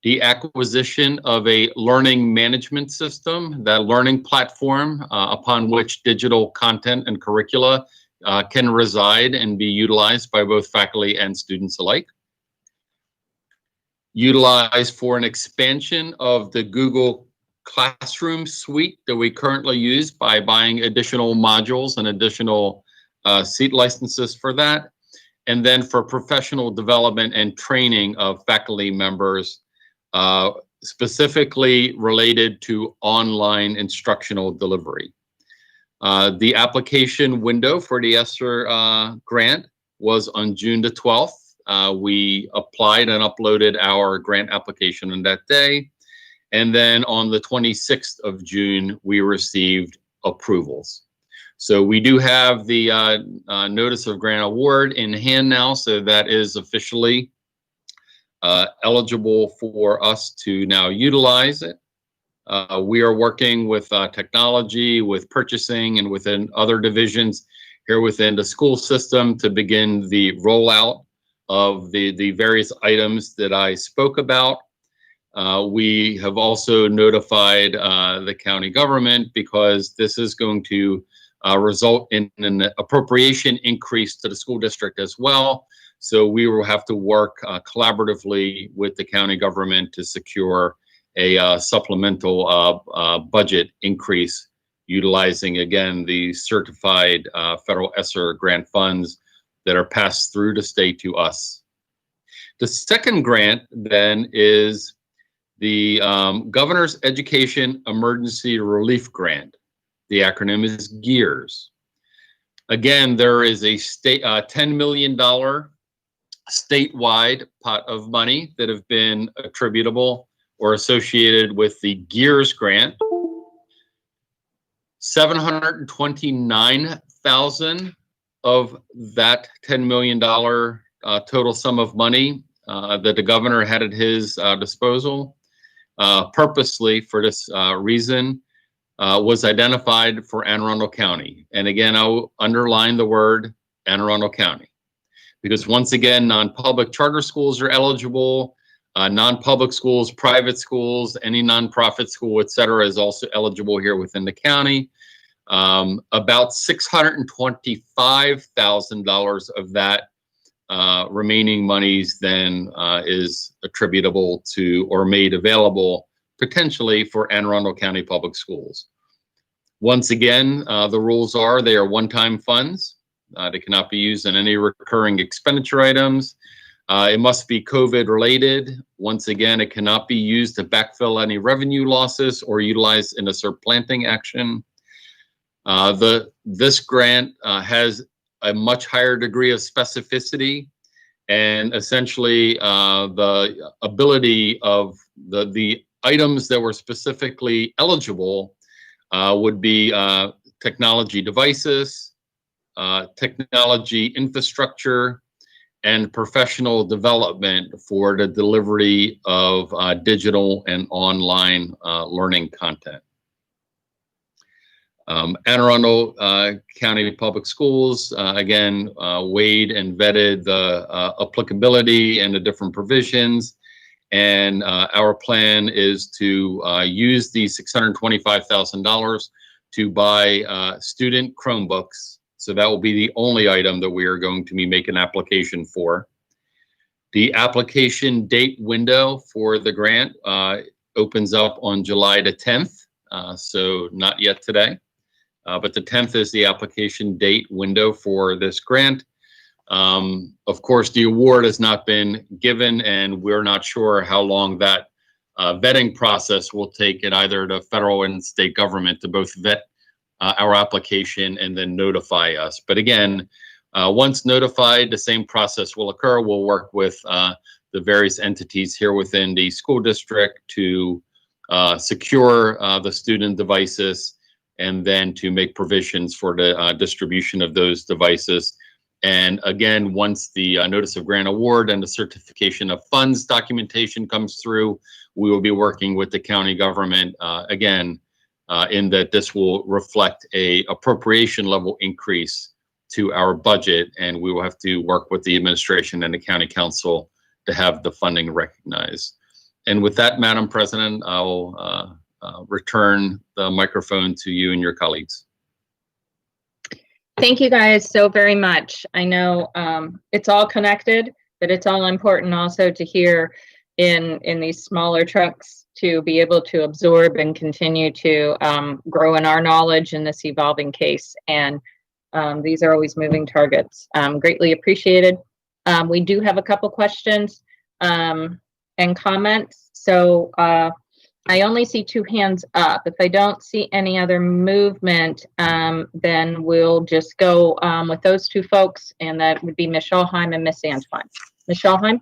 the acquisition of a learning management system, that learning platform upon which digital content and curricula can reside and be utilized by both faculty and students alike. Utilized for an expansion of the Google Classroom suite that we currently use by buying additional modules and additional seat licenses for that. And then for professional development and training of faculty members, specifically related to online instructional delivery. The application window for the ESSER grant was on June the 12th. We applied and uploaded our grant application on that day. And then on the 26th of June, we received approvals. So we do have the notice of grant award in hand now, so that is officially eligible for us to now utilize it. We are working with technology, with purchasing, and within other divisions here within the school system to begin the rollout of the various items that I spoke about. We have also notified the county government because this is going to result in an appropriation increase to the school district as well. So we will have to work collaboratively with the county government to secure a supplemental budget increase, utilizing, again, the certified federal ESSER grant funds that are passed through the state to us. The second grant then is the Governor's Education Emergency Relief Grant. The acronym is GEARS. Again, there is a state $10 million statewide pot of money that have been attributable or associated with the GEARS grant. $729,000 of that $10 million total sum of money that the governor had at his disposal, purposely for this reason, was identified for Anne Arundel County. And again, I'll underline the word Anne Arundel County, because once again, non-public charter schools are eligible. Non-public schools, private schools, any nonprofit school, et cetera, is also eligible here within the county. About $625,000 of that remaining monies then is attributable to or made available potentially for Anne Arundel County Public Schools. Once again, the rules are they are one-time funds. They cannot be used in any recurring expenditure items. It must be COVID related. Once again, it cannot be used to backfill any revenue losses or utilized in a supplanting action. This grant has a much higher degree of specificity, and essentially the ability of the items that were specifically eligible would be technology devices, technology infrastructure, and professional development for the delivery of digital and online learning content. Anne Arundel County Public Schools, again, weighed and vetted the applicability and the different provisions. And our plan is to use the $625,000 to buy student Chromebooks. So that will be the only item that we are going to be making an application for. The application date window for the grant opens up on July the 10th, so not yet today. But the 10th is the application date window for this grant. Of course, the award has not been given, and we're not sure how long that vetting process will take in either the federal and state government to both vet our application and then notify us. But again, once notified, the same process will occur. We'll work with the various entities here within the school district to secure the student devices, and then to make provisions for the distribution of those devices. And again, once the notice of grant award and the certification of funds documentation comes through, we will be working with the county government again, in that this will reflect a appropriation level increase to our budget, and we will have to work with the administration and the county council to have the funding recognized. And with that, Madam President, I'll return the microphone to you and your colleagues. Thank you guys so very much. I know it's all connected, but it's all important also to hear in these smaller trucks to be able to absorb and continue to grow in our knowledge in this evolving case. And these are always moving targets. Greatly appreciated. We do have a couple questions and comments. So I only see 2 hands up. If I don't see any other movement, then we'll just go with those 2 folks, and that would be Ms. Schalheim and Ms. Antoine. Ms. Schalheim?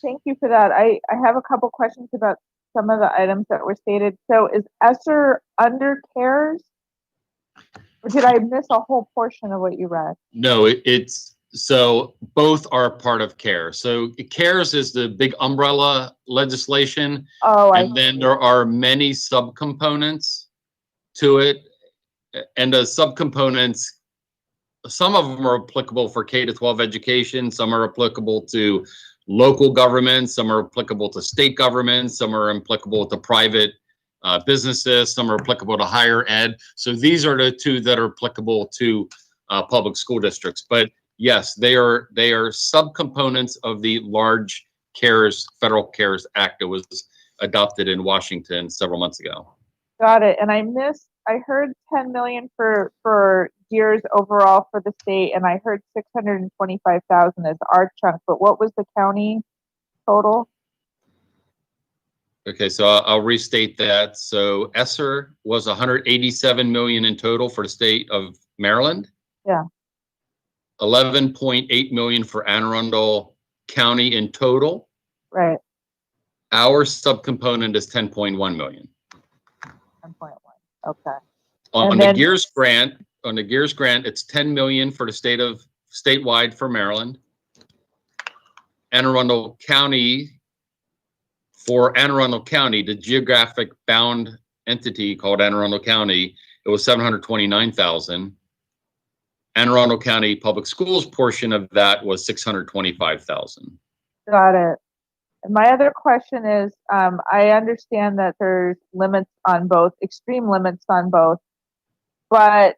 Thank you for that. I have a couple questions about some of the items that were stated. So is ESSER under CARES? Or did I miss a whole portion of what you read? No, it's so both are part of CARES. So CARES is the big umbrella legislation. Oh, and then there are many subcomponents to it. And the subcomponents, some of them are applicable for K-12 education, some are applicable to local governments, some are applicable to state governments, some are applicable to private businesses, some are applicable to higher ed. So these are the 2 that are applicable to public school districts. But yes, they are subcomponents of the large CARES, Federal CARES Act that was adopted in Washington several months ago. Got it. And I heard 10 million for years overall for the state, and I heard 625,000 as our chunk, but what was the county total? Okay, so I'll restate that. So ESSER was 187 million in total for the state of Maryland. Yeah. 11.8 million for Anne Arundel County in total. Right. Our subcomponent is 10.1 million. 10.1. Okay. On the GEARS grant, it's 10 million for the statewide for Maryland. Anne Arundel County, for Anne Arundel County, the geographic bound entity called Anne Arundel County, it was 729,000. Anne Arundel County Public Schools portion of that was 625,000. Got it. And my other question is, I understand that there's limits on both, extreme limits on both, but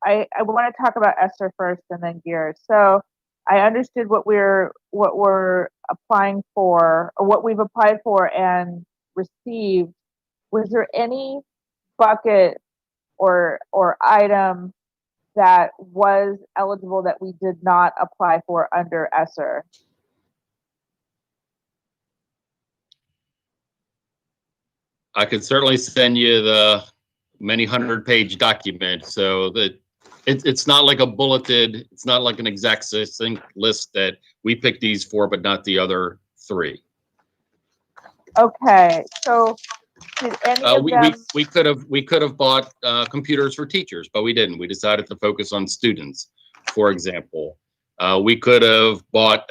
I want to talk about ESSER first and then GEARS. So I understood what we're applying for, or what we've applied for and received. Was there any bucket or item that was eligible that we did not apply for under ESSER? I could certainly send you the many 100-page document, so that it's not like a bulleted, it's not like an exact succinct list that we picked these for, but not the other 3. Okay, so did any of them? We could have bought computers for teachers, but we didn't. We decided to focus on students, for example. We could have bought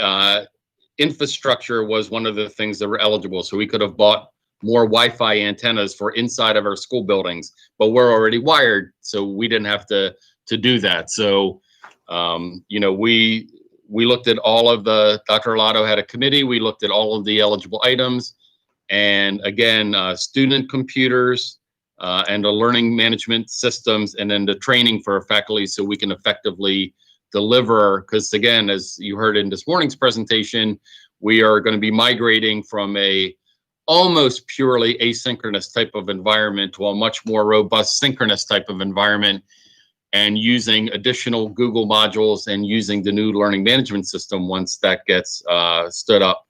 infrastructure was one of the things that were eligible. So we could have bought more Wi-Fi antennas for inside of our school buildings, but we're already wired, so we didn't have to do that. So, you know, we looked at all of the, Dr. Arlotto had a committee, we looked at all of the eligible items, and again, student computers and the learning management systems, and then the training for our faculty so we can effectively deliver, because again, as you heard in this morning's presentation, we are going to be migrating from a almost purely asynchronous type of environment to a much more robust synchronous type of environment, and using additional Google modules and using the new learning management system once that gets stood up.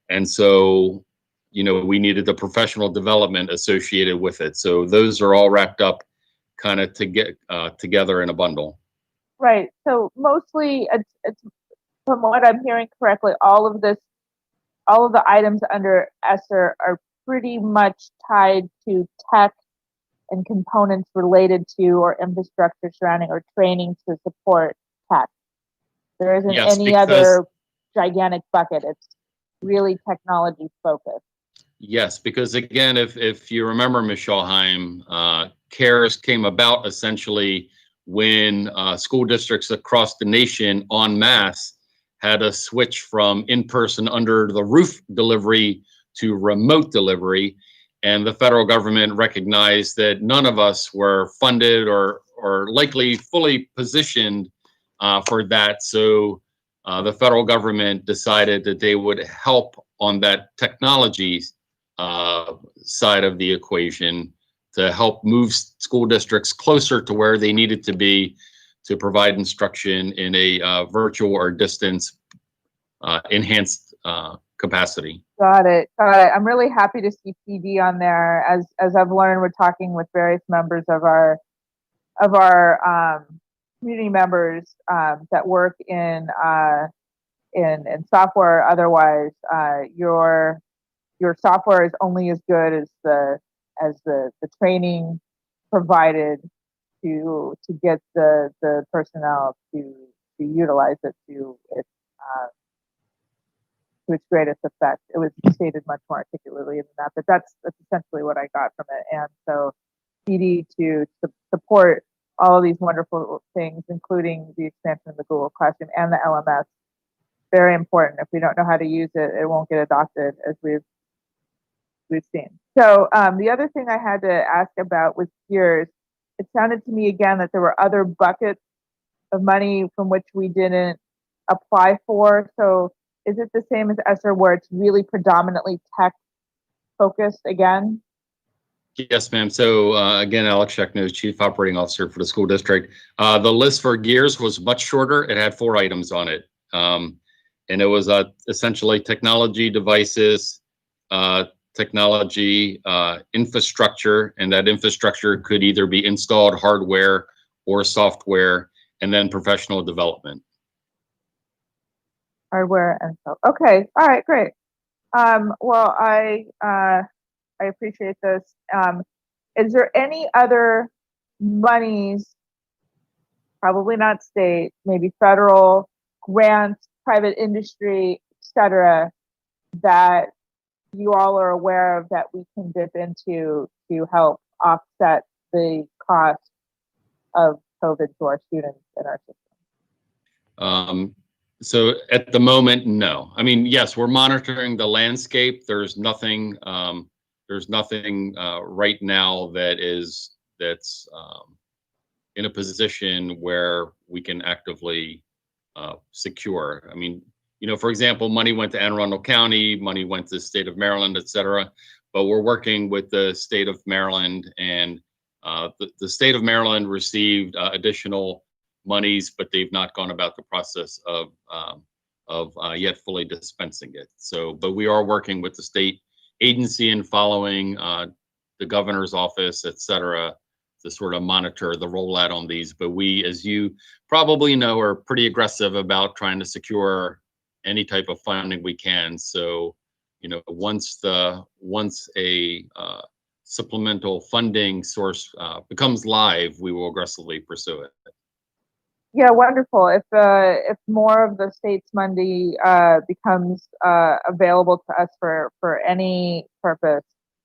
And so, you know, we needed the professional development associated with it. So those are all wrapped up kind of to get together in a bundle. Right. So mostly, it's from what I'm hearing correctly, all of the items under ESSER are pretty much tied to tech and components related to or infrastructure surrounding or training to support tech. There isn't any other gigantic bucket. It's really technology focused. Yes, because again, if you remember, Ms. Schallheim, CARES came about essentially when school districts across the nation en masse had a switch from in-person under the roof delivery to remote delivery. And the federal government recognized that none of us were funded or likely fully positioned for that. So the federal government decided that they would help on that technology side of the equation to help move school districts closer to where they needed to be to provide instruction in a virtual or distance enhanced capacity. Got it. I'm really happy to see PD on there. As I've learned, we're talking with various members of our community members that work in software. Otherwise, your software is only as good as the training provided to get the personnel to utilize it to its greatest effect. It was stated much more articulately than that, but that's essentially what I got from it. And so PD to support all of these wonderful things, including the expansion of the Google Classroom and the LMS, very important. If we don't know how to use it, it won't get adopted, as we've seen. So the other thing I had to ask about was peers. It sounded to me again that there were other buckets of money from which we didn't apply for. So is it the same as ESSER where it's really predominantly tech focused again? Yes, ma'am. So again, Alex Sheknos, Chief Operating Officer for the school district. The list for gears was much shorter. It had 4 items on it. And it was essentially technology devices, technology infrastructure, and that infrastructure could either be installed hardware or software, and then professional development. Hardware and so. Okay. All right. Great. Well, I appreciate this. Is there any other monies, probably not state, maybe federal grants, private industry, etc., that you all are aware of that we can dip into to help offset the cost of COVID to our students in our system? So at the moment, no. I mean, yes, we're monitoring the landscape. There's nothing right now that's in a position where we can actively secure. I mean, you know, for example, money went to Anne Arundel County, money went to the state of Maryland, et cetera, but we're working with the state of Maryland, and the state of Maryland received additional monies, but they've not gone about the process of yet fully dispensing it. So, but we are working with the state agency and following the governor's office, et cetera, to sort of monitor the rollout on these. But we, as you probably know, are pretty aggressive about trying to secure any type of funding we can. So, once a supplemental funding source becomes live, we will aggressively pursue it. Yeah, wonderful. If more of the state's money becomes available to us for any purpose,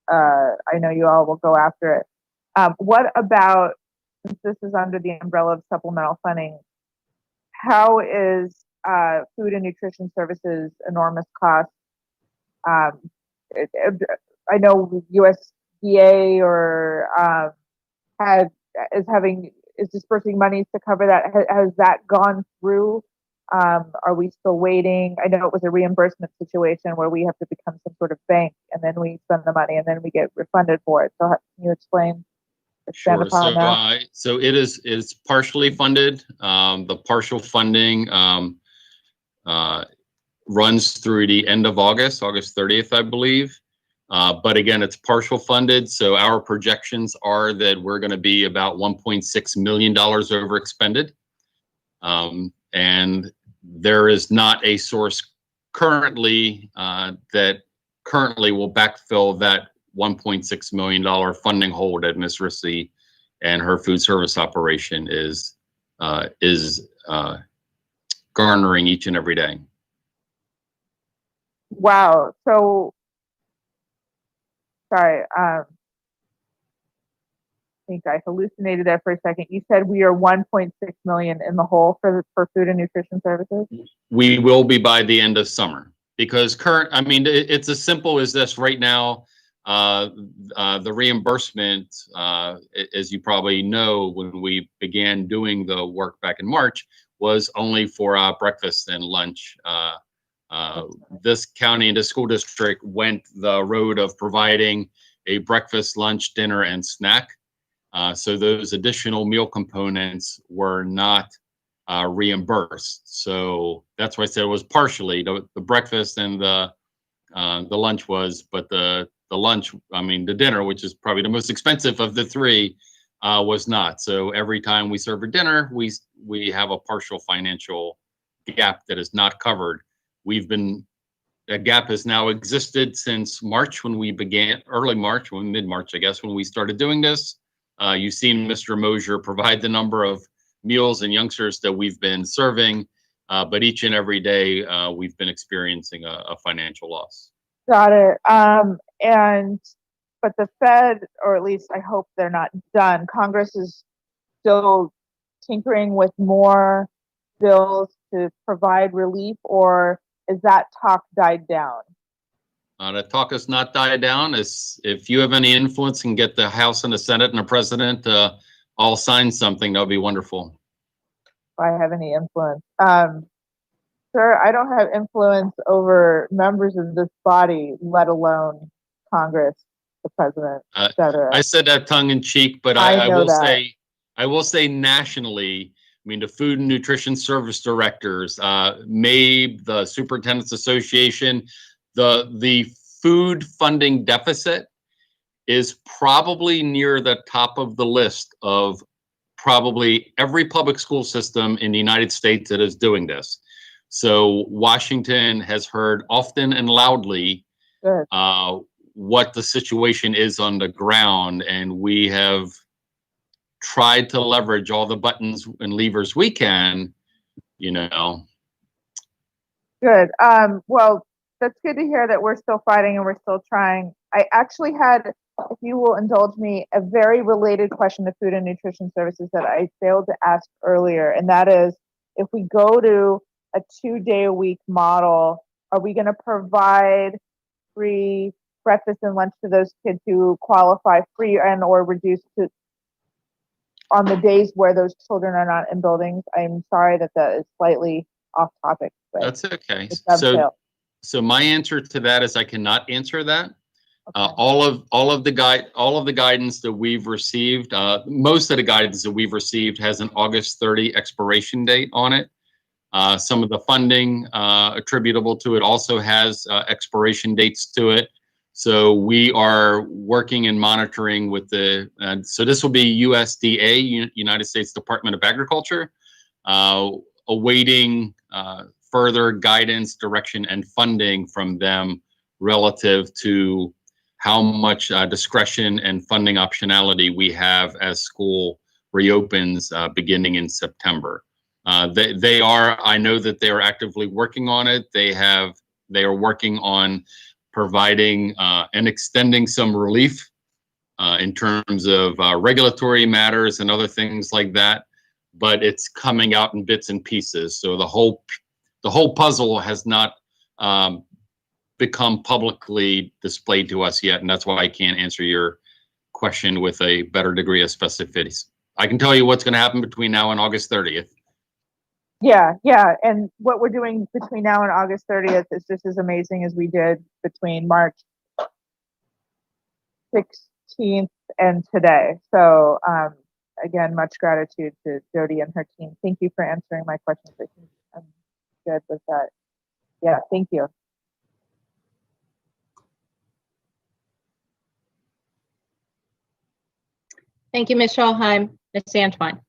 I know you all will go after it. What about, since this is under the umbrella of supplemental funding, how is food and nutrition services enormous costs? I know USDA or is dispersing monies to cover that. Has that gone through? Are we still waiting? I know it was a reimbursement situation where we have to become some sort of bank, and then we spend the money and then we get refunded for it. So can you expand Sure. upon that? So it's partially funded. The partial funding runs through the end of August 30th, I believe. But again, it's partial funded. So our projections are that we're going to be about $1.6 million over expended. And there is not a source currently that currently will backfill that $1.6 million funding hole that Ms. Rissy and her food service operation is garnering each and every day. Wow. So, sorry, I think I hallucinated there for a second. You said we are 1.6 million in the hole for food and nutrition services? We will be by the end of summer, because it's as simple as this right now. The reimbursement, as you probably know, when we began doing the work back in March, was only for breakfast and lunch. This county and the school district went the road of providing a breakfast, lunch, dinner, and snack. So those additional meal components were not reimbursed. So that's why I said it was partially the breakfast and the lunch was, but the lunch, the dinner, which is probably the most expensive of the three, was not. So every time we serve a dinner, we have a partial financial gap that is not covered. That gap has now existed since March, when we began, mid-March, I guess, when we started doing this. You've seen Mr. Mosier provide the number of meals and youngsters that we've been serving, but each and every day we've been experiencing a financial loss. Got it. But the Fed, or at least I hope they're not done, Congress is still tinkering with more bills to provide relief, or is that talk died down? The talk has not died down. If you have any influence and get the House and the Senate and the President all sign something, that would be wonderful. If I have any influence. Sir, I don't have influence over members of this body, let alone Congress, the President, etc. I said that tongue in cheek, but I will say nationally, the Food and Nutrition Service Directors, MABE, the Superintendent's Association, the food funding deficit is probably near the top of the list of probably every public school system in the United States that is doing this. So Washington has heard often and loudly what the situation is on the ground, and we have tried to leverage all the buttons and levers we can, Good. Well, that's good to hear that we're still fighting and we're still trying. I actually had, if you will indulge me, a very related question to food and nutrition services that I failed to ask earlier, and that is, if we go to a 2-day-a-week model, are we going to provide free breakfast and lunch to those kids who qualify, free and or reduced to on the days where those children are not in buildings? I'm sorry that is slightly off topic. But that's okay. So my answer to that is I cannot answer that. Okay. All of the guidance that we've received, most of the guidance that we've received has an August 30 expiration date on it. Some of the funding attributable to it also has expiration dates to it. So we are working and monitoring with so this will be USDA, United States Department of Agriculture, awaiting further guidance, direction, and funding from them relative to how much discretion and funding optionality we have as school reopens beginning in September. I know that they are actively working on it. They are working on providing and extending some relief in terms of regulatory matters and other things like that, but it's coming out in bits and pieces. So the whole puzzle has not become publicly displayed to us yet, and that's why I can't answer your question with a better degree of specificity. I can tell you what's going to happen between now and August 30th. Yeah, yeah. And what we're doing between now and August 30th is just as amazing as we did between March 16th and today. So again, much gratitude to Jody and her team. Thank you for answering my questions. I think I'm good with that. Yeah, thank you. Thank you, Ms. Schalheim. Ms. Antwine.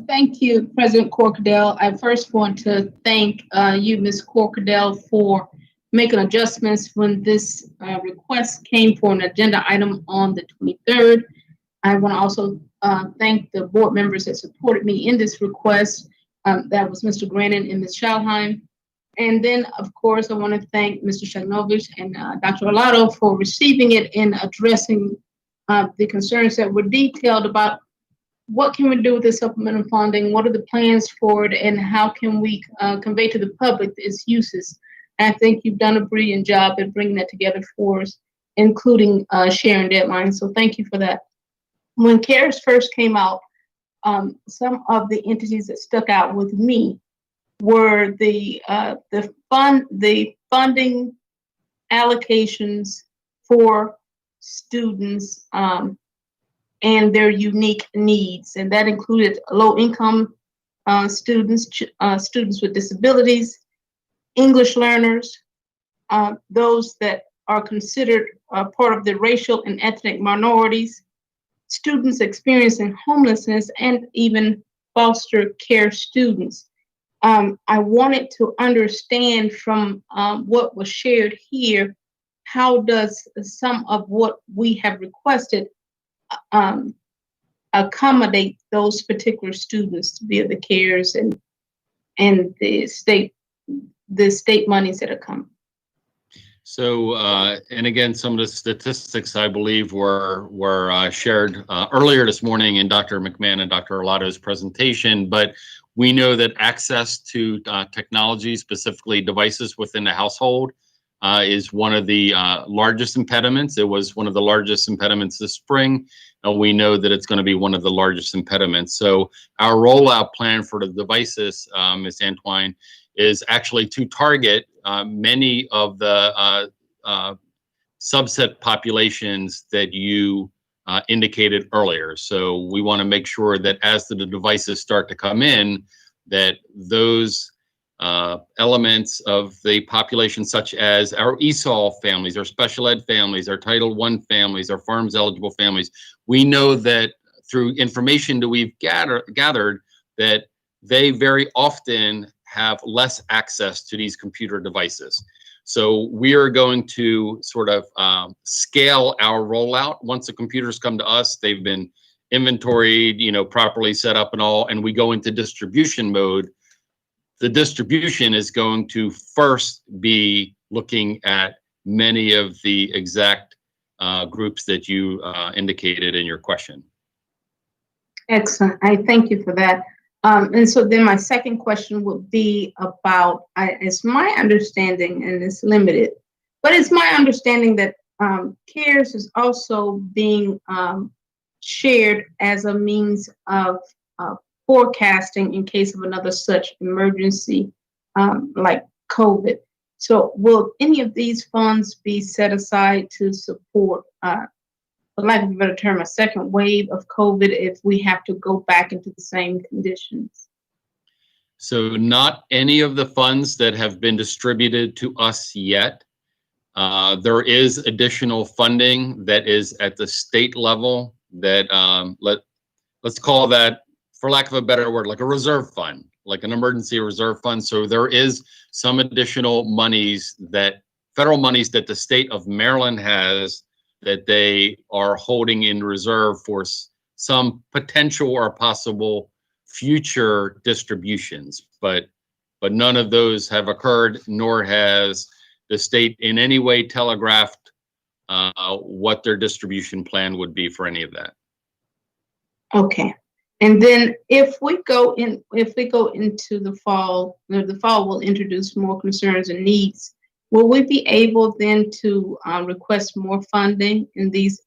Thank you, President Corkadell. I first want to thank you, Ms. Corkadell, for making adjustments when this request came for an agenda item on the 23rd. I want to also thank the board members that supported me in this request. That was Mr. Grannon and Ms. Schalheim. And then, of course, I want to thank Mr. Shagnovich and Dr. Arlotto for receiving it and addressing the concerns that were detailed about what can we do with the supplemental funding, what are the plans for it, and how can we convey to the public its uses. And I think you've done a brilliant job at bringing that together for us, including sharing deadlines. So thank you for that. When CARES first came out, some of the entities that stuck out with me were the funding allocations for students and their unique needs, and that included low-income students, students with disabilities, English learners, those that are considered part of the racial and ethnic minorities, students experiencing homelessness, and even foster care students. I wanted to understand from what was shared here, how does some of what we have requested accommodate those particular students via the CARES and the state monies that are coming? So, and again, some of the statistics I believe were shared earlier this morning in Dr. McMahon and Dr. Arlotto's presentation, but we know that access to technology, specifically devices within the household, is one of the largest impediments. It was one of the largest impediments this spring, and we know that it's going to be one of the largest impediments. So our rollout plan for the devices, Ms. Antwine, is actually to target many of the subset populations that you indicated earlier. So we want to make sure that as the devices start to come in, that those elements of the population, such as our ESOL families, our special ed families, our Title I families, our farms eligible families, we know that through information that we've gathered that they very often have less access to these computer devices. So we are going to sort of scale our rollout. Once the computers come to us, they've been inventoried, properly set up and all, and we go into distribution mode. The distribution is going to first be looking at many of the exact groups that you indicated in your question. Excellent. I thank you for that. And so then my second question would be about, it's my understanding, and it's limited, but it's my understanding that CARES is also being shared as a means of forecasting in case of another such emergency like COVID. So will any of these funds be set aside to support, for lack of a better term, a second wave of COVID if we have to go back into the same conditions? So not any of the funds that have been distributed to us yet. There is additional funding that is at the state level that let's call that for lack of a better word, like a reserve fund, like an emergency reserve fund. So there is some additional monies that, federal monies that the state of Maryland has that they are holding in reserve for some potential or possible future distributions. But none of those have occurred, nor has the state in any way telegraphed what their distribution plan would be for any of that. Okay. And then if we go into the fall will introduce more concerns and needs. Will we be able then to request more funding in these,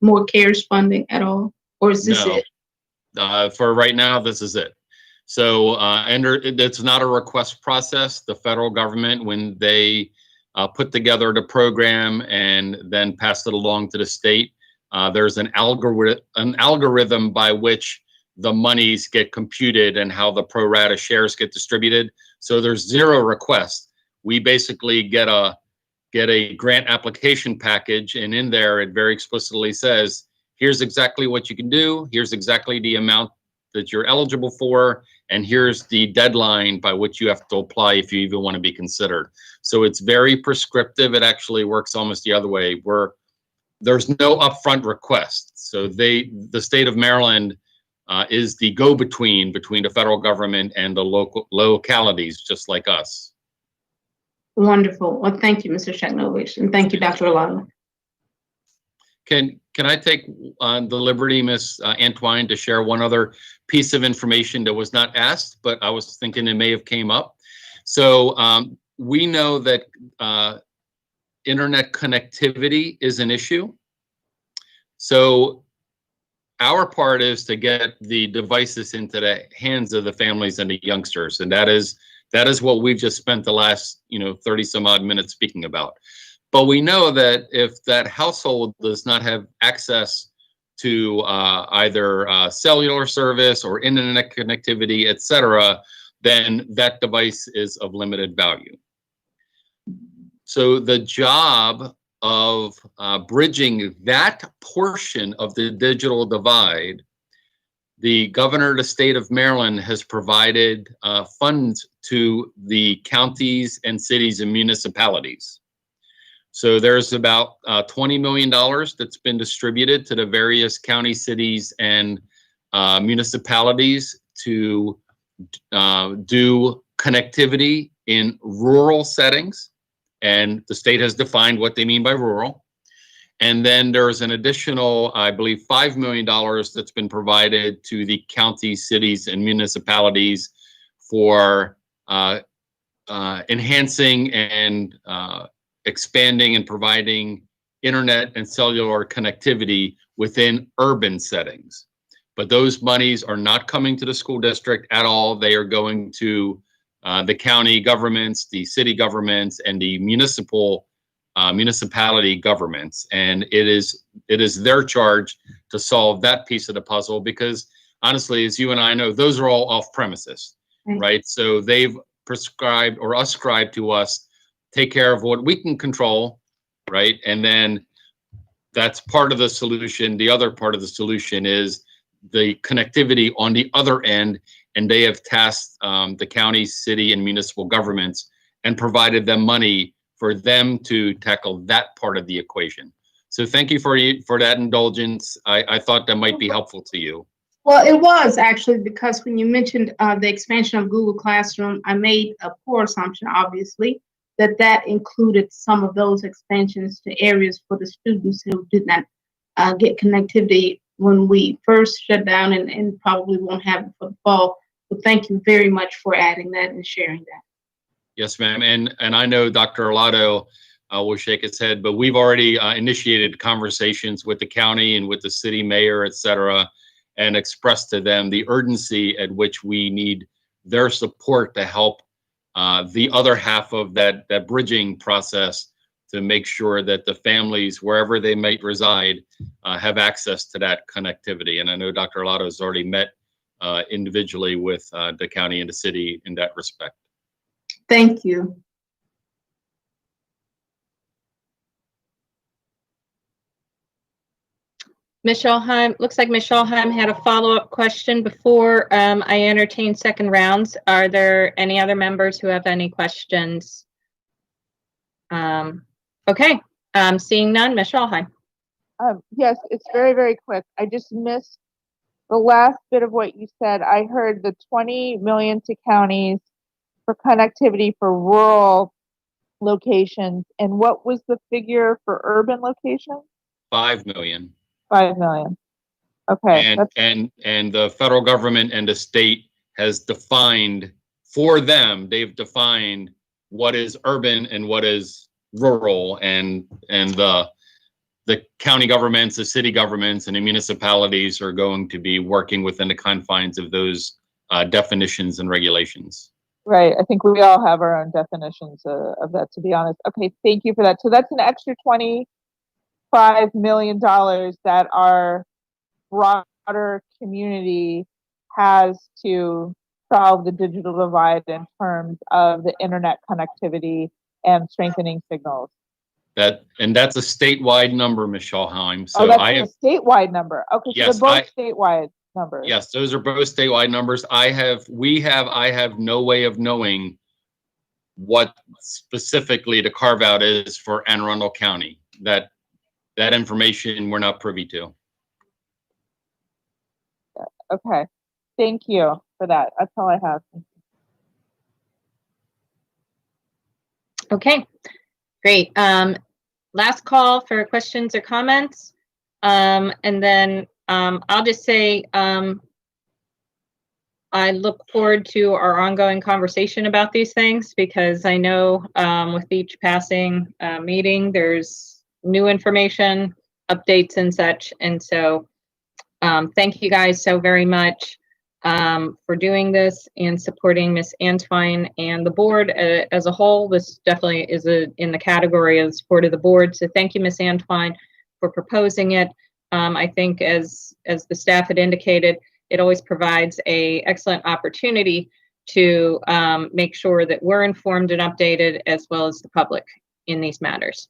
more CARES funding at all? Or is this No. it? For right now, this is it. So, and it's not a request process. The federal government, when they put together the program and then passed it along to the state, there's an algorithm by which the monies get computed and how the pro rata shares get distributed. So there's zero request. We basically get a grant application package, and in there it very explicitly says, here's exactly what you can do, here's exactly the amount that you're eligible for, and here's the deadline by which you have to apply if you even want to be considered. So it's very prescriptive. It actually works almost the other way, where there's no upfront request. So the state of Maryland is the go-between between the federal government and the localities, just like us. Wonderful. Well, thank you, Mr. Shagnovich, and thank you, Dr. Alana. Can I take the liberty, Ms. Antwine, to share one other piece of information that was not asked, but I was thinking it may have came up. So we know that internet connectivity is an issue. So our part is to get the devices into the hands of the families and the youngsters, and that is what we've just spent the last 30 some odd minutes speaking about. But we know that if that household does not have access to either cellular service or internet connectivity, et cetera, then that device is of limited value. So the job of bridging that portion of the digital divide, the governor of the state of Maryland has provided funds to the counties and cities and municipalities. So there's about $20 million that's been distributed to the various county, cities, and municipalities to do connectivity in rural settings. And the state has defined what they mean by rural. And then there's an additional, I believe, $5 million that's been provided to the counties, cities, and municipalities for enhancing and expanding and providing internet and cellular connectivity within urban settings. But those monies are not coming to the school district at all. They are going to the county governments, the city governments, and the municipality governments. And it is their charge to solve that piece of the puzzle, because honestly, as you and I know, those are all off premises, right? So they've prescribed or ascribed to us, take care of what we can control, right? And then that's part of the solution. The other part of the solution is the connectivity on the other end, and they have tasked the county, city, and municipal governments and provided them money for them to tackle that part of the equation. So thank you for that indulgence. I thought that might be helpful to you. Well, it was actually, because when you mentioned the expansion of Google Classroom, I made a poor assumption, obviously, that included some of those expansions to areas for the students who did not get connectivity when we first shut down, and probably won't have it for the fall. So thank you very much for adding that and sharing that. Yes, ma'am. And I know Dr. Arlotto will shake his head, but we've already initiated conversations with the county and with the city mayor, et cetera, and expressed to them the urgency at which we need their support to help the other half of that bridging process, to make sure that the families, wherever they might reside, have access to that connectivity. And I know Dr. Arlotto has already met individually with the county and the city in that respect. Thank you. Ms. Schulheim, looks like Ms. Schulheim had a follow-up question before I entertain second rounds. Are there any other members who have any questions? Okay, seeing none, Ms. Schulheim. Yes, it's very, very quick. I just missed the last bit of what you said. I heard the 20 million to counties for connectivity for rural locations. And what was the figure for urban locations? 5 million. 5 million. Okay. And the federal government and the state has defined for them, they've defined what is urban and what is rural, and the county governments, the city governments, and the municipalities are going to be working within the confines of those definitions and regulations. Right. I think we all have our own definitions of that, to be honest. Okay. Thank you for that. So that's an extra $25 million that our broader community has to solve the digital divide in terms of the internet connectivity and strengthening signals. That's a statewide number, Ms. Schulheim. So that's a statewide number. Okay, yes, so they're both statewide numbers. Yes, those are both statewide numbers. I have no way of knowing what specifically the carve out is for Anne Arundel County. That information we're not privy to. Okay, thank you for that. That's all I have. Okay, great. Last call for questions or comments. And then I'll just say I look forward to our ongoing conversation about these things, because I know with each passing meeting, there's new information, updates and such. And so thank you guys so very much for doing this and supporting Ms. Antwine and the board as a whole. This definitely is in the category of support of the board. So thank you, Ms. Antwine, for proposing it. I think as the staff had indicated, it always provides an excellent opportunity to make sure that we're informed and updated, as well as the public, in these matters.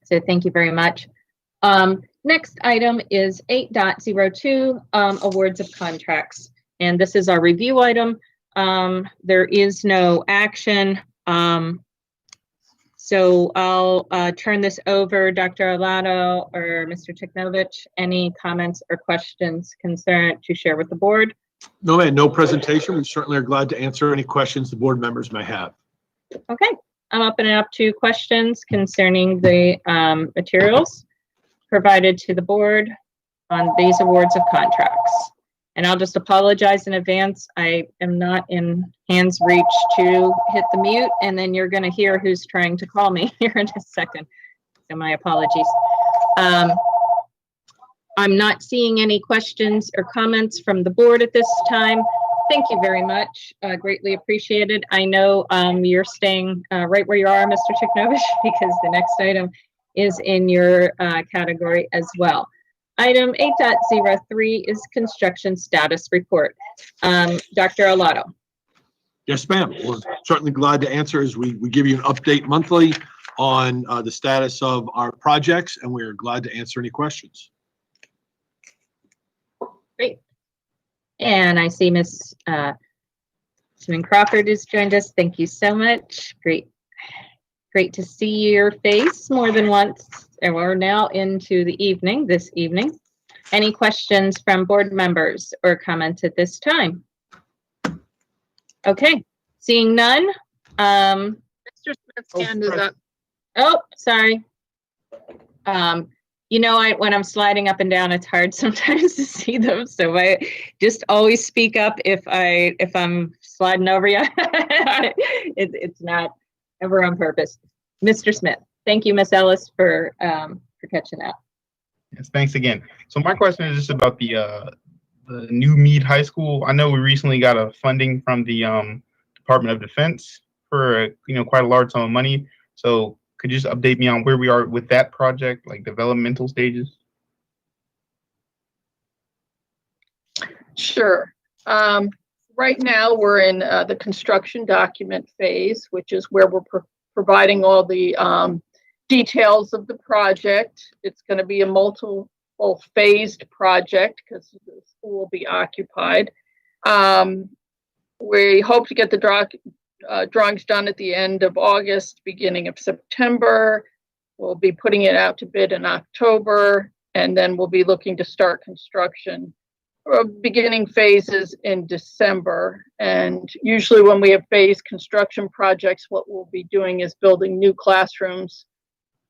So thank you very much. Next item is 8.02, awards of contracts. And this is our review item. There is no action. So I'll turn this over, Dr. Arlotto or Mr. Tiknovich. Any comments or questions to share with the board? No, ma'am, no presentation. We certainly are glad to answer any questions the board members may have. Okay, I'm opening up to questions concerning the materials provided to the board on these awards of contracts. And I'll just apologize in advance. I am not in hands reach to hit the mute, and then you're going to hear who's trying to call me here in a second. So my apologies. I'm not seeing any questions or comments from the board at this time. Thank you very much. Greatly appreciated. I know you're staying right where you are, Mr. Tiknovich, because the next item is in your category as well. Item 8.03 is construction status report. Dr. Arlotto. Yes, ma'am. We're certainly glad to answer as we give you an update monthly on the status of our projects, and we're glad to answer any questions. Great. And I see Ms. Simon Crawford has joined us. Thank you so much. Great to see your face more than once. And we're now into the evening, this evening. Any questions from board members or comments at this time? Okay, seeing none. Mr. Smith's hand is up. Oh, sorry. You know, when I'm sliding up and down, it's hard sometimes to see them. So I just always speak up if I'm sliding over you. It's not ever on purpose. Mr. Smith. Thank you, Ms. Ellis, for catching that. Yes, thanks again. So my question is just about the new Meade High School. I know we recently got a funding from the Department of Defense for quite a large sum of money. So could you just update me on where we are with that project, like developmental stages? Sure. Right now, we're in the construction document phase, which is where we're providing all the details of the project. It's going to be a both phased project because the school will be occupied. We hope to get the drawings done at the end of August, beginning of September. We'll be putting it out to bid in October, and then we'll be looking to start construction beginning phases in December. And usually when we have phased construction projects, what we'll be doing is building new classrooms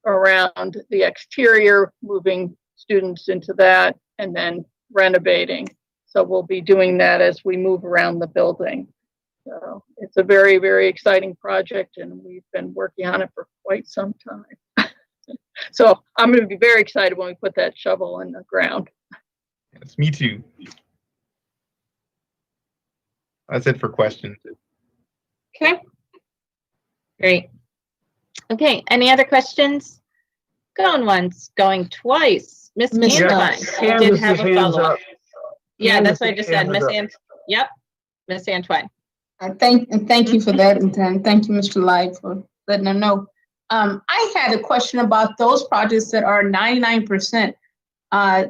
around the exterior, moving students into that, and then renovating. So we'll be doing that as we move around the building. So it's a very, very exciting project, and we've been working on it for quite some time. So I'm going to be very excited when we put that shovel in the ground. Yes, me too. That's it for questions. Okay. Great. Okay, any other questions? Going once, going twice. Miss Cantwine, you did have a follow-up. Yeah, that's what I just said. Miss Yep, Miss Antwine. Thank you for that, and thank you, Mr. Light, for letting them know. I had a question about those projects that are 99%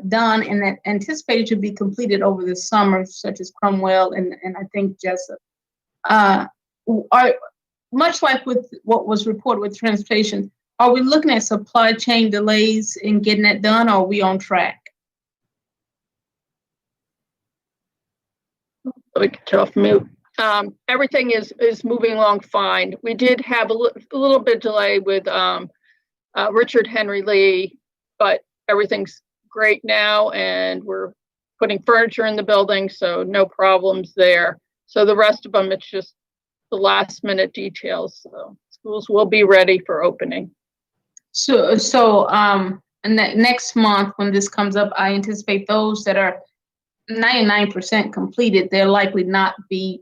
done and that anticipated to be completed over the summer, such as Cromwell and I think Jessup. Are much like with what was reported with transportation, are we looking at supply chain delays in getting that done, or are we on track? We can turn off mute. Everything is moving along fine. We did have a little bit delay with Richard Henry Lee, but everything's great now, and we're putting furniture in the building, so no problems there. So the rest of them, it's just the last minute details. So schools will be ready for opening. So and that next month when this comes up, I anticipate those that are 99% completed, they'll likely not be,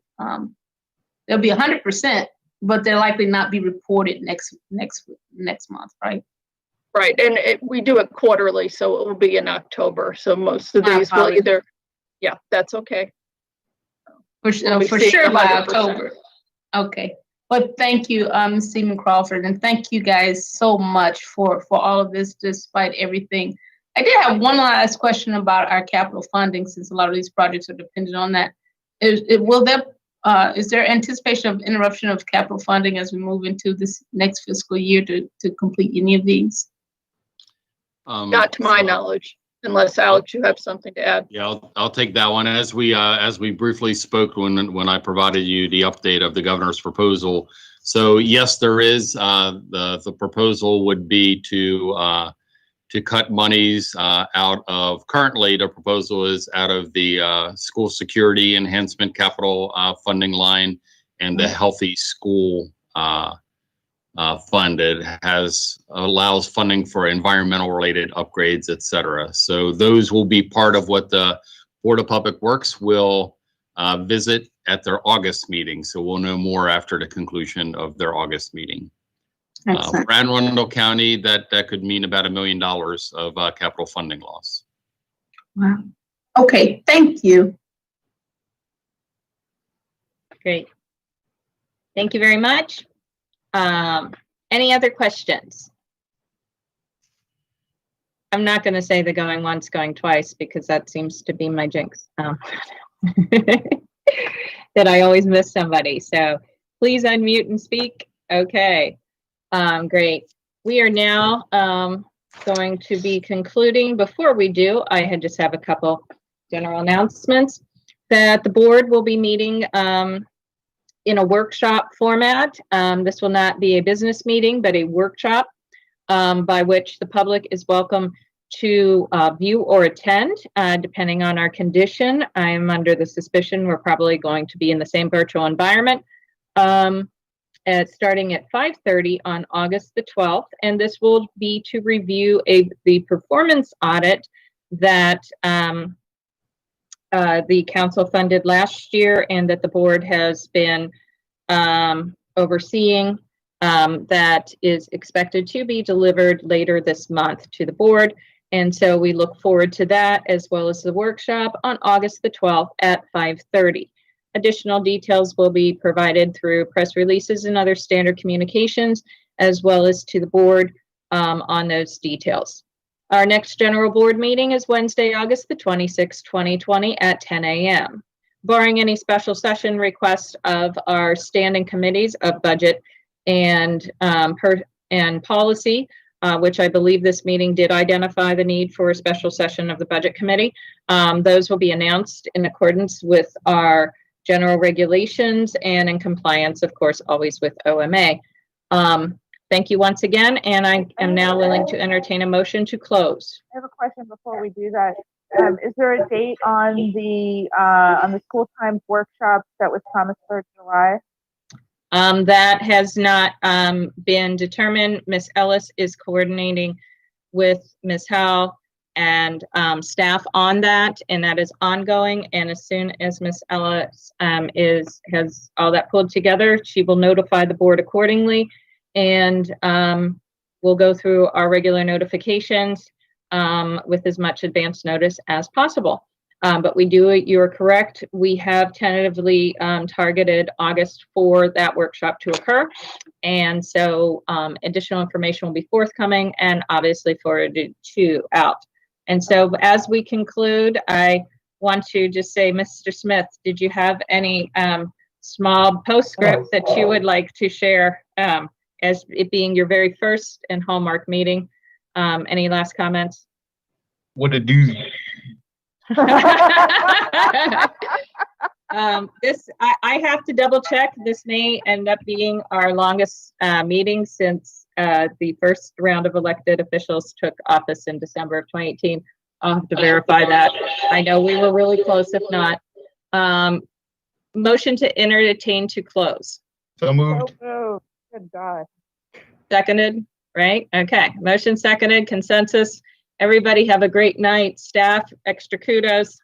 they'll be 100%, but they'll likely not be reported next month, right? Right, and we do it quarterly, so it will be in October. So most of these will either, yeah, that's okay. For sure by October. Okay, but thank you, Ms. Seaman Crawford, and thank you guys so much for all of this, despite everything. I did have one last question about our capital funding, since a lot of these projects are dependent on that. Is there anticipation of interruption of capital funding as we move into this next fiscal year to complete any of these? Not to my knowledge, unless Alex, you have something to add. Yeah, I'll take that one. As we briefly spoke when I provided you the update of the governor's proposal. So yes, there is the proposal would be to cut monies out of, currently the proposal is out of the school security enhancement capital funding line and the healthy school fund. It allows funding for environmental related upgrades, et cetera. So those will be part of what the Board of Public Works will visit at their August meeting. So we'll know more after the conclusion of their August meeting. For Anne Arundel County, that could mean about $1 million of capital funding loss. Wow. Okay, thank you. Great. Thank you very much. Any other questions? I'm not going to say the going once, going twice, because that seems to be my jinx. That I always miss somebody. So please unmute and speak. Okay. Great. We are now going to be concluding. Before we do, I just have a couple general announcements that the board will be meeting in a workshop format. This will not be a business meeting, but a workshop by which the public is welcome to view or attend, depending on our condition. I'm under the suspicion we're probably going to be in the same virtual environment. Starting at 5:30 on August the 12th, and this will be to review the performance audit that the council funded last year and that the board has been overseeing, that is expected to be delivered later this month to the board. And so we look forward to that, as well as the workshop on August the 12th at 5:30. Additional details will be provided through press releases and other standard communications, as well as to the board on those details. Our next general board meeting is Wednesday, August the 26th, 2020 at 10 a.m. Barring any special session requests of our standing committees of budget and policy, which I believe this meeting did identify the need for a special session of the budget committee. Those will be announced in accordance with our general regulations and in compliance, of course, always with OMA. Thank you once again, and I am now willing to entertain a motion to close. I have a question before we do that. Is there a date on the school times workshop that was promised for July? That has not been determined. Ms. Ellis is coordinating with Ms. Howell and staff on that, and that is ongoing. And as soon as Ms. Ellis has all that pulled together, she will notify the board accordingly, and we'll go through our regular notifications with as much advance notice as possible. But you're correct, we have tentatively targeted August for that workshop to occur. And so additional information will be forthcoming and obviously forwarded out. And so as we conclude, I want to just say, Mr. Smith, did you have any small postscript that you would like to share as it being your very first and hallmark meeting? Any last comments? What a doozy. I have to double check. This may end up being our longest meeting since the first round of elected officials took office in December of 2018. I'll have to verify that. I know we were really close, if not. Motion to entertain to close. So moved. Oh, good God. Seconded, right? Okay. Motion seconded, consensus. Everybody have a great night. Staff, extra kudos.